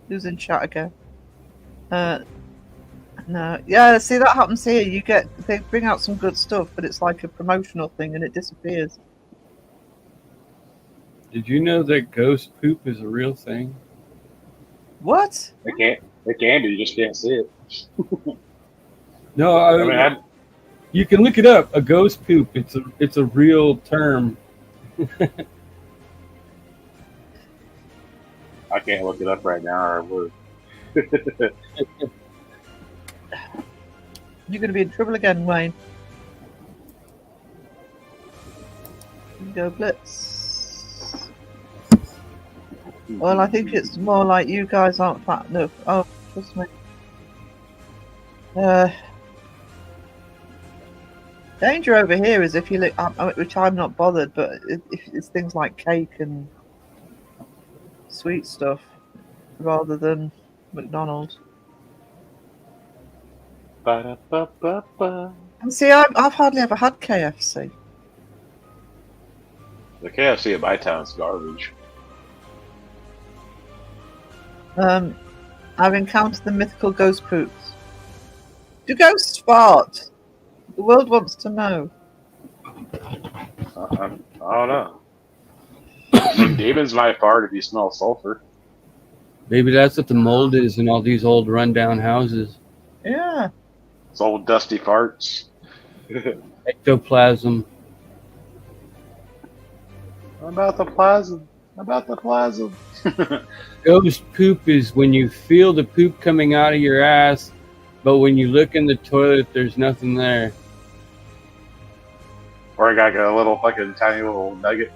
Speaker 2: Who's in chat again? No. Yeah, see, that happens here. They bring out some good stuff, but it's like a promotional thing and it disappears.
Speaker 6: Did you know that ghost poop is a real thing?
Speaker 2: What?
Speaker 8: It can be. You just can't see it.
Speaker 6: No,
Speaker 8: I mean,
Speaker 6: you can look it up. A ghost poop. It's a real term.
Speaker 8: I can't look it up right now, or I would.
Speaker 2: You're going to be in trouble again, Wayne. You go, Blitz. Well, I think it's more like you guys aren't fat enough. Oh, trust me. Danger over here is if you look, which I'm not bothered, but if it's things like cake and sweet stuff rather than McDonald's.
Speaker 8: Ba-da-ba-ba-ba.
Speaker 2: And see, I've hardly ever had KFC.
Speaker 8: The KFC at my town's garbage.
Speaker 2: I've encountered the mythical ghost poops. Do ghosts fart? The world wants to know.
Speaker 8: I don't know. Demons might fart if you smell sulfur.
Speaker 6: Maybe that's what the mold is in all these old rundown houses.
Speaker 2: Yeah.
Speaker 8: It's old dusty farts.
Speaker 6: Ectoplasm.
Speaker 8: About the plasm. About the plasm.
Speaker 6: Ghost poop is when you feel the poop coming out of your ass, but when you look in the toilet, there's nothing there.
Speaker 8: Or I got a little fucking tiny little nugget.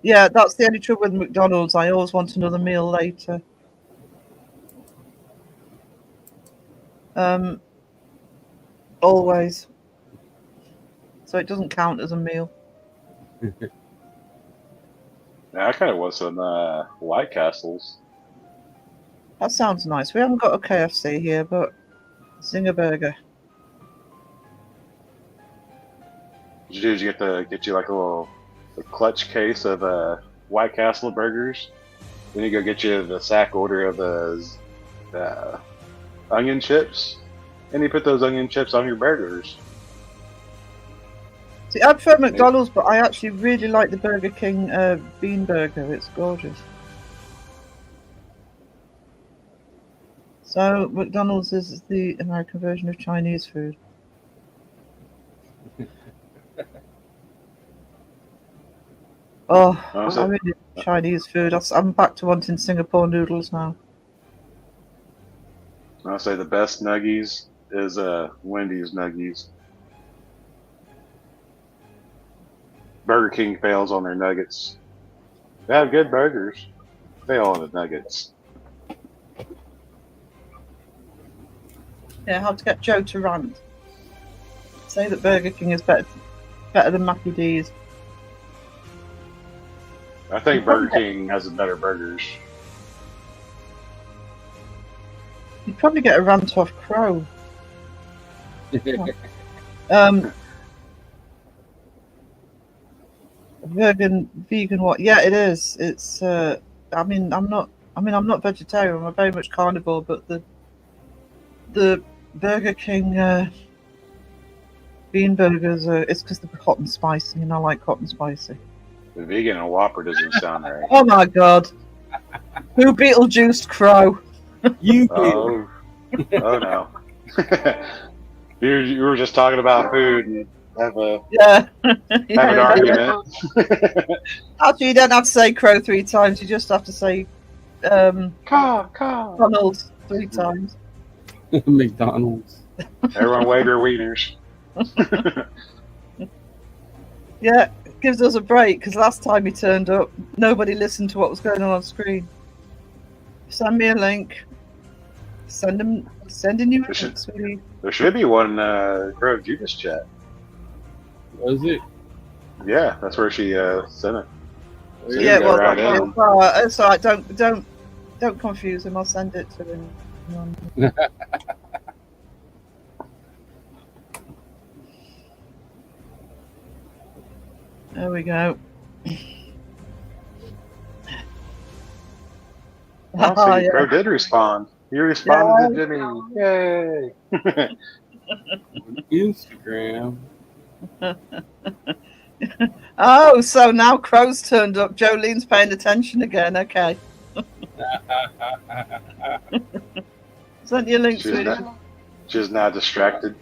Speaker 2: Yeah, that's the only trouble with McDonald's. I always want another meal later. Always. So it doesn't count as a meal.
Speaker 8: Yeah, I kind of want some White Castles.
Speaker 2: That sounds nice. We haven't got a KFC here, but Zinger Burger.
Speaker 8: What you do is you get you like a clutch case of White Castle burgers. Then you go get you the sack order of the onion chips, and you put those onion chips on your burgers.
Speaker 2: See, I prefer McDonald's, but I actually really like the Burger King bean burger. It's gorgeous. So McDonald's is the American version of Chinese food. Oh, I really like Chinese food. I'm back to wanting Singapore noodles now.
Speaker 8: I'll say the best nuggies is Wendy's nuggies. Burger King fails on their nuggets. They have good burgers. Fail on the nuggets.
Speaker 2: Yeah, how to get Joe to rant. Say that Burger King is better than Mackie D's.
Speaker 8: I think Burger King has the better burgers.
Speaker 2: You'd probably get a rant off Crow. Vegan what? Yeah, it is. It's I'm not vegetarian, I'm very much carnivore, but the Burger King bean burgers it's because they're hot and spicy, and I like hot and spicy.
Speaker 8: The vegan and Whopper doesn't sound right.
Speaker 2: Oh my god. Who Beetlejuiced Crow?
Speaker 6: You did.
Speaker 8: Oh no. You were just talking about food, and have a
Speaker 2: Yeah.
Speaker 8: have an
Speaker 2: Yeah.
Speaker 8: argument.
Speaker 2: Actually, you don't have to say crow 3 times. You just have to say
Speaker 8: Caw.
Speaker 2: Donald 3 times.
Speaker 6: McDonald's.
Speaker 8: Everyone wave your wieners.
Speaker 2: Yeah, it gives us a break because last time he turned up, nobody listened to what was going on screen. Send me a link. Sending you a link, sweetie.
Speaker 8: There should be one Grove Judas chat.
Speaker 6: Was it?
Speaker 8: Yeah, that's where she sent it. So you
Speaker 2: Yeah,
Speaker 8: can go
Speaker 2: well,
Speaker 8: right in.
Speaker 2: it's all right. Don't confuse him. I'll send it to him. There we go.
Speaker 8: Oh, so Grove did respond. You responded to Jimmy. Yay!
Speaker 6: Instagram.
Speaker 2: Oh, so now Crow's turned up. Jolene's paying attention again. Okay. Sent you a link, sweetie.
Speaker 8: She's now distracted.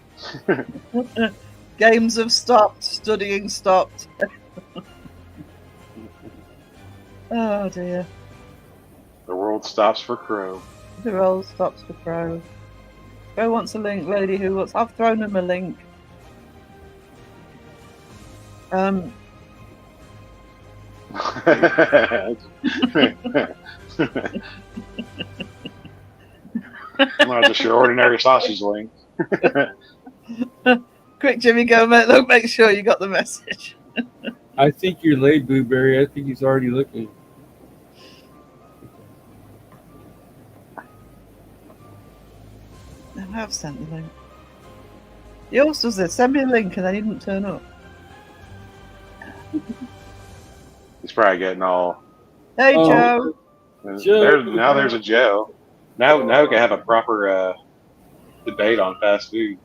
Speaker 2: Games have stopped. Studying stopped. Oh dear.
Speaker 8: The world stops for Crow.
Speaker 2: The roll stops for Crow. Crow wants a link, lady who wants. I've thrown him a link.
Speaker 8: Not just your ordinary sausage link.
Speaker 2: Quick, Jimmy, go make sure you got the message.
Speaker 6: I think you're late, Blueberry. I think he's already looking.
Speaker 2: I have sent the link. He also said, send me a link, and then he didn't turn up.
Speaker 8: He's probably getting all.
Speaker 2: Hey,
Speaker 6: Oh.
Speaker 2: Joe.
Speaker 8: Now there's a Joe. Now we can have a proper debate on fast food.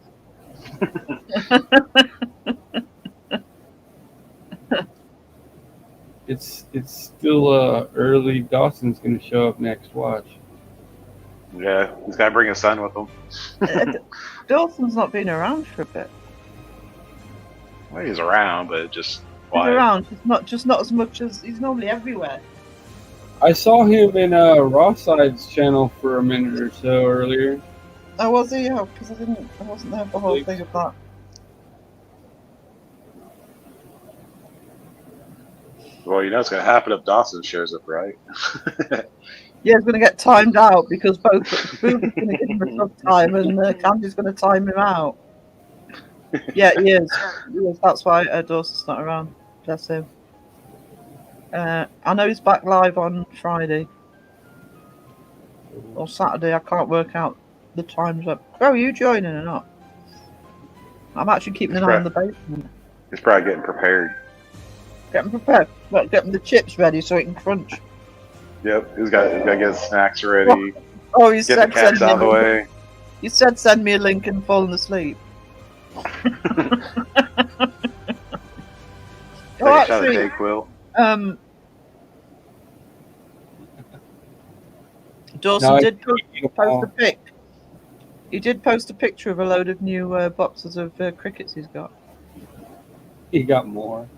Speaker 6: It's still early. Dawson's going to show up next. Watch.
Speaker 8: Yeah, he's got to bring his son with him.
Speaker 2: Dawson's not been around for a bit.
Speaker 8: Well, he's around, but just
Speaker 2: He's
Speaker 8: quiet.
Speaker 2: around, just not as much as he's normally everywhere.
Speaker 6: I saw him in Rawside's channel for a minute or so earlier.
Speaker 2: Oh, was he? Oh, because I wasn't there for the whole thing of that.
Speaker 8: Well, you know it's going to happen if Dawson shows up, right?
Speaker 2: Yeah, he's going to get timed out because both Boo's going to give him a tough time and Candy's going to time him out. Yeah, he is. That's why Dawson's not around. Bless him. I know he's back live on Friday or Saturday. I can't work out the times up. Oh, are you joining or not? I'm actually keeping an eye on the basement.
Speaker 8: He's probably getting prepared.
Speaker 2: Getting prepared. Well, getting the chips ready so he can crunch.
Speaker 8: Yep, he's got to get his snacks ready.
Speaker 2: Oh, you
Speaker 8: Get
Speaker 2: said
Speaker 8: the cats out of the
Speaker 2: me.
Speaker 8: way.
Speaker 2: You said send me a link and fallen asleep.
Speaker 8: Take a shot of
Speaker 2: actually,
Speaker 8: Dayquil.
Speaker 2: Dawson
Speaker 6: No,
Speaker 2: did post a pic. He did post a picture of a load of new boxes of crickets he's got.
Speaker 6: He got more.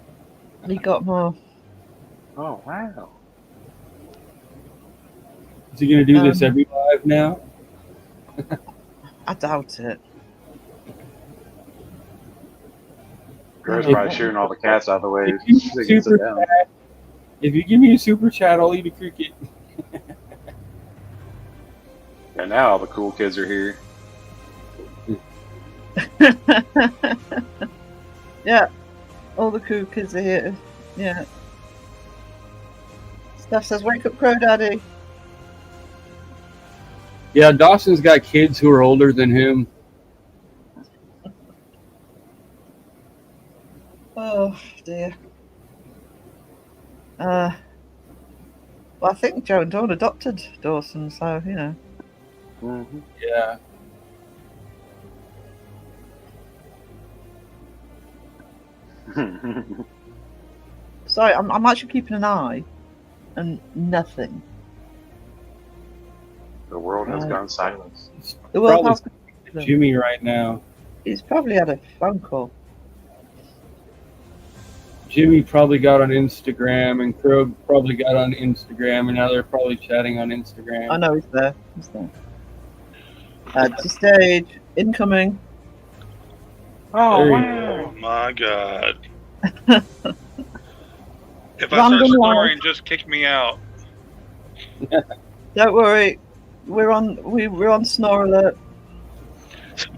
Speaker 2: He got more.
Speaker 8: Oh, wow.
Speaker 6: Is he going to do this every live now?
Speaker 2: I doubt it.
Speaker 8: Crow's probably shooting all the cats out of the way.
Speaker 6: If you
Speaker 8: so he can sit
Speaker 6: super
Speaker 8: down.
Speaker 6: chat, if you give me a super chat, I'll eat a cricket.
Speaker 8: And now all the cool kids are here.
Speaker 2: Yeah, all the cool kids are here. Yeah. Steph says, "Wake up, Crow Daddy."
Speaker 6: Yeah, Dawson's got kids who are older than him.
Speaker 2: Oh dear. Well, I think Joe and Dawn adopted Dawson, so you know.
Speaker 8: Mm-hmm.
Speaker 6: Yeah.
Speaker 2: Sorry, I'm actually keeping an eye, and nothing.
Speaker 8: The world has gone silent.
Speaker 2: The world
Speaker 6: Probably
Speaker 2: has.
Speaker 6: Jimmy right now.
Speaker 2: He's probably had a phone call.
Speaker 6: Jimmy probably got on Instagram, and Krog probably got on Instagram, and now they're probably chatting on Instagram.
Speaker 2: I know he's there. He's there. Add to stage. Incoming.
Speaker 6: There you
Speaker 9: Oh my god. If I
Speaker 2: Random
Speaker 9: start snoring,
Speaker 2: life.
Speaker 9: just kick me out.
Speaker 2: Don't worry. We're on snore alert.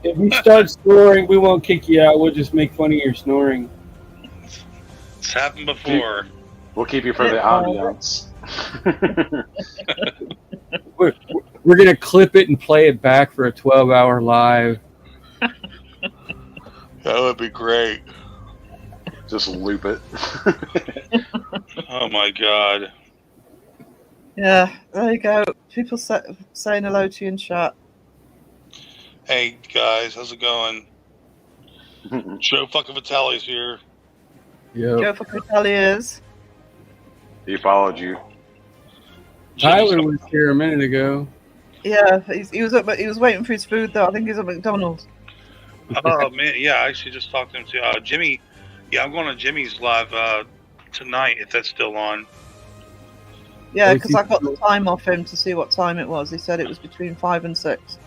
Speaker 6: If you start snoring, we won't kick you out. We'll just make fun of your snoring.
Speaker 9: It's happened before.
Speaker 8: We'll keep you for the ambiance.
Speaker 6: We're gonna clip it and play it back for a 12-hour live.
Speaker 9: That would be great.
Speaker 8: Just loop it.
Speaker 9: Oh my god.
Speaker 2: Yeah, there you go. People saying hello to you in chat.
Speaker 9: Hey guys, how's it going? Joe fucking Vitale's here.
Speaker 6: Yep.
Speaker 2: Joe for Italians.
Speaker 8: He followed you.
Speaker 6: Tyler was here a minute ago.
Speaker 2: Yeah, he was waiting for his food though. I think he's at McDonald's.
Speaker 9: Oh man, yeah, I actually just talked to him too. Jimmy, yeah, I'm going to Jimmy's live tonight if that's still on.
Speaker 2: Yeah, because I got the time off him to see what time it was. He said it was between 5 and 6.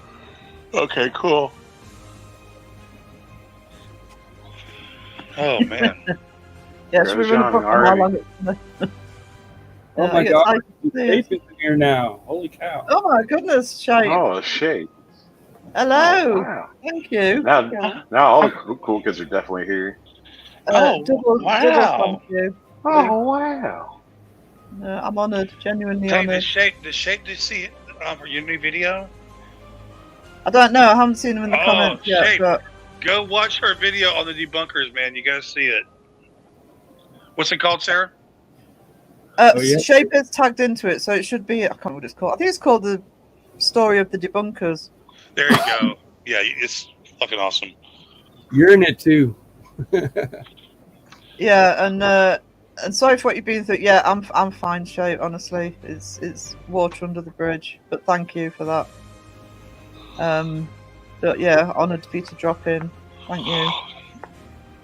Speaker 9: Okay, cool. Oh man.
Speaker 2: Yeah, should we run a book on how long it's
Speaker 6: Oh my god, Shape is in here now. Holy cow.
Speaker 2: Oh my goodness, Shape.
Speaker 8: Oh, shit.
Speaker 2: Hello.
Speaker 8: Oh, wow.
Speaker 2: Thank you.
Speaker 8: Now all the cool kids are definitely here.
Speaker 2: Double thank you.
Speaker 8: Oh, wow.
Speaker 2: I'm honoured, genuinely
Speaker 9: Hey,
Speaker 2: honoured.
Speaker 9: does Shape see your new video?
Speaker 2: I don't know, I haven't seen them in the
Speaker 9: Oh,
Speaker 2: comments yet,
Speaker 9: Shape.
Speaker 2: but
Speaker 9: Go watch her video on the debunkers, man. You gotta see it. What's it called, Sarah?
Speaker 2: Shape is tagged into it, so it should be, I can't remember what it's called. I think it's called The Story of the Debunkers.
Speaker 9: There you go. Yeah, it's fucking awesome.
Speaker 6: You're in it too.
Speaker 2: Yeah, and sorry for what you've been through. Yeah, I'm fine, Shape, honestly. It's water under the bridge, but thank you for that. But yeah, honoured for you to drop in. Thank you.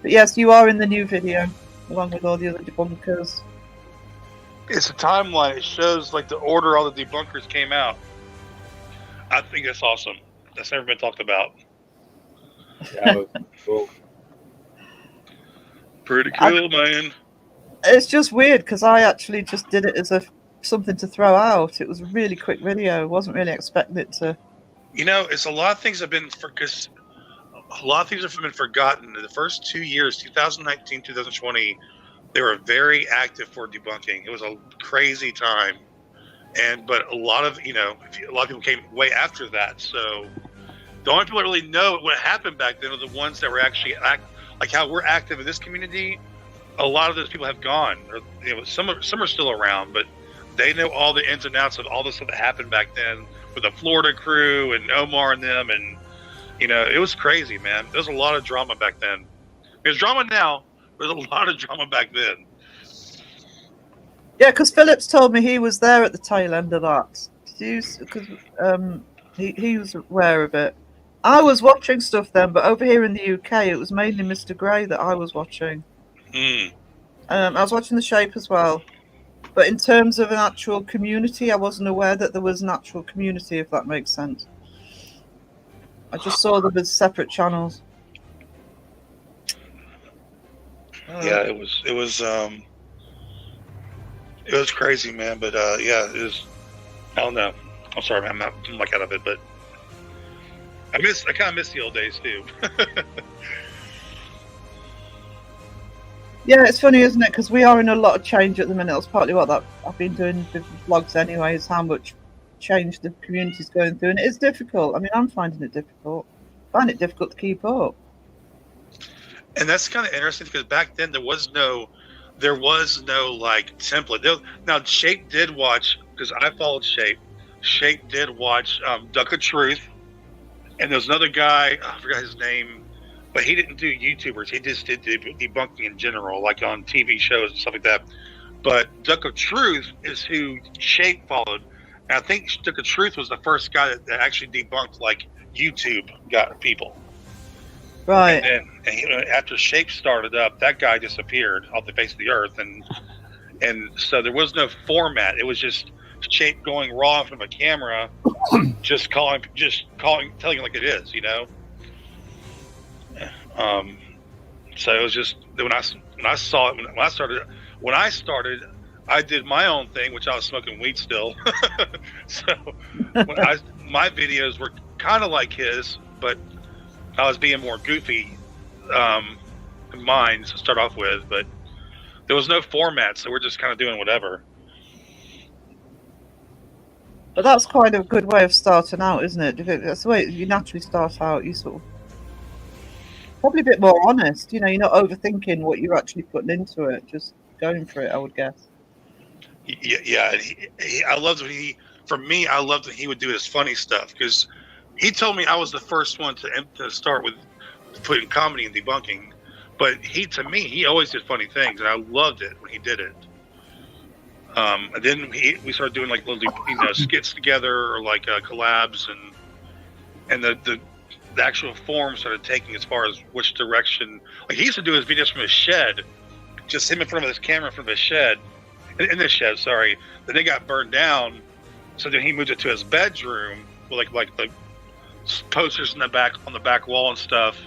Speaker 2: But yes, you are in the new video, along with all the other debunkers.
Speaker 9: It's a timeline. It shows like the order all the debunkers came out. I think that's awesome. That's never been talked about.
Speaker 6: Yeah, that was cool.
Speaker 9: Pretty cool, man.
Speaker 2: It's just weird because I actually just did it as something to throw out. It was a really quick video. I wasn't really expecting it to.
Speaker 9: You know, it's a lot of things have been because a lot of things have been forgotten. In the first 2 years, 2019, 2020, they were very active for debunking. It was a crazy time, but a lot of people came way after that. So the only people that really know what happened back then are the ones that were actually like how we're active in this community. A lot of those people have gone. Or, some are still around, but they know all the ins and outs of all the stuff that happened back then with the Florida crew and Omar and them, and it was crazy, man. There was a lot of drama back then. There's drama now. There's a lot of drama back then.
Speaker 2: Yeah, because Phillips told me he was there at the tail end of that. Because he was aware of it. I was watching stuff then, but over here in the UK, it was mainly Mr. Grey that I was watching. I was watching The Shape as well. But in terms of an actual community, I wasn't aware that there was an actual community, if that makes sense. I just saw them as separate channels.
Speaker 9: Yeah, it was crazy, man. But yeah, it was. I don't know. I'm sorry, man. I'm like out of it, but I kind of miss the old days too.
Speaker 2: Yeah, it's funny, isn't it? Because we are in a lot of change at the minute. That's partly what I've been doing with vlogs anyway, is how much change the community's going through. And it is difficult. I mean, I'm finding it difficult. I find it difficult to keep up.
Speaker 9: And that's kind of interesting because back then there was no like template. Now Shape did watch, because I followed Shape. Shape did watch Duck of Truth, and there's another guy, I forgot his name, but he didn't do YouTubers. He just did debunking in general, like on TV shows and stuff like that. But Duck of Truth is who Shape followed. And I think Duck of Truth was the first guy that actually debunked like YouTube got people.
Speaker 2: Right.
Speaker 9: And after Shape started up, that guy disappeared off the face of the earth, and so there was no format. It was just Shape going raw in front of a camera, just calling, telling it like it is, you know. So it was just when I saw it when I started, I did my own thing, which I was smoking weed still. So my videos were kind of like his, but I was being more goofy in mine to start off with. But there was no format, so we're just kind of doing whatever.
Speaker 2: But that's quite a good way of starting out, isn't it? That's the way you naturally start out. You sort of probably a bit more honest. You know, you're not overthinking what you're actually putting into it. Just going for it, I would guess.
Speaker 9: Yeah. I loved when I loved when he would do his funny stuff, because he told me I was the first one to start with putting comedy and debunking. But to me, he always did funny things, and I loved it when he did it. And then we started doing like little, skits together, or like collabs, and the actual form started taking as far as which direction. Like he used to do his videos from his shed, just him in front of his camera from his shed, in this shed. Sorry. Then they got burned down, so then he moved it to his bedroom with like the posters on the back wall and stuff.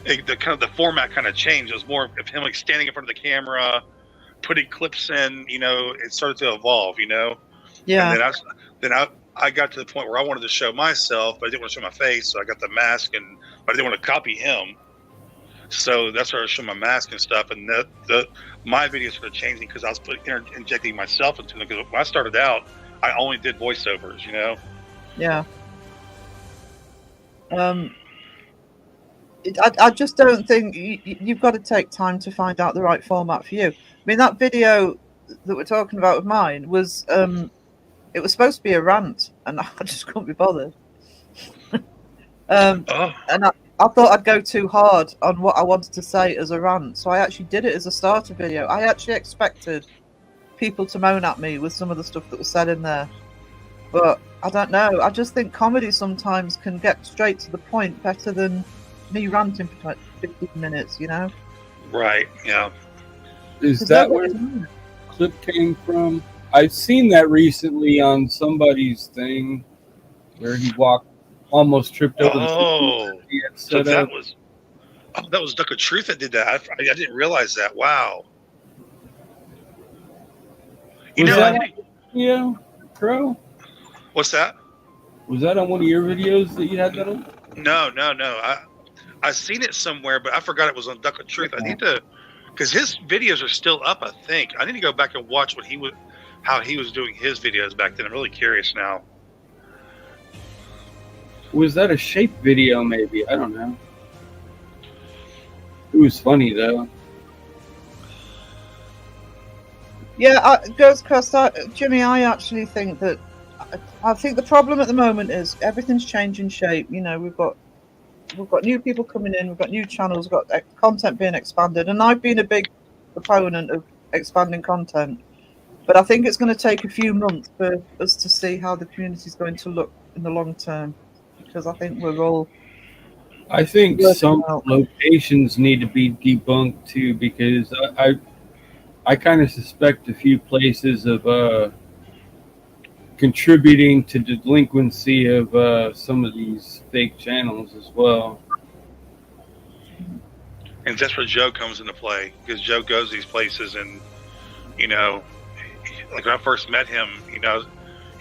Speaker 9: The format kind of changed. It was more of him like standing in front of the camera, putting clips in. It started to evolve.
Speaker 2: Yeah.
Speaker 9: And then I got to the point where I wanted to show myself, but I didn't want to show my face, so I got the mask, but I didn't want to copy him. So that's where I showed my mask and stuff, and my videos started changing because I was injecting myself into them. Because when I started out, I only did voiceovers.
Speaker 2: Yeah. I just don't think you've got to take time to find out the right format for you. I mean, that video that we're talking about of mine was it was supposed to be a rant, and I just couldn't be bothered. And I thought I'd go too hard on what I wanted to say as a rant, so I actually did it as a starter video. I actually expected people to moan at me with some of the stuff that was said in there, but I don't know. I just think comedy sometimes can get straight to the point better than me ranting for like 15 minutes,
Speaker 9: Right, yeah.
Speaker 6: Is that where the clip came from? I've seen that recently on somebody's thing where he almost tripped over the he had set up.
Speaker 9: That was Duck of Truth that did that. I didn't realize that. Wow.
Speaker 6: Crow?
Speaker 9: What's that?
Speaker 6: Was that on one of your videos that you had that on?
Speaker 9: No. I seen it somewhere, but I forgot it was on Duck of Truth. I need to, because his videos are still up, I think. I need to go back and watch how he was doing his videos back then. I'm really curious now.
Speaker 6: Was that a Shape video, maybe? I don't know. It was funny, though.
Speaker 2: Yeah, Ghost Crest, Jimmy, I actually think that I think the problem at the moment is everything's changing shape. We've got new people coming in, we've got new channels, we've got content being expanded, and I've been a big proponent of expanding content. But I think it's going to take a few months for us to see how the community is going to look in the long term, because I think we're all.
Speaker 6: I think some locations need to be debunked too, because I kind of suspect a few places of contributing to delinquency of some of these fake channels as well.
Speaker 9: And that's where Joe comes into play, because Joe goes these places, and like when I first met him, he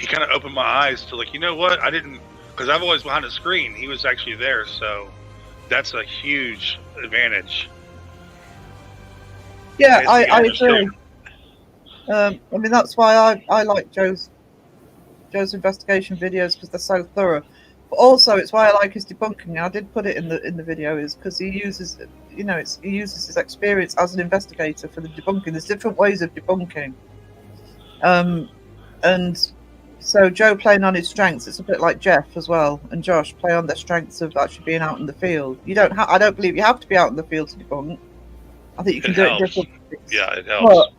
Speaker 9: kind of opened my eyes to like, what? I didn't, because I've always behind the screen. He was actually there, so that's a huge advantage.
Speaker 2: Yeah, I agree. I mean, that's why I like Joe's investigation videos, because they're so thorough. But also, it's why I like his debunking. And I did put it in the video, is because he uses he uses his experience as an investigator for the debunking. There's different ways of debunking. And so Joe playing on his strengths, it's a bit like Jeff as well, and Josh play on their strengths of actually being out in the field. I don't believe you have to be out in the field to debunk. I think you can do it differently.
Speaker 9: Yeah, it helps.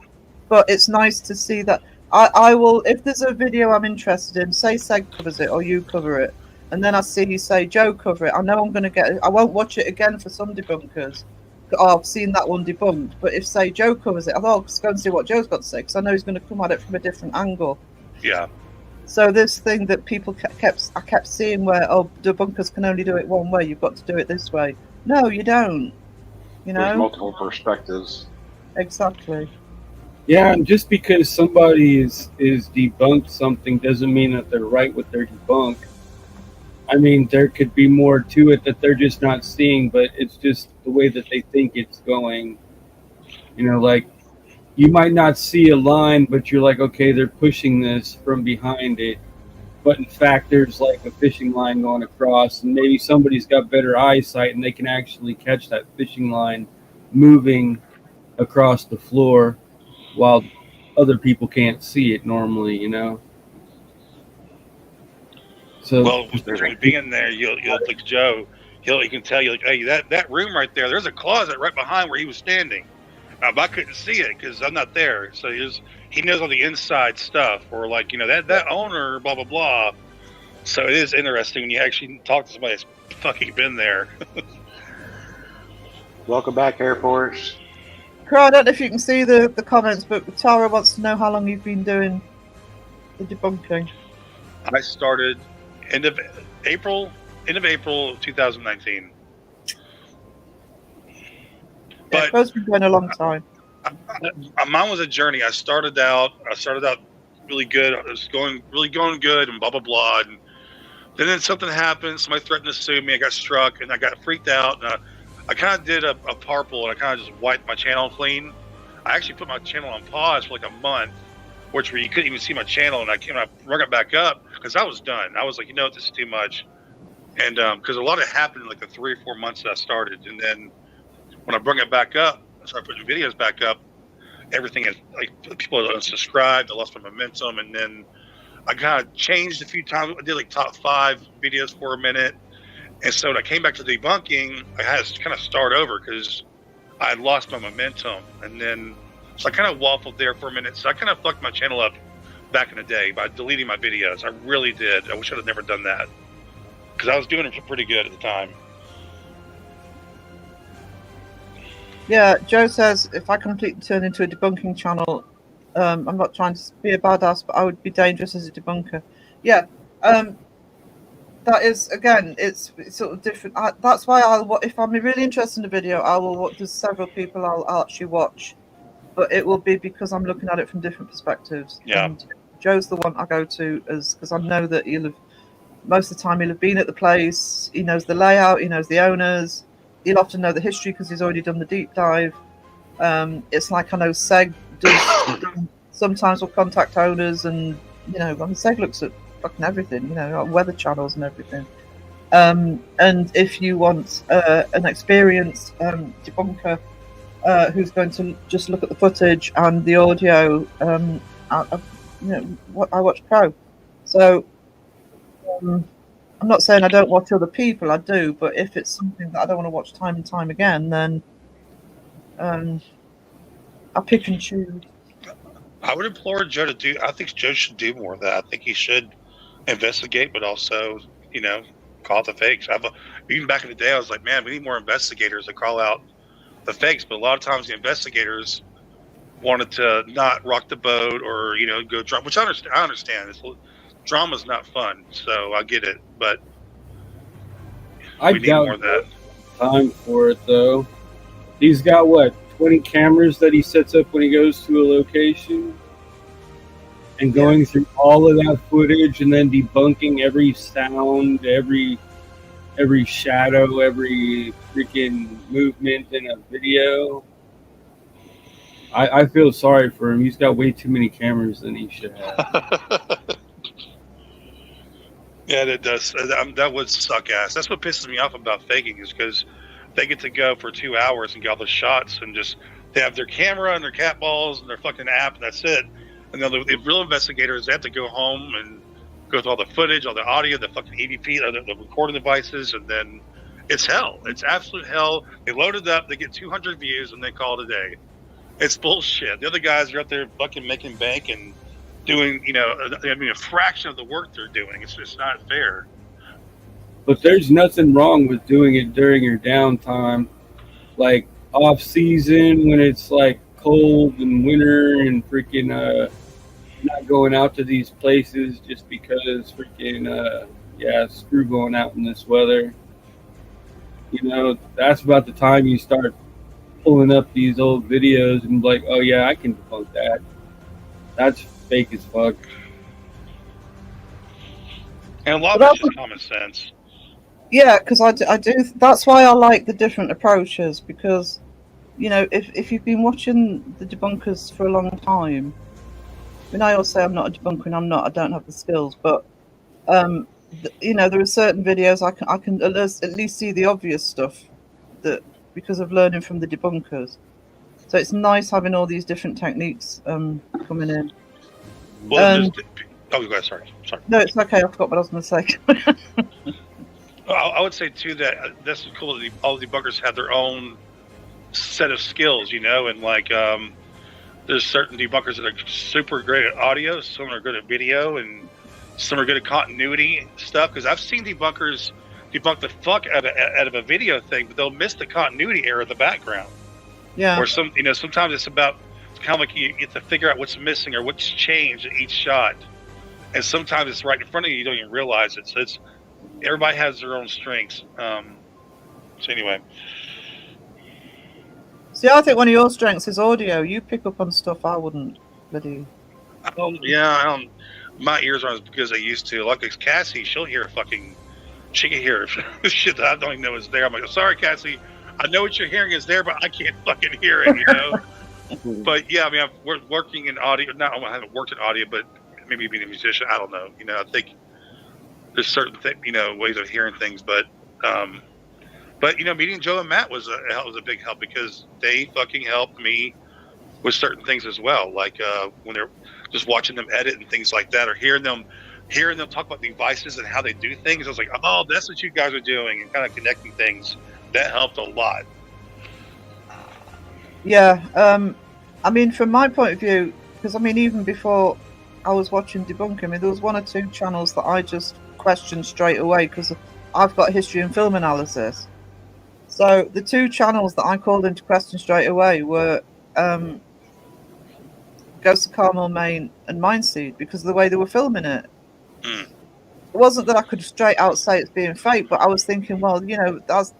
Speaker 2: But it's nice to see that. I will, if there's a video I'm interested in, say Seg covers it or you cover it, and then I see you say Joe cover it, I know I'm going to get. I won't watch it again for some debunkers. Oh, I've seen that one debunked. But if say Joe covers it, I'll just go and see what Joe's got to say because I know he's going to come at it from a different angle.
Speaker 9: Yeah.
Speaker 2: So this thing that people I kept seeing where debunkers can only do it one way. You've got to do it this way. No, you don't. You
Speaker 8: There's
Speaker 2: know
Speaker 8: multiple perspectives.
Speaker 2: exactly.
Speaker 6: Yeah, and just because somebody is debunked something doesn't mean that they're right with their debunk. I mean, there could be more to it that they're just not seeing, but it's just the way that they think it's going. You know, like, you might not see a line, but you're like, okay, they're pushing this from behind it. But in fact, there's like a fishing line going across, and maybe somebody's got better eyesight and they can actually catch that fishing line moving across the floor while other people can't see it normally, you know? So,
Speaker 9: Well, being there, you'll like Joe. You can tell you like, hey, that room right there. There's a closet right behind where he was standing. But I couldn't see it because I'm not there. So he knows all the inside stuff, or like that owner, blah blah blah. So it is interesting when you actually talk to somebody that's fucking been there.
Speaker 8: Welcome back, Air Force.
Speaker 2: I don't know if you can see the comments, but Tara wants to know how long you've been doing the debunking.
Speaker 9: I started end of April 2019. But
Speaker 2: It's been going a long time.
Speaker 9: Mine was a journey. I started out really good. It was going good, and blah blah blah. And then something happened. Somebody threatened to sue me. I got struck, and I got freaked out. And I kind of did a purple, and I kind of just wiped my channel clean. I actually put my channel on pause for like a month, where you couldn't even see my channel. And I brought it back up because I was done. I was like, this is too much. And because a lot of it happened in like the 3 or 4 months that I started, and then when I bring it back up, I started putting videos back up. Everything is like people are unsubscribed. I lost my momentum, and then I kind of changed a few times. I did like top 5 videos for a minute, and so when I came back to debunking, I had to kind of start over because I had lost my momentum, and then so I kind of waffled there for a minute. So I kind of fucked my channel up back in the day by deleting my videos. I really did. I wish I'd have never done that because I was doing it pretty good at the time.
Speaker 2: Yeah, Joe says if I completely turn into a debunking channel, I'm not trying to be a badass, but I would be dangerous as a debunker. Yeah, that is again, it's sort of different. That's why if I'm really interested in a video, I will watch. There's several people I'll actually watch, but it will be because I'm looking at it from different perspectives.
Speaker 9: Yeah.
Speaker 2: And Joe's the one I go to because I know that most of the time he'll have been at the place. He knows the layout. He knows the owners. He'll often know the history because he's already done the deep dive. It's like I know Seg does sometimes will contact owners, and Seg looks at fucking everything, like weather channels and everything. And if you want an experienced debunker who's going to just look at the footage and the audio, I watch Pro. So. I'm not saying I don't watch other people, I do, but if it's something that I don't want to watch time and time again, then I pick and choose.
Speaker 9: I would implore Joe I think Joe should do more of that. I think he should investigate, but also, call out the fakes. Even back in the day, I was like, man, we need more investigators to call out the fakes, but a lot of times the investigators wanted to not rock the boat or, go drop, which I understand. Drama's not fun, so I get it, but
Speaker 6: I
Speaker 9: we need more of that.
Speaker 6: Time for it though. He's got 20 cameras that he sets up when he goes to a location, and going through all of that footage and then debunking every sound, every shadow, every freaking movement in a video. I feel sorry for him. He's got way too many cameras than he should have.
Speaker 9: Yeah, that does. That would suck ass. That's what pisses me off about faking is because they get to go for 2 hours and get all the shots and just they have their camera and their cat balls and their fucking app and that's it. And then the real investigators, they have to go home and go through all the footage, all the audio, the fucking EVP, the recording devices, and then it's hell. It's absolute hell. They load it up, they get 200 views, and they call it a day. It's bullshit. The other guys are out there fucking making bank and doing, a fraction of the work they're doing. It's just not fair.
Speaker 6: But there's nothing wrong with doing it during your downtime, like off season when it's like cold and winter and freaking not going out to these places just because freaking screw going out in this weather. You know, that's about the time you start pulling up these old videos and be like, oh yeah, I can debunk that. That's fake as fuck.
Speaker 9: And a lot
Speaker 2: But
Speaker 9: of it's just common sense.
Speaker 2: Yeah, because I do. That's why I like the different approaches, because, you know, if you've been watching the debunkers for a long time, I mean, I always say I'm not a debunker, and I don't have the skills, but you know, there are certain videos I can at least see the obvious stuff that because of learning from the debunkers. So it's nice having all these different techniques coming in.
Speaker 9: Well, go ahead. Sorry.
Speaker 2: No, it's okay. I forgot what I was going to say.
Speaker 9: I would say too that this is cool that all the debunkers have their own set of skills, you know, and like there's certain debunkers that are super great at audio, some are good at video, and some are good at continuity stuff. Because I've seen debunkers debunk the fuck out of a video thing, but they'll miss the continuity error in the background.
Speaker 2: Yeah.
Speaker 9: Or sometimes it's about kind of like you have to figure out what's missing or what's changed in each shot, and sometimes it's right in front of you, you don't even realize it. So it's everybody has their own strengths. So anyway.
Speaker 2: See, I think one of your strengths is audio. You pick up on stuff I wouldn't really.
Speaker 9: My ears aren't as good as they used to. Like Cassie, she can hear shit that I don't even know is there. I'm like, sorry, Cassie, I know what you're hearing is there, but I can't fucking hear it, you know? But yeah, I mean, we're working in audio. I haven't worked in audio, but maybe being a musician, I don't know. You know, I think there's certain ways of hearing things, but you know, meeting Joe and Matt was a big help because they fucking helped me with certain things as well. Like when they're just watching them edit and things like that, or hearing them talk about devices and how they do things. I was like, oh, that's what you guys are doing, and kind of connecting things. That helped a lot.
Speaker 2: Yeah, I mean, from my point of view, because I mean, even before I was watching debunking, I mean, there was one or two channels that I just questioned straight away because I've got history and film analysis. So the two channels that I called into question straight away were Ghost of Carmel Main and Mindseed because of the way they were filming it. It wasn't that I could straight out say it's being fake, but I was thinking, well, you know, that's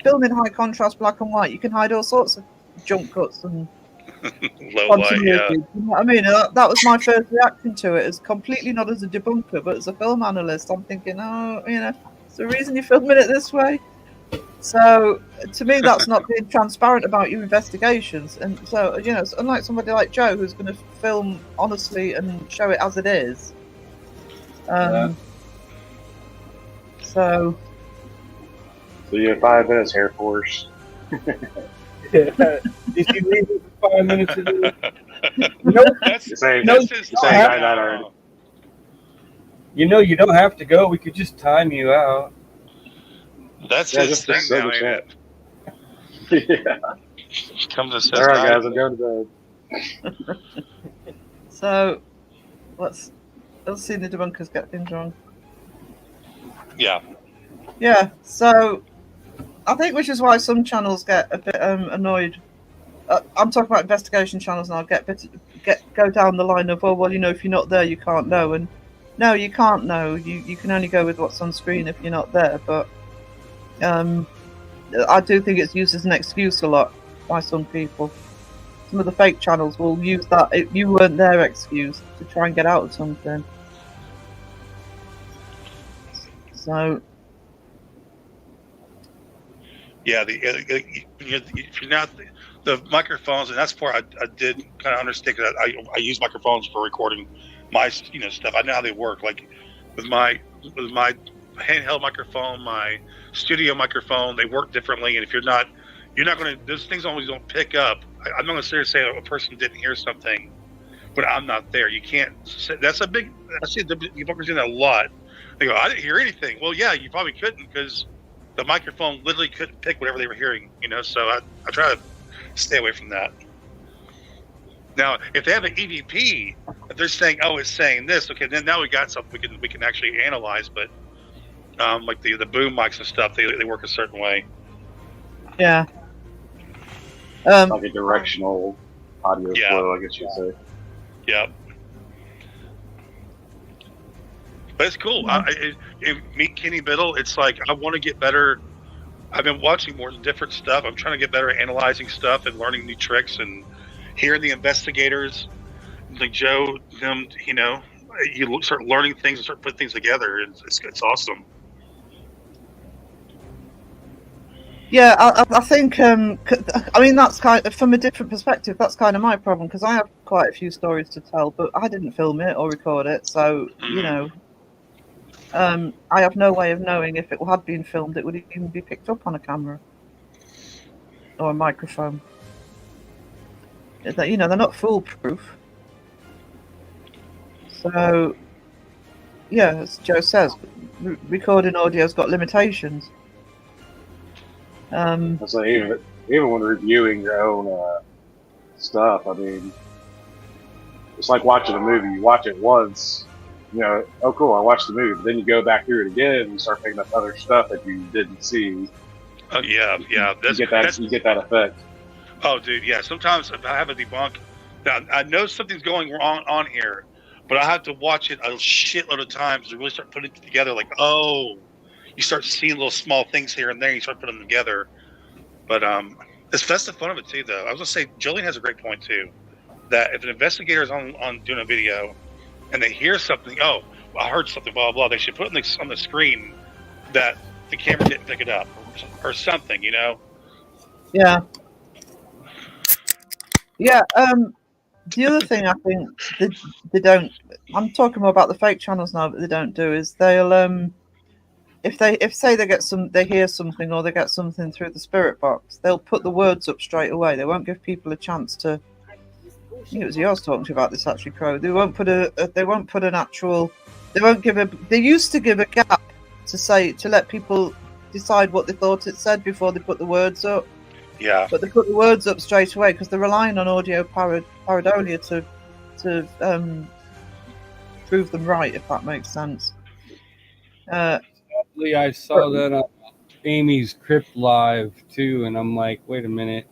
Speaker 2: filming high contrast black and white. You can hide all sorts of jump cuts and
Speaker 9: low light. Yeah.
Speaker 2: You know what I mean? That was my first reaction to it. As completely not as a debunker, but as a film analyst, I'm thinking, oh, you know, it's the reason you're filming it this way. So to me, that's not being transparent about your investigations. And so, you know, it's unlike somebody like Joe who's going to film honestly and show it as it is. So
Speaker 8: you have 5 minutes, Air Force.
Speaker 6: Did you leave it for 5 minutes to do it? You know, you don't have to go. We could just time you out.
Speaker 9: That's his thing now, ain't it?
Speaker 8: Yeah.
Speaker 9: Comes and says,
Speaker 8: all right, guys, I'm going to bed.
Speaker 2: So let's see the debunkers get things wrong. Yeah. So I think which is why some channels get a bit annoyed. I'm talking about investigation channels, and I'll go down the line of, well, you know, if you're not there, you can't know. And no, you can't know. You can only go with what's on screen if you're not there. But I do think it's used as an excuse a lot by some people. Some of the fake channels will use that if you weren't there excuse to try and get out of something. So
Speaker 9: yeah, if you're not the microphones, and that's where I did kind of understand. Cause I use microphones for recording my stuff. I know how they work. Like with my handheld microphone, my studio microphone, they work differently. And if you're not going to, those things always don't pick up. I'm not going to say a person didn't hear something, but I'm not there. You can't. That's a big. I see the debunkers doing that a lot. They go, I didn't hear anything. Well, yeah, you probably couldn't because the microphone literally couldn't pick whatever they were hearing. So I try to stay away from that. Now, if they have an EVP, if they're saying, "Oh, it's saying this," okay, then now we got something we can actually analyze. But like the boom mics and stuff. They work a certain way.
Speaker 2: Yeah.
Speaker 8: Like a directional audio
Speaker 9: Yeah.
Speaker 8: flow, I guess you'd say.
Speaker 9: Yeah. But it's cool. Meet Kenny Biddle. It's like I want to get better. I've been watching more different stuff. I'm trying to get better at analyzing stuff and learning new tricks and hearing the investigators, like Joe, them. You know, you start learning things and start putting things together. It's awesome.
Speaker 2: Yeah, I think. I mean, that's kind of, from a different perspective. That's kind of my problem because I have quite a few stories to tell, but I didn't film it or record it, so you know, I have no way of knowing if it had been filmed. It would even be picked up on a camera or a microphone. You know, they're not foolproof. So, yeah, as Joe says, recording audio's got limitations.
Speaker 8: So even when reviewing your own stuff, I mean, it's like watching a movie. You watch it once, you know, oh cool, I watched the movie, but then you go back through it again and you start picking up other stuff that you didn't see.
Speaker 9: Oh yeah.
Speaker 8: You get that effect.
Speaker 9: Oh, dude, yeah. Sometimes if I have a debunk, I know something's going wrong on here, but I have to watch it a shitload of times to really start putting it together. Like, oh, you start seeing little small things here and there. And you start putting them together. But that's the fun of it too, though. I was gonna say, Jillian has a great point too. That if an investigator is on doing a video and they hear something, oh, I heard something, blah blah, they should put on the screen that the camera didn't pick it up or something, you know?
Speaker 2: Yeah. Yeah. The other thing I think they don't. I'm talking more about the fake channels now, but they don't do is they'll if they hear something or they get something through the spirit box, they'll put the words up straight away. They won't give people a chance to. I think it was you I was talking to about this actually, Crow. They won't put an actual. They won't give a. They used to give a gap to let people decide what they thought it said before they put the words up.
Speaker 9: Yeah.
Speaker 2: But they put the words up straight away because they're relying on audio pareidolia to prove them right, if that makes sense.
Speaker 6: I saw that on Amy's Crypt Live too, and I'm like, wait a minute,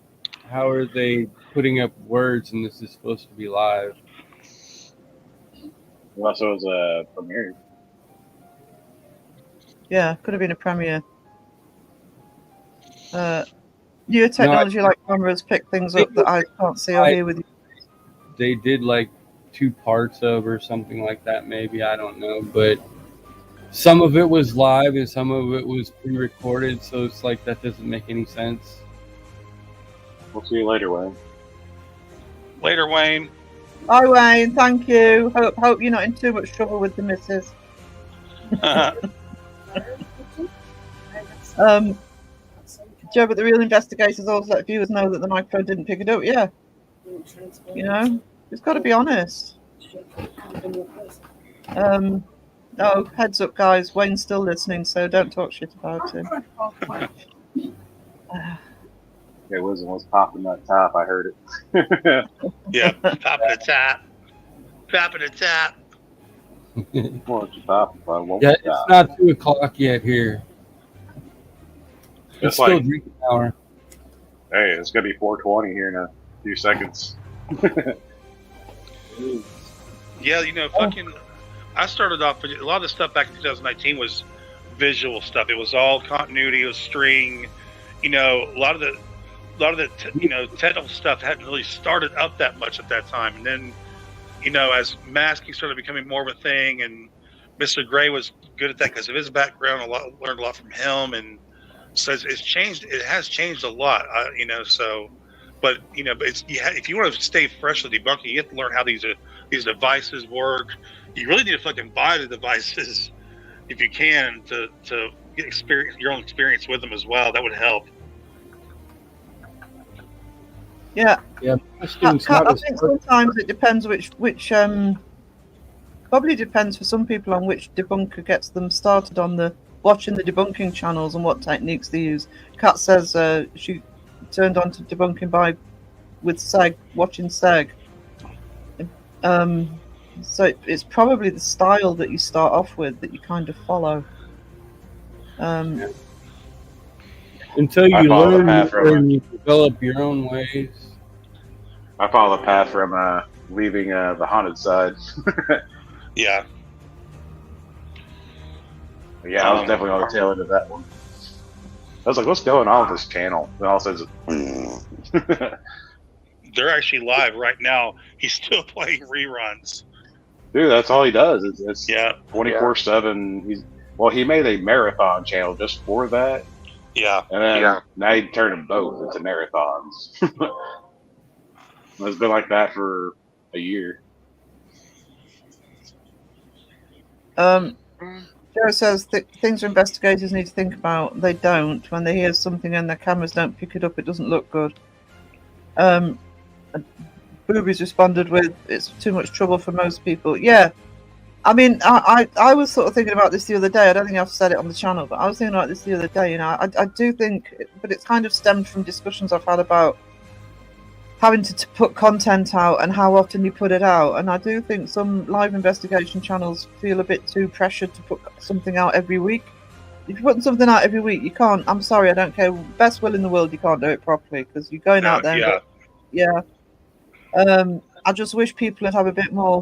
Speaker 6: how are they putting up words and this is supposed to be live?
Speaker 8: Well, so it was a premiere.
Speaker 2: Yeah, could have been a premiere. Newer technology like cameras pick things up that I can't see or hear with you.
Speaker 6: They did like 2 parts of or something like that, maybe, I don't know, but some of it was live and some of it was pre-recorded, so it's like that doesn't make any sense.
Speaker 8: We'll see you later, Wayne.
Speaker 9: Later, Wayne.
Speaker 2: Hi, Wayne. Thank you. Hope you're not in too much trouble with the missus. Joe, but the real investigators always let viewers know that the microphone didn't pick it up. Yeah. You know, it's got to be honest. Oh, heads up, guys. Wayne's still listening, so don't talk shit about him.
Speaker 8: It was popping that top. I heard it.
Speaker 9: Yeah, popping the tap. Popping the tap.
Speaker 6: Yeah, it's not 2 o'clock yet here. It's still drinking hour.
Speaker 8: Hey, it's gonna be 4:20 here in a few seconds.
Speaker 9: Yeah, you know, I started off with a lot of the stuff back in 2019 was visual stuff. It was all continuity, it was string. You know, a lot of the technical stuff hadn't really started up that much at that time. And then, you know, as masking started becoming more of a thing, and Mr. Gray was good at that because of his background. Learned a lot from him, and so it's changed. It has changed a lot, you know. So, but you know, if you want to stay fresh with debunking, you have to learn how these devices work. You really need to fucking buy the devices if you can to get your own experience with them as well. That would help.
Speaker 2: Yeah.
Speaker 6: Yeah.
Speaker 2: I think sometimes it depends which probably depends for some people on which debunker gets them started on watching the debunking channels and what techniques they use. Kat says she turned on to debunking with Seg, watching Seg. So it's probably the style that you start off with that you kind of follow. Um,
Speaker 6: Until
Speaker 3: I
Speaker 6: you
Speaker 3: follow the
Speaker 6: learn
Speaker 3: path from
Speaker 6: and you develop your own ways.
Speaker 3: I follow the path from leaving the haunted side.
Speaker 9: Yeah.
Speaker 3: Yeah, I was definitely on the tail end of that one. I was like, what's going on with this channel? And all of a sudden,
Speaker 9: They're actually live right now. He's still playing reruns.
Speaker 3: dude, that's all he does. It's
Speaker 9: Yeah.
Speaker 3: 24/7. He made a marathon channel just for that,
Speaker 9: Yeah.
Speaker 3: and then now he turned them both into marathons. It's been like that for a year.
Speaker 2: Joe says things investigators need to think about. They don't. When they hear something and their cameras don't pick it up, it doesn't look good. Boobies responded with, "It's too much trouble for most people." Yeah, I mean, I was sort of thinking about this the other day. I don't think I've said it on the channel, but I was thinking about this the other day. You know, I do think, but it's kind of stemmed from discussions I've had about having to put content out and how often you put it out. And I do think some live investigation channels feel a bit too pressured to put something out every week. If you're putting something out every week, you can't. I'm sorry, I don't care. Best will in the world, you can't do it properly because you're going out there.
Speaker 9: Yeah.
Speaker 2: I just wish people would have a bit more,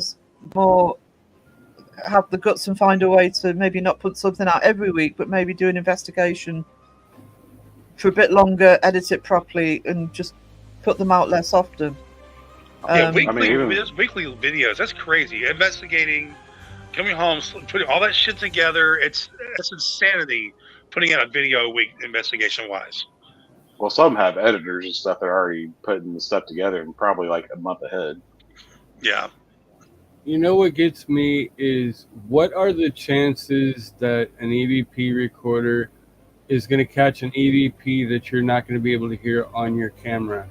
Speaker 2: have the guts and find a way to maybe not put something out every week, but maybe do an investigation for a bit longer, edit it properly, and just put them out less often.
Speaker 9: Yeah, weekly videos. That's crazy. Investigating, coming home, putting all that shit together. It's insanity. Putting out a video a week, investigation wise.
Speaker 3: Well, some have editors and stuff that are already putting the stuff together and probably like a month ahead.
Speaker 9: Yeah.
Speaker 6: You know what gets me is, what are the chances that an EVP recorder is going to catch an EVP that you're not going to be able to hear on your camera?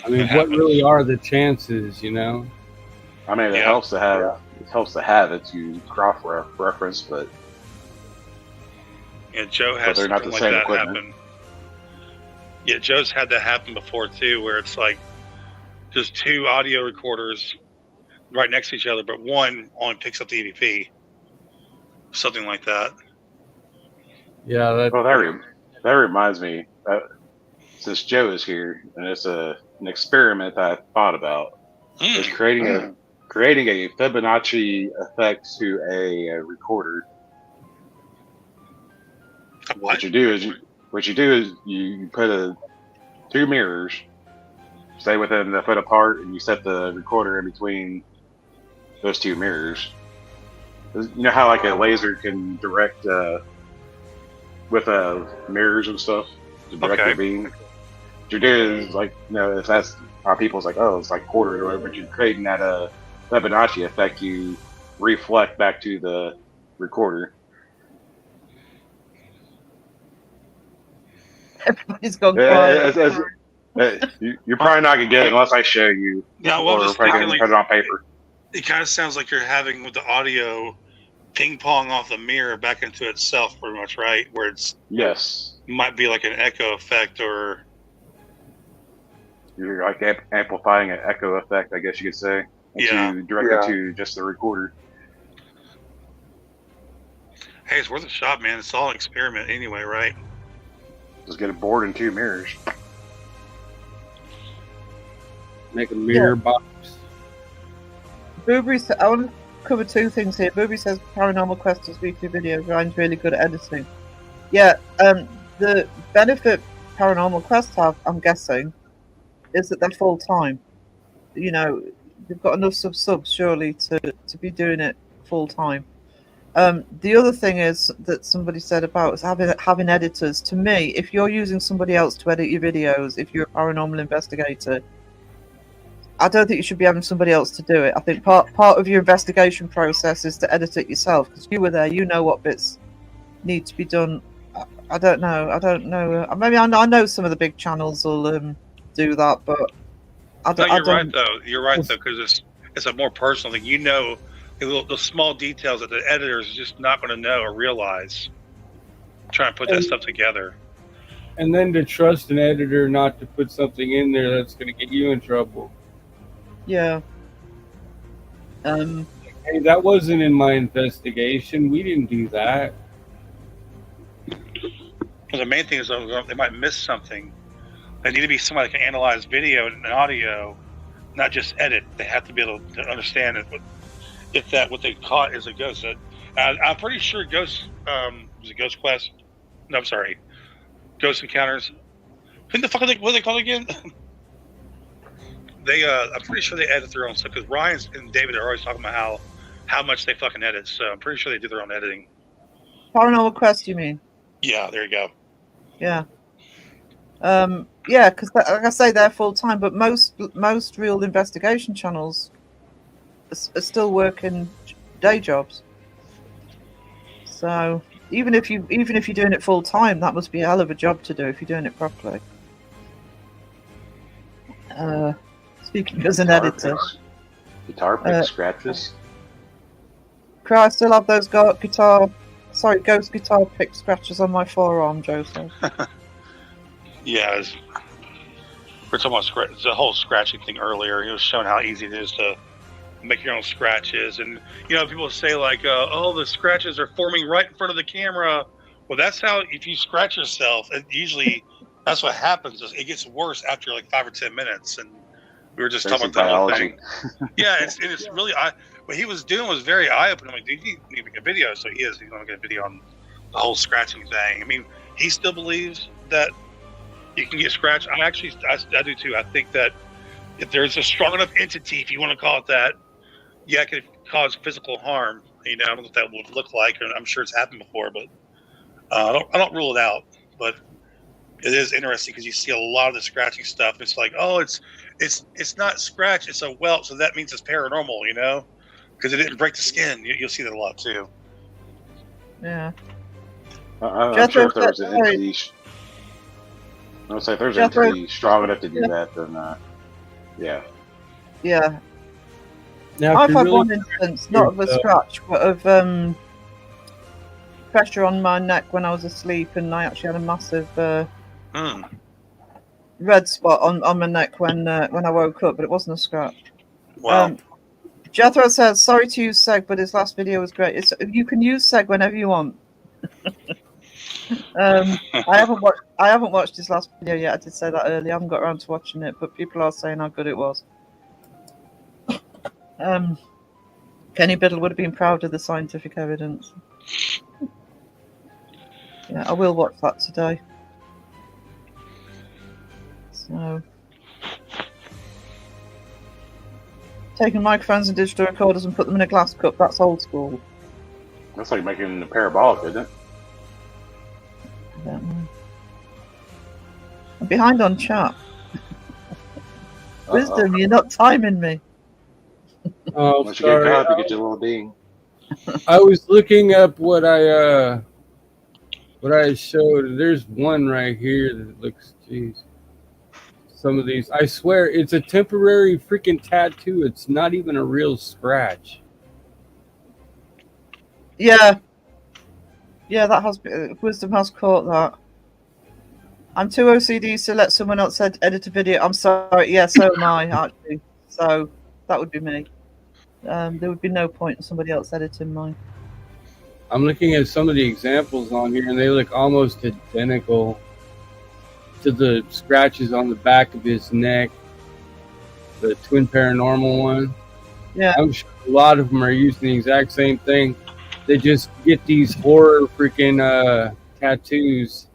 Speaker 6: I mean, what really are the chances, you know?
Speaker 3: I mean, it helps to have it to cross-reference, but
Speaker 9: Yeah, Joe had
Speaker 3: they're not
Speaker 9: something
Speaker 3: the
Speaker 9: like
Speaker 3: same
Speaker 9: that
Speaker 3: equipment.
Speaker 9: happen. Yeah, Joe's had that happen before too, where it's like just two audio recorders right next to each other, but one only picks up the EVP. Something like that.
Speaker 6: Yeah,
Speaker 3: that reminds me. Since Joe is here, and it's an experiment that I thought about, is creating a Fibonacci effect to a recorder. What you do is you put two mirrors, stay within a foot apart, and you set the recorder in between those two mirrors. You know how like a laser can direct with mirrors and stuff to direct the beam. What you do is, like, you know, if that's how people's like, oh, it's like quarter or whatever, but you're creating that Fibonacci effect, you reflect back to the recorder.
Speaker 2: Everybody's gone quiet.
Speaker 3: You're probably not gonna get it unless I show you.
Speaker 9: Yeah, well,
Speaker 3: or
Speaker 9: just
Speaker 3: if I can
Speaker 9: thinking,
Speaker 3: put it on paper.
Speaker 9: It kind of sounds like you're having with the audio ping pong off the mirror back into itself, pretty much, right? Where it's might be like an echo effect, or
Speaker 3: you're like amplifying an echo effect, I guess you could say. You direct it to just the recorder.
Speaker 9: Hey, it's worth a shot, man. It's all an experiment anyway, right?
Speaker 3: Just get it bored in two mirrors.
Speaker 6: Make a mirror box.
Speaker 2: Boobery, I want to cover two things here. Boobery says Paranormal Quest does weekly videos. Ryan's really good at editing. Yeah, the benefit Paranormal Quest have, I'm guessing, is that they're full time. You know, they've got enough subs surely to be doing it full time. The other thing is that somebody said about having editors. To me, if you're using somebody else to edit your videos, if you're a paranormal investigator, I don't think you should be having somebody else to do it. I think part of your investigation process is to edit it yourself, because you were there. You know what bits need to be done. I don't know. Maybe I know some of the big channels will do that, but I don't.
Speaker 9: You're right though, because it's a more personal thing. You know, the small details that the editor is just not going to know or realize. Trying to put that stuff together.
Speaker 6: And then to trust an editor not to put something in there that's going to get you in trouble.
Speaker 2: Yeah.
Speaker 6: Hey, Hey, that wasn't in my investigation. We didn't do that.
Speaker 9: The main thing is they might miss something. They need to be somebody that can analyze video and audio, not just edit. They have to be able to understand if what they caught is a ghost. I'm pretty sure Ghost was it Ghost Quest? No, I'm sorry, Ghost Encounters. Who the fuck what are they called again? I'm pretty sure they edit their own stuff because Ryan and David are always talking about how much they fucking edit. So I'm pretty sure they do their own editing.
Speaker 2: Paranormal Quest, you mean?
Speaker 9: Yeah, there you go.
Speaker 2: Yeah. Yeah, because like I say, they're full time, but most real investigation channels are still working day jobs. So even if you're doing it full time, that must be a hell of a job to do if you're doing it properly. Speaking as an editor,
Speaker 8: Guitar pick scratches.
Speaker 2: I still have those ghost guitar pick scratches on my forearm, Joseph.
Speaker 9: Yeah, we're talking about the whole scratching thing earlier. He was showing how easy it is to make your own scratches, and people say like, "Oh, the scratches are forming right in front of the camera." Well, that's how if you scratch yourself, usually that's what happens. It gets worse after like 5 or 10 minutes, and we were just talking about that whole thing. Yeah, it's really what he was doing was very eye-opening. I'm like, dude, you need to make a video, so he's going to get a video on the whole scratching thing. I mean, he still believes that you can get scratched. I do too. I think that if there's a strong enough entity, if you want to call it that, it could cause physical harm. I don't know what that would look like. I'm sure it's happened before, but I don't rule it out. But it is interesting because you see a lot of the scratching stuff. It's like, oh, it's not scratch, it's a welt, so that means it's paranormal, because it didn't break the skin. You'll see that a lot too.
Speaker 2: Yeah.
Speaker 8: I'm sure if there was an entity. I would say if there's an entity strong enough to do that, then yeah.
Speaker 2: Yeah.
Speaker 6: Now,
Speaker 2: I've had one instance, not of a scratch, but of pressure on my neck when I was asleep, and I actually had a massive red spot on my neck when I woke up, but it wasn't a scratch.
Speaker 9: Wow.
Speaker 2: Jethro says, sorry to use Seg, but his last video was great. You can use Seg whenever you want. I haven't watched his last video yet. I did say that earlier. I haven't got around to watching it, but people are saying how good it was. Kenny Biddle would have been proud of the scientific evidence. Yeah, I will watch that today. So, taking microphones and digital recorders and put them in a glass cup, that's old school.
Speaker 8: That's like making a parabolic, isn't it?
Speaker 2: I don't know. I'm behind on chat. Wisdom, you're not timing me.
Speaker 6: Oh,
Speaker 8: once you get caught, you get your little ding.
Speaker 6: I was looking up what I showed. There's one right here that looks, geez. Some of these, I swear, it's a temporary freaking tattoo. It's not even a real scratch.
Speaker 2: Yeah, that Wisdom has caught that. I'm too OCD to let someone else edit a video. I'm sorry. Yeah, so am I actually. So that would be me. There would be no point in somebody else editing mine.
Speaker 6: I'm looking at some of the examples on here, and they look almost identical to the scratches on the back of his neck, the Twin Paranormal one.
Speaker 2: Yeah.
Speaker 6: I'm sure a lot of them are using the exact same thing. They just get these horror freaking tattoos.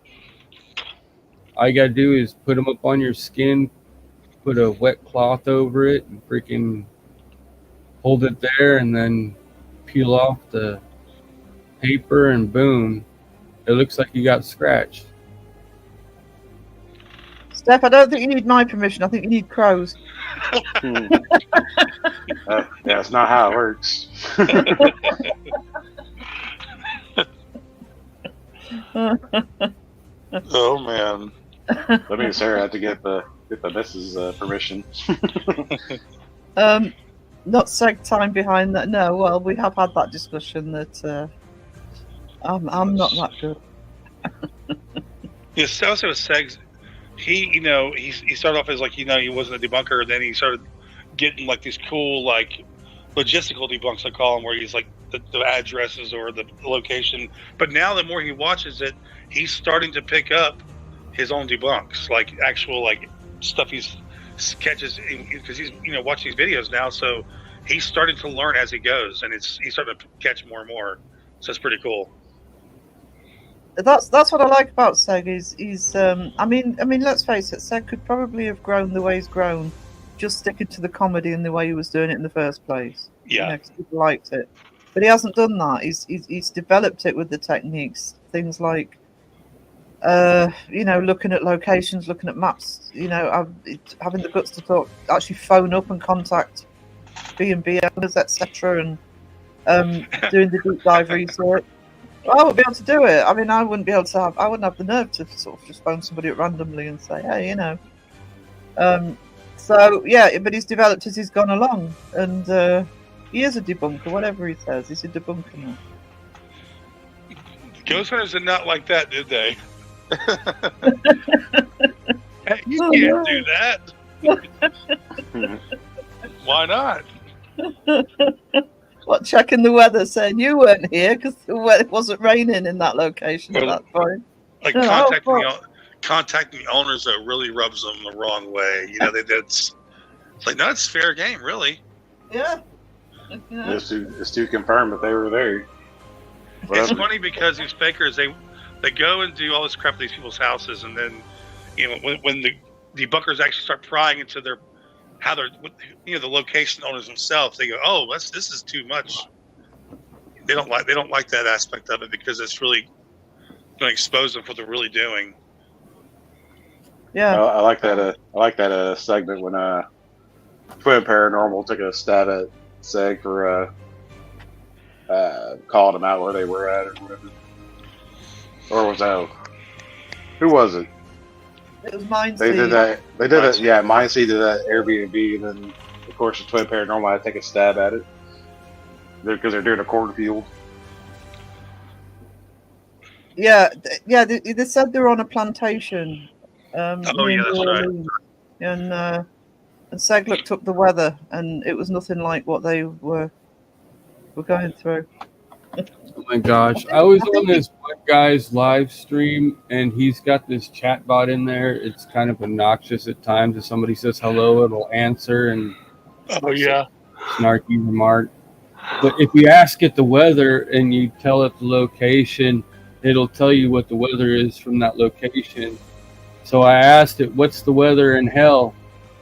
Speaker 6: All you gotta do is put them up on your skin, put a wet cloth over it, and freaking hold it there, and then peel off the paper, and boom, it looks like you got scratched.
Speaker 2: Steph, I don't think you need my permission. I think you need Crow's.
Speaker 8: That's not how it works.
Speaker 9: Oh man.
Speaker 8: That means Sarah had to get the missus permission.
Speaker 2: Not Seg time behind that. No, well, we have had that discussion that I'm not that good.
Speaker 9: Yeah, also Seg's. He started off as like he wasn't a debunker, and then he started getting like these cool like logistical debunks, I call them, where he's like the addresses or the location. But now the more he watches it, he's starting to pick up his own debunks, like actual like stuff he's catches because he's watching these videos now. So he's starting to learn as he goes, and he's starting to catch more and more. So it's pretty cool.
Speaker 2: That's what I like about Seg. He's I mean, let's face it, Seg could probably have grown the way he's grown, just sticking to the comedy and the way he was doing it in the first place.
Speaker 9: Yeah,
Speaker 2: 'cause people liked it, but he hasn't done that. He's developed it with the techniques, things like looking at locations, looking at maps. Having the guts to actually phone up and contact B&B owners, etc., and doing the deep dive research. I wouldn't be able to do it. I mean, I wouldn't have the nerve to sort of just phone somebody up randomly and say, hey, So yeah, but he's developed as he's gone along, and he is a debunker. Whatever he says, he's a debunker now.
Speaker 9: Ghost Hunters did not like that, did they? Hey, you can't do that. Why not?
Speaker 2: What, checking the weather, saying you weren't here because it wasn't raining in that location at that point.
Speaker 9: Like contacting the owners that really rubs them the wrong way. It's like, no, it's fair game, really.
Speaker 2: Yeah.
Speaker 8: Just to confirm that they were there.
Speaker 9: It's funny because these fakers, they go and do all this crap at these people's houses, and then when the debunkers actually start prying into the location owners themselves, they go, oh, this is too much. They don't like that aspect of it because it's really going to expose them for what they're really doing.
Speaker 2: Yeah,
Speaker 8: I like that segment when Twin Paranormal took a stab at Seg for calling them out where they were at or whatever. Or was that who was it?
Speaker 2: it was mine.
Speaker 8: They did that. They did it. Yeah, Mindseed did that Airbnb, and then of course the Twin Paranormal had to take a stab at it because they're doing a cornfield.
Speaker 2: Yeah. They said they were on a plantation.
Speaker 9: That's right.
Speaker 2: And Seg looked up the weather, and it was nothing like what they were going through.
Speaker 6: Oh my gosh. I was on this one guy's live stream, and he's got this chat bot in there. It's kind of obnoxious at times. If somebody says hello, it'll answer and snarky remark. But if you ask it the weather and you tell it the location, it'll tell you what the weather is from that location. So I asked it, what's the weather in hell?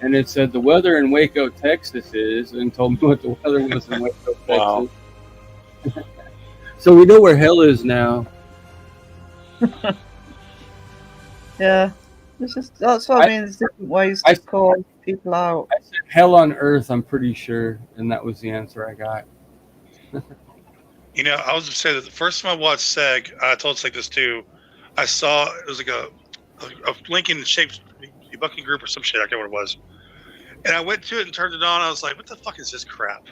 Speaker 6: And it said the weather in Waco, Texas is, and told me what the weather was in Waco, Texas.
Speaker 8: Wow.
Speaker 6: So we know where hell is now.
Speaker 2: Yeah, that's what I mean. There's different ways to call people out.
Speaker 6: I said hell on earth, I'm pretty sure, and that was the answer I got.
Speaker 9: I was going to say that the first time I watched Seg, I told Seg this too. I saw it was like a Lincoln-shaped debunking group or some shit. I can't remember what it was. And I went to it and turned it on. I was like, "What the fuck is this crap?"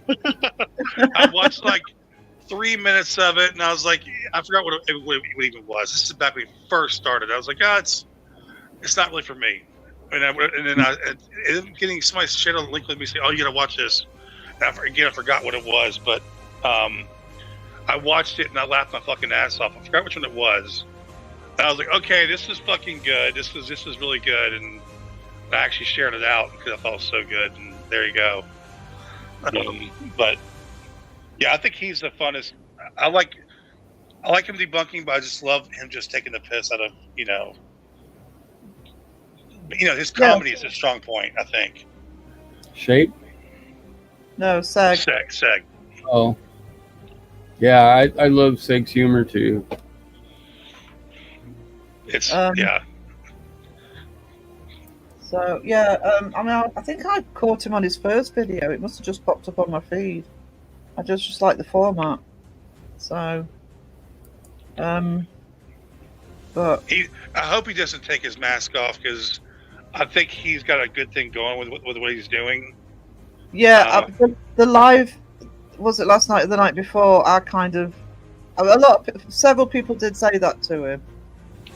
Speaker 9: I watched like 3 minutes of it, and I was like, I forgot what it even was. This is back when we first started. I was like, it's not really for me. And then getting somebody shared on the link with me, say, oh, you got to watch this. And I forgot what it was, but I watched it and I laughed my fucking ass off. I forgot which one it was. And I was like, okay, this is fucking good. This is really good. And I actually shared it out because I thought it was so good. And there you go. But yeah, I think he's the funnest. I like him debunking, but I just love him just taking the piss out of his comedy is his strong point. I think.
Speaker 6: Shape?
Speaker 2: No, Seg.
Speaker 9: Seg.
Speaker 6: Oh, yeah, I love Seg's humor too.
Speaker 9: It's
Speaker 2: So yeah, I think I caught him on his first video. It must have just popped up on my feed. I just like the format. So, but
Speaker 9: I hope he doesn't take his mask off because I think he's got a good thing going with what he's doing.
Speaker 2: Yeah, the live, was it last night or the night before? Several people did say that to him.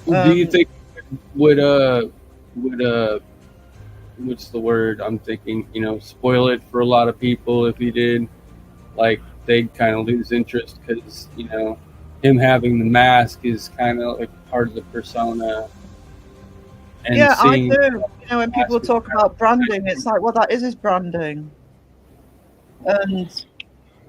Speaker 6: Do you think would what's the word I'm thinking, spoil it for a lot of people if he did. Like, they'd kind of lose interest because, him having the mask is kind of like part of the persona. And
Speaker 2: Yeah, I
Speaker 6: seeing
Speaker 2: do. When people talk about branding, it's like, well, that is his branding. And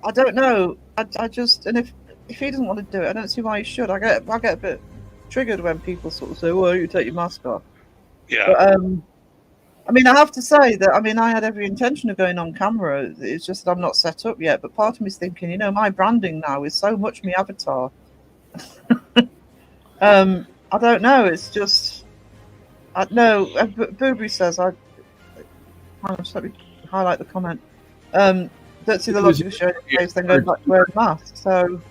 Speaker 2: I don't know. I just, and if he doesn't want to do it, I don't see why he should. I get a bit triggered when people sort of say, well, you take your mask off.
Speaker 9: Yeah.
Speaker 2: But, I have to say that, I had every intention of going on camera. It's just that I'm not set up yet. But part of me is thinking, my branding now is so much my avatar. I don't know. It's just, no. Boobry says, hang on, just let me highlight the comment. Don't see the logic of showing his face, then go back to wearing a mask. So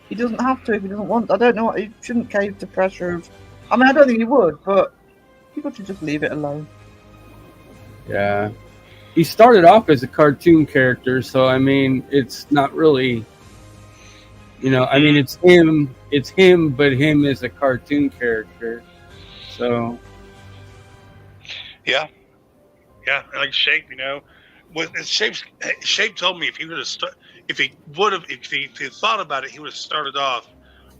Speaker 2: he doesn't have to if he doesn't want. I don't know. He shouldn't cave to pressure of. I don't think he would, but people should just leave it alone.
Speaker 6: Yeah. He started off as a cartoon character, so it's not really, it's him, but him as a cartoon character. So.
Speaker 9: Yeah. Yeah. Like Shape, Shape told me if he thought about it, he would have started off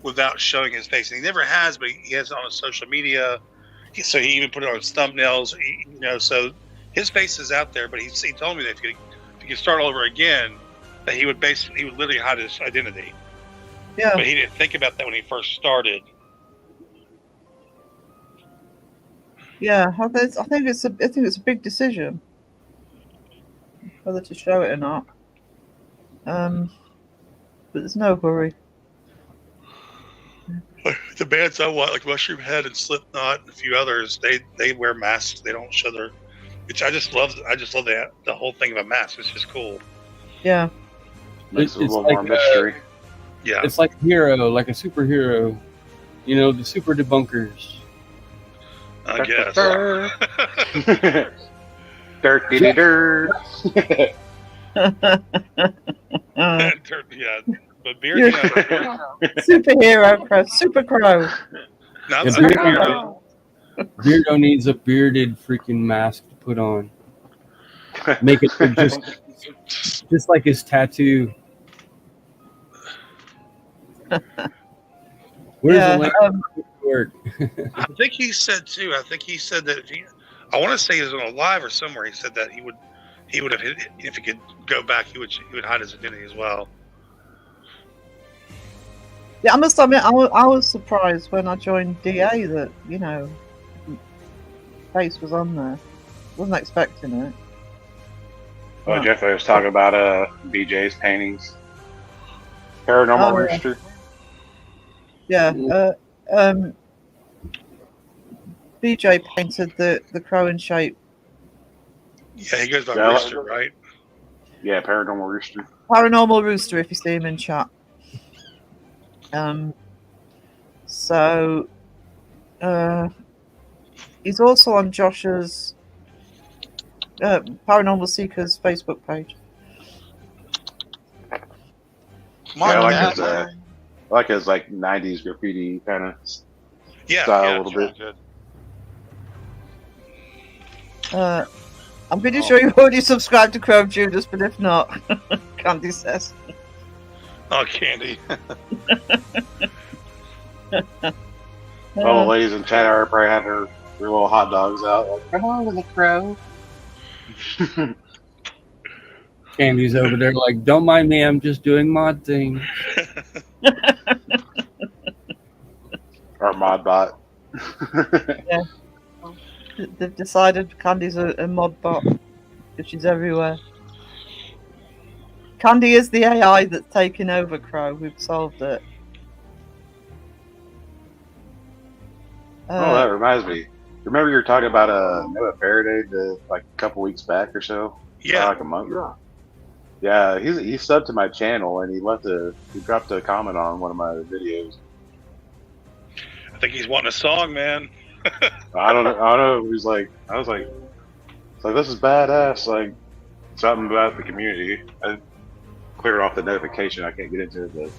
Speaker 9: without showing his face. And he never has, but he has it on his social media. So he even put it on his thumbnails, so his face is out there, but he told me that if he could start all over again, that he would literally hide his identity.
Speaker 2: Yeah.
Speaker 9: But he didn't think about that when he first started.
Speaker 2: Yeah, I think it's a big decision whether to show it or not. But there's no hurry.
Speaker 9: The bands I want, like Mushroom Head and Slipknot and a few others, they wear masks. They don't show their. Which I just love the whole thing of a mask. It's just cool.
Speaker 2: Yeah.
Speaker 8: Makes it a
Speaker 6: It's
Speaker 8: little
Speaker 6: like
Speaker 8: more mystery.
Speaker 9: Yeah.
Speaker 6: It's like a hero, like a superhero. The super debunkers.
Speaker 9: I guess.
Speaker 8: Dirt, diddy, dirt.
Speaker 9: Yeah, but Beard,
Speaker 2: Superhero Crow, Super Crow.
Speaker 9: not
Speaker 6: Yeah,
Speaker 9: superhero.
Speaker 6: Beardo needs a bearded freaking mask to put on. Make it just like his tattoo. Where's the link to work?
Speaker 9: I think he said too. That I want to say he was on a live or somewhere. He said that he would have if he could go back. He would hide his identity as well.
Speaker 2: Yeah, I must admit, I was surprised when I joined DA that face was on there. Wasn't expecting it.
Speaker 8: Well, Jeff was talking about BJ's paintings. Paranormal Rooster.
Speaker 2: Yeah. BJ painted the crow in shape.
Speaker 9: Yeah, he goes by
Speaker 8: Yeah,
Speaker 9: Rooster, right?
Speaker 8: Yeah, Paranormal Rooster.
Speaker 2: Paranormal Rooster, if you see him in chat. So he's also on Josh's Paranormal Seekers Facebook page.
Speaker 8: Yeah, I like his 90s graffiti kind of style a little bit.
Speaker 9: Good.
Speaker 2: I'm pretty sure you already subscribed to Crow Judas, but if not, Candy says.
Speaker 9: Oh, Candy.
Speaker 8: All the ladies in chat are probably having their little hot dogs out. Like, come on, little crow.
Speaker 6: Candy's over there like, don't mind me, I'm just doing mod thing.
Speaker 8: Or Modbot.
Speaker 2: Yeah. They've decided Candy's a mod bot because she's everywhere. Candy is the AI that's taking over Crow. We've solved it.
Speaker 8: Oh, that reminds me. Remember you were talking about Noah Faraday a couple weeks back or so?
Speaker 9: Yeah.
Speaker 8: Like a month ago. Yeah, he subbed to my channel and he dropped a comment on one of my videos.
Speaker 9: I think he's wanting a song, man.
Speaker 8: I don't know. He was like, I was like, this is badass. Like, something about the community. I cleared off the notification. I can't get into it, but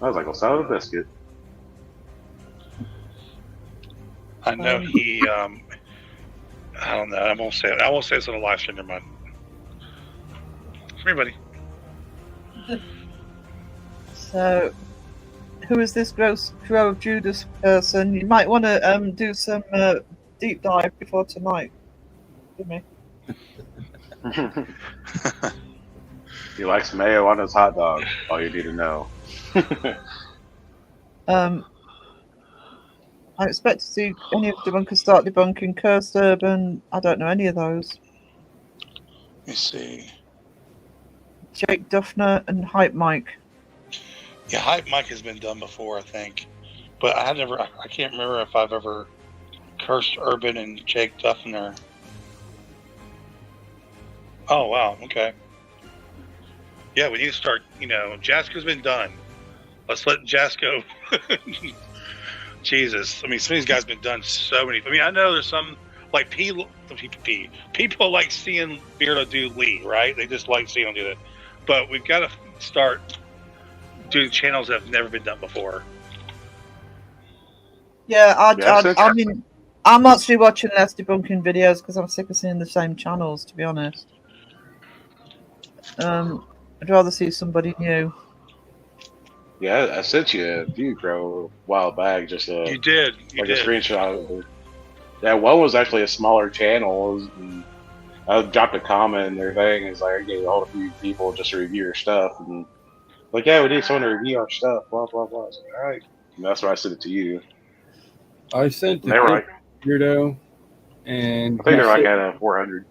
Speaker 8: I was like, well, son of a biscuit.
Speaker 9: I know he I don't know. I won't say it. I won't say it's on a live stream. Never mind. Everybody.
Speaker 2: So, who is this gross Crow of Judas person? You might want to do some deep dive before tonight. Jimmy.
Speaker 8: He likes mayo on his hot dog. All you need to know.
Speaker 2: I expect to see any of the debunkers start debunking Cursed Urban. I don't know any of those.
Speaker 9: Let me see.
Speaker 2: Jake Duffner and Hype Mike.
Speaker 9: Yeah, Hype Mike has been done before, I think, but I can't remember if I've ever Cursed Urban and Jake Duffner. Oh wow, okay. Yeah, we need to start. Jasko's been done. Let's let Jasko. Jesus, I mean, some of these guys have been done so many. I mean, I know there's some like people like seeing Beardo do Lee, right? They just like seeing him do that. But we've got to start doing channels that have never been done before.
Speaker 2: Yeah, I mean, I'm actually watching less debunking videos because I'm sick of seeing the same channels, to be honest. I'd rather see somebody new.
Speaker 8: Yeah, I sent you a few, Crow, a while back. Just
Speaker 9: You did.
Speaker 8: a screenshot of it. Yeah, one was actually a smaller channel. And I dropped a comment in their thing. It's like, I gave all a few people just to review your stuff. And like, yeah, we need someone to review our stuff, blah, blah, blah. I was like, all right. And that's why I sent it to you.
Speaker 6: I sent it
Speaker 8: They were
Speaker 6: to
Speaker 8: like,
Speaker 6: Beardo, and
Speaker 8: I think they're like at 400.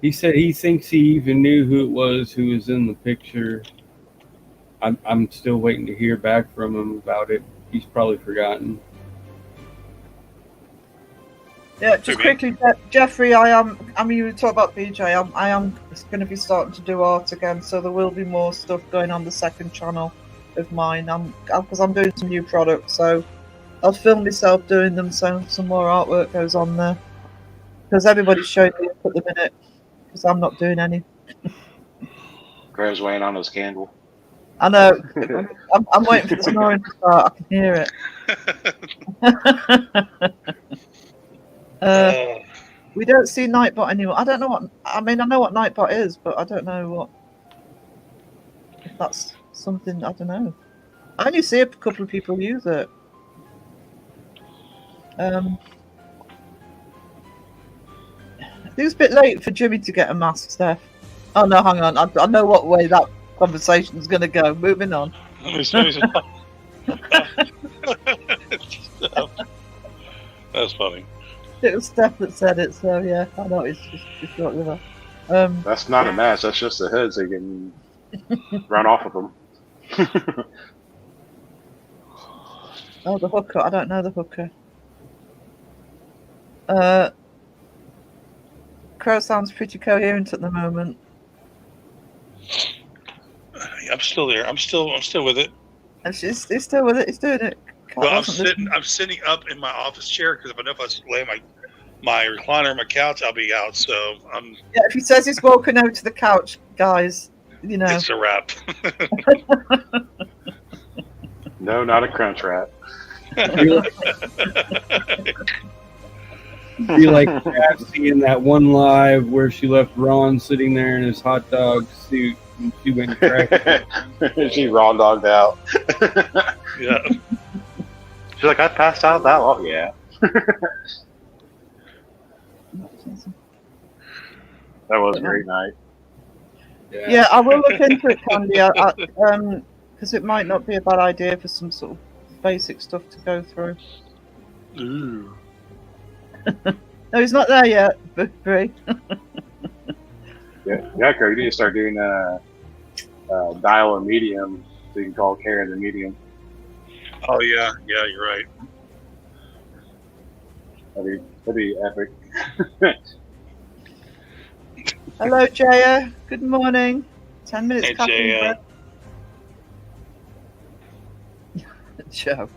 Speaker 6: he said he thinks he even knew who it was who was in the picture. I'm still waiting to hear back from him about it. He's probably forgotten.
Speaker 2: Yeah, just quickly, Jeffrey. I mean, you were talking about BJ. I am going to be starting to do art again, so there will be more stuff going on the second channel of mine. Because I'm doing some new products, so I'll film myself doing them, so some more artwork goes on there. Because everybody's showing me up at the minute, because I'm not doing any.
Speaker 8: Crow's weighing on his candle.
Speaker 2: I know. I'm waiting for the snoring to start. I can hear it. We don't see Nightbot anymore. I don't know what. I mean, I know what Nightbot is, but I don't know what. If that's something, I don't know. I only see a couple of people use it. I think it's a bit late for Jimmy to get a mask, Steph. Oh no, hang on. I know what way that conversation is going to go. Moving on.
Speaker 9: That's funny.
Speaker 2: It was Steph that said it, so yeah, I know it's just not with her.
Speaker 8: That's not a mask. That's just the heads. They can run off of them.
Speaker 2: Oh, the hooker. I don't know the hooker. Crow sounds pretty coherent at the moment.
Speaker 9: I'm still there. I'm still with it.
Speaker 2: And he's still with it. He's doing it.
Speaker 9: Well, I'm sitting up in my office chair because if I know if I lay my recliner on my couch, I'll be out. So I'm.
Speaker 2: Yeah, if he says he's walking over to the couch, guys, you know.
Speaker 9: It's a wrap.
Speaker 8: No, not a crunch wrap.
Speaker 6: Be like Cassie in that one live where she left Ron sitting there in his hot dog suit and she went crack.
Speaker 8: She raw dogged out.
Speaker 9: Yeah.
Speaker 8: She's like, I passed out that long. Yeah. That was a great night.
Speaker 2: Yeah, I will look into it, Candy. Because it might not be a bad idea for some sort of basic stuff to go through.
Speaker 9: Ooh.
Speaker 2: No, he's not there yet, Bree.
Speaker 8: Yeah, Kurt, you need to start doing dial a medium so you can call Karen the medium.
Speaker 9: Oh yeah, you're right.
Speaker 8: That'd be epic.
Speaker 2: Hello, Jaya. Good morning. 10 minutes
Speaker 9: Hey,
Speaker 2: caffeine
Speaker 9: Jaya.
Speaker 2: break. Joe.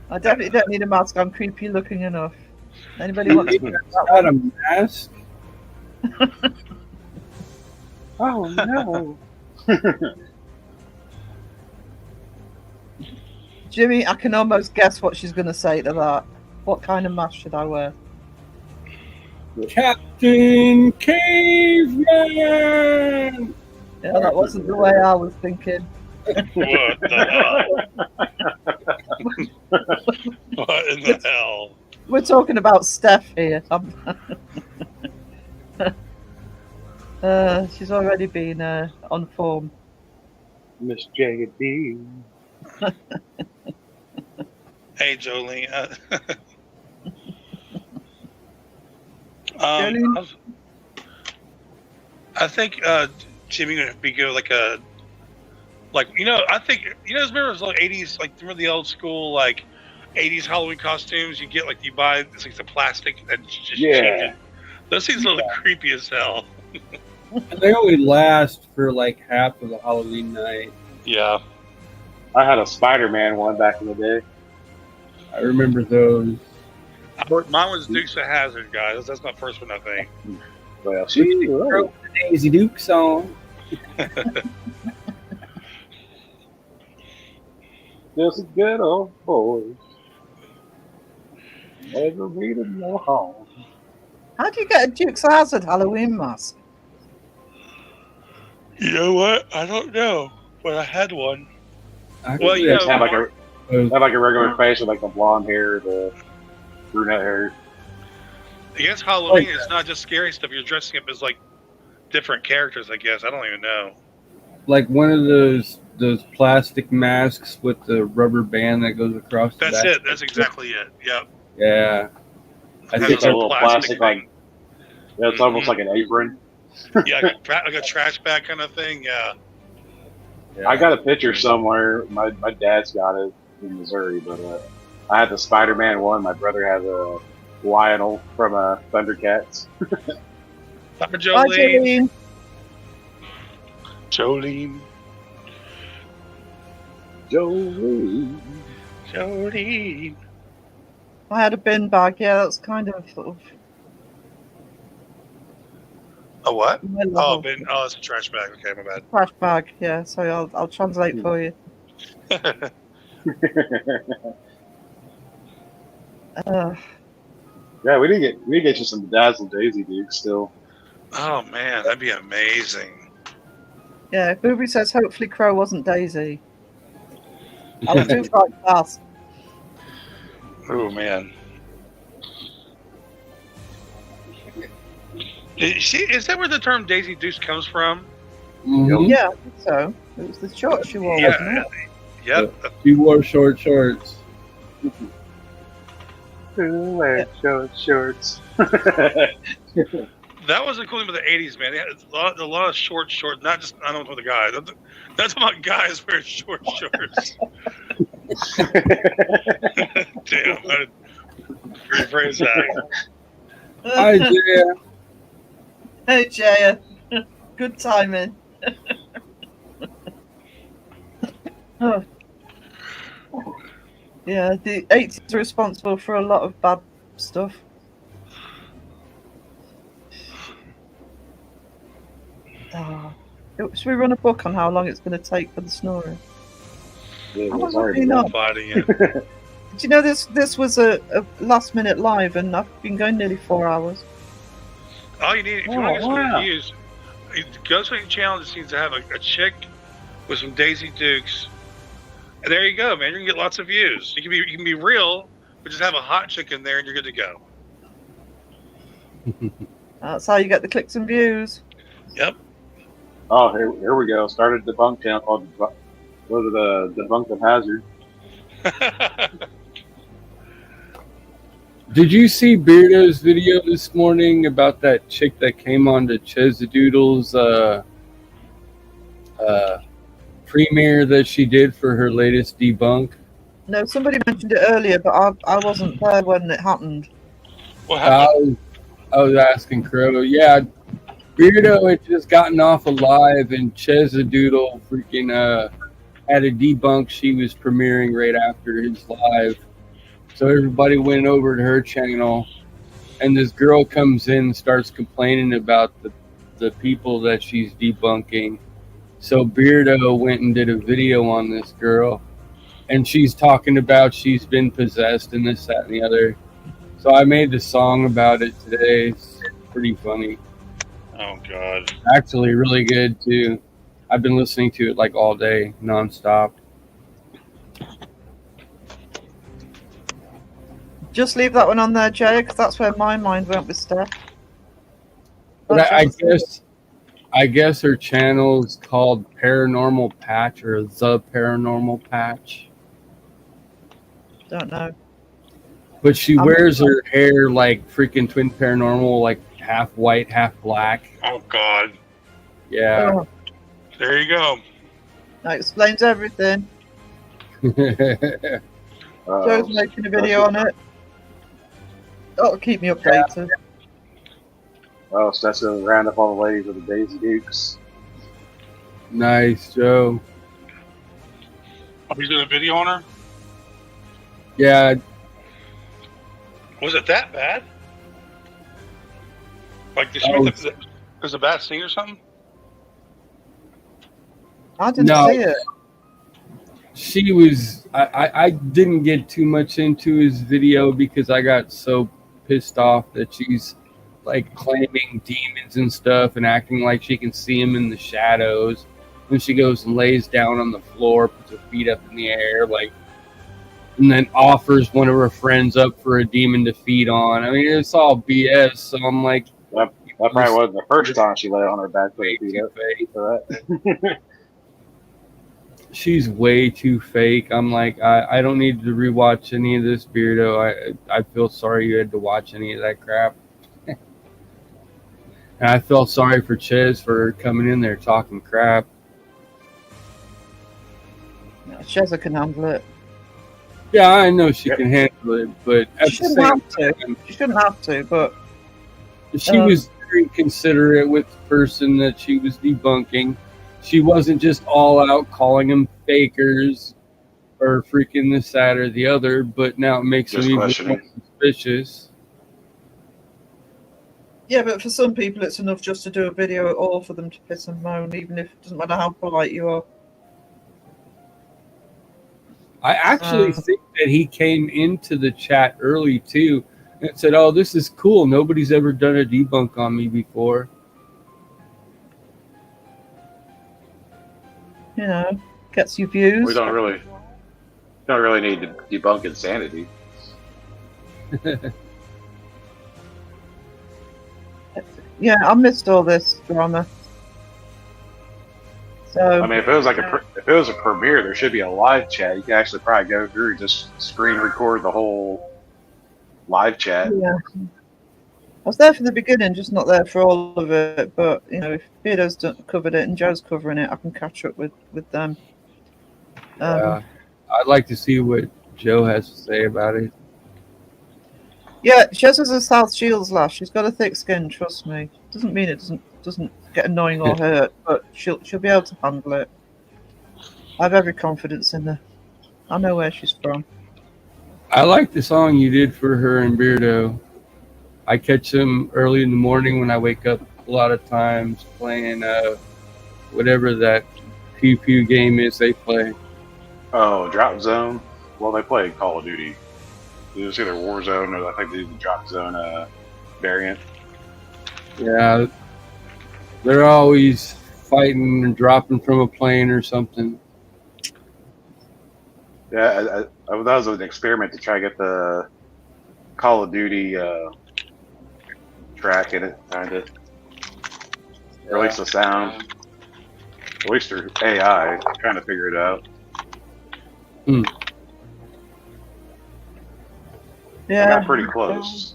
Speaker 2: I definitely don't need a mask. I'm creepy looking enough. Anybody want to
Speaker 6: Is that a mask?
Speaker 8: Oh no.
Speaker 2: Jimmy, I can almost guess what she's going to say to that. What kind of mask should I wear?
Speaker 6: Captain Caveman.
Speaker 2: Yeah, that wasn't the way I was thinking.
Speaker 9: What the hell? What in the hell?
Speaker 2: We're talking about Steph here. She's already been on form.
Speaker 8: Miss J.D.
Speaker 9: Hey, Jolene.
Speaker 2: Jolene?
Speaker 9: I think Jimmy would be good, I think remember those like 80s, like remember the old school like 80s Halloween costumes you get, like you buy it's like the plastic and just change it. Those things look creepy as hell.
Speaker 6: And they only last for like half of the Halloween night.
Speaker 9: Yeah.
Speaker 8: I had a Spider-Man one back in the day.
Speaker 6: I remember those.
Speaker 9: Mine was Dukes of Hazzard, guys. That's my first one, I think.
Speaker 8: Well,
Speaker 6: Throw the Daisy Duke song.
Speaker 8: just a good old boy. Never read him no home.
Speaker 2: How do you get a Dukes of Hazzard Halloween mask?
Speaker 9: You know what? I don't know, but I had one.
Speaker 6: Well,
Speaker 9: you know,
Speaker 8: Have like a regular face with like the blonde hair, the brunette hair.
Speaker 9: I guess Halloween is not just scary stuff. You're dressing up as like different characters. I guess I don't even know.
Speaker 6: Like one of those plastic masks with the rubber band that goes across.
Speaker 9: That's
Speaker 6: the back.
Speaker 9: it. That's exactly it. Yep.
Speaker 6: Yeah. I
Speaker 9: Has
Speaker 6: think
Speaker 9: a
Speaker 8: a little plastic
Speaker 9: thing.
Speaker 8: like it's almost like an apron.
Speaker 9: Yeah, like a trash bag kind of thing. Yeah.
Speaker 8: I got a picture somewhere. My dad's got it in Missouri, but I had the Spider-Man one. My brother has a Lionel from Thundercats.
Speaker 9: Bye,
Speaker 2: Bye,
Speaker 9: Jolene.
Speaker 2: Jolene.
Speaker 9: Jolene.
Speaker 8: Joey.
Speaker 9: Jolene.
Speaker 2: I had a bin bag. Yeah, that's kind of sort of
Speaker 9: A what?
Speaker 2: my
Speaker 9: Oh,
Speaker 2: level.
Speaker 9: it's a trash bag. Okay, my bad.
Speaker 2: Trash bag. Yeah, so I'll translate for you.
Speaker 8: Yeah, we did get you some Dazzle Daisy Dukes still.
Speaker 9: Oh man, that'd be amazing.
Speaker 2: Yeah, Booby says hopefully Crow wasn't Daisy. I was too far past.
Speaker 9: Oh man. Is that where the term Daisy Dukes comes from?
Speaker 6: Mhm.
Speaker 2: Yeah, I think so. It was the shorts she wore, wasn't
Speaker 9: Yeah.
Speaker 2: it?
Speaker 9: Yep.
Speaker 6: She wore short shorts.
Speaker 8: Who wears short shorts?
Speaker 9: That was the cool thing about the '80s, man. They had a lot of short. Not just I don't know the guys. That's about guys wearing short shorts. Damn, I did rephrase that.
Speaker 6: Hi, Jaya.
Speaker 2: Hey, Jaya. Good timing. Oh. Yeah, the 80s are responsible for a lot of bad stuff. Should we run a book on how long it's going to take for the snoring?
Speaker 8: Yeah,
Speaker 2: How long
Speaker 8: it's
Speaker 2: have
Speaker 8: already
Speaker 2: we
Speaker 8: done.
Speaker 2: not?
Speaker 9: Fighting it.
Speaker 2: Do you know this was a last minute live and I've been going nearly 4 hours.
Speaker 9: All you need, if you want to get some views, go to the channel that seems to have a chick with some Daisy Dukes, and there you go, man. You're gonna get lots of views. You can be real, but just have a hot chick in there, and you're good to go.
Speaker 2: That's how you get the clicks and views.
Speaker 9: Yep.
Speaker 7: Oh, here we go. Started a debunk channel called Debunk of Hazard.
Speaker 6: Did you see Beardo's video this morning about that chick that came on to Chezadoodle's premiere that she did for her latest debunk?
Speaker 2: No, somebody mentioned it earlier, but I wasn't there when it happened.
Speaker 9: What happened?
Speaker 6: I was asking Crow. Yeah, Beardo had just gotten off of live, and Chezadoodle freaking had a debunk she was premiering right after his live. So everybody went over to her channel, and this girl comes in and starts complaining about the people that she's debunking. So Beardo went and did a video on this girl, and she's talking about she's been possessed and this, that, and the other. So I made the song about it today. It's pretty funny.
Speaker 9: Oh God.
Speaker 6: Actually, really good too. I've been listening to it like all day, nonstop.
Speaker 2: Just leave that one on there, Jay, because that's where my mind went with Steph.
Speaker 6: But I guess her channel is called Paranormal Patch or The Paranormal Patch.
Speaker 2: Don't know.
Speaker 6: But she wears her hair like freaking Twin Paranormal, like half white, half black.
Speaker 9: Oh God.
Speaker 6: Yeah.
Speaker 2: Oh,
Speaker 9: There you go.
Speaker 2: that explains everything. Joe's making a video on it. That'll keep me updated.
Speaker 8: Oh, so that's going to round up all the ladies with the Daisy Dukes.
Speaker 6: Nice, Joe.
Speaker 9: Oh, he's doing a video on her.
Speaker 6: Yeah,
Speaker 9: Was it that bad? Like, did she
Speaker 6: Oh.
Speaker 9: make was a bad scene or something?
Speaker 2: I didn't
Speaker 6: No.
Speaker 2: see it.
Speaker 6: she was. I didn't get too much into his video because I got so pissed off that she's like claiming demons and stuff and acting like she can see him in the shadows. When she goes and lays down on the floor, puts her feet up in the air, like, and then offers one of her friends up for a demon to feed on. I mean, it's all BS. So I'm like,
Speaker 8: That probably wasn't the first time she lay on her back with her feet up for that.
Speaker 6: she's way too fake. I'm like, I don't need to rewatch any of this, Beardo. I feel sorry you had to watch any of that crap. And I felt sorry for Ches for coming in there talking crap.
Speaker 2: Sheza can handle it.
Speaker 6: Yeah, I know she can handle it, but at
Speaker 2: She
Speaker 6: the
Speaker 2: shouldn't
Speaker 6: same
Speaker 2: have to.
Speaker 6: time,
Speaker 2: She shouldn't have to, but
Speaker 6: she was very considerate with the person that she was debunking. She wasn't just all out calling them fakers or freaking this, that, or the other, but now it makes
Speaker 7: Just
Speaker 6: them even
Speaker 7: questioning.
Speaker 6: more suspicious.
Speaker 2: yeah, but for some people it's enough just to do a video at all for them to piss and moan, even if it doesn't matter how polite you are.
Speaker 6: I actually think that he came into the chat early too and said, "Oh, this is cool. Nobody's ever done a debunk on me before."
Speaker 2: You know, gets you views.
Speaker 8: We don't really need to debunk insanity.
Speaker 2: Yeah, I missed all this drama. So
Speaker 8: I mean, if it was like if it was a premiere, there should be a live chat. You can actually probably go through and just screen record the whole live chat.
Speaker 2: yeah. I was there for the beginning, just not there for all of it. But you know, if Beardo's covered it and Joe's covering it, I can catch up with them.
Speaker 6: I'd like to see what Joe has to say about it.
Speaker 2: Yeah, Sheza's a South Shields lass. She's got a thick skin, trust me. Doesn't mean it doesn't get annoying or hurt, but she'll be able to handle it. I have every confidence in her. I know where she's from.
Speaker 6: I like the song you did for her and Beardo. I catch them early in the morning when I wake up a lot of times playing whatever that Pew Pew game is they play.
Speaker 8: Oh, Drop Zone. Well, they play Call of Duty. It's either Warzone or I think they do the Drop Zone variant.
Speaker 6: Yeah, they're always fighting and dropping from a plane or something.
Speaker 8: Yeah, that was an experiment to try to get the Call of Duty track in it, kind of. Or at least the sound. At least their AI trying to figure it out. I
Speaker 2: Yeah.
Speaker 8: got pretty close.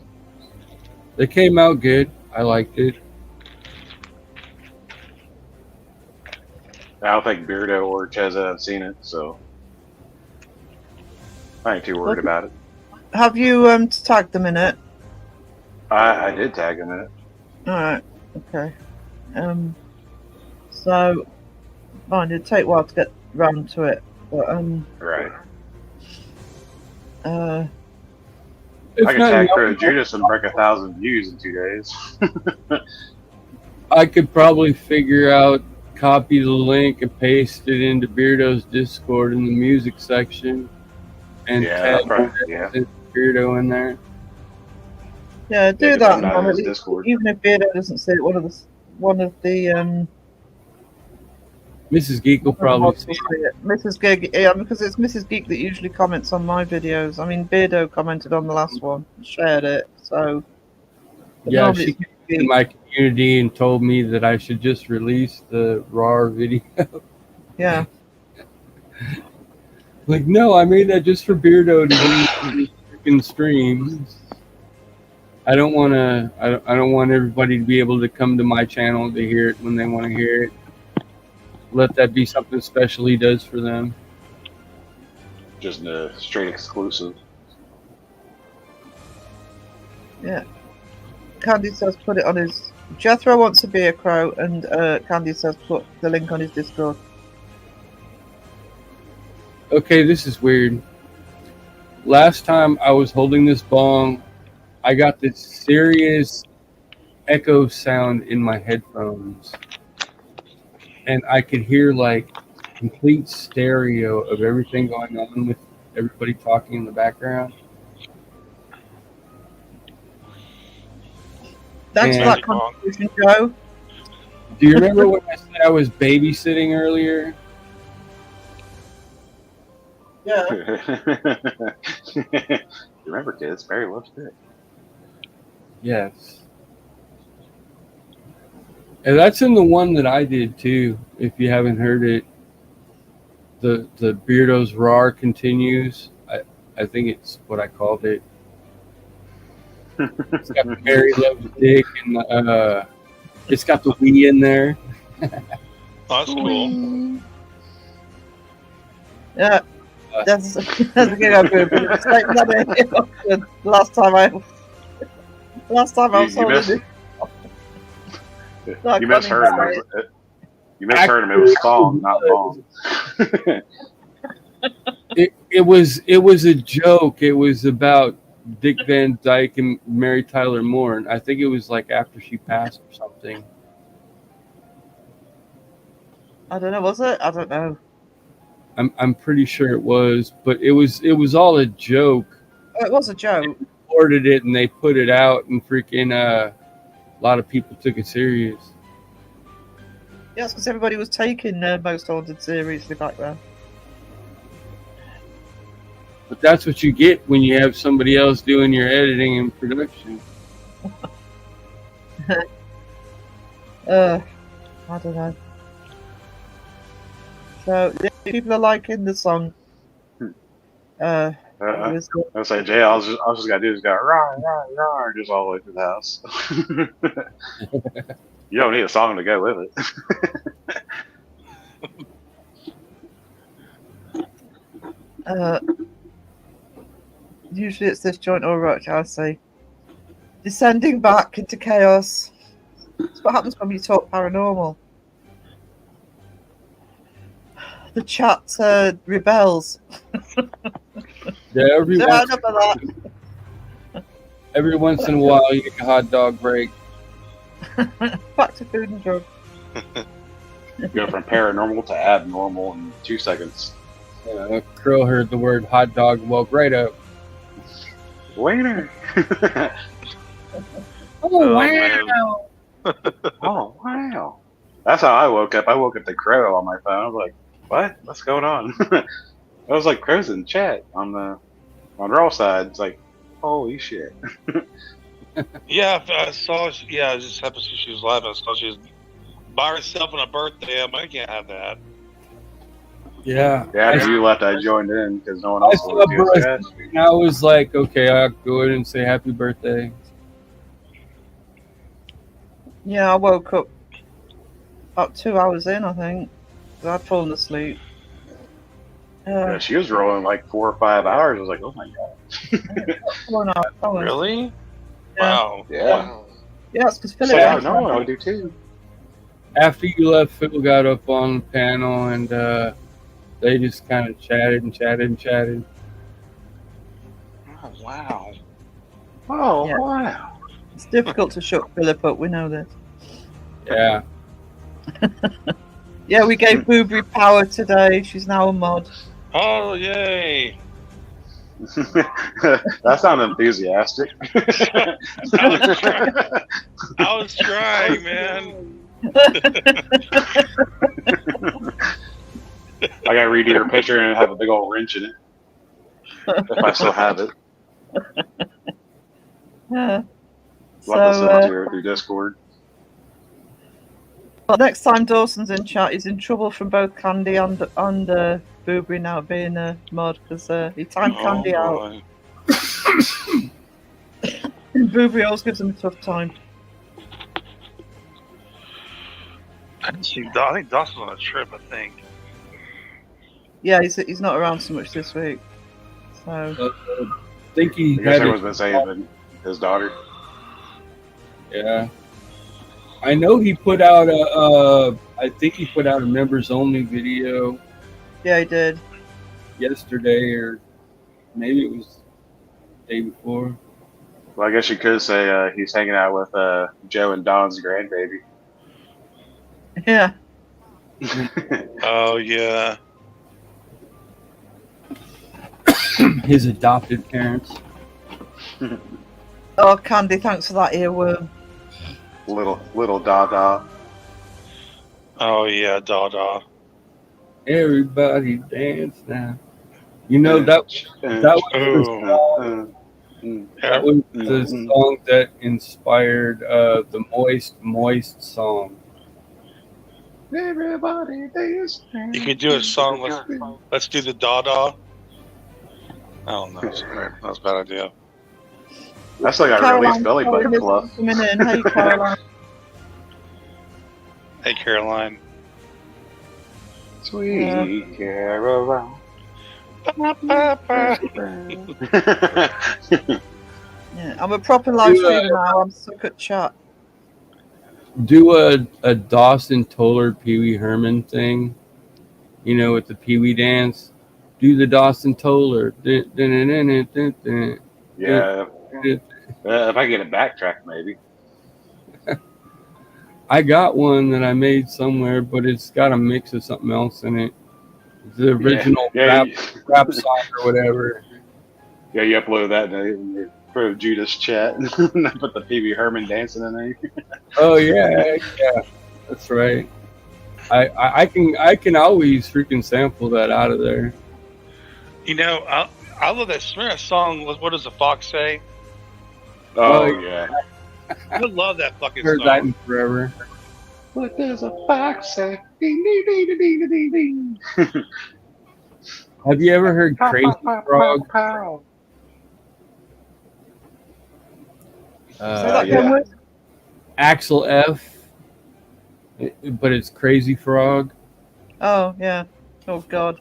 Speaker 6: They came out good. I liked it.
Speaker 8: I don't think Beardo or Cheza have seen it, so I ain't too worried about it.
Speaker 2: Have you tagged them in it?
Speaker 8: I did tag him in it.
Speaker 2: Alright, okay. So fine, it'd take a while to get round to it. But
Speaker 8: Right.
Speaker 6: If
Speaker 8: I can
Speaker 6: not,
Speaker 8: tag Pro Judas and break 1,000 views in 2 days.
Speaker 6: I could probably figure out, copy the link and paste it into Beardo's Discord in the music section, and
Speaker 8: Yeah,
Speaker 6: tag
Speaker 8: probably, yeah.
Speaker 6: Beardo in there.
Speaker 2: Yeah, do
Speaker 7: Yeah, 'cause
Speaker 2: that,
Speaker 7: I'm not
Speaker 2: man.
Speaker 7: in
Speaker 2: At
Speaker 7: his
Speaker 2: least,
Speaker 7: Discord.
Speaker 2: even if Beardo doesn't see it, one of the
Speaker 6: Mrs. Geek will probably
Speaker 2: mods
Speaker 6: see
Speaker 2: will see it. Mrs. Geek, yeah, because it's Mrs. Geek that usually comments on my videos. I mean, Beardo commented on the last one, shared it, so. But
Speaker 6: Yeah,
Speaker 2: normally
Speaker 6: she
Speaker 2: it's
Speaker 6: came
Speaker 2: Mrs.
Speaker 6: to
Speaker 2: Geek.
Speaker 6: my community and told me that I should just release the RAR video.
Speaker 2: Yeah.
Speaker 6: Like, no, I made that just for Beardo to do freaking streams. I don't want to. I don't want everybody to be able to come to my channel to hear it when they want to hear it. Let that be something special he does for them.
Speaker 8: Just a straight exclusive.
Speaker 2: Yeah. Candy says put it on his. Jethro wants to be a crow, and Candy says put the link on his Discord.
Speaker 6: Okay, this is weird. Last time I was holding this bong, I got this serious echo sound in my headphones. And I could hear like complete stereo of everything going on with everybody talking in the background.
Speaker 2: Thanks for
Speaker 6: And-
Speaker 2: that contribution, Joe.
Speaker 6: Do you remember when I said I was babysitting earlier?
Speaker 2: Yeah.
Speaker 8: Remember, kids, Barry loves dick.
Speaker 6: Yes. And that's in the one that I did too, if you haven't heard it. The Beardo's RAR continues. I think it's what I called it. It's got the Mary Loves Dick and it's got the Wii in there.
Speaker 9: Oh, that's cool.
Speaker 2: Yeah. That's a good idea. But it's like the last time I was
Speaker 8: You
Speaker 2: holding it.
Speaker 8: You misheard him. You misheard him. It was song, not bong.
Speaker 6: It was a joke. It was about Dick Van Dyke and Mary Tyler Moore. And I think it was like after she passed or something.
Speaker 2: I don't know, was it? I don't know.
Speaker 6: I'm pretty sure it was, but it was all a joke.
Speaker 2: Oh, it was a joke.
Speaker 6: Recorded it and they put it out, and freaking a lot of people took it serious.
Speaker 2: Yeah, it's because everybody was taking Most Haunted seriously back then.
Speaker 6: But that's what you get when you have somebody else doing your editing and production.
Speaker 2: I don't know. So yeah, people are liking the song.
Speaker 8: I was like, Jay, all I just gotta do is go rah rah rah just all the way through the house. You don't need a song to go with it.
Speaker 2: Usually it's this joint or roach, I say. Descending back into chaos. That's what happens when you talk paranormal. The chat rebels.
Speaker 6: Yeah, every
Speaker 2: So
Speaker 6: once,
Speaker 2: remember that.
Speaker 6: every once in a while you get a hot dog break.
Speaker 2: Back to food and drug.
Speaker 8: Go from paranormal to abnormal in 2 seconds.
Speaker 6: Krill heard the word hot dog, woke right up.
Speaker 8: Waiter.
Speaker 6: Oh,
Speaker 8: man. Oh wow. That's how I woke up. I woke up to Crow on my phone. I was like, what? What's going on? I was like, Crow's in chat on Raw side. It's like, holy shit.
Speaker 9: Yeah, I saw. Yeah, I just happened to see she was live. I saw she was by herself on a birthday. I can't have that.
Speaker 6: Yeah.
Speaker 8: Yeah, after you left, I joined in because no one
Speaker 6: I
Speaker 8: else
Speaker 6: saw
Speaker 8: was doing
Speaker 6: birthday,
Speaker 8: chat.
Speaker 6: and I was like, okay, I'll go ahead and say happy birthday.
Speaker 2: Yeah, I woke up about 2 hours in, I think. 'Cause I'd fallen asleep.
Speaker 8: Yeah, she was rolling like 4 or 5 hours. I was like, oh my god.
Speaker 2: 4.5 hours.
Speaker 9: Really?
Speaker 2: Yeah.
Speaker 9: Wow.
Speaker 8: Yeah.
Speaker 2: Yeah, it's because
Speaker 8: So,
Speaker 2: Philip.
Speaker 8: yeah, no, I would do too.
Speaker 6: After you left, Phil got up on the panel, and they just kind of chatted and chatted and chatted.
Speaker 9: Oh, wow.
Speaker 8: Oh,
Speaker 2: Yeah.
Speaker 8: wow.
Speaker 2: It's difficult to shut Philip up, we know this.
Speaker 6: Yeah.
Speaker 2: Yeah, we gave Boobry power today. She's now a mod.
Speaker 9: Oh, yay.
Speaker 8: That sounded enthusiastic.
Speaker 9: I was trying, man.
Speaker 8: I gotta redo your picture and have a big old wrench in it. If I still have it.
Speaker 2: Yeah.
Speaker 8: We'll have to send it
Speaker 2: So,
Speaker 8: to her through Discord.
Speaker 2: well, next time Dawson's in chat, he's in trouble from both Candy and Boobry now being a mod because he timed Candy out.
Speaker 9: boy.
Speaker 2: And Boobry always gives him a tough time.
Speaker 9: I think Dawson's on a trip, I think.
Speaker 2: Yeah, he's not around so much this week. So
Speaker 6: I think he
Speaker 8: I guess
Speaker 6: had
Speaker 8: everyone's been saying his daughter.
Speaker 6: Yeah, I know he put out I think he put out a members only video
Speaker 2: yeah, he did.
Speaker 6: yesterday, or maybe it was the day before.
Speaker 8: Well, I guess you could say he's hanging out with Joe and Don's grandbaby.
Speaker 2: Yeah.
Speaker 9: Oh yeah.
Speaker 6: His adopted parents.
Speaker 2: Oh, Candy, thanks for that earworm.
Speaker 8: little Dada.
Speaker 9: Oh yeah, Dada.
Speaker 6: Everybody dance now. You know that was the song that inspired the Moist song.
Speaker 8: Everybody dance.
Speaker 9: You could do a song. Let's do the Dada. I don't know. That was a bad idea.
Speaker 8: That's like a released belly button club.
Speaker 2: Coming in. Hey, Caroline.
Speaker 9: Hey, Caroline.
Speaker 8: Sweet
Speaker 2: Yeah.
Speaker 8: Caroline.
Speaker 2: Yeah, I'm a proper live streamer now. I'm stuck at chat.
Speaker 6: Do a Dawson Toller Pee Wee Herman thing, you know, with the Pee Wee dance. Do the Dawson Toller.
Speaker 8: Yeah. If I get a backtrack, maybe.
Speaker 6: I got one that I made somewhere, but it's got a mix of something else in it. The original
Speaker 8: Yeah,
Speaker 6: rap song or whatever.
Speaker 8: Yeah, you upload that and for Judas chat and I put the Pee Wee Herman dancing in there.
Speaker 6: Oh yeah, that's right. I can always freaking sample that out of there.
Speaker 9: You know, I love that. Remember that song? What does the fox say?
Speaker 8: Oh, yeah.
Speaker 9: I love that fucking
Speaker 6: Heard that
Speaker 9: song.
Speaker 6: in forever.
Speaker 8: What does a fox say? Ding, ding, ding, ding, ding, ding, ding.
Speaker 6: Have you ever heard Crazy Frog?
Speaker 2: Say that
Speaker 8: yeah.
Speaker 2: again, Wiz?
Speaker 6: Axel F, but it's Crazy Frog.
Speaker 2: Oh, yeah. Oh, God.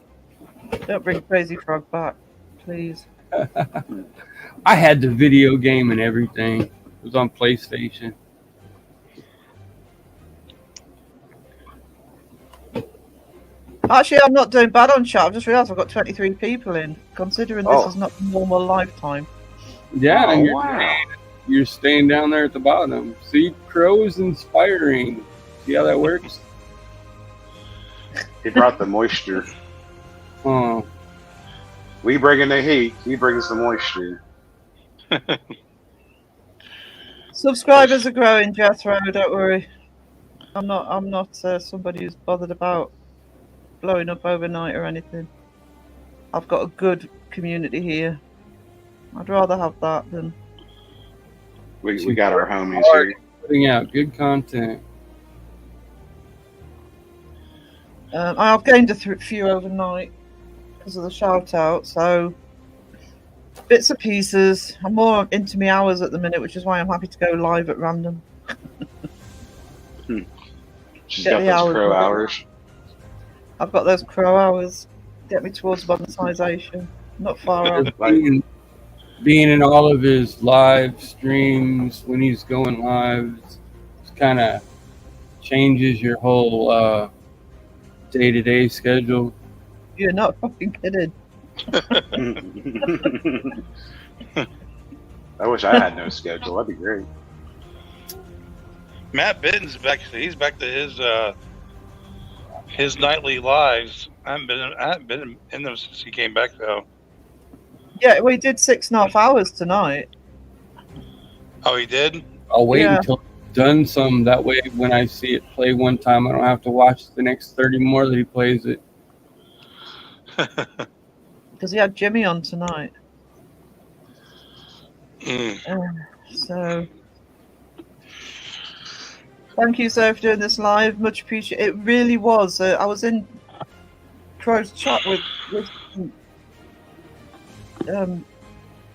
Speaker 2: Don't bring Crazy Frog back, please.
Speaker 6: I had the video game and everything. It was on PlayStation.
Speaker 2: Actually, I'm not doing bad on chat. I've just realised I've got 23 people in, considering this
Speaker 8: Oh.
Speaker 2: is not normal lifetime.
Speaker 6: Yeah,
Speaker 8: Oh,
Speaker 6: and
Speaker 8: wow.
Speaker 6: you're staying down there at the bottom. See, Crow is inspiring. See how that works?
Speaker 8: He brought the moisture.
Speaker 6: Oh,
Speaker 8: We bring in the heat. He brings the moisture.
Speaker 2: Subscribers are growing, Jethro. Don't worry. I'm not somebody who's bothered about blowing up overnight or anything. I've got a good community here. I'd rather have that than.
Speaker 8: We got our homies here.
Speaker 6: putting out good content.
Speaker 2: I've gained a few overnight because of the shout out. So bits and pieces. I'm more into my hours at the minute, which is why I'm happy to go live at random.
Speaker 8: She's
Speaker 2: Get
Speaker 8: got
Speaker 2: the
Speaker 8: those
Speaker 2: hours
Speaker 8: crow
Speaker 2: right.
Speaker 8: hours.
Speaker 2: I've got those crow hours. Get me towards monetization. Not far off.
Speaker 6: Being in all of his live streams when he's going live, it kind of changes your whole day-to-day schedule.
Speaker 2: You're not fucking kidding.
Speaker 8: I wish I had no schedule. That'd be great.
Speaker 9: Matt Bitten's back. He's back to his nightly lives. I haven't been in them since he came back though.
Speaker 2: Yeah, we did 6.5 hours tonight.
Speaker 9: Oh, he did.
Speaker 6: I'll wait
Speaker 2: Yeah.
Speaker 6: until he's done some. That way, when I see it play one time, I don't have to watch the next 30 more that he plays it.
Speaker 2: Because he had Jimmy on tonight.
Speaker 9: Mm.
Speaker 2: So, thank you, sir, for doing this live. Much appreciated. It really was. I was in Crow's chat with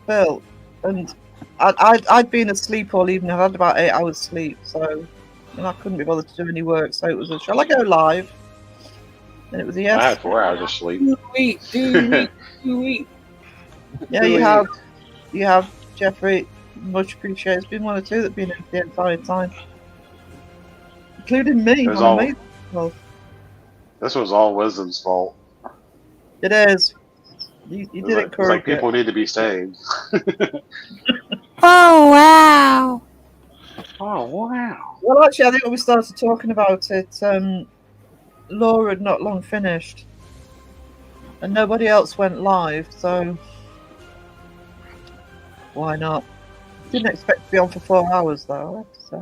Speaker 2: Bill, and I'd been asleep all evening. I had about 8 hours sleep, so and I couldn't be bothered to do any work. So it was a shall I go live? And it was a yes.
Speaker 8: I had 4 hours of sleep.
Speaker 6: Sweet.
Speaker 2: Yeah, you have Jeffrey. Much appreciated. It's been one or two that've been in the entire time, including me.
Speaker 8: It was
Speaker 2: on
Speaker 8: all-
Speaker 2: the main call.
Speaker 8: This was all Wisdom's fault.
Speaker 2: It is. You
Speaker 8: It
Speaker 2: did
Speaker 8: was like,
Speaker 2: encourage it.
Speaker 8: people need to be saved.
Speaker 5: Oh, wow.
Speaker 8: Oh wow!
Speaker 2: Well, actually, I think when we started talking about it, Laura had not long finished, and nobody else went live, so why not? Didn't expect to be on for 4 hours, though, I have to say.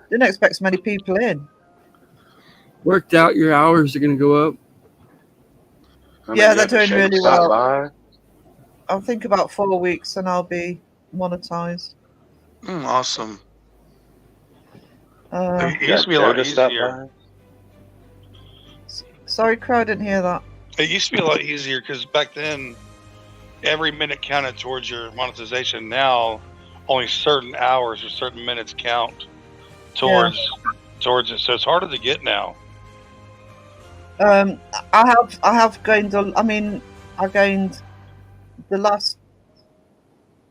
Speaker 2: Didn't expect so many people in.
Speaker 6: Worked out your hours are going to go up.
Speaker 8: I
Speaker 2: Yeah,
Speaker 8: you
Speaker 2: they're
Speaker 8: had the
Speaker 2: doing
Speaker 8: Shake
Speaker 2: really
Speaker 8: stop
Speaker 2: well.
Speaker 8: by.
Speaker 2: I'll think about 4 weeks and I'll be monetized.
Speaker 9: Awesome.
Speaker 2: Uh,
Speaker 9: It used to be a lot
Speaker 8: Joe to stop
Speaker 9: easier.
Speaker 8: by.
Speaker 2: sorry, Crow, I didn't hear that.
Speaker 9: It used to be a lot easier because back then, every minute counted towards your monetization. Now, only certain hours or certain minutes count towards it. So it's harder to get now.
Speaker 2: I have gained. I gained the last.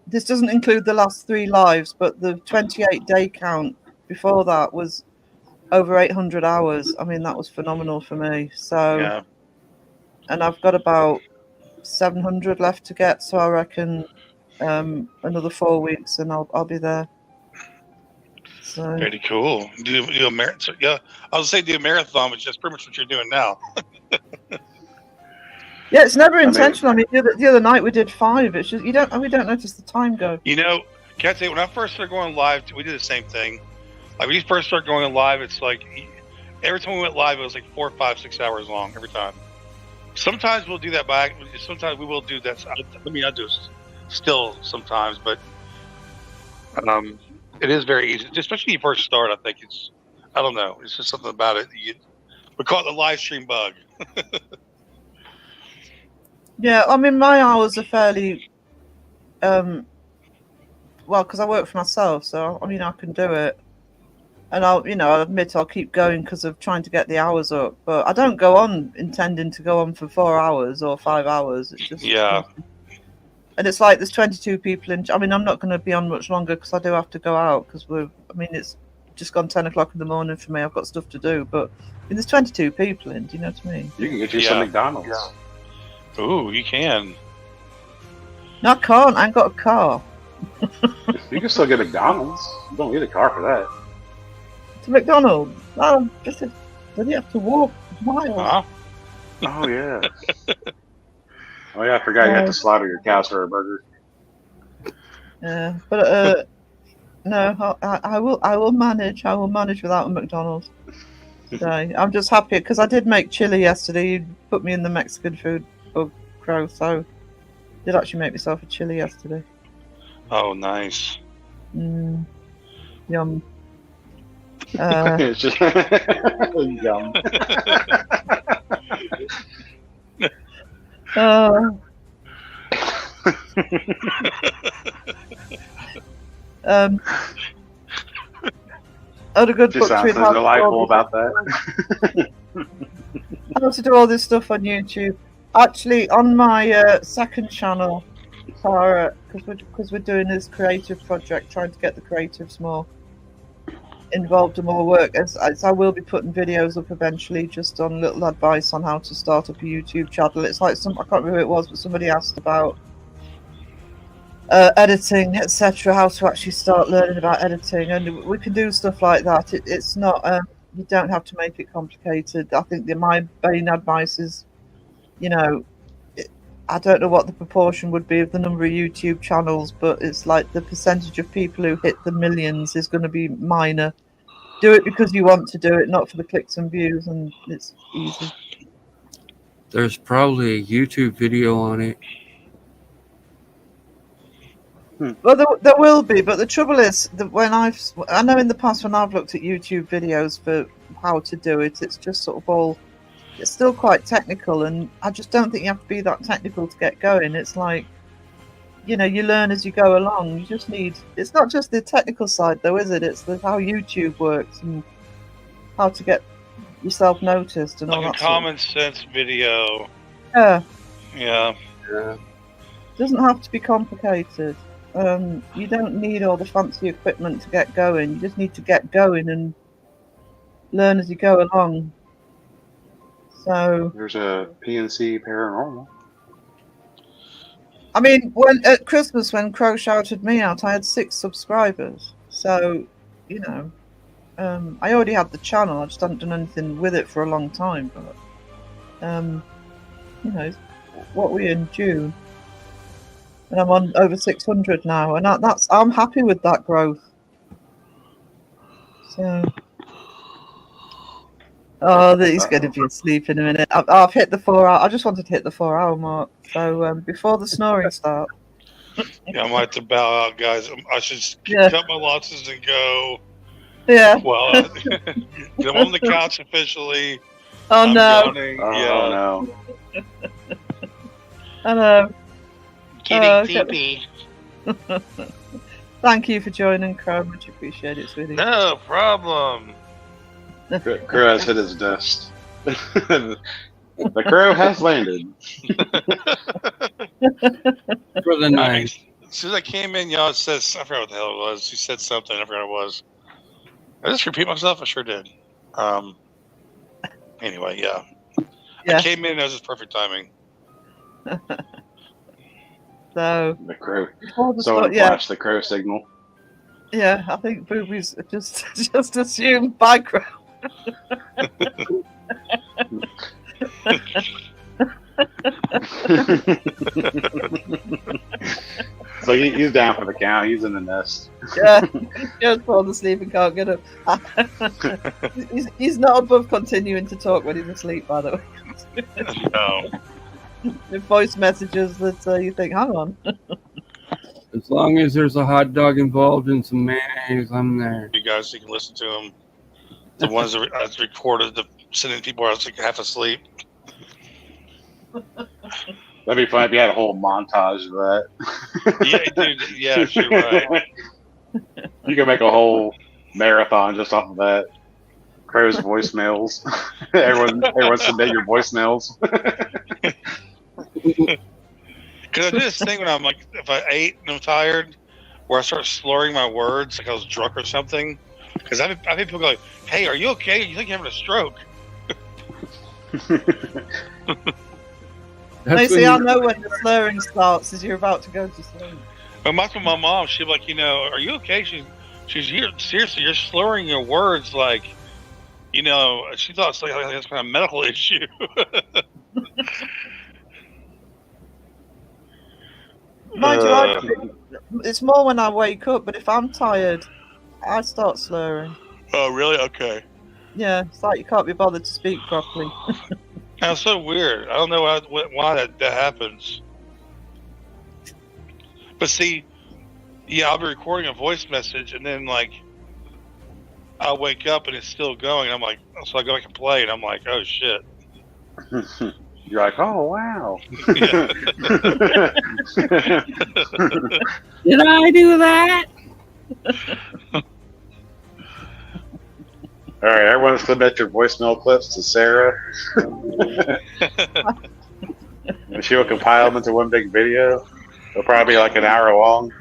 Speaker 2: This doesn't include the last 3 lives, but the 28-day count before that was over 800 hours. I mean, that was phenomenal for me. So,
Speaker 9: Yeah.
Speaker 2: and I've got about 700 left to get. So I reckon another 4 weeks, and I'll be there. So
Speaker 9: Pretty cool. Do a marathon. So, yeah, I was saying do a marathon, which is pretty much what you're doing now.
Speaker 2: yeah, it's never
Speaker 8: mean-
Speaker 2: intentional. I mean, the other night we did 5. It's just we don't notice the time go.
Speaker 9: You know, can I tell you, when I first started going live, we did the same thing. Like, when you first started going live, it's like every time we went live, it was like 4, 5, 6 hours long every time. Sometimes we'll do that by. Sometimes we will do that. I mean, I do it still sometimes, but it is very easy, especially when you first start. I think it's. I don't know. It's just something about it. We call it the live stream bug.
Speaker 2: Yeah, I mean, my hours are fairly, well, because I work for myself, so I mean, I can do it, and I'll admit I'll keep going because of trying to get the hours up. But I don't go on intending to go on for 4 hours or 5 hours. It's just
Speaker 9: Yeah.
Speaker 2: and it's like there's 22 people in. I mean, I'm not going to be on much longer because I do have to go out because it's just gone 10 o'clock in the morning for me. I've got stuff to do, but I mean, there's 22 people in. Do you know what I mean?
Speaker 8: You can get you
Speaker 9: Yeah.
Speaker 8: some McDonald's.
Speaker 9: Ooh, you can.
Speaker 2: No, I can't. I ain't got a car.
Speaker 8: You can still get McDonald's. You don't need a car for that.
Speaker 2: To McDonald's. Oh, just you have to walk miles.
Speaker 9: Huh?
Speaker 8: Oh yeah. Oh yeah, I forgot you have to slaughter your cows for a burger.
Speaker 2: Yeah, but no, I will manage. I will manage without a McDonald's today. I'm just happy because I did make chili yesterday. You put me in the Mexican food bug, Crow, so I did actually make myself a chili yesterday.
Speaker 9: Oh, nice.
Speaker 2: Yum.
Speaker 8: It's just yum.
Speaker 2: I had a good
Speaker 8: Just
Speaker 2: book
Speaker 8: sounds
Speaker 2: between
Speaker 8: so delightful about that.
Speaker 2: how to do all this stuff on YouTube. Actually, on my second channel, Tara, because we're doing this creative project, trying to get the creatives more involved and more work. As I will be putting videos up eventually, just on little advice on how to start up a YouTube channel. It's like I can't remember who it was, but somebody asked about editing, etc. How to actually start learning about editing, and we can do stuff like that. It's not. You don't have to make it complicated. I think my main advice is, I don't know what the proportion would be of the number of YouTube channels, but it's like the percentage of people who hit the millions is going to be minor. Do it because you want to do it, not for the clicks and views, and it's easy.
Speaker 6: There's probably a YouTube video on it.
Speaker 2: Well, there will be, but the trouble is that I know in the past when I've looked at YouTube videos for how to do it, it's just sort of it's still quite technical, and I just don't think you have to be that technical to get going. It's like, you learn as you go along. You just it's not just the technical side though, is it? It's how YouTube works and how to get yourself noticed and all
Speaker 9: Like
Speaker 2: that.
Speaker 9: a common sense video.
Speaker 2: Yeah.
Speaker 9: Yeah.
Speaker 2: It doesn't have to be complicated. You don't need all the fancy equipment to get going. You just need to get going and learn as you go along. So
Speaker 8: There's a PNC Paranormal.
Speaker 2: I mean, when at Christmas when Crow shouted me out, I had 6 subscribers. So, I already had the channel. I just hadn't done anything with it for a long time. But, what we in June, and I'm on over 600 now, and I'm happy with that growth. So, he's going to be asleep in a minute. I've hit the 4 hour. I just wanted to hit the 4 hour mark. So before the snoring starts.
Speaker 9: Yeah, I might have to bow out, guys. I should cut my losses and go.
Speaker 2: Yeah.
Speaker 9: Well, I'm on the couch officially.
Speaker 2: Oh
Speaker 9: I'm
Speaker 2: no.
Speaker 9: Yawning.
Speaker 8: Oh
Speaker 9: Yeah.
Speaker 8: no.
Speaker 2: I know.
Speaker 9: Getting sleepy.
Speaker 2: Thank you for joining, Crow. Much appreciate it, sweetie.
Speaker 9: No problem.
Speaker 8: Crow has hit his nest. The crow has landed.
Speaker 6: For the night.
Speaker 9: As soon as I came in, y'all said, I forgot what the hell it was. She said something. I forgot what it was. Did I just repeat myself? I sure did. Anyway, yeah. I came in, that was just perfect timing.
Speaker 2: So
Speaker 8: The crow.
Speaker 2: Someone
Speaker 8: flashed the crow signal.
Speaker 2: Yeah, I think Boobies just assumed by Crow.
Speaker 8: So he's down for the count. He's in the nest.
Speaker 2: Yeah, he's just fallen asleep and can't get up. he's not above continuing to talk when he's asleep, by the way.
Speaker 9: No.
Speaker 2: The voice messages that you think, hang on.
Speaker 6: As long as there's a hot dog involved and some mayonnaise, I'm there.
Speaker 9: You guys, you can listen to them. The ones that I recorded, sending people where I was like half asleep.
Speaker 8: That'd be fun if you had a whole montage of that.
Speaker 9: Yeah, dude. Yeah, you're right.
Speaker 8: You can make a whole marathon just off of that. Crow's voicemails. Everyone submit your voicemails.
Speaker 9: Because I do this thing when I'm like, if I ate and I'm tired, where I start slurring my words like I was drunk or something. Because I've had people go like, "Hey, are you okay? You think you're having a stroke?"
Speaker 2: I know when the slurring starts as you're about to go to sleep.
Speaker 9: But my mom, she'd be like, "Are you okay?" She's here. Seriously, you're slurring your words like, she thought it's like some kind of medical issue.
Speaker 2: Mind you, it's more when I wake up, but if I'm tired, I start slurring.
Speaker 9: Oh, really? Okay.
Speaker 2: Yeah, it's like you can't be bothered to speak properly.
Speaker 9: That's so weird. I don't know why that happens. But see, yeah, I'll be recording a voice message, and then, I'll wake up, and it's still going. I'm like, so I go back and play, and I'm like, oh, shit.
Speaker 8: You're like, oh, wow.
Speaker 6: Did I do that?
Speaker 8: All right, everyone submit your voicemail clips to Sarah. And she will compile them into one big video. It'll probably be like an hour long.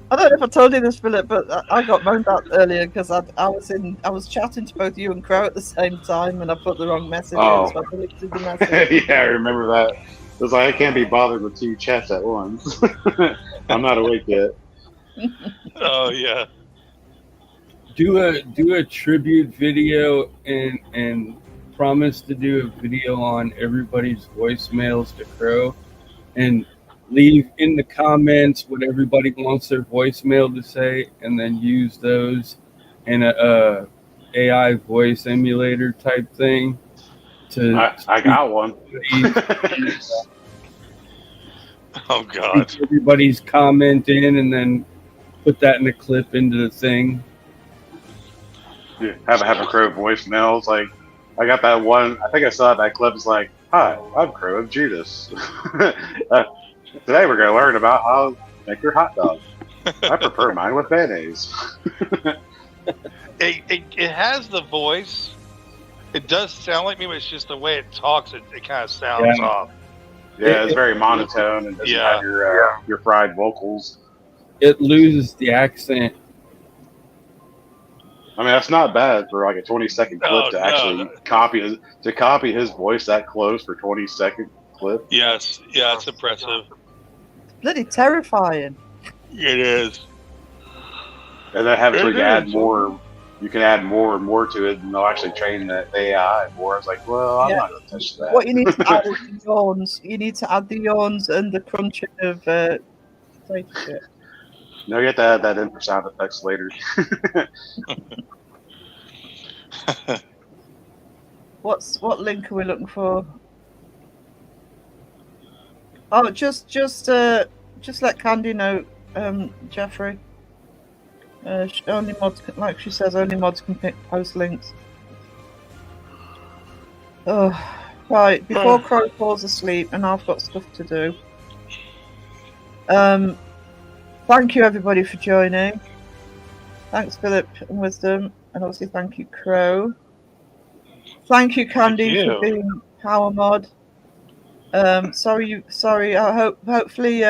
Speaker 2: I don't know if I told you this, Philip, but I got moaned at earlier because I was chatting to both you and Crow at the same time, and I put the wrong message in, so I deleted the message.
Speaker 8: Yeah, I remember that. It was like, I can't be bothered with 2 chats at once. I'm not awake yet.
Speaker 9: Oh, yeah.
Speaker 6: Do a tribute video and promised to do a video on everybody's voicemails to Crow and leave in the comments what everybody wants their voicemail to say, and then use those in a AI voice emulator type thing.
Speaker 8: I got one.
Speaker 9: Oh God.
Speaker 6: Everybody's comment in, and then put that in a clip into the thing.
Speaker 8: Yeah, have a Crow voicemails. Like, I got that one. I think I saw that clip. It's like, hi, I'm Crow of Judas. Today we're going to learn about how to make your hot dog. I prefer mine with mayonnaise.
Speaker 9: It has the voice. It does sound like me, but it's just the way it talks. It kind of sounds off.
Speaker 8: Yeah, it's very monotone and doesn't have your fried vocals.
Speaker 6: It loses the accent.
Speaker 8: I mean, that's not bad for like a 20-second clip to actually copy his voice that close for 20-second clip.
Speaker 9: Yes, yeah, it's impressive.
Speaker 2: Bloody terrifying.
Speaker 9: It is.
Speaker 8: And then you add more. You can add more and more to it, and they'll actually train the AI more. I was like, well, I'm not going to touch that.
Speaker 2: What you need to add is the yawns. You need to add the yawns and the crunching of shit.
Speaker 8: No, you have to add that in for sound effects later.
Speaker 2: What link are we looking for? Oh, just let Candy know, Jeffrey. Only mods, like she says, only mods can post links. Oh, right. Before Crow falls asleep, and I've got stuff to do. Thank you everybody for joining. Thanks Philip and Wisdom, and obviously thank you Crow. Thank you Candy for being power mod. Sorry. Hopefully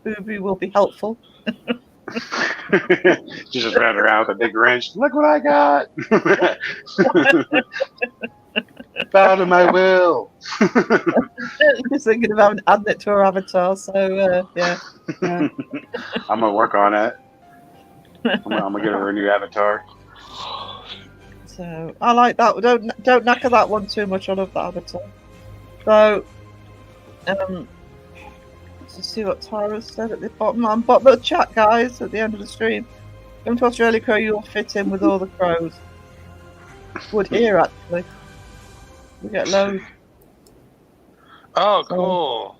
Speaker 2: Booby will be helpful.
Speaker 8: She just ran around with a big wrench. Look what I got! Found in my will.
Speaker 2: Just thinking about adding it to her avatar. So yeah.
Speaker 8: I'm gonna work on it. I'm gonna get her a new avatar.
Speaker 2: So I like that. Don't knacker that one too much. I love that avatar. So let's see what Tara said at the bottom of the chat, guys, at the end of the stream. Come to Australia Crow, you'll fit in with all the crows. Would here actually. We get loads.
Speaker 9: Oh, cool.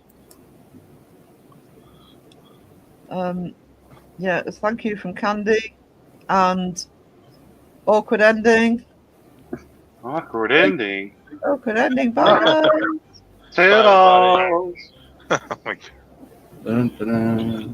Speaker 2: Yeah, thank you from Candy and awkward ending.
Speaker 8: Awkward ending.
Speaker 2: Awkward ending. Bye.
Speaker 8: Toodles.
Speaker 9: Oh my God.
Speaker 6: Dun, dun, dun.